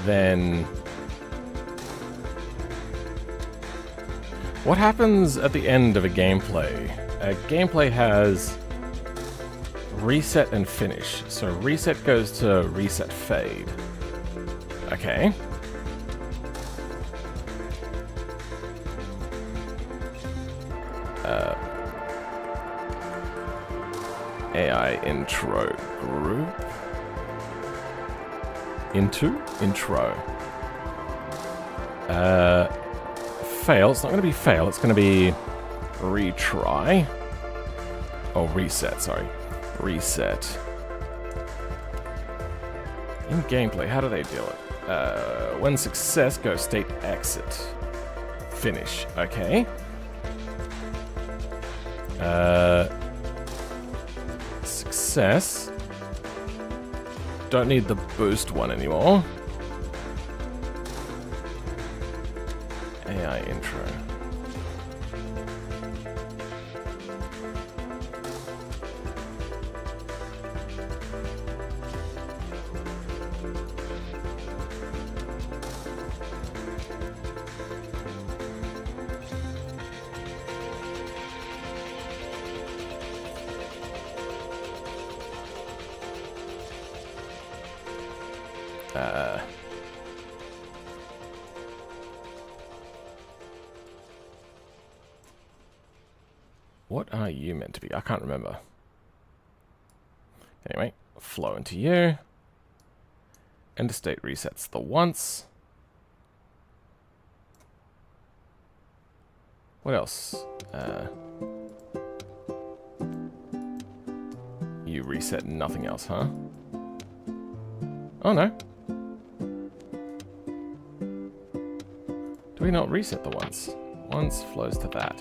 Then what happens at the end of a gameplay? A gameplay has reset and finish. So reset goes to reset fade. Okay. AI intro group. Intro. Fail. It's not going to be fail. It's going to be retry. Oh, reset. Sorry. Reset. In gameplay, how do they deal it? When success, go state exit. Finish. Okay. Success. Don't need the boost one anymore. AI intro. What are you meant to be? I can't remember. Anyway, flow into you. End of state resets the once. What else? You reset nothing else, huh? Oh no. Do we not reset the once? Once flows to that.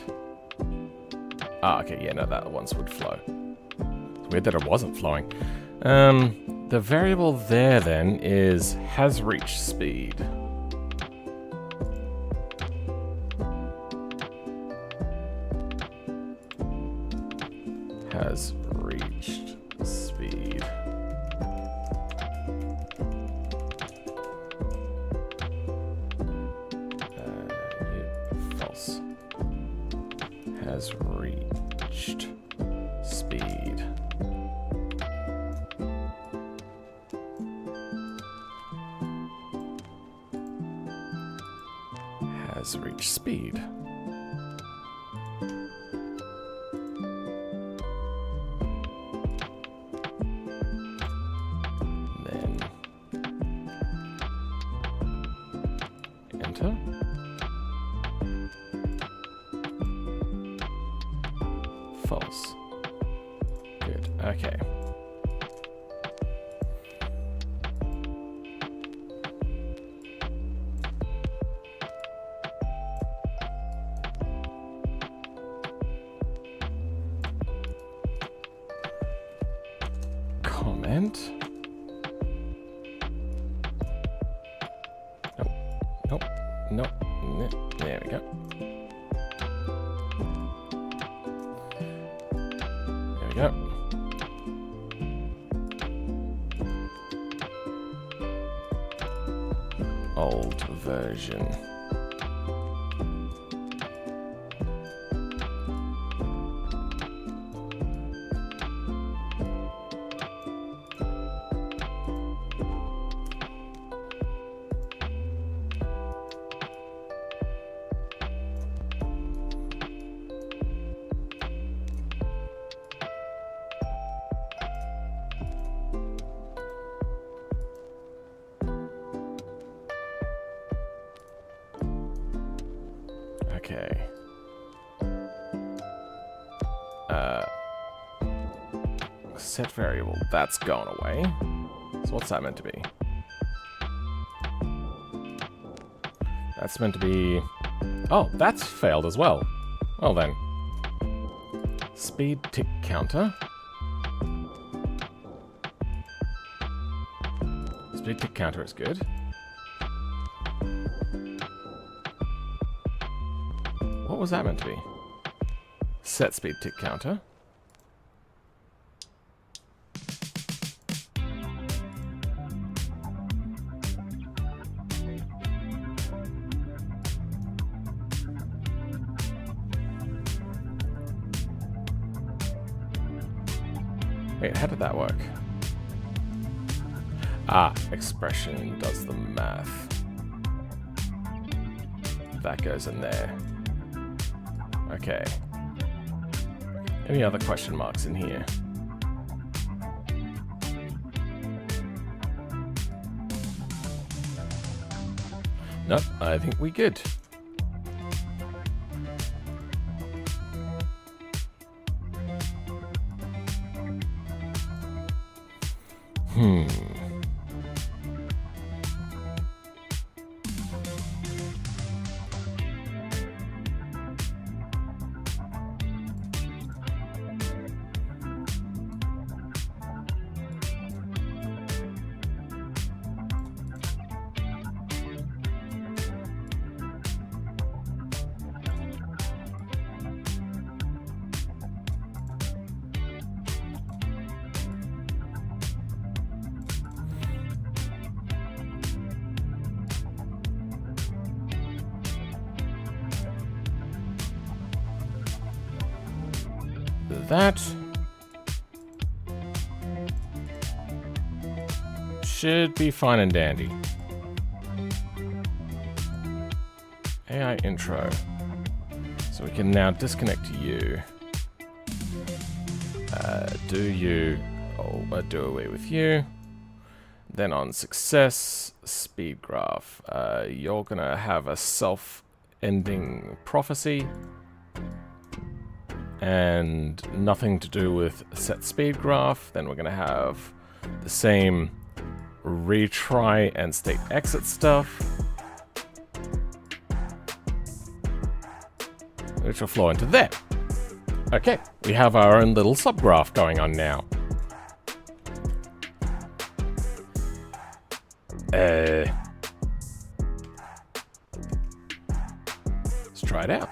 Ah, okay, yeah, no, that once would flow. It's weird that it wasn't flowing. The variable there then is has reached speed. Has reached speed. False. Has reached speed. Has reached speed. Then enter. False. Good. Okay. Comment. Nope. Nope. Nope. There we go. There we go. Old version. Okay. Set variable. That's gone away. So what's that meant to be? That's meant to be... Oh, that's failed as well. Well then. Speed tick counter. Speed tick counter is good. What was that meant to be? Set speed tick counter. Wait, how did that work? Ah, expression does the math. That goes in there. Okay. Any other question marks in here? Nope, I think we good. That should be fine and dandy. AI intro. So we can now disconnect you. Do away with you. Then on success, speed graph. You're gonna have a self-ending prophecy. And nothing to do with set speed graph. Then we're gonna have the same retry and state exit stuff, which will flow into there. Okay, we have our own little subgraph going on now. Let's try it out.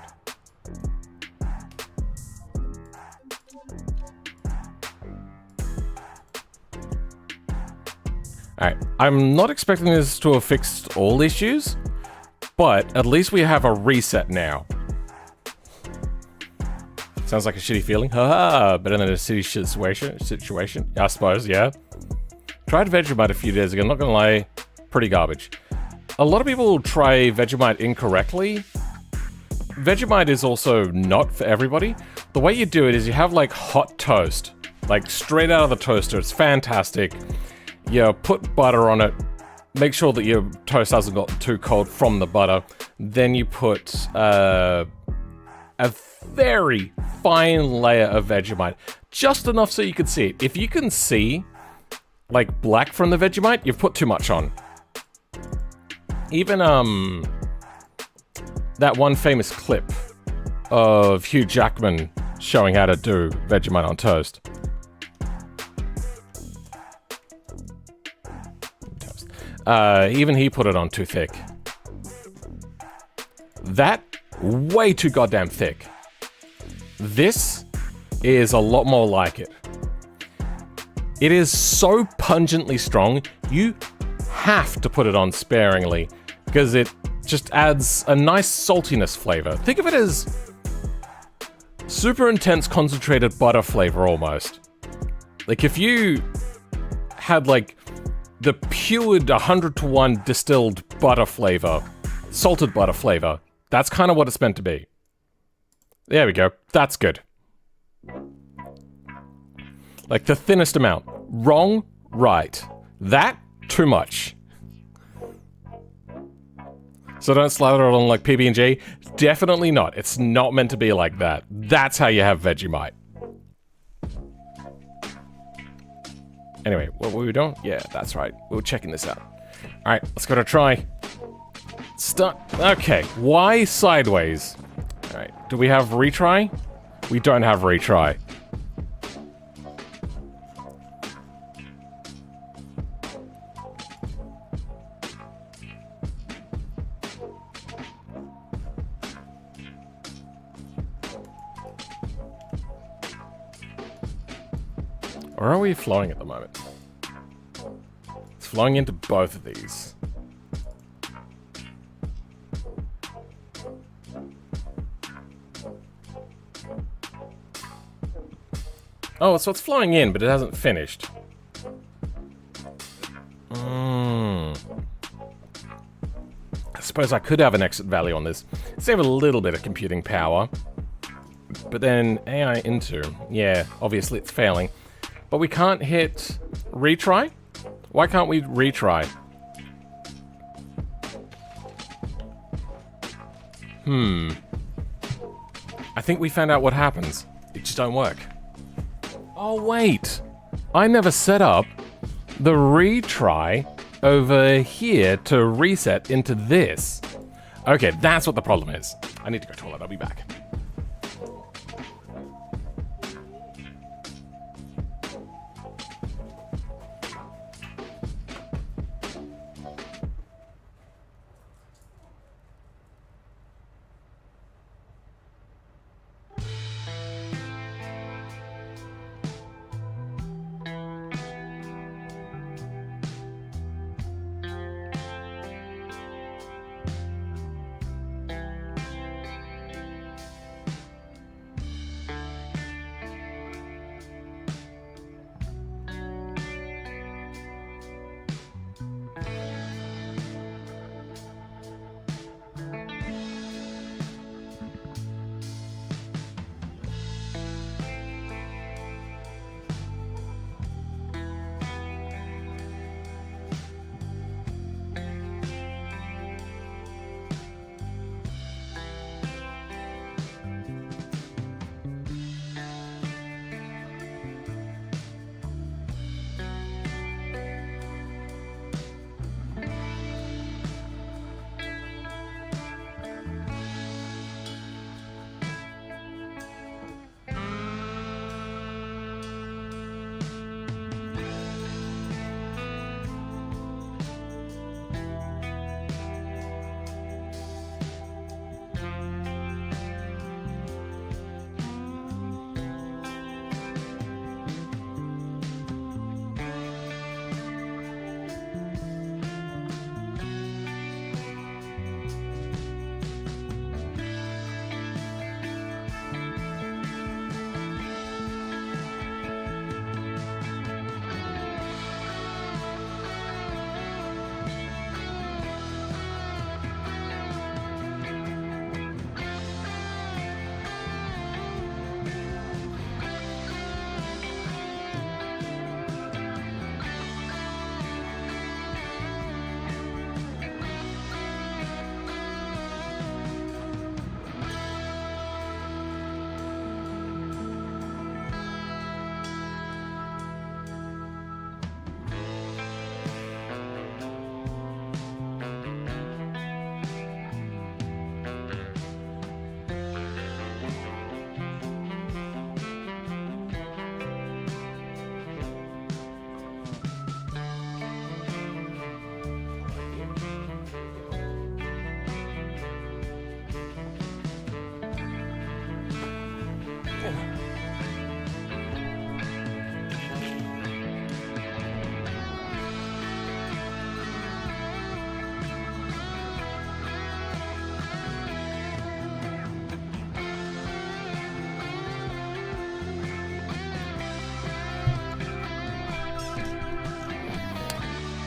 Alright, I'm not expecting this to have fixed all issues, but at least we have a reset now. Sounds like a shitty feeling. Haha, better than a shitty situation. I suppose, yeah. Tried Vegemite a few days ago, not gonna lie, pretty garbage. A lot of people try Vegemite incorrectly. Vegemite is also not for everybody. The way you do it is you have like hot toast, like straight out of the toaster. It's fantastic. You put butter on it, make sure that your toast hasn't gotten too cold from the butter. Then you put a very fine layer of Vegemite, just enough so you can see it. If you can see like black from the Vegemite, you've put too much on. Even that one famous clip of Hugh Jackman showing how to do Vegemite on toast. Even he put it on too thick. That, way too goddamn thick. This is a lot more like it. It is so pungently strong, you have to put it on sparingly, because it just adds a nice saltiness flavor. Think of it as super intense concentrated butter flavor almost. Like if you had like the pured 100-to-1 distilled butter flavor, salted butter flavor, that's kind of what it's meant to be. There we go, that's good. Like the thinnest amount. Wrong, right. That, too much. So don't slather it on like PB&J. Definitely not. It's not meant to be like that. That's how you have Vegemite. Anyway, what were we doing? Yeah, that's right. We were checking this out. Alright, let's go to try. Start. Okay, why sideways? Alright, do we have retry? We don't have retry. Where are we flowing at the moment? It's flowing into both of these. Oh, so it's flowing in, but it hasn't finished. I suppose I could have an exit value on this. Save a little bit of computing power. But then AI into, yeah, obviously it's failing. But we can't hit retry? Why can't we retry? I think we found out what happens. It just don't work. Oh wait! I never set up the retry over here to reset into this. Okay, that's what the problem is. I need to go to the toilet, I'll be back.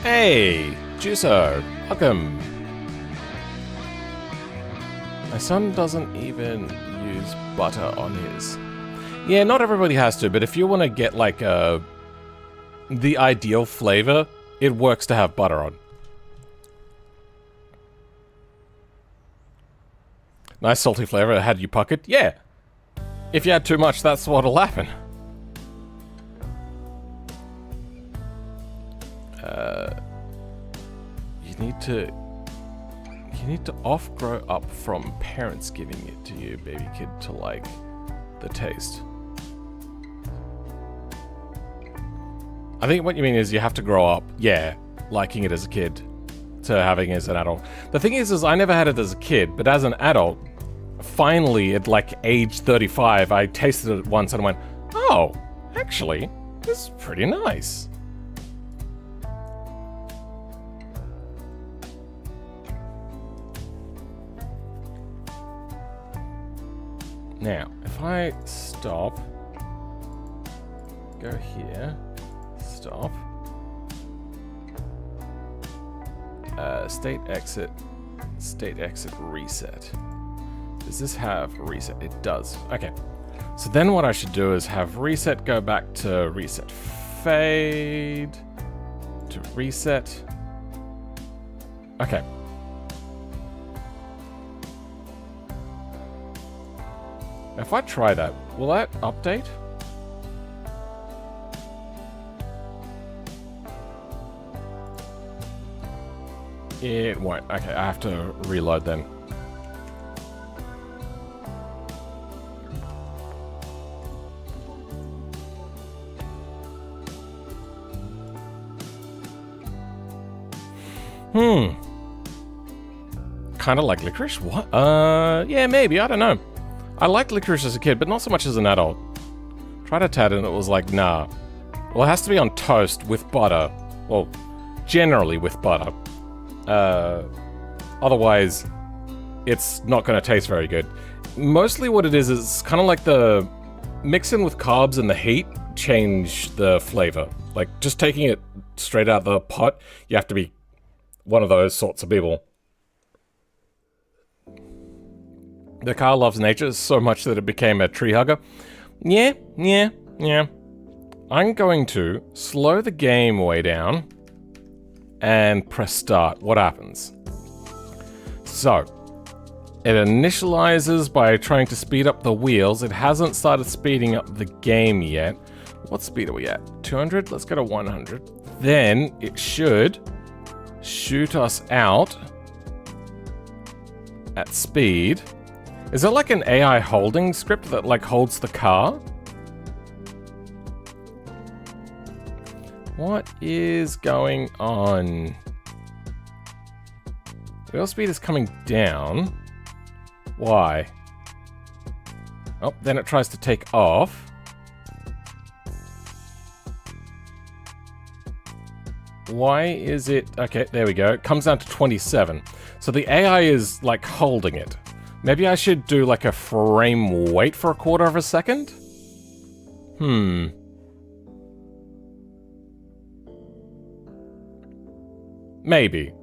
Hey, Juso, welcome. My son doesn't even use butter on his. Yeah, not everybody has to, but if you want to get like the ideal flavor, it works to have butter on. Nice salty flavor. Had you puckered? Yeah. If you had too much, that's what'll happen. You need to off-grow up from parents giving it to you, baby kid, to like the taste. I think what you mean is you have to grow up, yeah, liking it as a kid to having it as an adult. The thing is I never had it as a kid, but as an adult, finally at like age 35, I tasted it once and went, oh, actually, this is pretty nice. Now, if I stop, go here, stop, state exit, reset. Does this have reset? It does. Okay. So then what I should do is have reset go back to reset fade to reset. Okay. If I try that, will that update? It won't. Okay, I have to reload then. Kind of like licorice? What? Yeah, maybe. I don't know. I liked licorice as a kid, but not so much as an adult. Tried a tad and it was like, nah. Well, it has to be on toast with butter. Well, generally with butter. Otherwise, it's not going to taste very good. Mostly what it is kind of like the mixing with carbs and the heat change the flavor. Like, just taking it straight out of the pot, you have to be one of those sorts of people. The car loves nature so much that it became a tree hugger. Yeah. I'm going to slow the game way down and press start. What happens? So, it initializes by trying to speed up the wheels. It hasn't started speeding up the game yet. What speed are we at? 200? Let's go to 100. Then it should shoot us out at speed. Is it like an AI holding script that like holds the car? What is going on? Wheel speed is coming down. Why? Oh, then it tries to take off. Why is it... Okay, there we go. It comes down to 27. So the AI is like holding it. Maybe I should do like a frame wait for a quarter of a second? Maybe.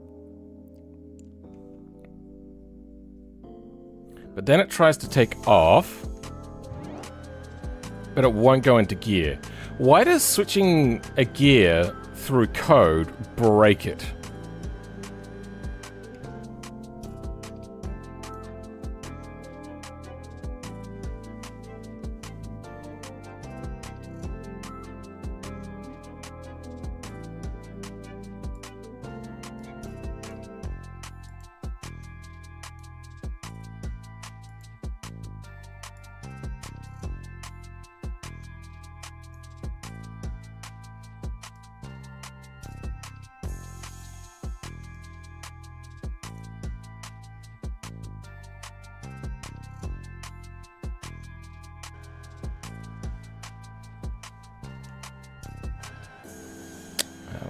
But then it tries to take off, but it won't go into gear. Why does switching a gear through code break it?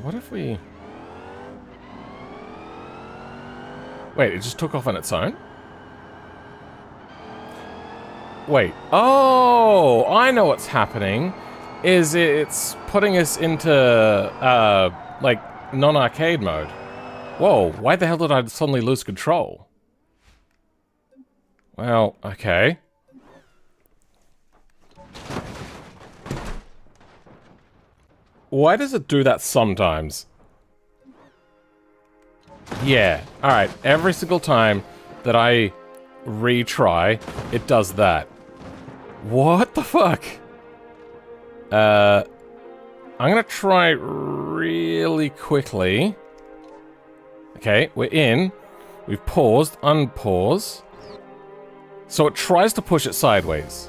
What if we... Wait, it just took off on its own? Wait. Oh, I know what's happening. Is it's putting us into, like, non-arcade mode. Whoa, why the hell did I suddenly lose control? Well, okay. Why does it do that sometimes? Yeah, alright. Every single time that I retry, it does that. What the fuck? I'm gonna try really quickly. Okay, we're in. We've paused, unpause. So it tries to push it sideways.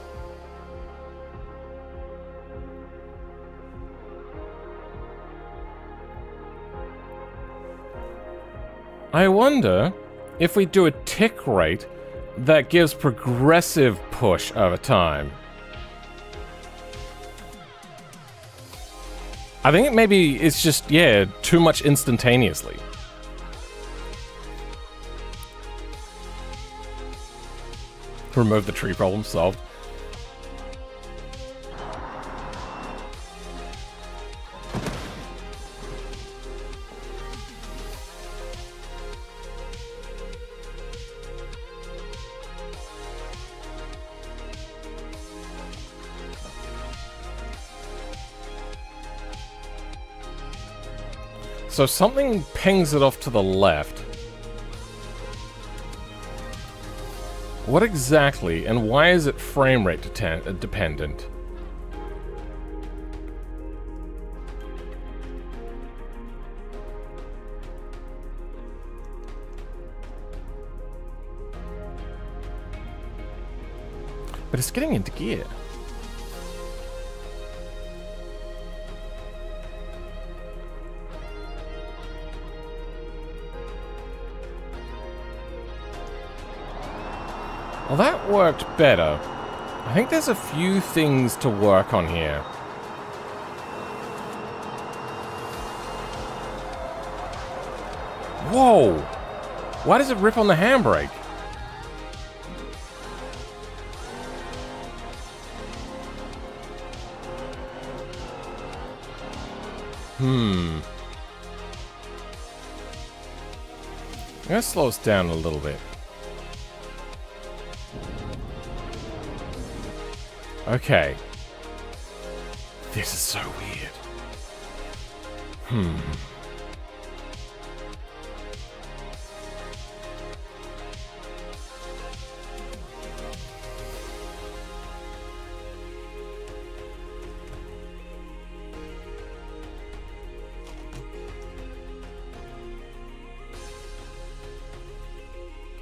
I wonder if we do a tick rate that gives progressive push over time. I think maybe it's just, yeah, too much instantaneously. Remove the tree problem, solved. So something pings it off to the left. What exactly, and why is it frame rate dependent? But it's getting into gear. Well, that worked better. I think there's a few things to work on here. Whoa! Why does it rip on the handbrake? I'm gonna slow us down a little bit. Okay. This is so weird.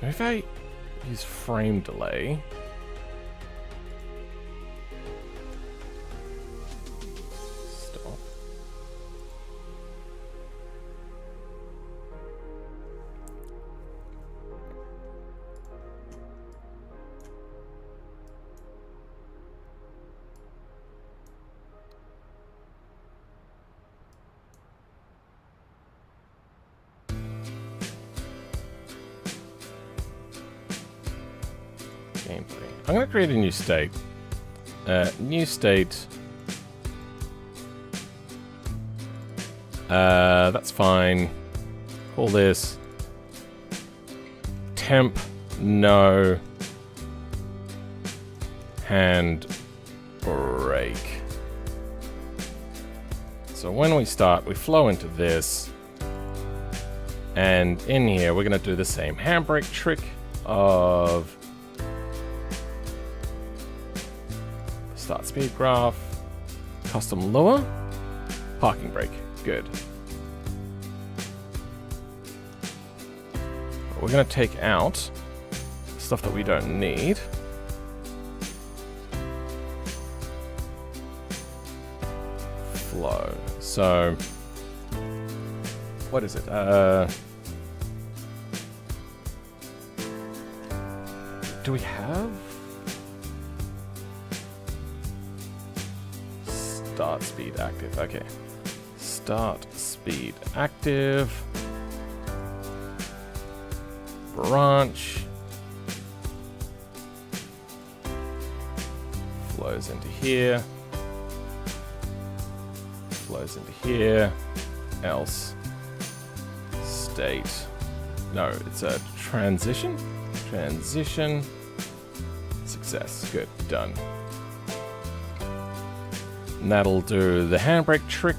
If I use frame delay... I'm going to create a new state. New state. That's fine. Call this temp no hand brake. So when we start, we flow into this. And in here, we're going to do the same handbrake trick of start speed graph, custom lure, parking brake. Good. We're going to take out stuff that we don't need. Flow. So, what is it? Do we have? Start speed active. Okay. Start speed active. Branch. Flows into here. Flows into here. Else. state. No, it's a transition. Transition. Success. Good. Done. And that'll do the handbrake trick.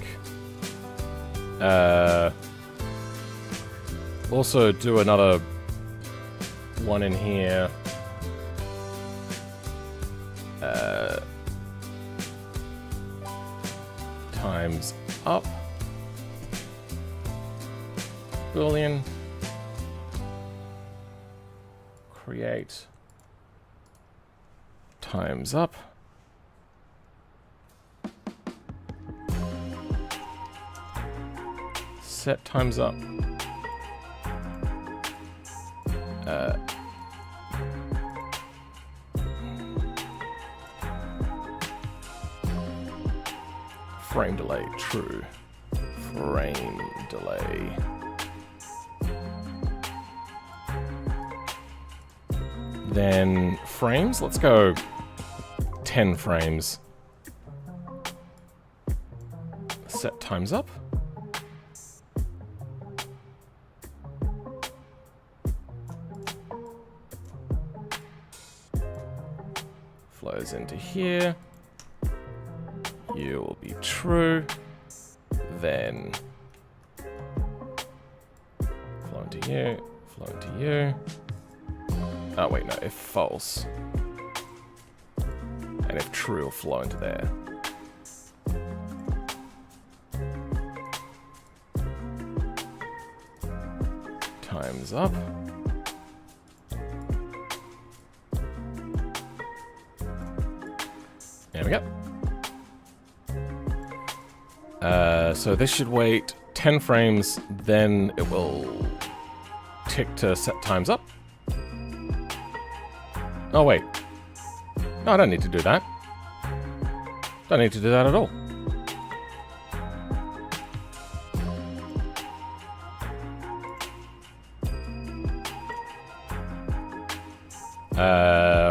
Also do another one in here. Times up. Boolean. Create. Times up. Set times up. Frame delay, true. Frame delay. Then frames, let's go 10 frames. Set times up. Flows into here. You will be true. Then flow into you, flow into you. Oh wait, no, if false. And if true, will flow into there. Times up. There we go. So this should wait 10 frames, then it will tick to set times up. Oh wait. No, I don't need to do that. Don't need to do that at all.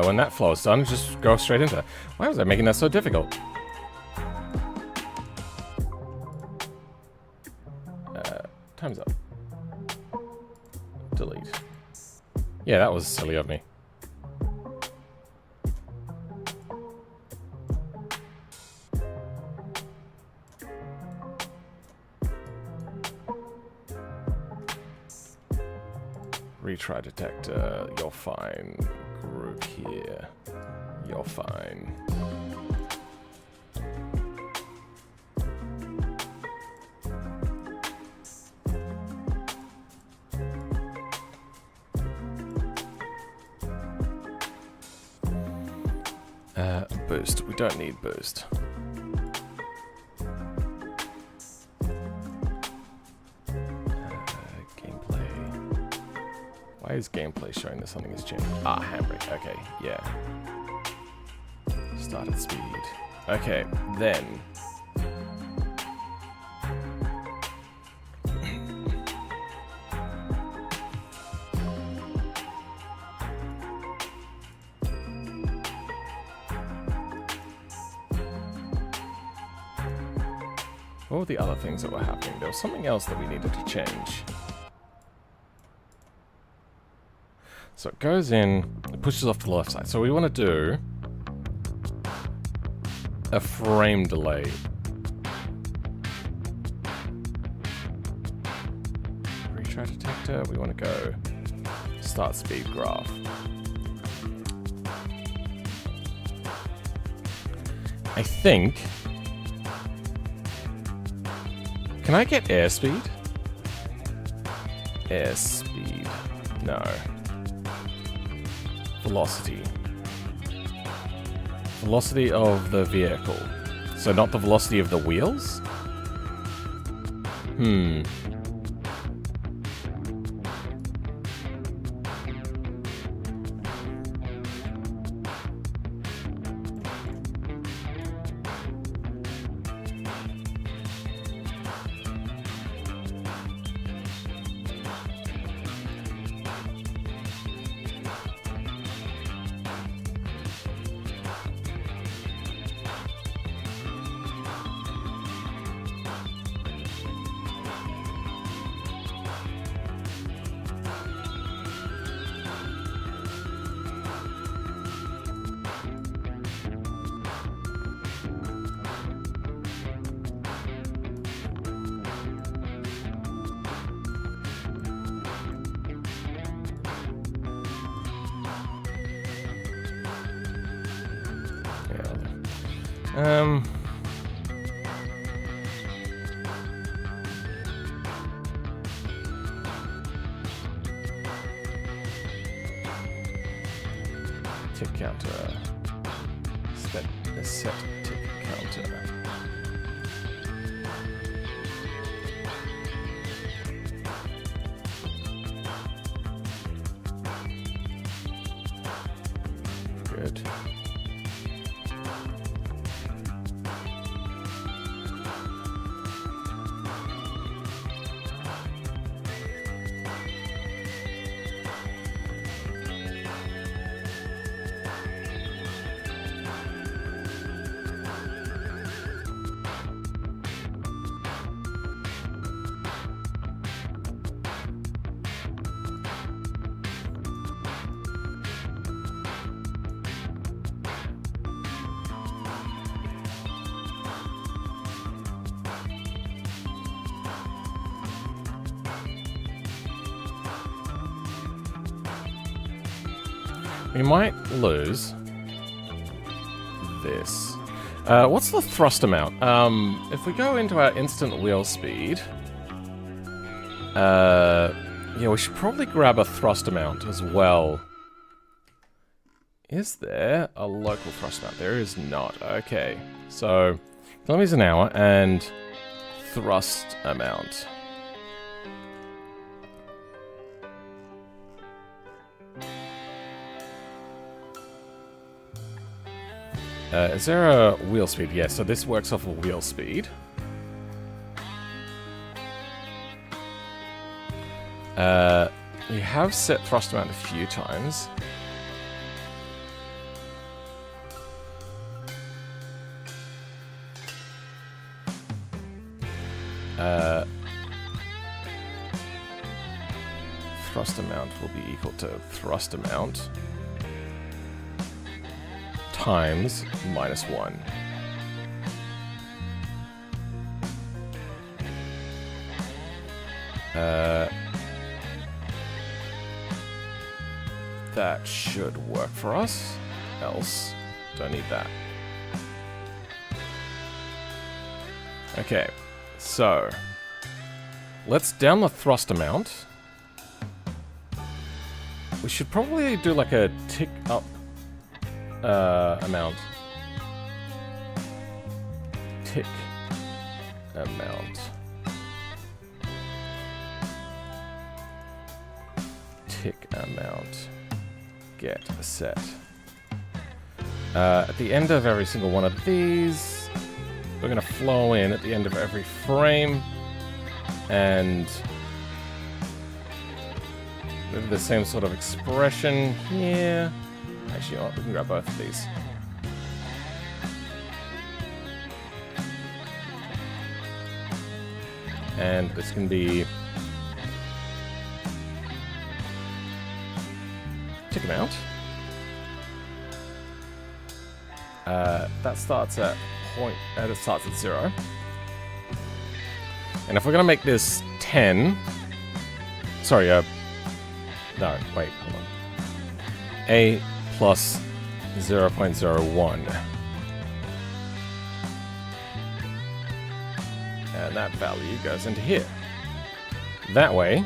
When that flow is done, just go straight into it. Why was I making that so difficult? Time's up. Delete. Yeah, that was silly of me. Retry detector, you're fine. Group here, you're fine. Boost, we don't need boost. Why is gameplay showing that something has changed? Ah, handbrake. Okay, yeah. Started speed. Okay, then. What were the other things that were happening? There was something else that we needed to change. So it goes in, it pushes off to the left side. So we want to do a frame delay. Retry detector, we want to go start speed graph. I think, can I get airspeed? Airspeed, no. Velocity. Velocity of the vehicle. So not the velocity of the wheels? Tick counter. Set tick counter. Good. We might lose this. What's the thrust amount? If we go into our instant wheel speed, yeah, we should probably grab a thrust amount as well. Is there a local thrust amount? There is not. Okay, so kilometers an hour and thrust amount. Is there a wheel speed? Yes, so this works off of wheel speed. We have set thrust amount a few times. Thrust amount will be equal to thrust amount times -1. That should work for us. Else, don't need that. Okay, so let's down the thrust amount. We should probably do like a tick up amount. Tick amount. Tick amount. Get set. At the end of every single one of these, we're going to flow in at the end of every frame and with the same sort of expression here. Actually, you know what? We can grab both of these. And this can be tick amount. That starts at it starts at 0. And if we're gonna make this 10, sorry, no, wait, hold on. A plus 0.01. And that value goes into here. That way,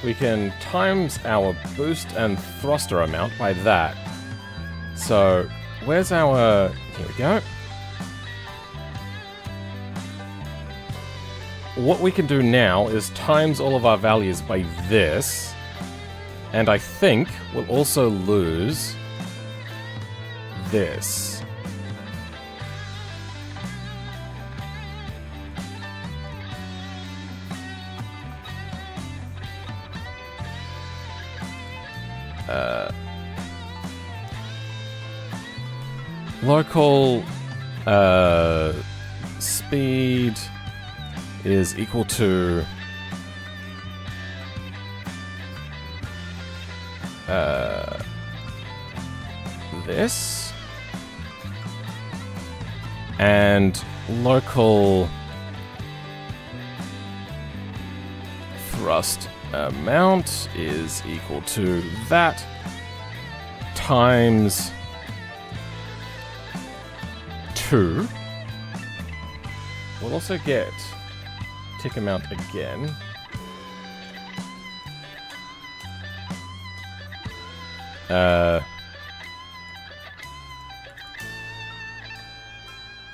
we can times our boost and thruster amount by that. So, where's our... Here we go. What we can do now is times all of our values by this. And I think we'll also lose this. Local speed is equal to this, and local thrust amount is equal to that times 2. We'll also get tick amount again.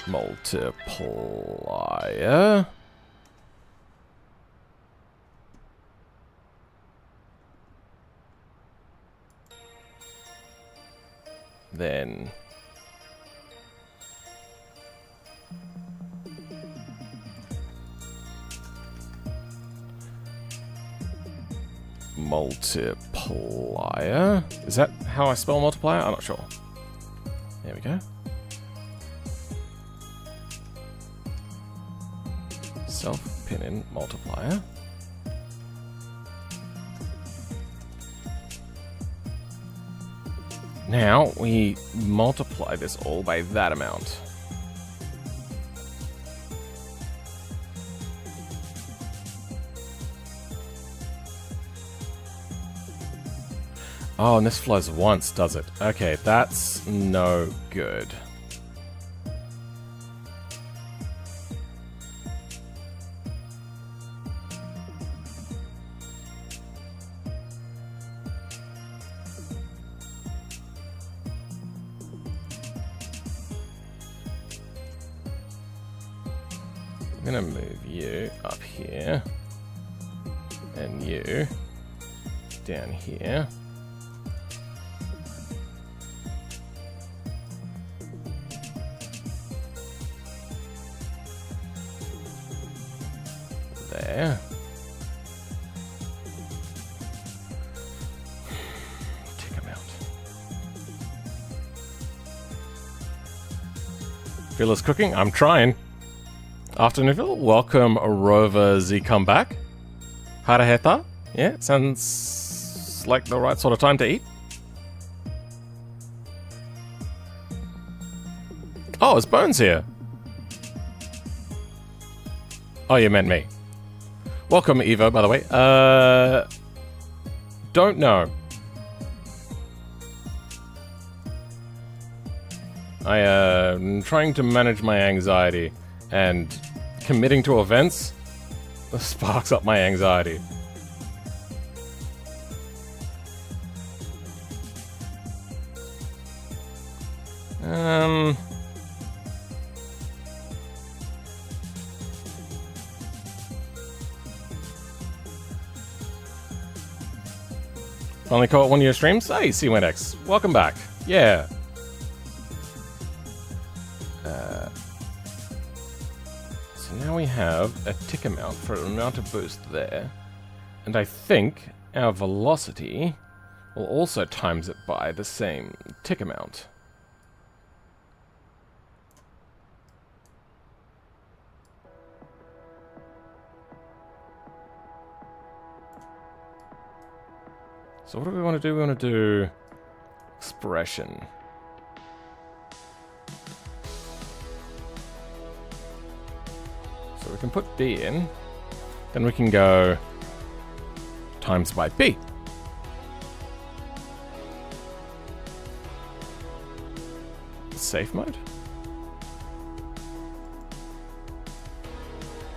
Multiplier. Then multiplier. Is that how I spell multiplier? I'm not sure. There we go. Self-pin-in multiplier. Now we multiply this all by that amount. Oh, and this flows once, does it? Okay, that's no good. I'm gonna move you up here, and you down here. There. Tick them out. Phil's cooking? I'm trying. Afternoon, Phil. Welcome, Rover Z. Come back. Haraheta? Yeah, sounds like the right sort of time to eat. Oh, it's Bones here. Oh, you meant me. Welcome, Evo, by the way. Don't know. I am trying to manage my anxiety, and committing to events sparks up my anxiety. Finally caught one of your streams? Hey, C1X, welcome back. Yeah. So now we have a tick amount for an amount of boost there. And I think our velocity will also times it by the same tick amount. So what do we want to do? We want to do expression. So we can put B in, then we can go times by B. Safe mode?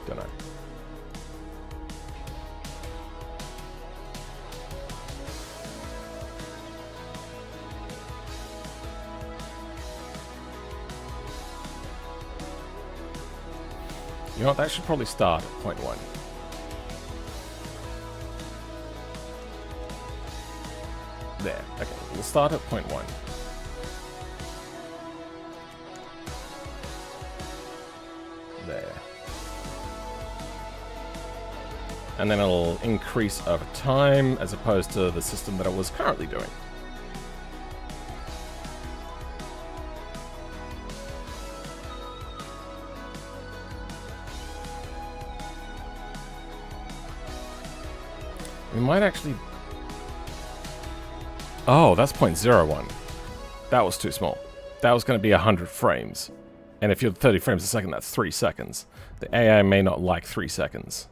Don't know. You know what, that should probably start at 0.1. There, okay, we'll start at 0.1. There. And then it'll increase over time, as opposed to the system that I was currently doing. We might actually... Oh, that's 0.01. That was too small. That was going to be 100 frames. And if you're 30 frames a second, that's 3 seconds. The AI may not like 3 seconds.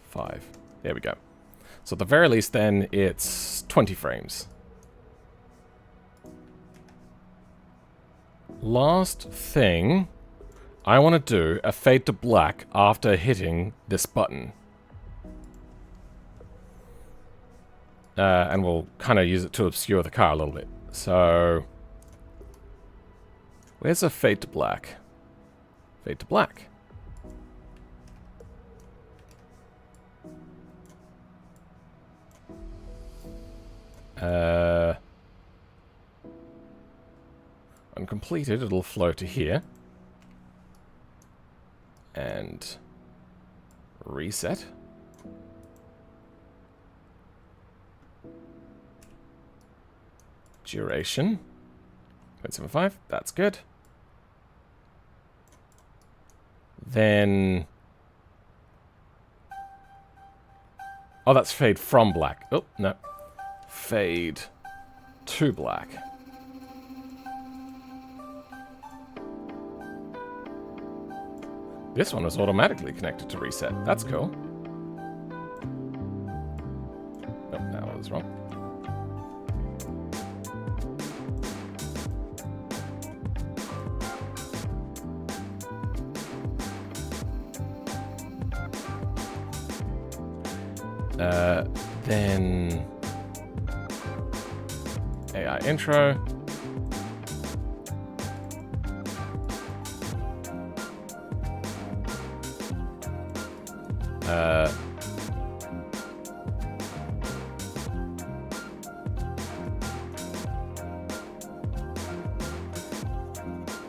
Five. There we go. So at the very least then, it's 20 frames. Last thing, I want to do a fade to black after hitting this button. And we'll kind of use it to obscure the car a little bit. So, where's a fade to black? Fade to black. Uncompleted, it'll flow to here. And reset. Duration. 0.75, that's good. Then... oh, that's fade from black. Oh, no. Fade to black. This one is automatically connected to reset. That's cool. Nope, that was wrong. Then AI intro.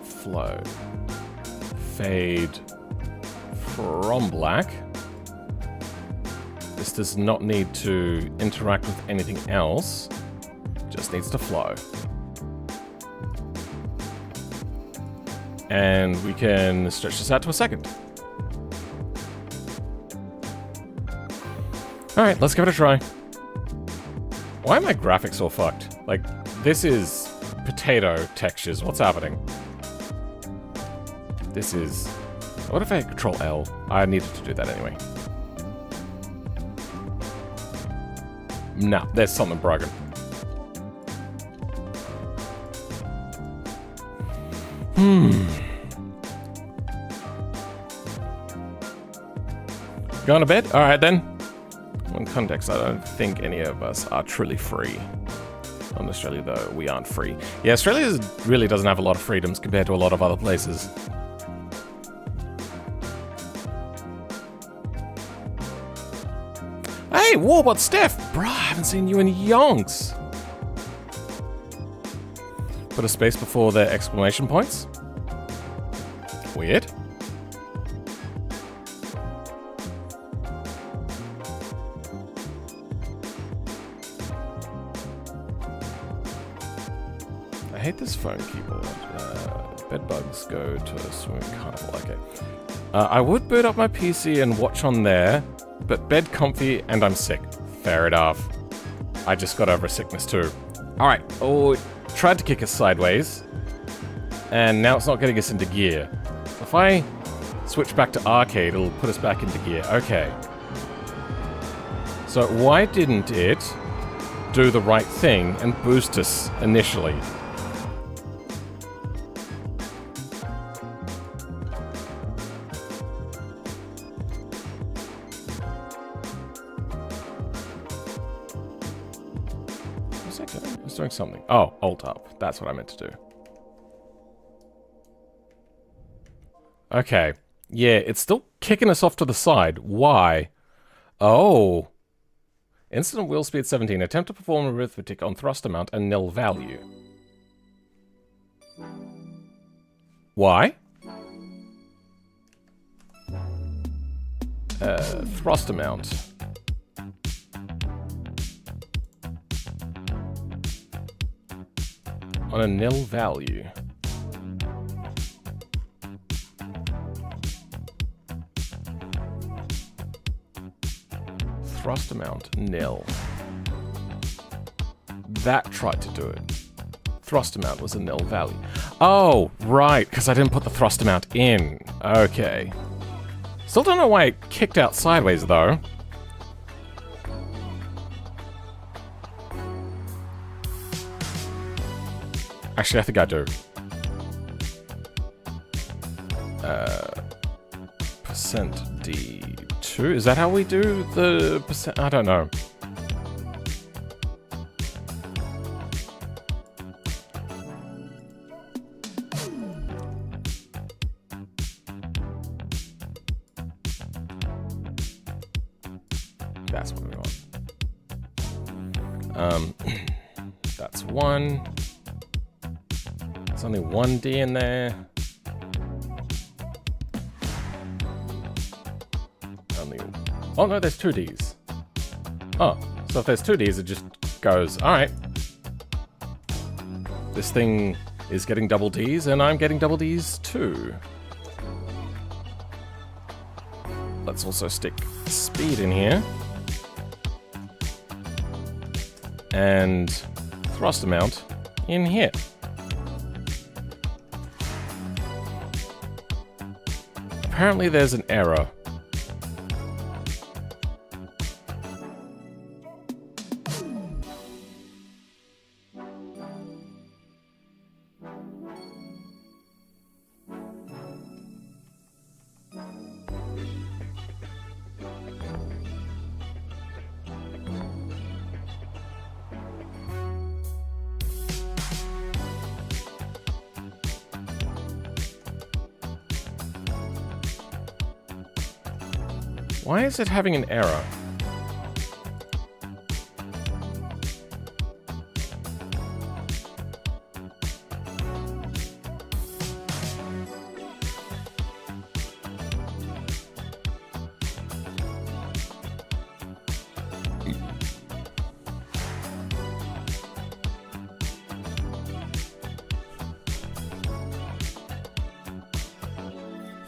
Flow. Fade from black. This does not need to interact with anything else. Just needs to flow. And we can stretch this out to a second. Alright, let's give it a try. Why are my graphics all fucked? Like, this is potato textures. What's happening? This is... what if I hit Control L? I needed to do that anyway. Nah, there's something broken. Going to bed? Alright then. In context, I don't think any of us are truly free. On Australia, though, we aren't free. Yeah, Australia really doesn't have a lot of freedoms compared to a lot of other places. Hey, Warbot Steph! Bruh, I haven't seen you in yonks! Put a space before the exclamation points. Weird. I hate this phone keyboard. Bed bugs go to a swimming carnival. Okay. I would boot up my PC and watch on there, but bed comfy and I'm sick. Fair enough. I just got over a sickness too. Alright. Oh, tried to kick us sideways. And now it's not getting us into gear. If I switch back to arcade, it'll put us back into gear. Okay. So why didn't it do the right thing and boost us initially? It's doing something. Oh, Alt up. That's what I meant to do. Okay. Yeah, it's still kicking us off to the side. Why? Oh. Instant wheel speed 17. Attempt to perform arithmetic on thrust amount and nil value. Why? Thrust amount. On a nil value. Thrust amount, nil. That tried to do it. Thrust amount was a nil value. Oh, right, because I didn't put the thrust amount in. Okay. Still don't know why it kicked out sideways, though. Actually, I think I do. Percent %D2? Is that how we do the percent? I don't know. That's what we want. That's 1. There's only 1 D in there. Oh no, there's 2 Ds. Oh, so if there's 2 Ds, it just goes, alright. This thing is getting double Ds, and I'm getting double Ds too. Let's also stick speed in here. And thrust amount in here. Apparently there's an error. Why is it having an error?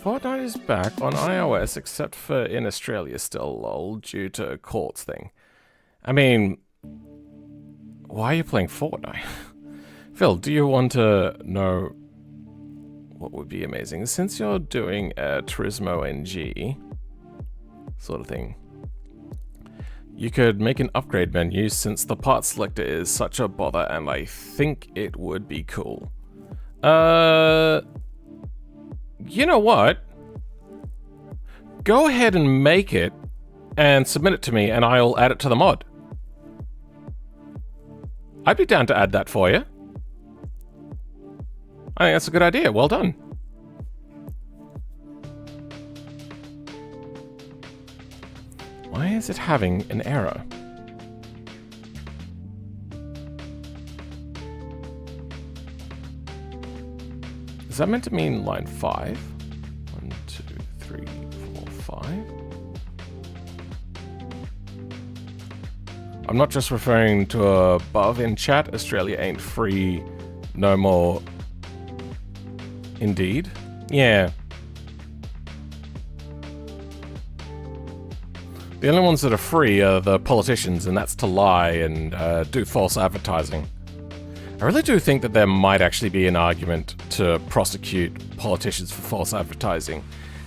Fortnite is back on iOS, except for in Australia still, lol, due to a courts thing. I mean, why are you playing Fortnite? Phil, do you want to know what would be amazing? Since you're doing a TurismoNG sort of thing, you could make an upgrade menu since the part selector is such a bother, and I think it would be cool. You know what? Go ahead and make it and submit it to me, and I'll add it to the mod. I'd be down to add that for you. I think that's a good idea. Well done. Why is it having an error? Is that meant to mean line 5? 1, 2, 3, 4, 5. I'm not just referring to above in chat. Australia ain't free no more. Indeed. Yeah. The only ones that are free are the politicians, and that's to lie and do false advertising. I really do think that there might actually be an argument to prosecute politicians for false advertising.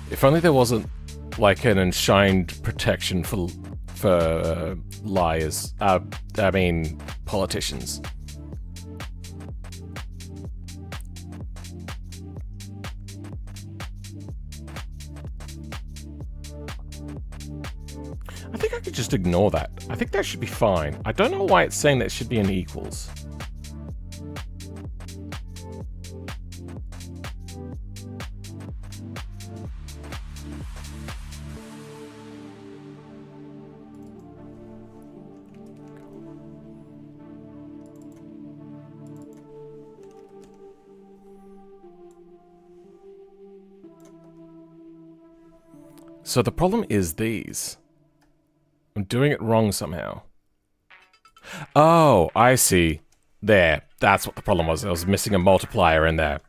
If only there wasn't like an enshrined protection for liars. I mean, politicians. I think I could just ignore that. I think that should be fine. I don't know why it's saying that it should be an equals. So the problem is these. I'm doing it wrong somehow. Oh, I see. There. That's what the problem was. I was missing a multiplier in there.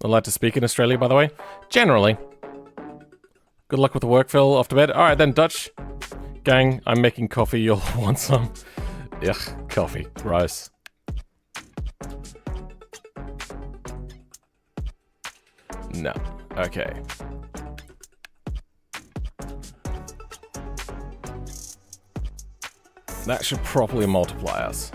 Allowed to speak in Australia, by the way? Generally. Good luck with the work, Phil. Off to bed. Alright then, Dutch. Gang, I'm making coffee. You'll want some. Ugh, coffee. Gross. No. Okay. That should properly multiply us.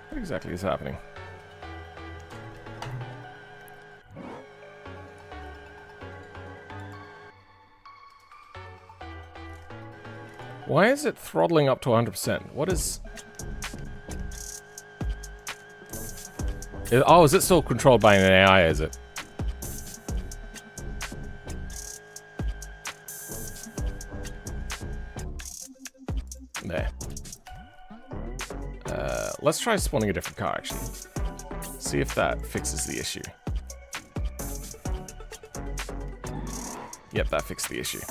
What exactly is happening? Why is it throttling up to 100%? What is... Oh, is it still controlled by an AI, is it? There. Let's try spawning a different car, actually. See if that fixes the issue. Yep, that fixed the issue.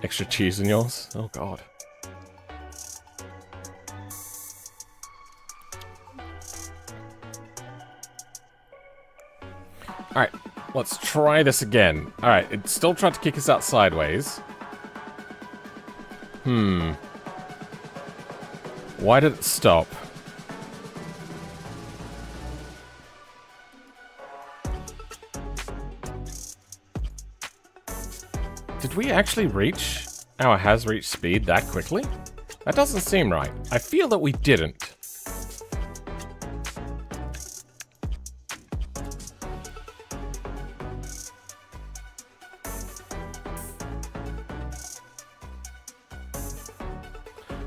Extra cheese in yours? Oh god. Alright, let's try this again. Alright, it still tried to kick us out sideways. Why did it stop? Did we actually reach our has reached speed that quickly? That doesn't seem right. I feel that we didn't.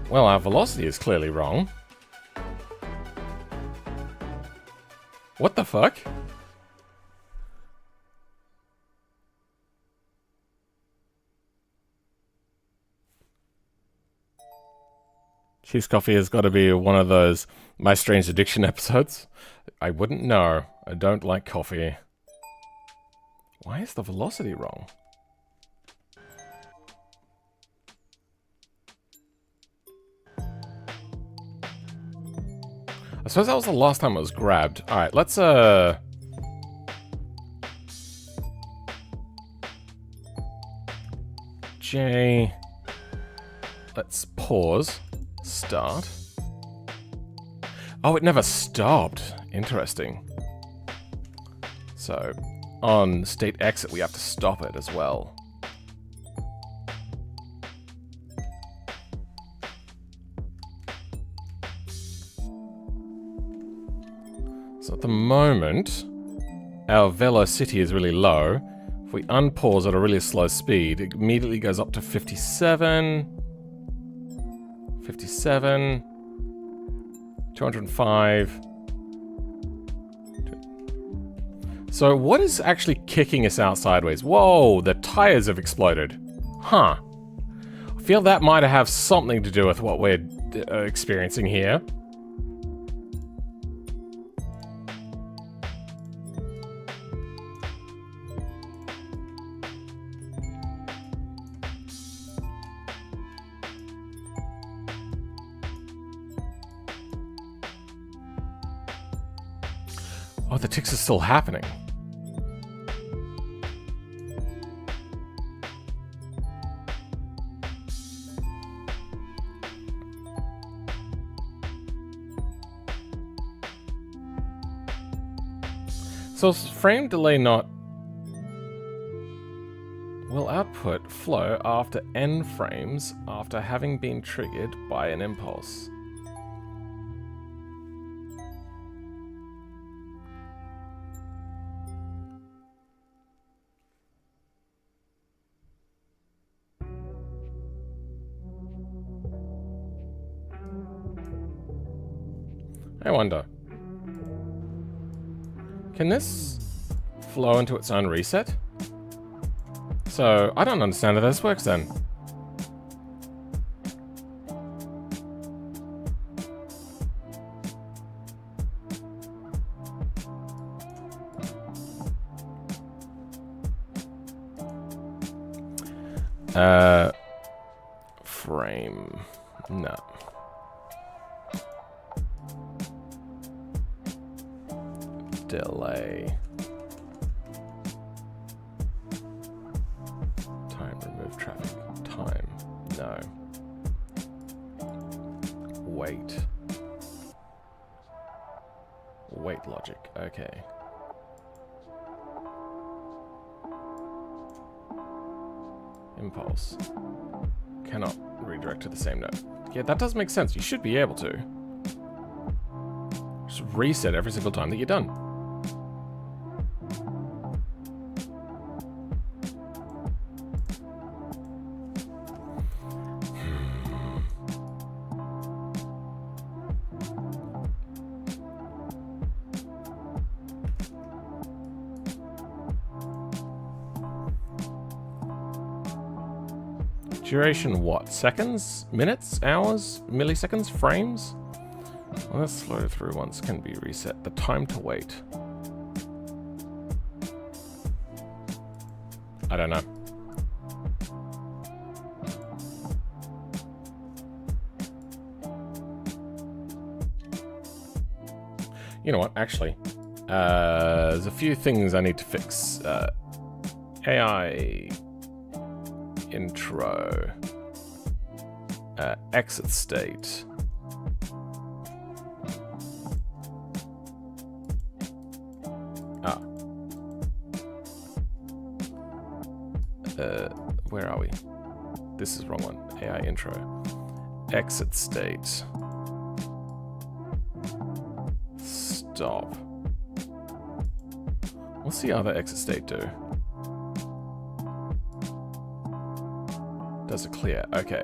Well, our velocity is clearly wrong. What the fuck? Cheese coffee has got to be one of those My Strange Addiction episodes. I wouldn't know. I don't like coffee. Why is the velocity wrong? I suppose that was the last time it was grabbed. Alright, let's J... Let's pause. Start. Oh, it never stopped. Interesting. So, on state exit, we have to stop it as well. So at the moment, our velocity is really low. If we unpause at a really slow speed, it immediately goes up to 57... 57, 205. So what is actually kicking us out sideways? Whoa, the tires have exploded. Huh. I feel that might have something to do with what we're experiencing here. Oh, the ticks are still happening. So is frame delay not... will output flow after n frames after having been triggered by an impulse. I wonder. Can this flow into its own reset? So, I don't understand how this works then. Frame. No. Delay. Time remove traffic. Time. No. Wait. Wait logic. Okay. Impulse. Cannot redirect to the same node. Yeah, that does make sense. You should be able to. Just reset every single time that you're done. Duration what? Seconds? Minutes? Hours? Milliseconds? Frames? Well, let's slow through once can be reset. The time to wait. I don't know. You know what? Actually, there's a few things I need to fix. AI intro, exit state. Where are we? This is wrong one. AI intro. Exit state. Stop. What's the other exit state do? Does it clear? Okay.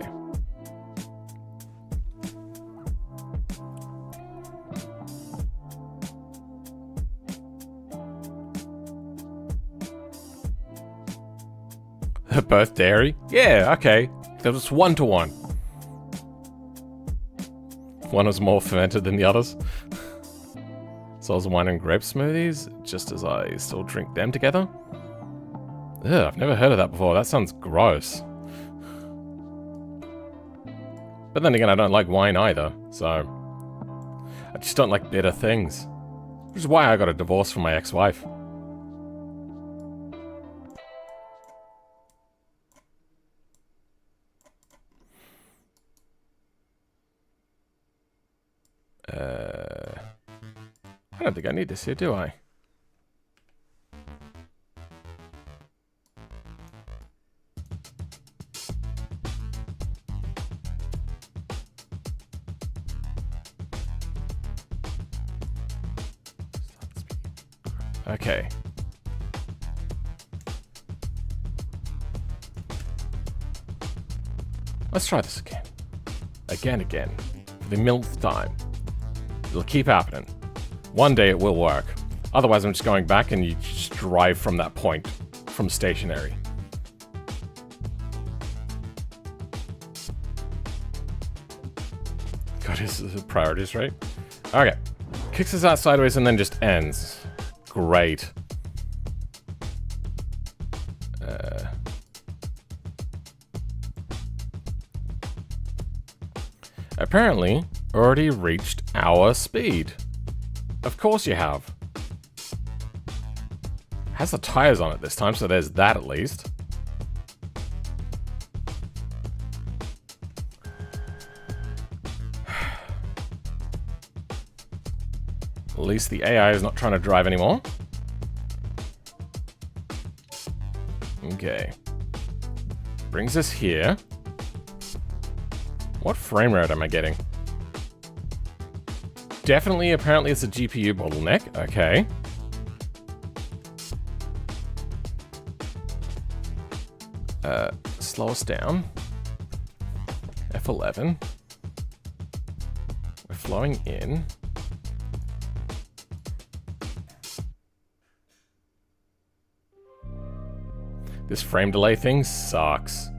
Both dairy? Yeah, okay. There was 1-to-1. One was more fermented than the others. So I was wine and grape smoothies, just as I still drink them together. Ugh, I've never heard of that before. That sounds gross. But then again, I don't like wine either, so I just don't like bitter things. Which is why I got a divorce from my ex-wife. I don't think I need this here, do I? Okay. Let's try this again. Again. For the millth time. It'll keep happening. One day it will work. Otherwise I'm just going back and you just drive from that point. From stationary. God, this is priorities, right? Okay. Kicks us out sideways and then just ends. Great. Apparently, already reached our speed. Of course you have. Has the tires on it this time, so there's that at least. At least the AI is not trying to drive anymore. Okay. Brings us here. What frame rate am I getting? Definitely, apparently it's a GPU bottleneck. Okay. Slow us down. F11. We're flowing in. This frame delay thing sucks.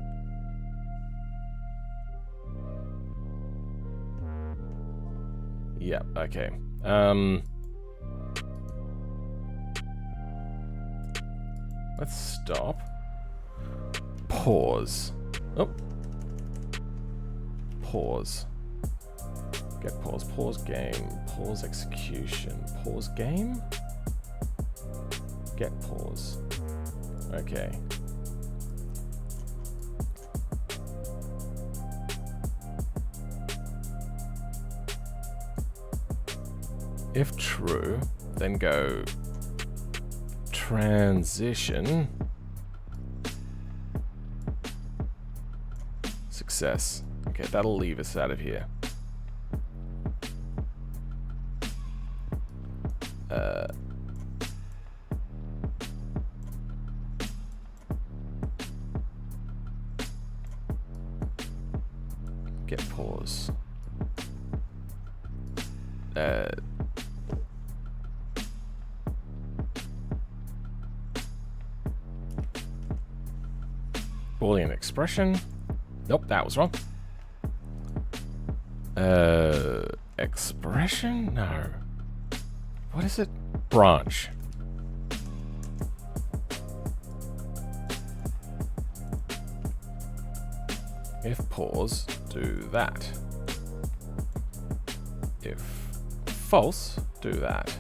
Yep, okay. Let's stop. Pause. Oh. Pause. Get pause. Pause game. Pause execution. Pause game? Get pause. Okay. If true, then go transition. Success. Okay, that'll leave us out of here. Get pause. Boolean expression. Nope, that was wrong. Expression? No. What is it? Branch. If pause, do that. If false, do that.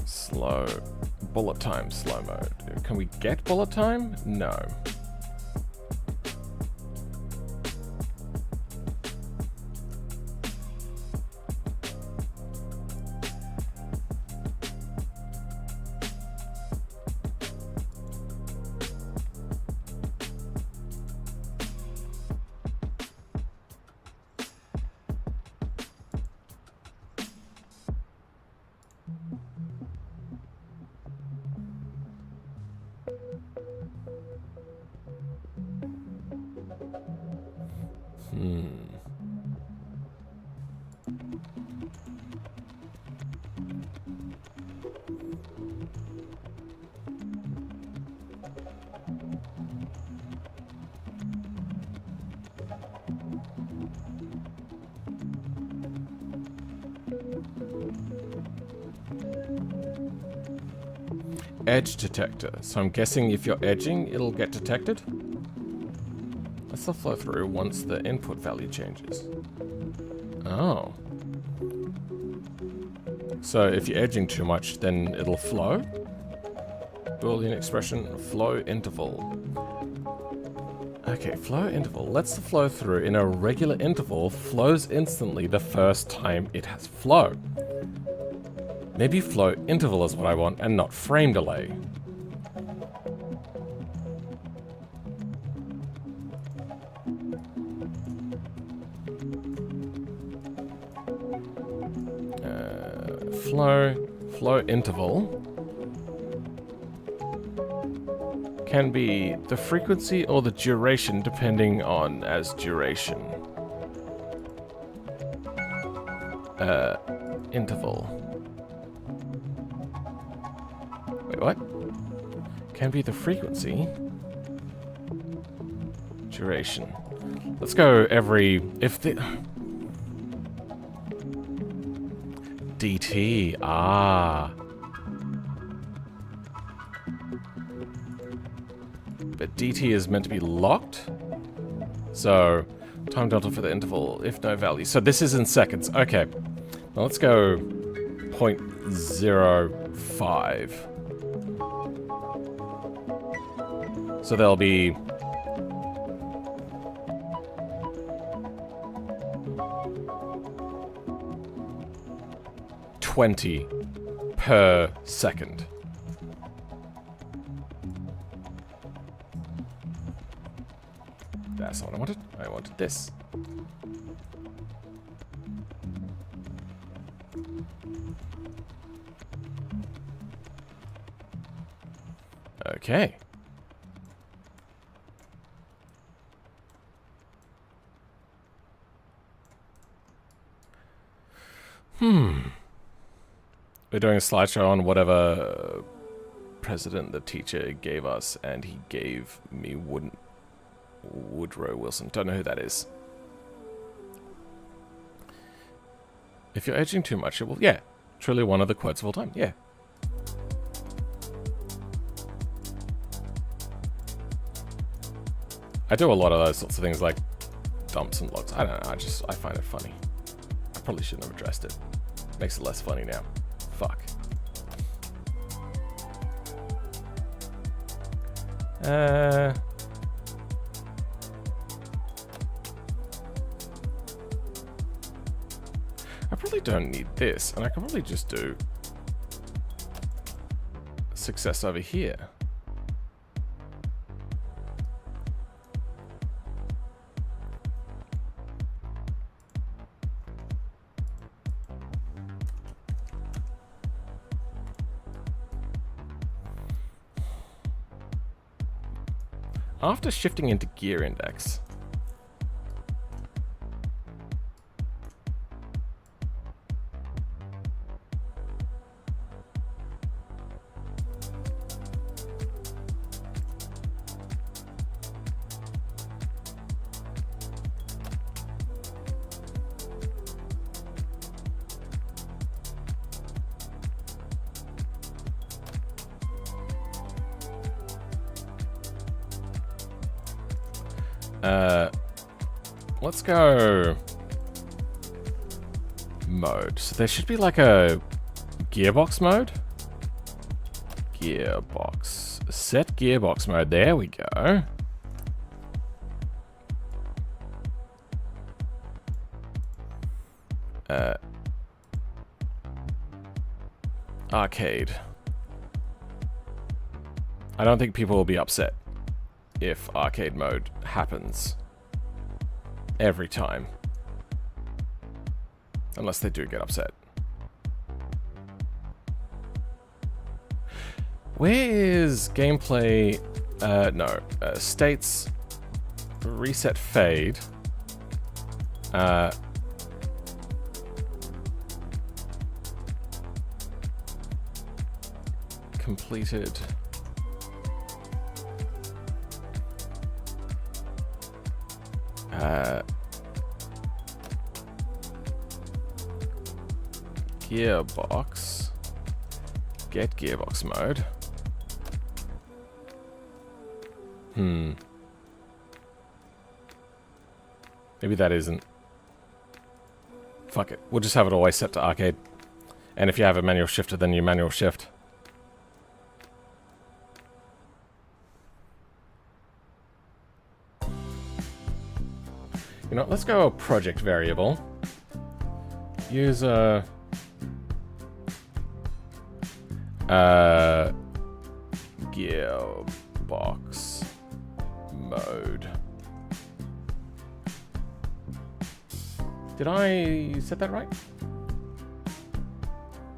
Slow. Bullet time, slow mode. Can we get bullet time? No. Edge detector. So I'm guessing if you're edging, it'll get detected. Let's still flow through once the input value changes. Oh. So if you're edging too much, then it'll flow. Boolean expression, flow interval. Okay, flow interval. Lets the flow through in a regular interval, flows instantly the first time it has flow. Maybe flow interval is what I want and not frame delay. Flow interval can be the frequency or the duration depending on as duration. Interval. Wait, what? Can be the frequency. Duration. Let's go every... if the... DT, ah. But DT is meant to be locked? So, time delta for the interval, if no value. So this is in seconds, okay. Now let's go 0.05. So there'll be... $20 per second. That's not what I wanted. I wanted this. Okay. We're doing a slideshow on whatever president the teacher gave us, and he gave me Woodrow Wilson. Don't know who that is. If you're edging too much, it will... Yeah. Truly one of the quotes of all time. Yeah. I do a lot of those sorts of things like dumps and logs. I don't know. I find it funny. I probably shouldn't have addressed it. Makes it less funny now. Fuck. I probably don't need this, and I can probably just do success over here. After shifting into gear index, let's go mode. So there should be like a gearbox mode. Gearbox. Set gearbox mode. There we go. Arcade. I don't think people will be upset if arcade mode happens every time. Unless they do get upset. Where is gameplay? States reset fade. Completed. Gearbox. Get gearbox mode. Maybe that isn't. Fuck it. We'll just have it always set to arcade. And if you have a manual shifter, then you manual shift. You know, let's go a project variable. Use a gearbox mode. Did I set that right?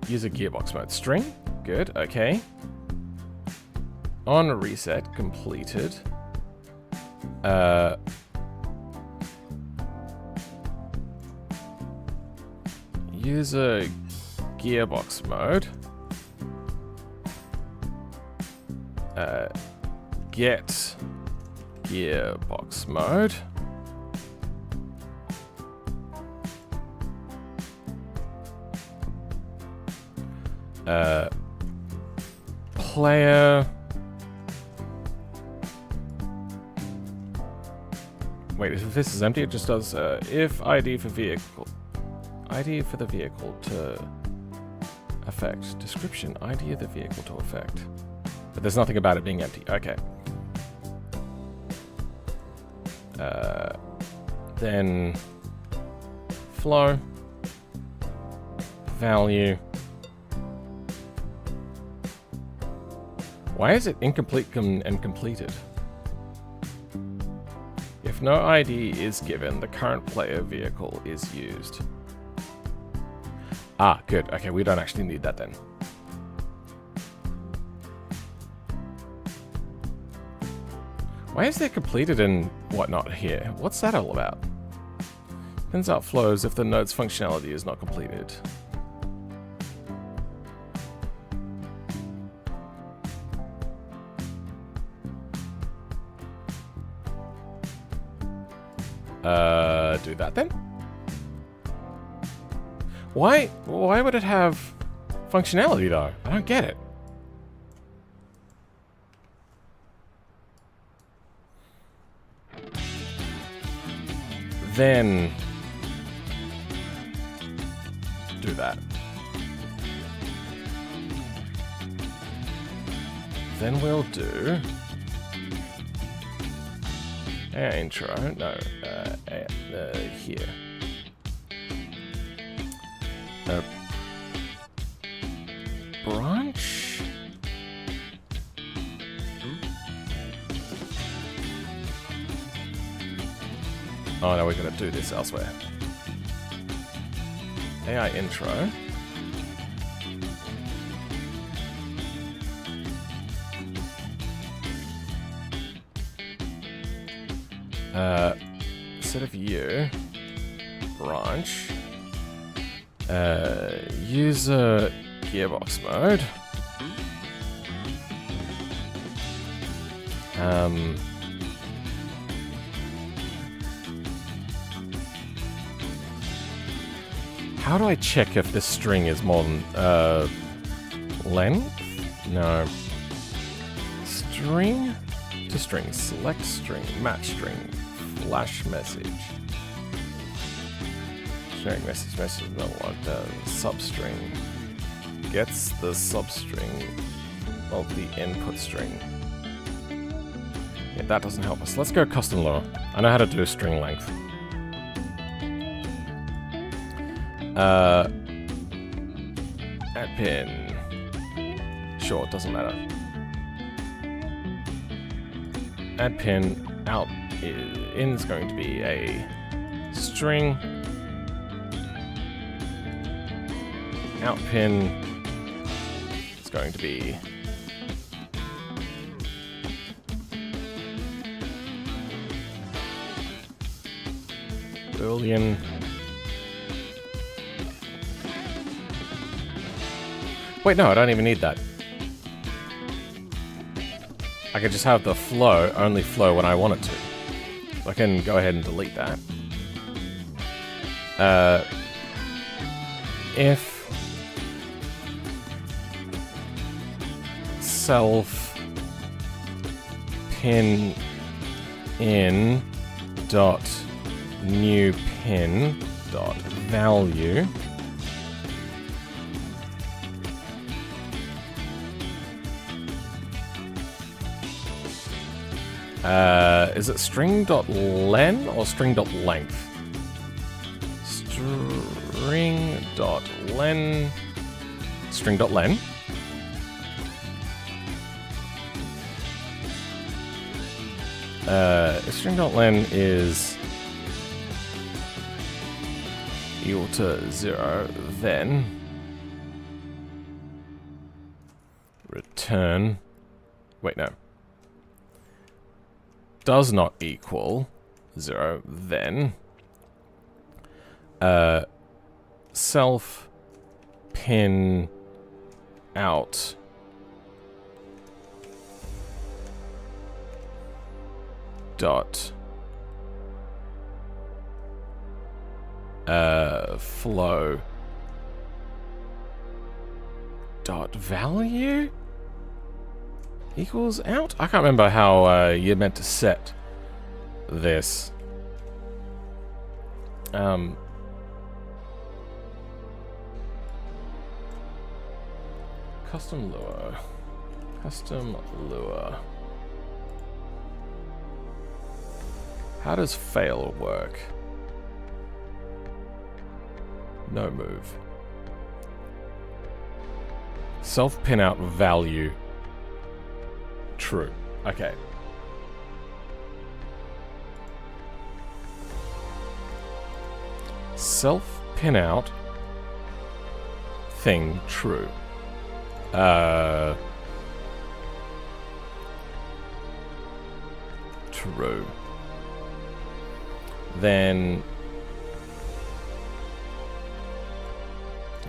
Use a gearbox mode. String. Good. Okay. On reset completed. Use a gearbox mode. Get gearbox mode. Player. Wait, if this is empty, it just does if ID for vehicle. ID for the vehicle to effect. Description. ID of the vehicle to effect. But there's nothing about it being empty. Okay. Then flow. Value. Why is it incomplete and completed? If no ID is given, the current player vehicle is used. Ah, good. Okay, we don't actually need that then. Why is there completed and whatnot here? What's that all about? Pins out flows if the node's functionality is not completed. Do that then? Why would it have functionality though? I don't get it. Then do that. Then we'll do Intro. No. Here. Branch. Oh no, we're gonna do this elsewhere. AI intro. Instead of you, branch, user gearbox mode. How do I check if this string is more than length? No. String to string, select string, match string, flash message. Sharing message not logged substring. Gets the substring of the input string. Yeah, that doesn't help us. Let's go custom lure. I know how to do string length. Add pin. Sure, it doesn't matter. Add pin out in is going to be a string. Out pin is going to be Boolean. Wait, no, I don't even need that. I can just have the flow only flow when I want it to. So I can go ahead and delete that. If self pin in dot new pin dot value is it string.len or string.length? String.len. String.len. String.len is equal to 0, then return. Wait, no. Does not equal 0, then self pin out dot flow dot value equals out? I can't remember how you're meant to set this. Custom lure. Custom lure. How does fail work? No move. Self pin out value. True. Okay. Self pin out thing true. True. Then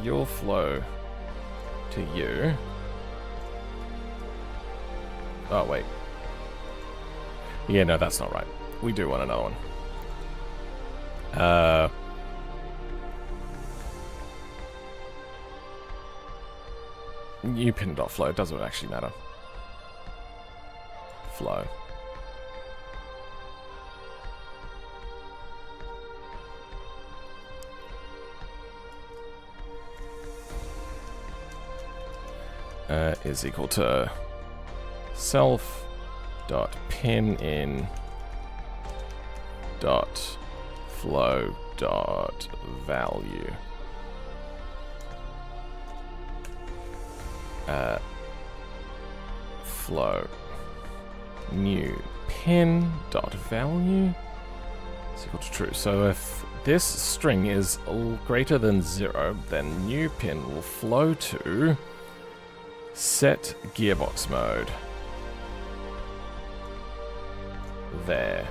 your flow to you. Oh, wait. Yeah, no, that's not right. We do want another one. New pin.flow doesn't actually matter. Flow. Is equal to self dot pin in dot flow dot value. Flow new pin dot value is equal to true. So if this string is greater than 0, then new pin will flow to set gearbox mode. There.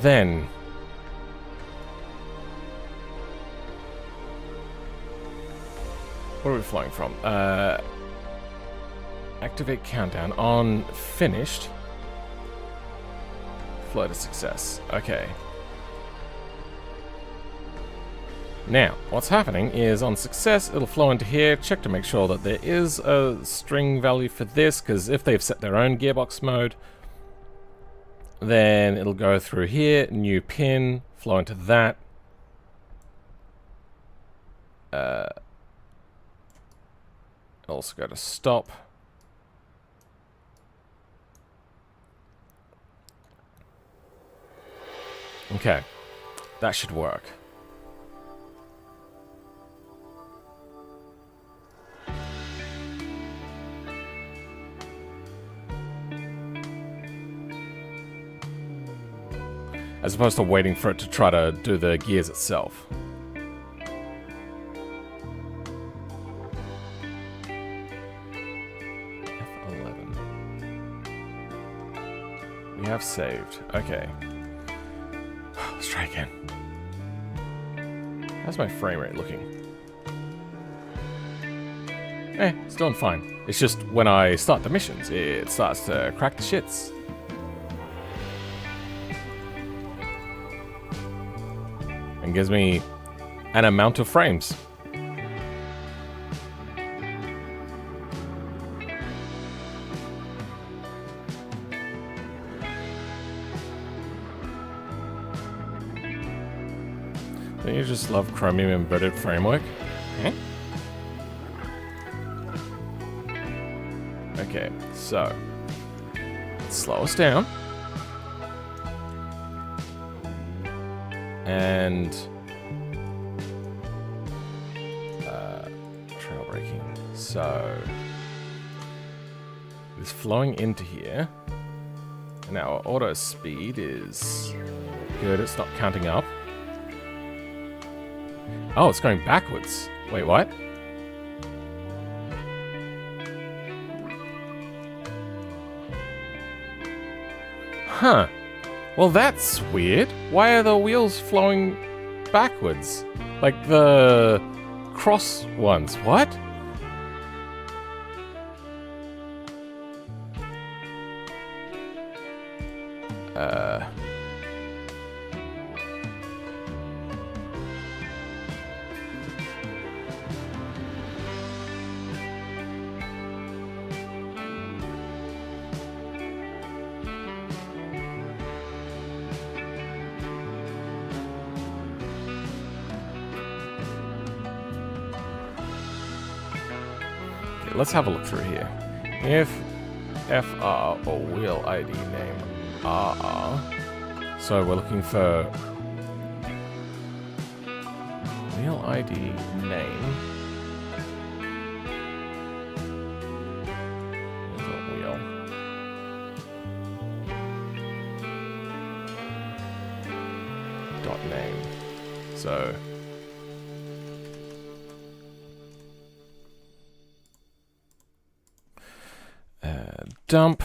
Then where are we flowing from? Activate countdown on finished. Flow to success. Okay. Now, what's happening is on success, it'll flow into here. Check to make sure that there is a string value for this, because if they've set their own gearbox mode, then it'll go through here, new pin, flow into that. Also go to stop. Okay, that should work. As opposed to waiting for it to try to do the gears itself. We have saved. Okay. Let's try again. How's my frame rate looking? It's doing fine. It's just when I start the missions, it starts to crack the shits. And gives me an amount of frames. Don't you just love Chromium embedded framework? Huh? Okay, so let's slow us down. And trail braking. So it's flowing into here. And now our auto speed is good. It's not counting up. Oh, it's going backwards. Wait, what? Huh. Well, that's weird. Why are the wheels flowing backwards? Like the cross ones. What? Let's have a look through here. If FR or wheel ID name RR, so we're looking for wheel ID name. Wheel. Dot name. So. Dump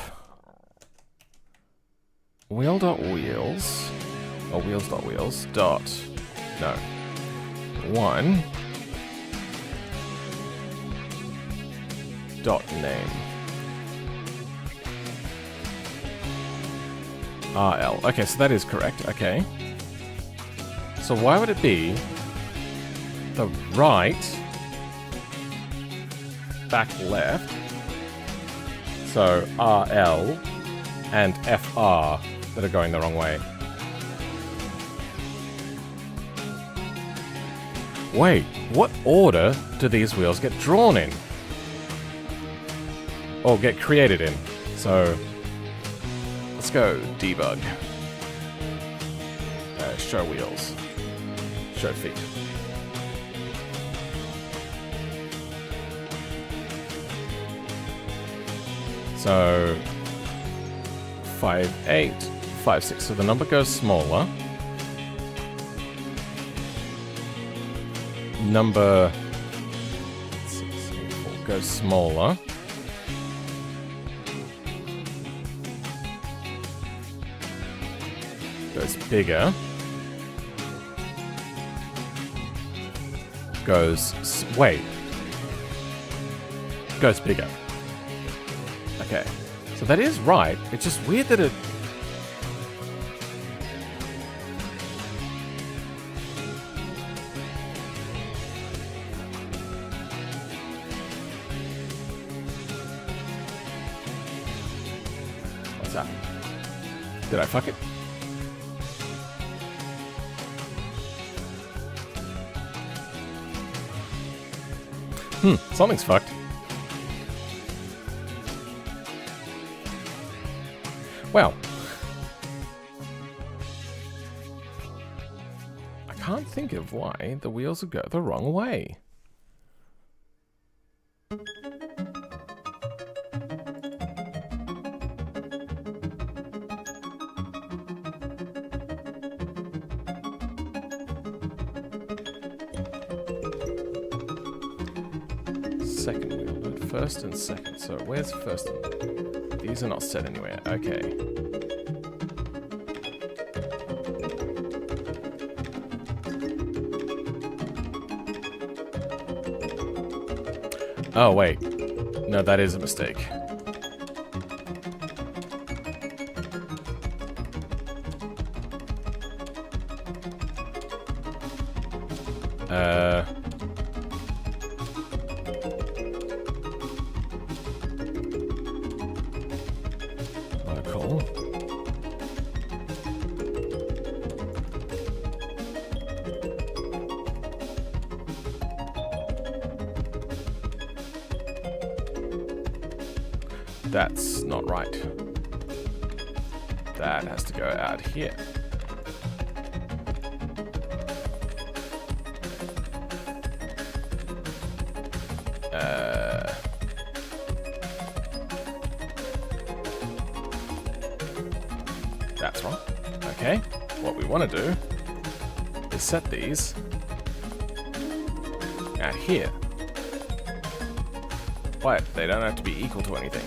wheel.wheels or wheels.wheels dot no 1 dot name RL. Okay, so that is correct. Okay, so why would it be the right back left? So RL and FR that are going the wrong way. Wait, what order do these wheels get drawn in? or get created in. So let's go debug. Show wheels. Show feet. So 5, 8, 5, 6. So the number goes smaller. Number 6, 8, 4 goes smaller. Goes bigger. Wait. Goes bigger. Okay. So that is right. It's just weird that it... What's that? Did I fuck it? Something's fucked. Well. I can't think of why the wheels would go the wrong way. Second wheel, do it first and second. So where's first and... These are not set anywhere. Okay. Oh, wait. No, that is a mistake. Local. That's not right. That has to go out here. That's wrong. Okay. What we want to do is set these out here. But they don't have to be equal to anything.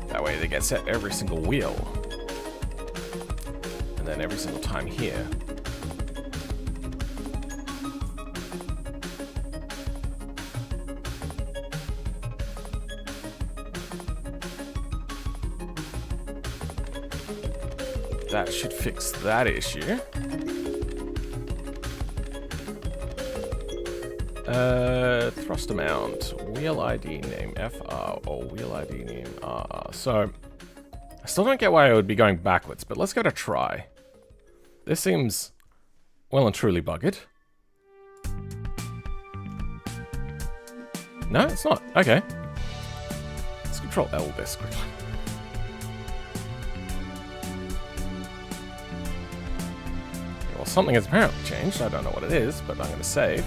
That way they get set every single wheel. And then every single time here. That should fix that issue. Thruster mount, wheel ID name FR or wheel ID name RR. So, I still don't get why I would be going backwards, but let's go to try. This seems well and truly buggered. No, it's not. Okay. Let's control L this quickly. Well, something has apparently changed. I don't know what it is, but I'm going to save.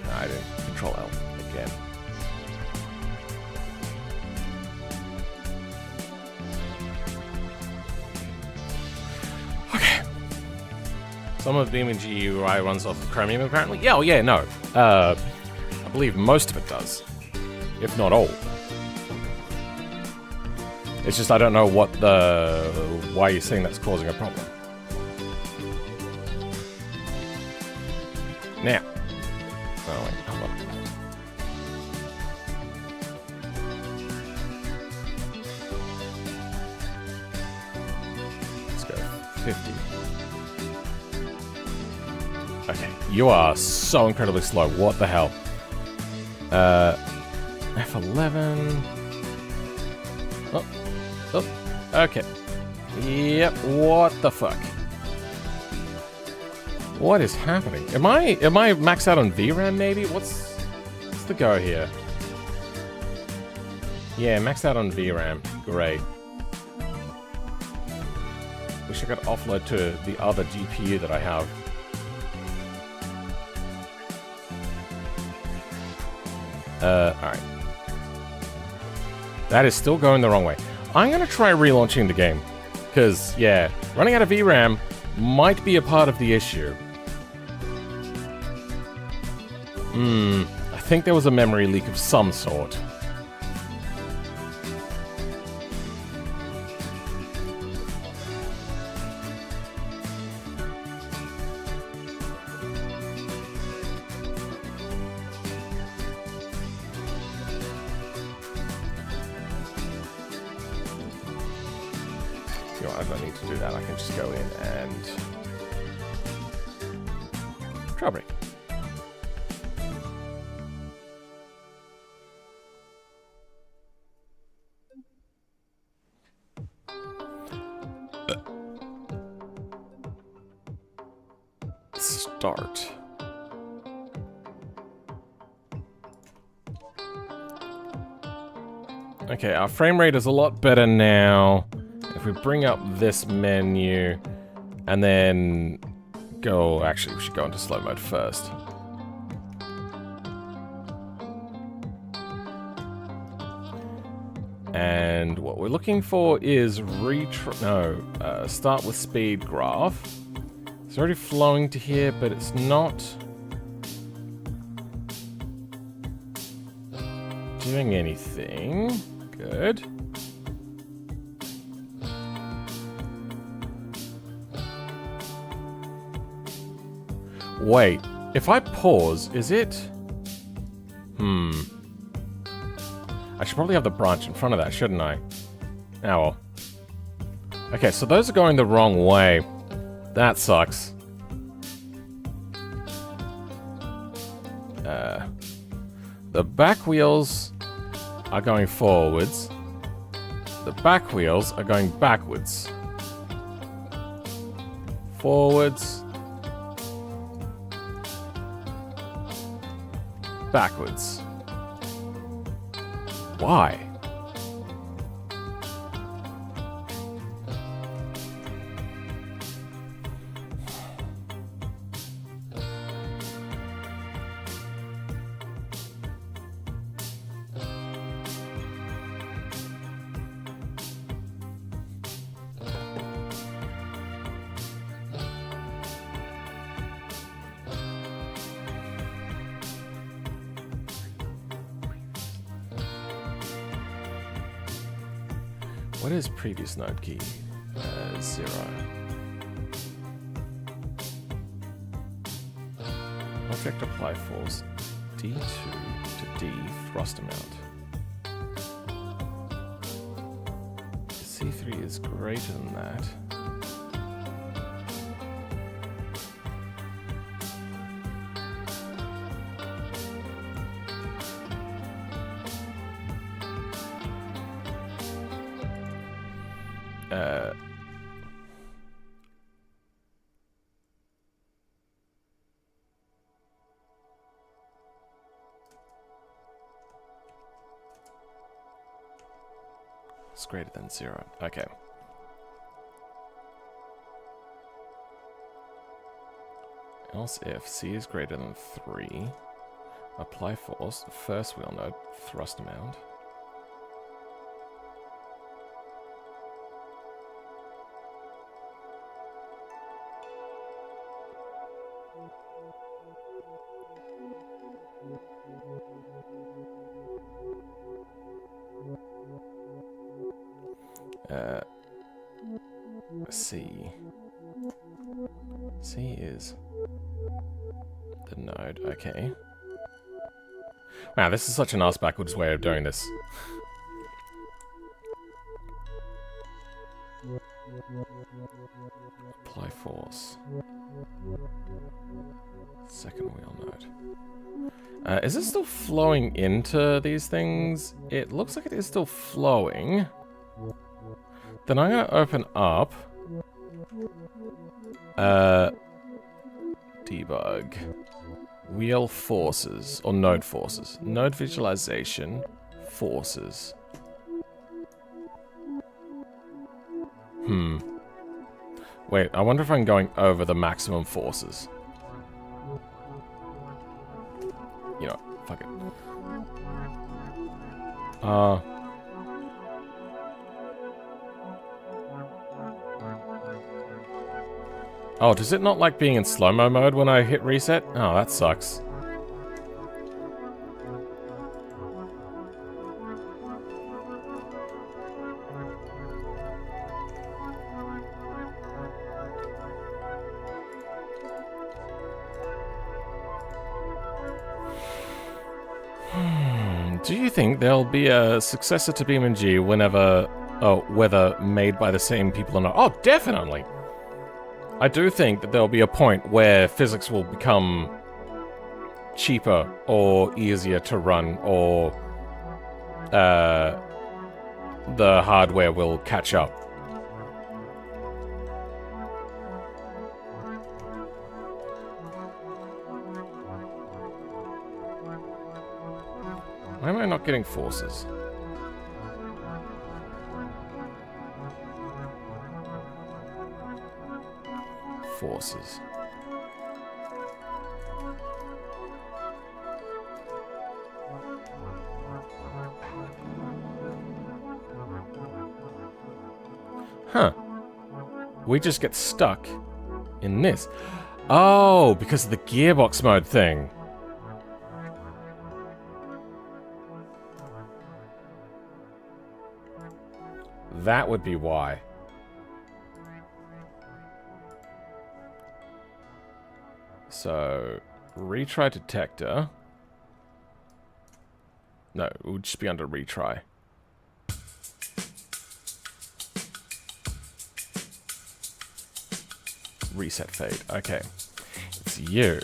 No, I didn't. Control L again. Okay. Some of DimmG UI runs off of Chromium, apparently. Yeah, oh yeah, no. I believe most of it does, if not all. It's just I don't know what why you're saying that's causing a problem. Now. Oh wait, hold on. Let's go 50. Okay, you are so incredibly slow. What the hell? F11. Oh. Oh, okay. Yep, what the fuck? What is happening? Am I maxed out on VRAM maybe? What's the go here? Yeah, maxed out on VRAM. Great. Wish I could offload to the other GPU that I have. Alright. That is still going the wrong way. I'm gonna try relaunching the game. Because, yeah, running out of VRAM might be a part of the issue. I think there was a memory leak of some sort. You know, I don't need to do that. I can just go in and jailbreak. Start. Okay, our frame rate is a lot better now. If we bring up this menu and then go... Actually, we should go into slow mode first. And what we're looking for is start with speed graph. It's already flowing to here, but it's not doing anything. Good. Wait, if I pause, is it? I should probably have the branch in front of that, shouldn't I? Oh well. Okay, so those are going the wrong way. That sucks. The back wheels are going forwards. The back wheels are going backwards. Forwards. Backwards. Why? What is previous node key? 0. Object apply force D2 to D thrust amount. C3 is greater than that. It's greater than 0. Okay. Else if C is greater than 3, apply force, first wheel node, thrust amount. C is the node, okay. Wow, this is such an ass backwards way of doing this. Apply force. Second wheel node. Is it still flowing into these things? It looks like it is still flowing. Then I'm going to open up Debug. Wheel forces, or node forces. Node visualization, forces. Wait, I wonder if I'm going over the maximum forces. You know, fuck it. Oh, does it not like being in slow-mo mode when I hit reset? Oh, that sucks. Do you think there'll be a successor to BeamNG whenever... Oh, whether made by the same people or not? Oh, definitely! I do think that there'll be a point where physics will become cheaper or easier to run, or the hardware will catch up. Why am I not getting forces? Forces. Huh. We just get stuck in this. Oh, because of the gearbox mode thing. That would be why. So, retry detector. No, it would just be under retry. Reset fade. Okay. It's you.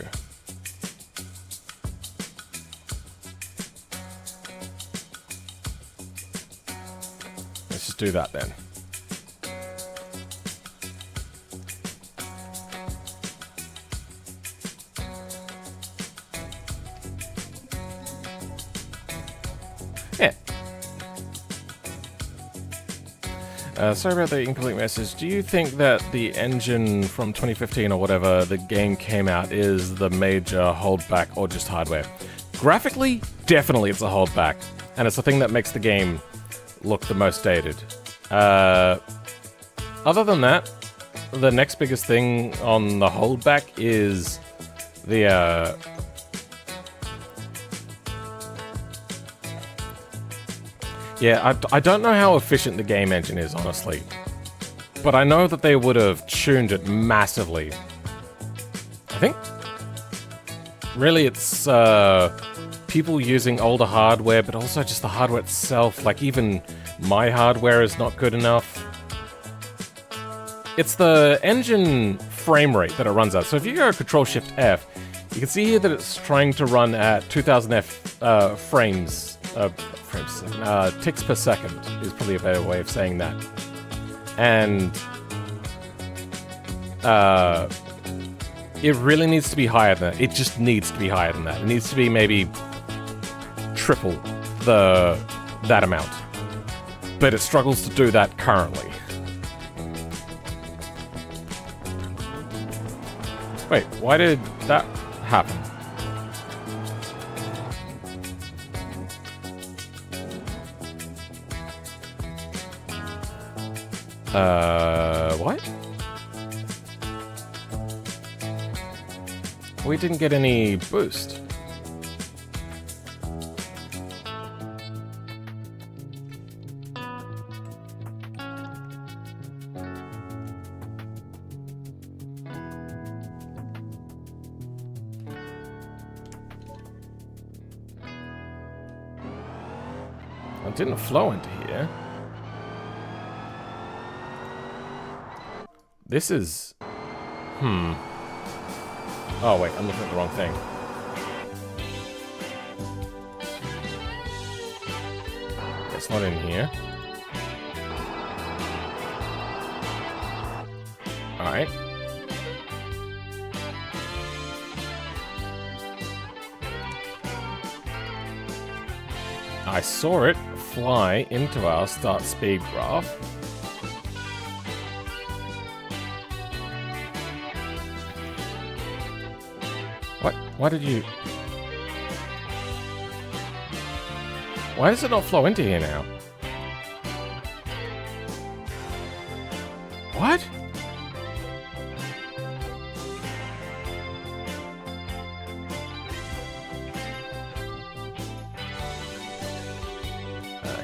Let's just do that then. Yeah. Sorry about the incomplete message. Do you think that the engine from 2015 or whatever the game came out is the major holdback or just hardware? Graphically, definitely it's a holdback. And it's the thing that makes the game look the most dated. Other than that, the next biggest thing on the holdback is the yeah, I don't know how efficient the game engine is, honestly. But I know that they would have tuned it massively. I think really it's people using older hardware, but also just the hardware itself. Like, even my hardware is not good enough. It's the engine frame rate that it runs at. So if you go Control-Shift-F, you can see here that it's trying to run at 2000 ticks per second is probably a better way of saying that. And it really needs to be higher than that. It just needs to be higher than that. It needs to be maybe triple that amount. But it struggles to do that currently. Wait, why did that happen? What? We didn't get any boost. It didn't flow into here. This is... Oh, wait, I'm looking at the wrong thing. It's not in here. Alright. I saw it fly into our start speed graph. What? Why did you... Why does it not flow into here now? What?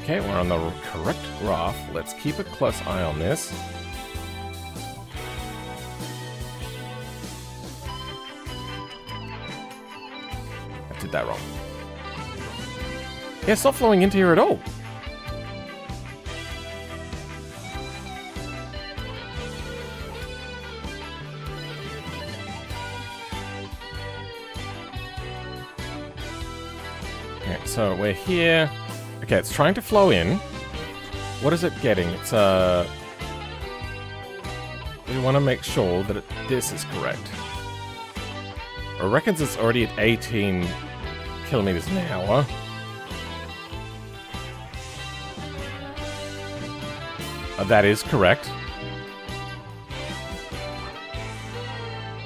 Okay, we're on the correct graph. Let's keep a close eye on this. I did that wrong. Yeah, it's not flowing into here at all. Okay, so we're here. Okay, it's trying to flow in. What is it getting? It's we want to make sure that this is correct. It reckons it's already at 18 kilometers an hour. That is correct.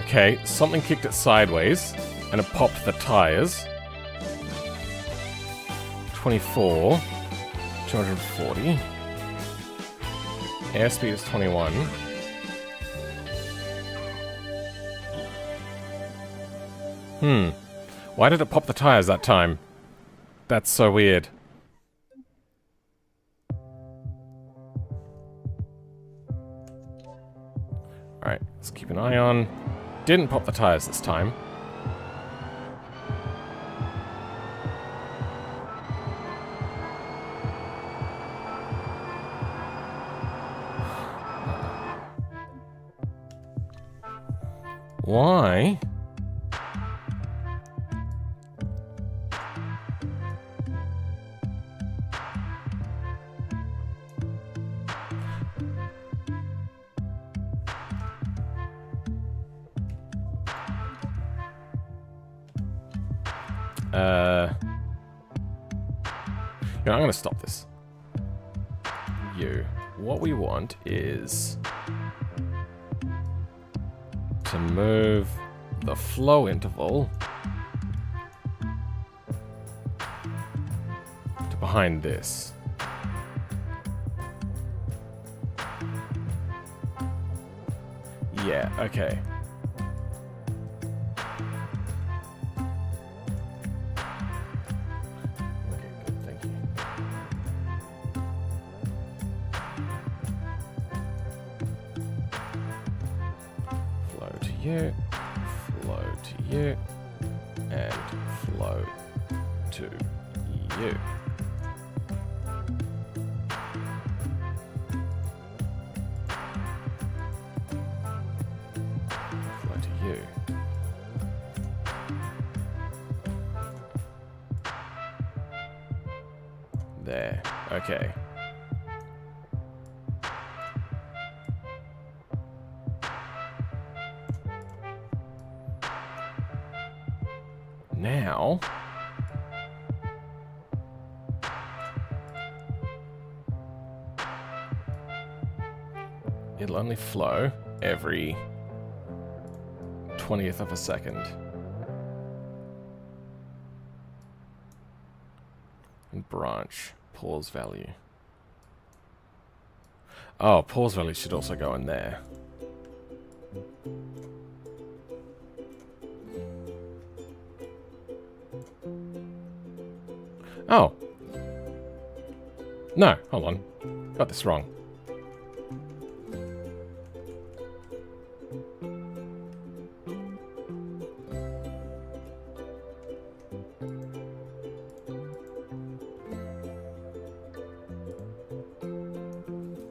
Okay, something kicked it sideways, and it popped the tires. 24, 240. Airspeed is 21. Why did it pop the tires that time? That's so weird. Alright, let's keep an eye on. Didn't pop the tires this time. Why? You know, I'm gonna stop this. What we want is to move the flow interval to behind this. Yeah, okay. Okay, good, thank you. Flow to you, flow to you, and flow to you. Flow to you. There, okay. Now, it'll only flow every 20th of a second. And branch, pause value. Oh, pause value should also go in there. Oh. No, hold on. Got this wrong.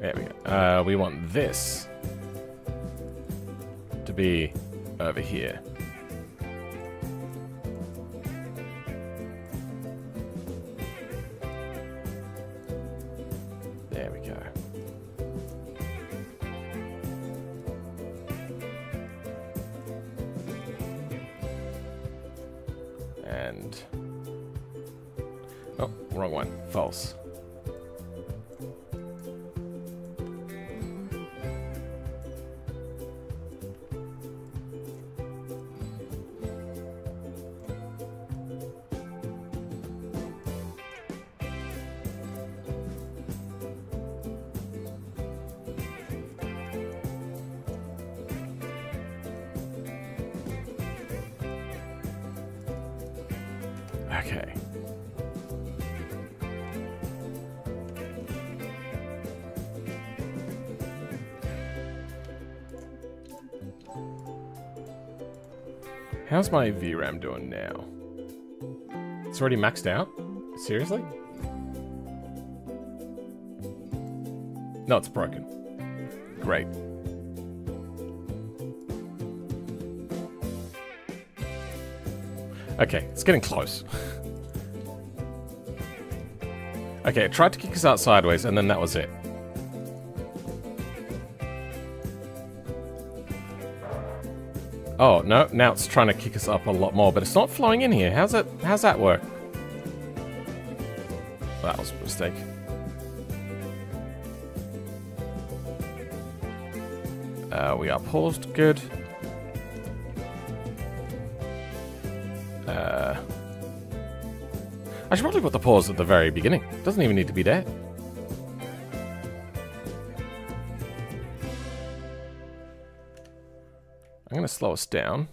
There we go. We want this to be over here. There we go. And Oh, wrong one. False. Okay. How's my VRAM doing now? It's already maxed out? Seriously? No, it's broken. Great. Okay, it's getting close. Okay, it tried to kick us out sideways, and then that was it. Oh, no, now it's trying to kick us up a lot more, but it's not flowing in here. How's that work? That was a mistake. We are paused, good. I should probably put the pause at the very beginning. Doesn't even need to be there. I'm going to slow us down.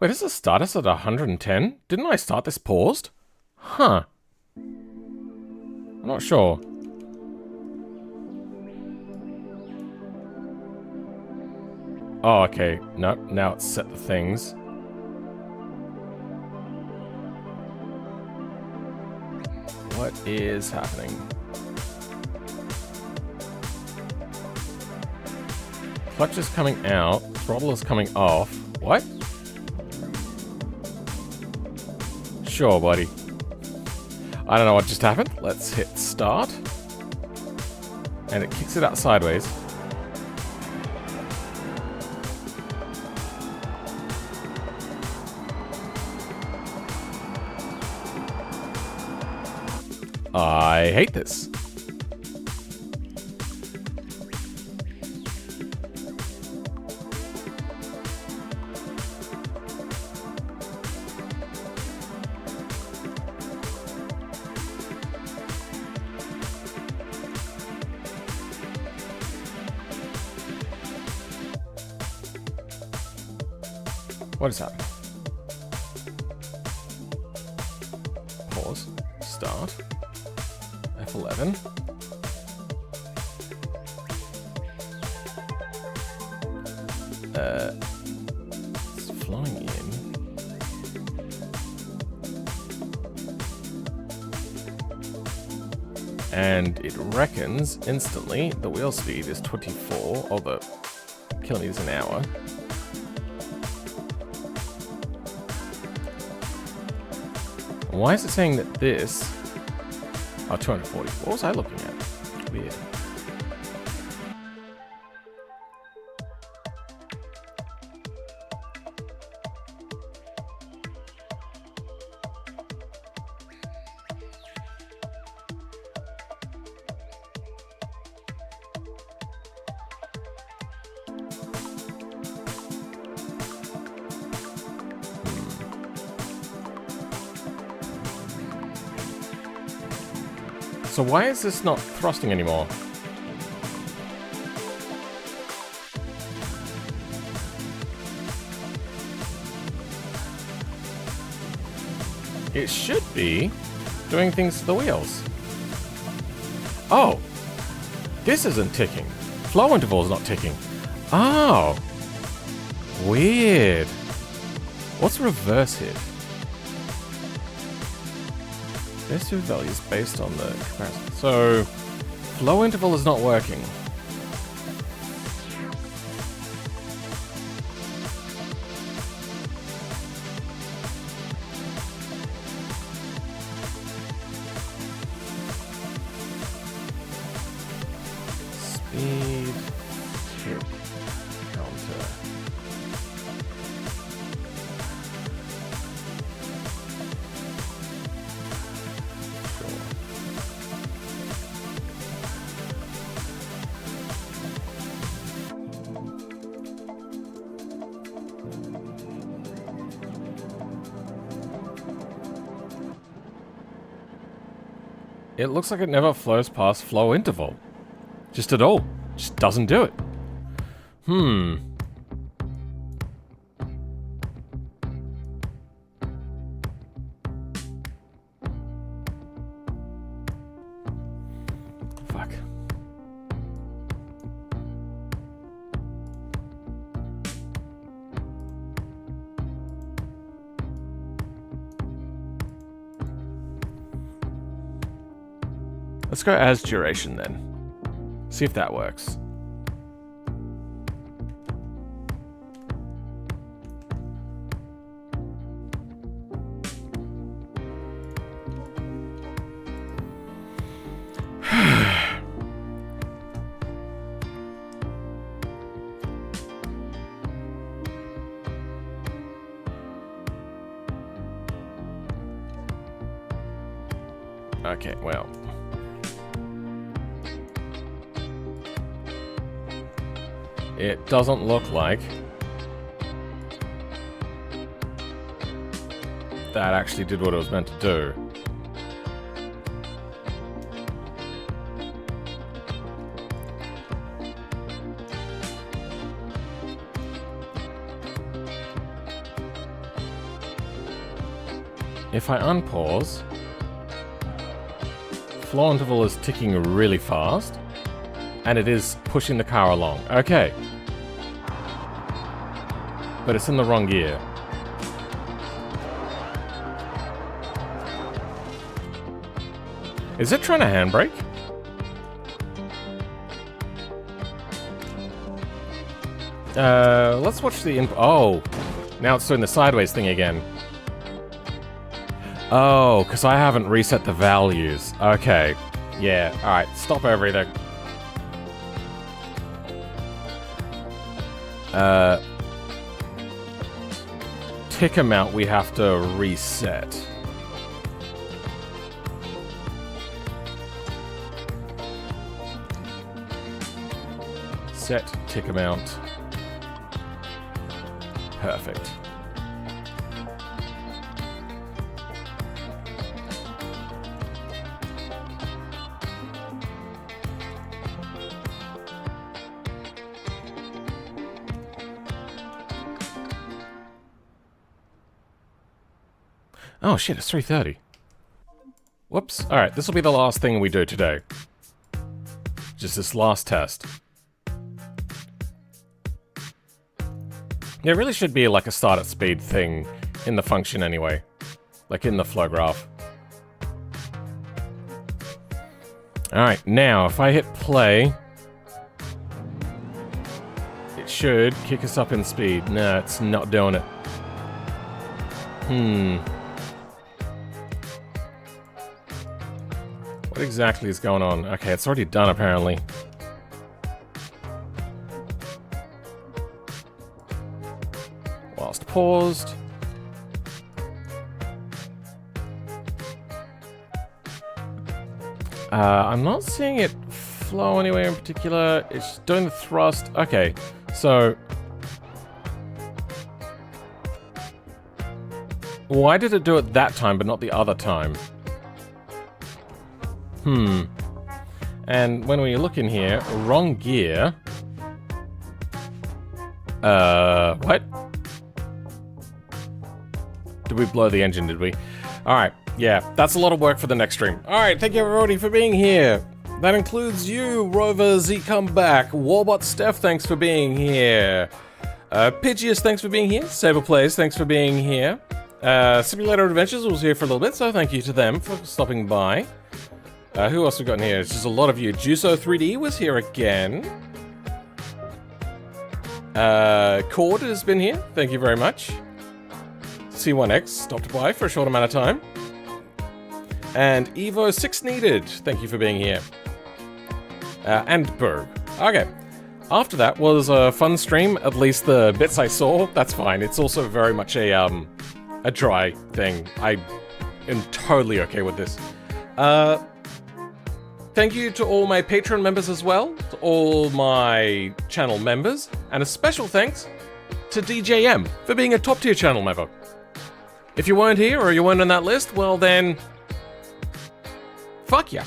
Wait, does it start us at 110? Didn't I start this paused? Huh. I'm not sure. Oh, okay. Nope, now it's set the things. What is happening? Clutch is coming out. Throttle is coming off. What? Sure, buddy. I don't know what just happened. Let's hit start. And it kicks it out sideways. I hate this. What is happening? Pause. Start. F11. It's flowing in. And it reckons instantly the wheel speed is 24, or the kilometers an hour. Why is it saying that this... Oh, 240. What was I looking at? Weird. So why is this not thrusting anymore? It should be doing things to the wheels. Oh, this isn't ticking. Flow interval is not ticking. Oh, weird. What's reverse hit? There's two values based on the comparison. So, flow interval is not working. Speed, kick, counter. it looks like it never flows past flow interval. Just at all. Just doesn't do it. Fuck. Let's go as duration then. See if that works. Okay, well. It doesn't look like that actually did what it was meant to do. If I unpause, flow interval is ticking really fast, and it is pushing the car along. Okay. But it's in the wrong gear. Is it trying to handbrake? Let's watch the input. Oh, now it's doing the sideways thing again. Oh, because I haven't reset the values. Okay. Yeah, alright, stop everything. Tick amount we have to reset. Set tick amount. Perfect. Oh shit, it's 3:30. Whoops. Alright, this will be the last thing we do today. Just this last test. There really should be like a start at speed thing in the function anyway. Like in the flow graph. Alright, now if I hit play, it should kick us up in speed. Nah, it's not doing it. What exactly is going on? Okay, it's already done apparently. Whilst paused. I'm not seeing it flow anywhere in particular. It's doing the thrust. Okay, so why did it do it that time but not the other time? And when we look in here, wrong gear. What? Did we blow the engine, did we? Alright, yeah, that's a lot of work for the next stream. Alright, thank you everybody for being here. That includes you, Rover Z Comeback, Warbot Steph, thanks for being here. Pidgeous, thanks for being here. Saber Plays, thanks for being here. Simulator Adventures was here for a little bit, so thank you to them for stopping by. Who else we got in here? It's just a lot of you. Juso3D was here again. Cord has been here. Thank you very much. C1X stopped by for a short amount of time. And Evo6 Needed. Thank you for being here. And Berg. Okay. After that was a fun stream. At least the bits I saw. That's fine. It's also very much a dry thing. I am totally okay with this. Thank you to all my Patreon members as well, to all my channel members, and a special thanks to DJM for being a top tier channel member. If you weren't here or you weren't on that list, well then, Fuck yeah.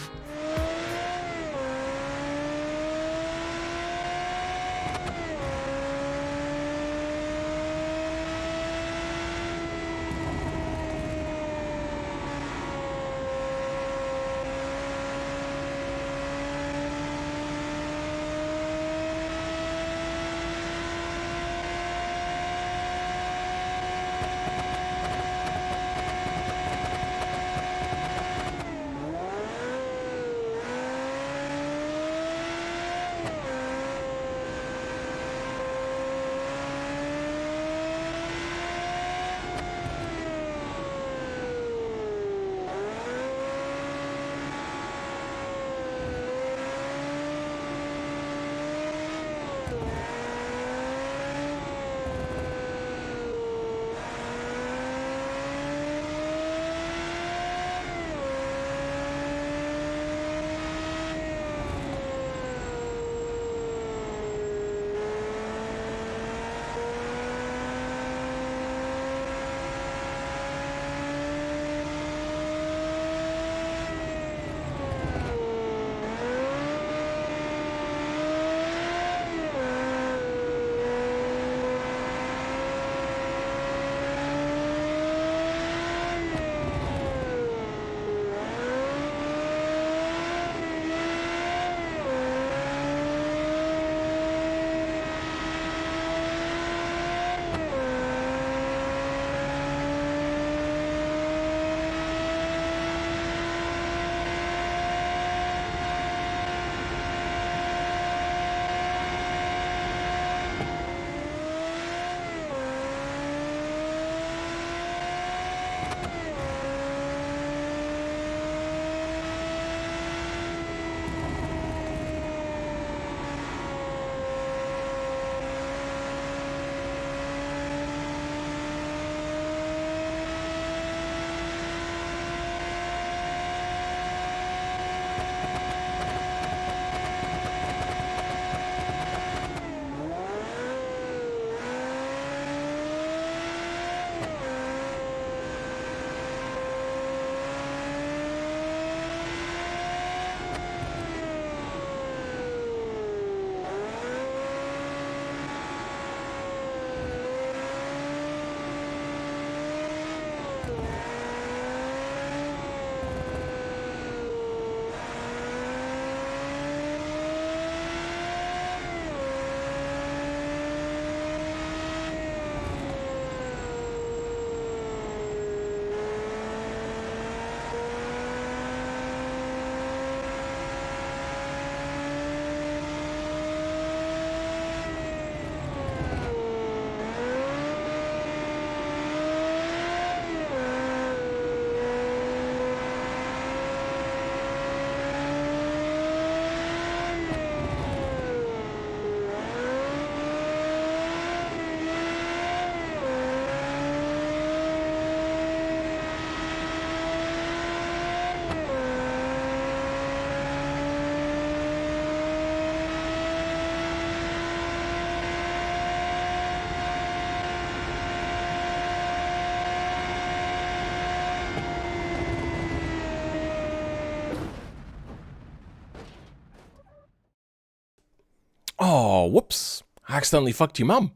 Oh, whoops. I accidentally fucked your mum.